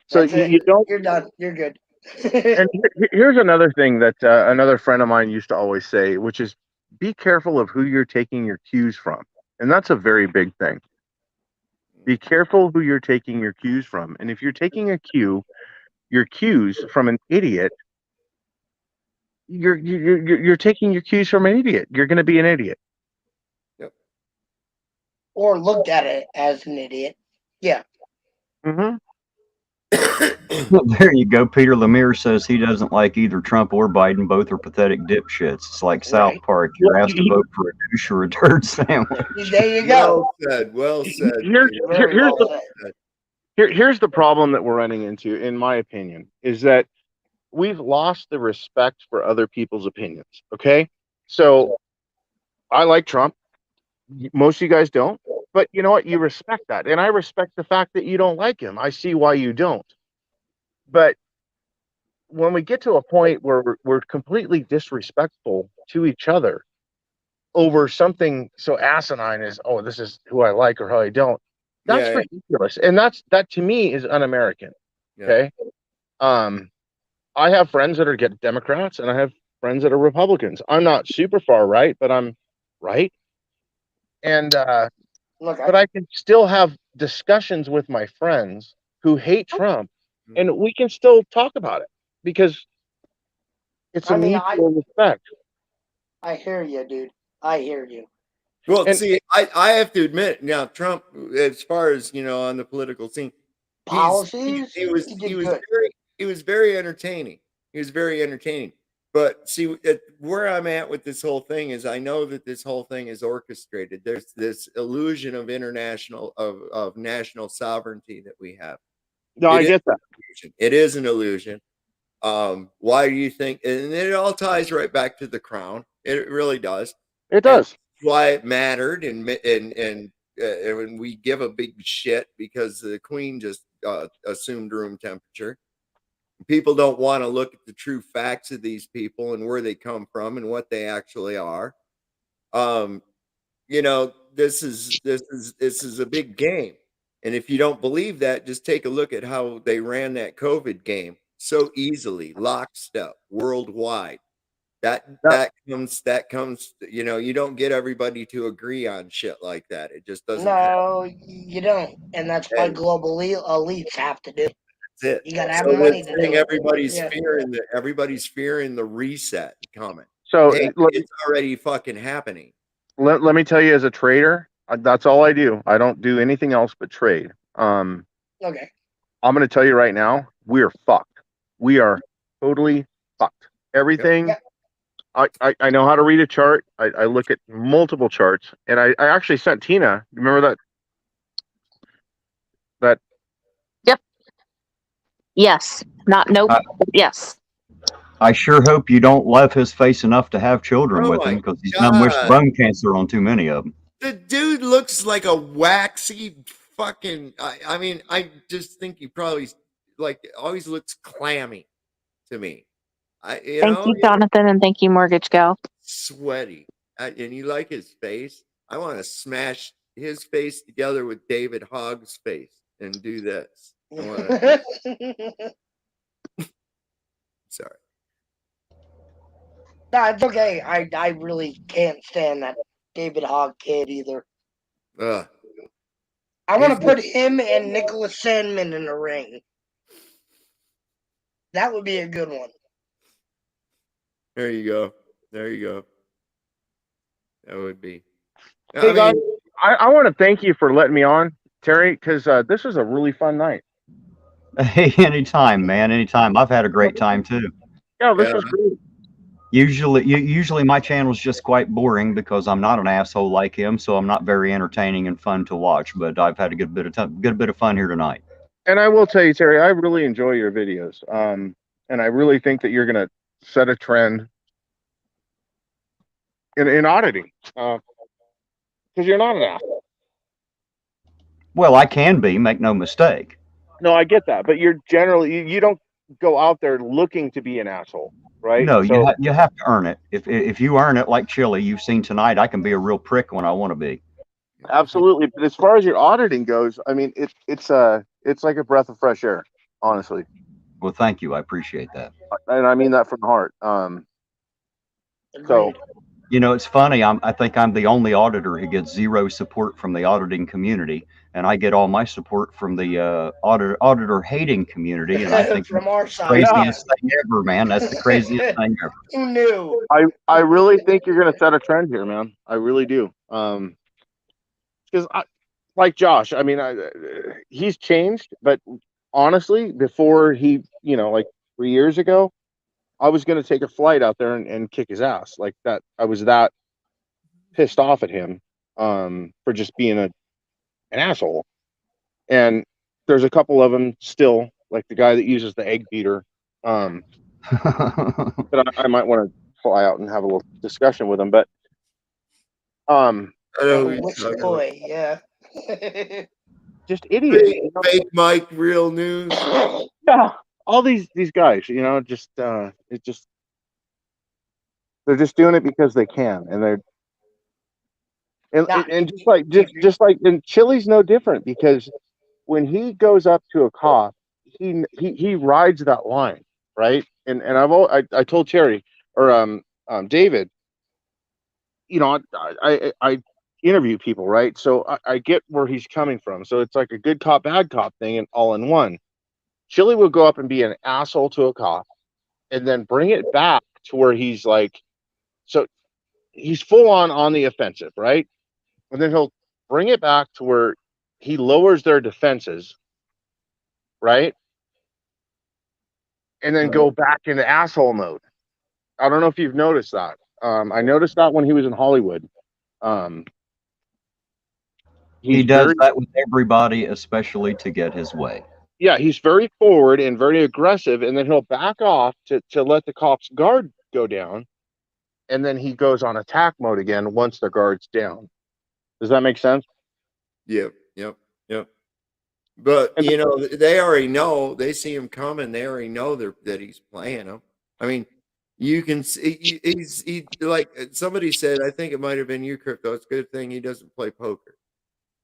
So That's it. you don't. You're done. You're good. And here's another thing that another friend of mine used to always say, which is be careful of who you're taking your cues from. And that's a very big thing. Be careful who you're taking your cues from. And if you're taking your cues from an idiot, you're taking your cues from an idiot. You're going to be an idiot. Yep. Or looked at it as an idiot. Yeah. Mm-hmm. There you go. Peter Lemire says he doesn't like either Trump or Biden. Both are pathetic dipshits. It's like South Park. You're asked to vote for a douche or a turd sandwich. There you go. Well said. Well said. Here's the problem that we're running into, in my opinion, is that we've lost the respect for other people's opinions. Okay, so I like Trump. Most of you guys don't, but you know what? You respect that, and I respect the fact that you don't like him. I see why you don't. But when we get to a point where we're completely disrespectful to each other over something so asinine as, oh, this is who I like or who I don't, that's ridiculous. And that to me is un-American. Okay. I have friends that are Democrats and I have friends that are Republicans. I'm not super far right, but I'm right. And but I can still have discussions with my friends who hate Trump, and we can still talk about it because it's a mutual respect. I hear you, dude. I hear you. Well, see, I have to admit now, Trump, as far as on the political scene, policies, he was very entertaining. He was very entertaining. But see, where I'm at with this whole thing is, I know that this whole thing is orchestrated. There's this illusion of of national sovereignty that we have. No, I get that. It is an illusion. Why do you think? And it all ties right back to the crown. It really does. It does. And why it mattered, and we give a big shit because the queen just assumed room temperature. People don't want to look at the true facts of these people and where they come from and what they actually are. This is a big game. And if you don't believe that, just take a look at how they ran that COVID game so easily, lockstep, worldwide. That comes, you don't get everybody to agree on shit like that. It just doesn't happen. You don't. And that's why global elites have to do it. That's it. You gotta have money to do it. Everybody's fearing the reset coming. So it's already fucking happening. Let me tell you, as a trader, that's all I do. I don't do anything else but trade. Okay. I'm going to tell you right now, we are fucked. We are totally fucked. Everything. Yep. I know how to read a chart. I look at multiple charts, and I actually sent Tina. Remember that? Yep. Yes. Not nope. Yes. I sure hope you don't love his face enough to have children with him, because he's done wished bone cancer on too many of them. The dude looks like a waxy fucking. I mean, I just think he probably always looks clammy to me. Thank you, Jonathan, and thank you, Mortgage Gal. Sweaty, and you like his face. I want to smash his face together with David Hogg's face and do this. Sorry. No, it's okay. I really can't stand that David Hogg kid either. I want to put him and Nicholas Sandman in a ring. That would be a good one. There you go. That would be. Hey, guys, I want to thank you for letting me on, Terry, because this was a really fun night. Hey, anytime, man. Anytime. I've had a great time too. Yeah, this was great. Usually my channel's just quite boring because I'm not an asshole like him, so I'm not very entertaining and fun to watch. But I've had a good bit of fun here tonight. And I will tell you, Terry, I really enjoy your videos. And I really think that you're gonna set a trend in oddity, because you're not an asshole. Well, I can be, make no mistake. No, I get that, but you're generally you don't go out there looking to be an asshole, right? No, So you have to earn it. If you earn it, like Chille, you've seen tonight, I can be a real prick when I want to be. absolutely. But as far as your auditing goes, I mean, it's like a breath of fresh air, honestly. Well, thank you. I appreciate that. And I mean that from the heart. So You know, it's funny. I think I'm the only auditor who gets zero support from the auditing community, and I get all my support from the auditor hating community. And I think From that's our the side. craziest thing ever, man. That's the craziest thing ever. Who knew? I really think you're gonna set a trend here, man. I really do. Because like Josh, I mean, he's changed, but honestly, before he, like 3 years ago, I was gonna take a flight out there and kick his ass like that. I was that pissed off at him for just being an asshole. And there's a couple of them still, like the guy that uses the egg beater. That I might want to fly out and have a little discussion with him. But Which boy? Yeah. just idiots. Fake Mike, real news. Yeah, all these guys, just they're just doing it because they can, and they're and just like and Chille's no different, because when he goes up to a cop, he rides that line, right? And I told Cherry or David, I interview people, right? So I get where he's coming from. So it's like a good cop, bad cop thing, and all in one. Chille will go up and be an asshole to a cop, and then bring it back to where he's like, so he's full on the offensive, right? And then he'll bring it back to where he lowers their defenses, right? And then go back into asshole mode. I don't know if you've noticed that. I noticed that when he was in Hollywood. He does that with everybody, especially to get his way. Yeah, he's very forward and very aggressive, and then he'll back off to let the cop's guard go down, and then he goes on attack mode again once the guard's down. Does that make sense? Yep. But they already know. They see him coming. They already know that he's playing them. I mean, you can see he's like somebody said. I think it might have been you, Crypto. It's a good thing he doesn't play poker.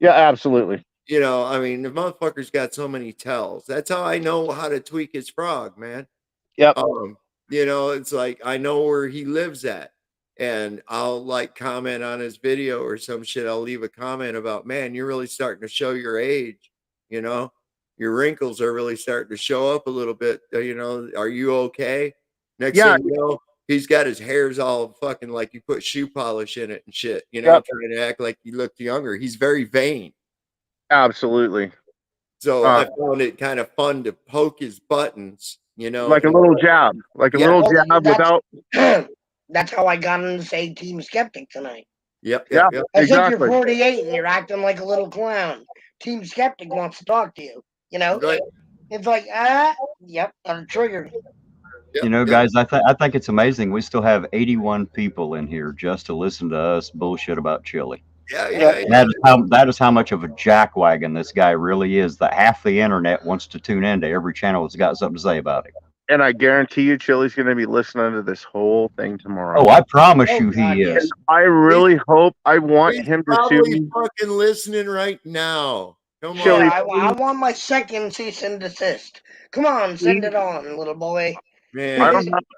Yeah, absolutely. I mean, the motherfucker's got so many tells. That's how I know how to tweak his frog, man. Yep. It's like I know where he lives at, and I'll like comment on his video or some shit. I'll leave a comment about, man, you're really starting to show your age. Your wrinkles are really starting to show up a little bit. Are you okay? Next thing you know, he's got his hairs all fucking like you put shoe polish in it and shit. Trying to act like he looked younger. He's very vain. Absolutely. So I found it kind of fun to poke his buttons, like a little jab, without. That's how I got him to say Team Skeptic tonight. Yep. I said you're 48 and you're acting like a little clown. Team Skeptic wants to talk to you. Right. It's like yep, I'm triggered. Guys, I think it's amazing. We still have 81 people in here just to listen to us bullshit about Chille. Yeah. That is how much of a jackwagon this guy really is. That half the internet wants to tune into every channel that's got something to say about it. And I guarantee you, Chille's going to be listening to this whole thing tomorrow. Oh, I promise you, he is. I really hope. I want him to sue me. Fucking listening right now. Come on. Yeah, I want my second cease and desist. Come on, send it on, little boy. Man,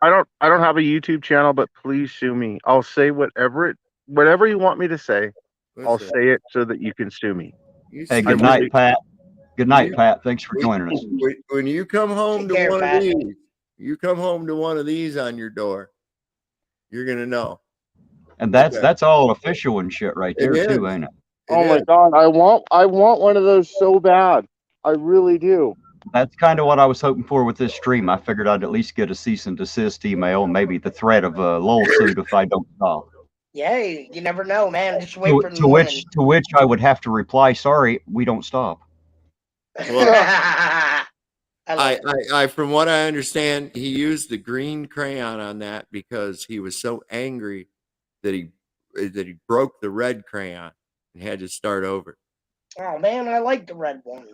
I don't have a YouTube channel, but please sue me. I'll say whatever you want me to say. I'll say it so that you can sue me. Hey, good night, Pat. Good night, Pat. Thanks for joining us. When you come home to one of these, you come home to one of these on your door, you're gonna know. And that's all official and shit right there too, ain't it? Oh my God, I want one of those so bad. I really do. That's kind of what I was hoping for with this stream. I figured I'd at least get a cease and desist email, maybe the threat of a lawsuit if I don't stop. Yeah, you never know, man. Just wait for to which I would have to reply, sorry, we don't stop. Well, I from what I understand, he used the green crayon on that because he was so angry that he broke the red crayon and had to start over. Oh man, I like the red ones.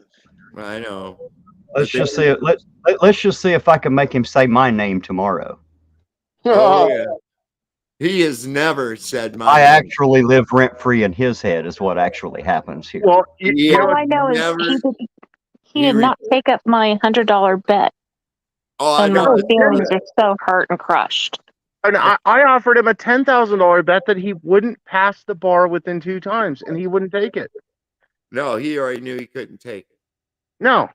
I know. Let's just see if I can make him say my name tomorrow. Oh yeah. He has never said my I name. actually live rent free in his head, is what actually happens here. Well, He All has I know is never. he did not take up my $100 bet, Oh, I and know. my That's feelings good. are so hurt and crushed. And I offered him a $10,000 bet that he wouldn't pass the bar within 2 times, and he wouldn't take it. No, he already knew he couldn't take it. No.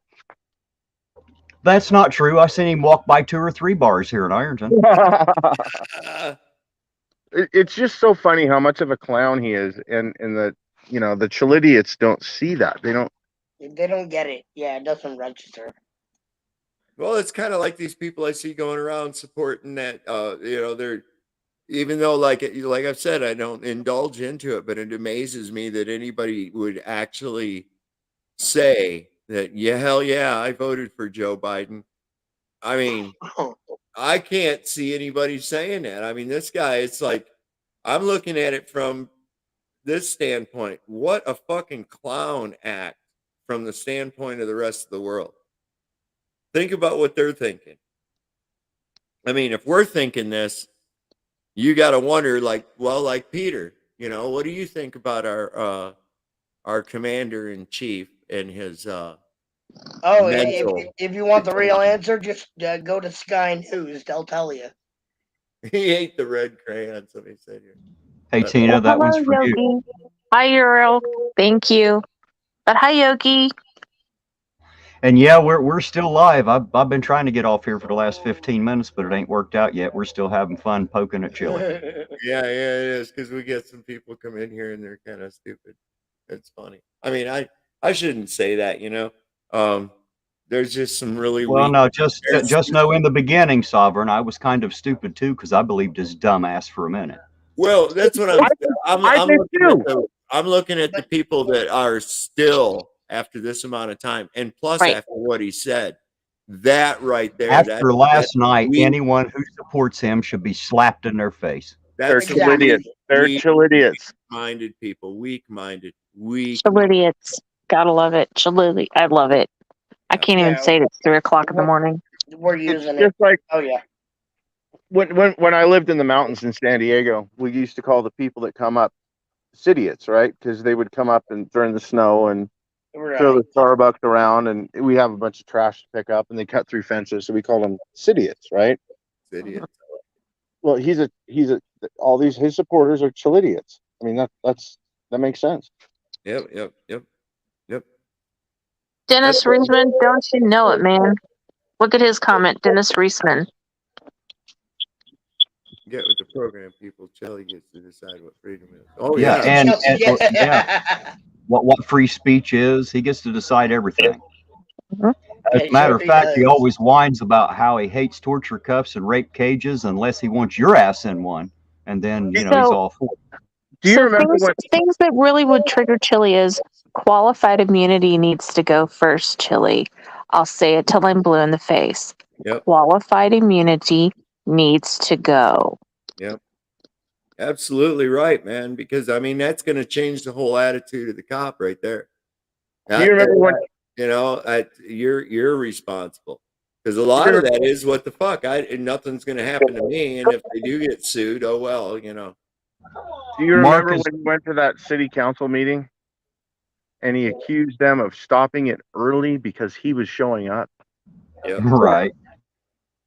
That's not true. I seen him walk by 2 or 3 bars here in Ironton. It's just so funny how much of a clown he is, and the the Chilidiots don't see that. They don't get it. Yeah, it doesn't register. Well, it's kind of like these people I see going around supporting that. They're, even though like I've said, I don't indulge into it, but it amazes me that anybody would actually say that. Yeah, hell yeah, I voted for Joe Biden. I mean, I can't see anybody saying that. I mean, this guy, it's like, I'm looking at it from this standpoint. What a fucking clown act from the standpoint of the rest of the world. Think about what they're thinking. I mean, if we're thinking this, you got to wonder, like Peter, what do you think about our commander in chief and his mental? If you want the real answer, just go to Sky News. They'll tell you. He ate the red crayon, somebody said here. Hey, Tina, that one's for Yogi. you. Hi, Uriel. Thank you. But hi, Yogi. And yeah, we're still live. I've been trying to get off here for the last 15 minutes, but it ain't worked out yet. We're still having fun poking at Chille. Yeah, it is, because we get some people come in here and they're kind of stupid. It's funny. I mean, I shouldn't say that, There's just some really Well, weak. no, just know in the beginning, Sovereign, I was kind of stupid too, because I believed his dumbass for a minute. Well, that's what I'm looking at the people that are still after this amount of time, and plus after what he said, that right there. After last night, anyone who supports him should be slapped in their face. They're Chilidiots. They're Chilidiots. Minded people, weak-minded. Chilidiots. Gotta love it. Chilidi. I love it. I can't even say it. It's 3:00 in the morning. We're using Just like, oh yeah. When I lived in the mountains in San Diego, we used to call the people that come up Sidiots, right? Because they would come up and during the snow and throw the Starbucks around, and we have a bunch of trash to pick up, and they cut through fences, so we call them Sidiots, right? Sidiots. Well, all his supporters are Chilidiots. I mean, that makes sense. Yep. Dennis Reisman, don't you know it, man? Look at his comment, Dennis Reisman. Get with the program, people. Chille gets to decide what freedom is. Oh Yeah, yeah, yeah. What free speech is, he gets to decide everything. As a matter of fact, he always whines about how he hates torture cuffs and rape cages unless he wants your ass in one, and then he's all for it. Do you remember things that really would trigger Chille is qualified immunity needs to go first, Chille. I'll say it till I'm blue in the face. Yep. Qualified immunity needs to go. Yep. Absolutely right, man. Because I mean, that's going to change the whole attitude of the cop right there. Do you remember when? You're responsible, because a lot of that is what the fuck. Nothing's going to happen to me, and if they do get sued, oh well, Do you remember when he went to that city council meeting, and he accused them of stopping it early because he was showing up? Yep. Right.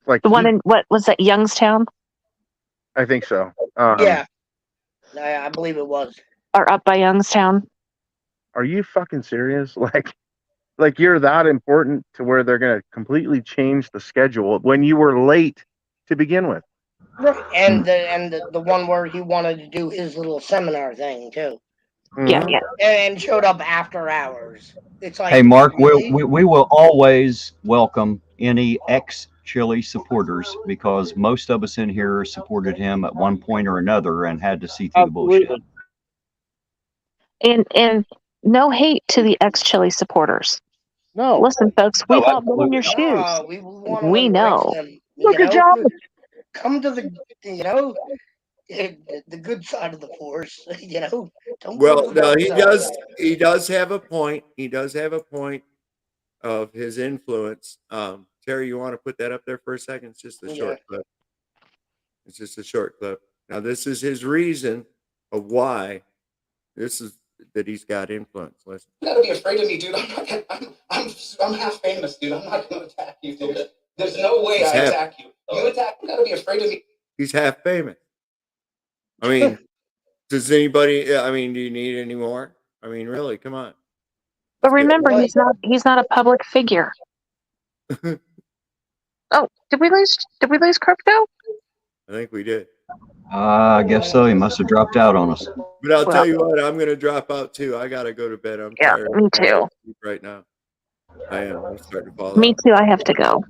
Like the one in what was that, Youngstown? I think so. Yeah, I believe it was. Or up by Youngstown. Are you fucking serious? Like you're that important to where they're going to completely change the schedule when you were late to begin with? Right, and the one where he wanted to do his little seminar thing too. Yeah. And showed up after hours. It's like, Hey, Mark, really? we will always welcome any ex-Chille supporters, because most of us in here supported him at one point or another and had to see through the bullshit. And no hate to the ex-Chille supporters. No. Listen, folks, we've all been in your shoes. We know. Look at y'all. Come to the the good side of the force. Don't. Well, no, he does have a point. He does have a point of his influence. Terry, you want to put that up there for a second? It's just a short clip. It's just a short clip. Now, this is his reason of why this is that he's got influence. Listen. You gotta be afraid of me, dude. I'm not gonna, I'm half famous, dude. I'm not gonna attack you, dude. There's no way I attack you. You attack, you gotta be afraid of me. He's half famous. I mean, does anybody? I mean, do you need any more? I mean, really? Come on. But remember, he's not a public figure. Oh, did we lose Crypto? I think we did. I guess so. He must have dropped out on us. But I'll tell you what, I'm gonna drop out too. I gotta go to bed. I'm tired. Me too. Right now, I am. I'm starting to fall Me out. too. I have to go.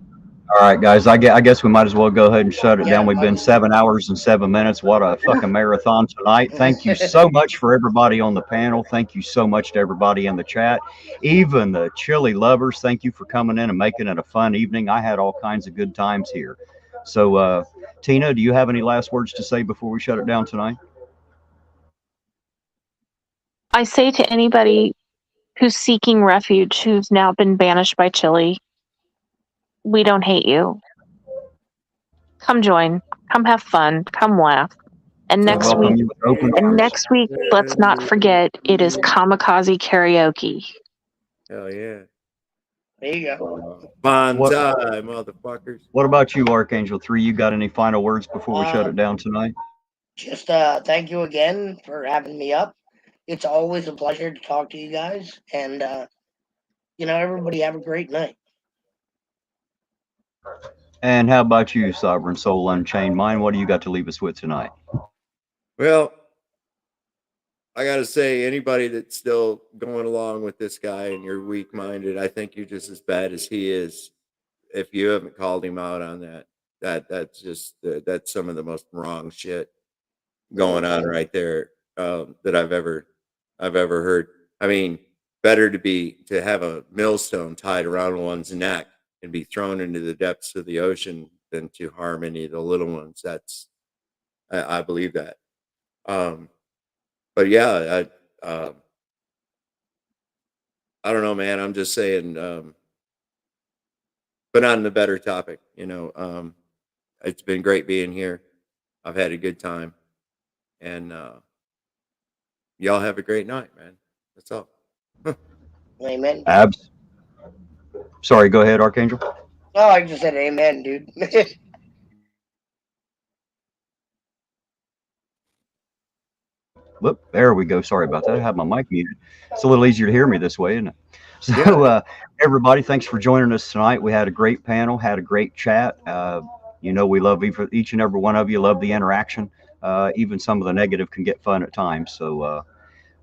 All right, guys. I guess we might as well go ahead and shut it down. We've been 7 hours and 7 minutes. What a fucking marathon tonight. Thank you so much for everybody on the panel. Thank you so much to everybody in the chat. Even the chili lovers, thank you for coming in and making it a fun evening. I had all kinds of good times here. So, Tina, do you have any last words to say before we shut it down tonight? I say to anybody who's seeking refuge, who's now been banished by Chile, we don't hate you. Come join. Come have fun. Come laugh. And next week, let's not forget, it is Kamikaze Karaoke. Hell yeah. There you go. Bonsai, motherfuckers. What about you, Archangel 3? You got any final words before we shut it down tonight? Just thank you again for having me up. It's always a pleasure to talk to you guys. And, everybody have a great night. And how about you, Sovereign Soul Unchained Mind? What do you got to leave us with tonight? Well, I got to say, anybody that's still going along with this guy and you're weak-minded, I think you're just as bad as he is. If you haven't called him out on that's just that's some of the most wrong shit going on right there that I've ever heard. I mean, better to have a millstone tied around one's neck and be thrown into the depths of the ocean than to harm any of the little ones. I believe that. But yeah, I don't know, man. I'm just saying, but on the better topic, it's been great being here. I've had a good time, and y'all have a great night, man. That's all. Amen. Abs. Sorry, go ahead, Archangel. Oh, I just said amen, dude. Whoop, there we go. Sorry about that. I had my mic muted. It's a little easier to hear me this way, isn't it? So, everybody, thanks for joining us tonight. We had a great panel, had a great chat. We love each and every one of you. Love the interaction. Even some of the negative can get fun at times. So,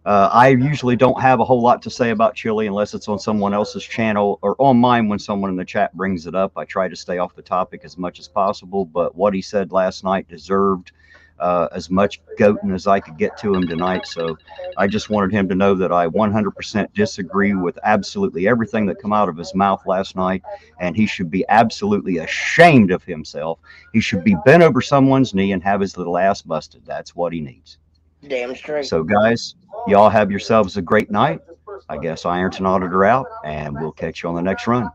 I usually don't have a whole lot to say about Chile unless it's on someone else's channel or on mine when someone in the chat brings it up. I try to stay off the topic as much as possible, but what he said last night deserved as much goating as I could get to him tonight. So I just wanted him to know that I 100% disagree with absolutely everything that came out of his mouth last night, and he should be absolutely ashamed of himself. He should be bent over someone's knee and have his little ass busted. That's what he needs. Damn straight. So guys, y'all have yourselves a great night. I guess Ironton Auditor out, and we'll catch you on the next run.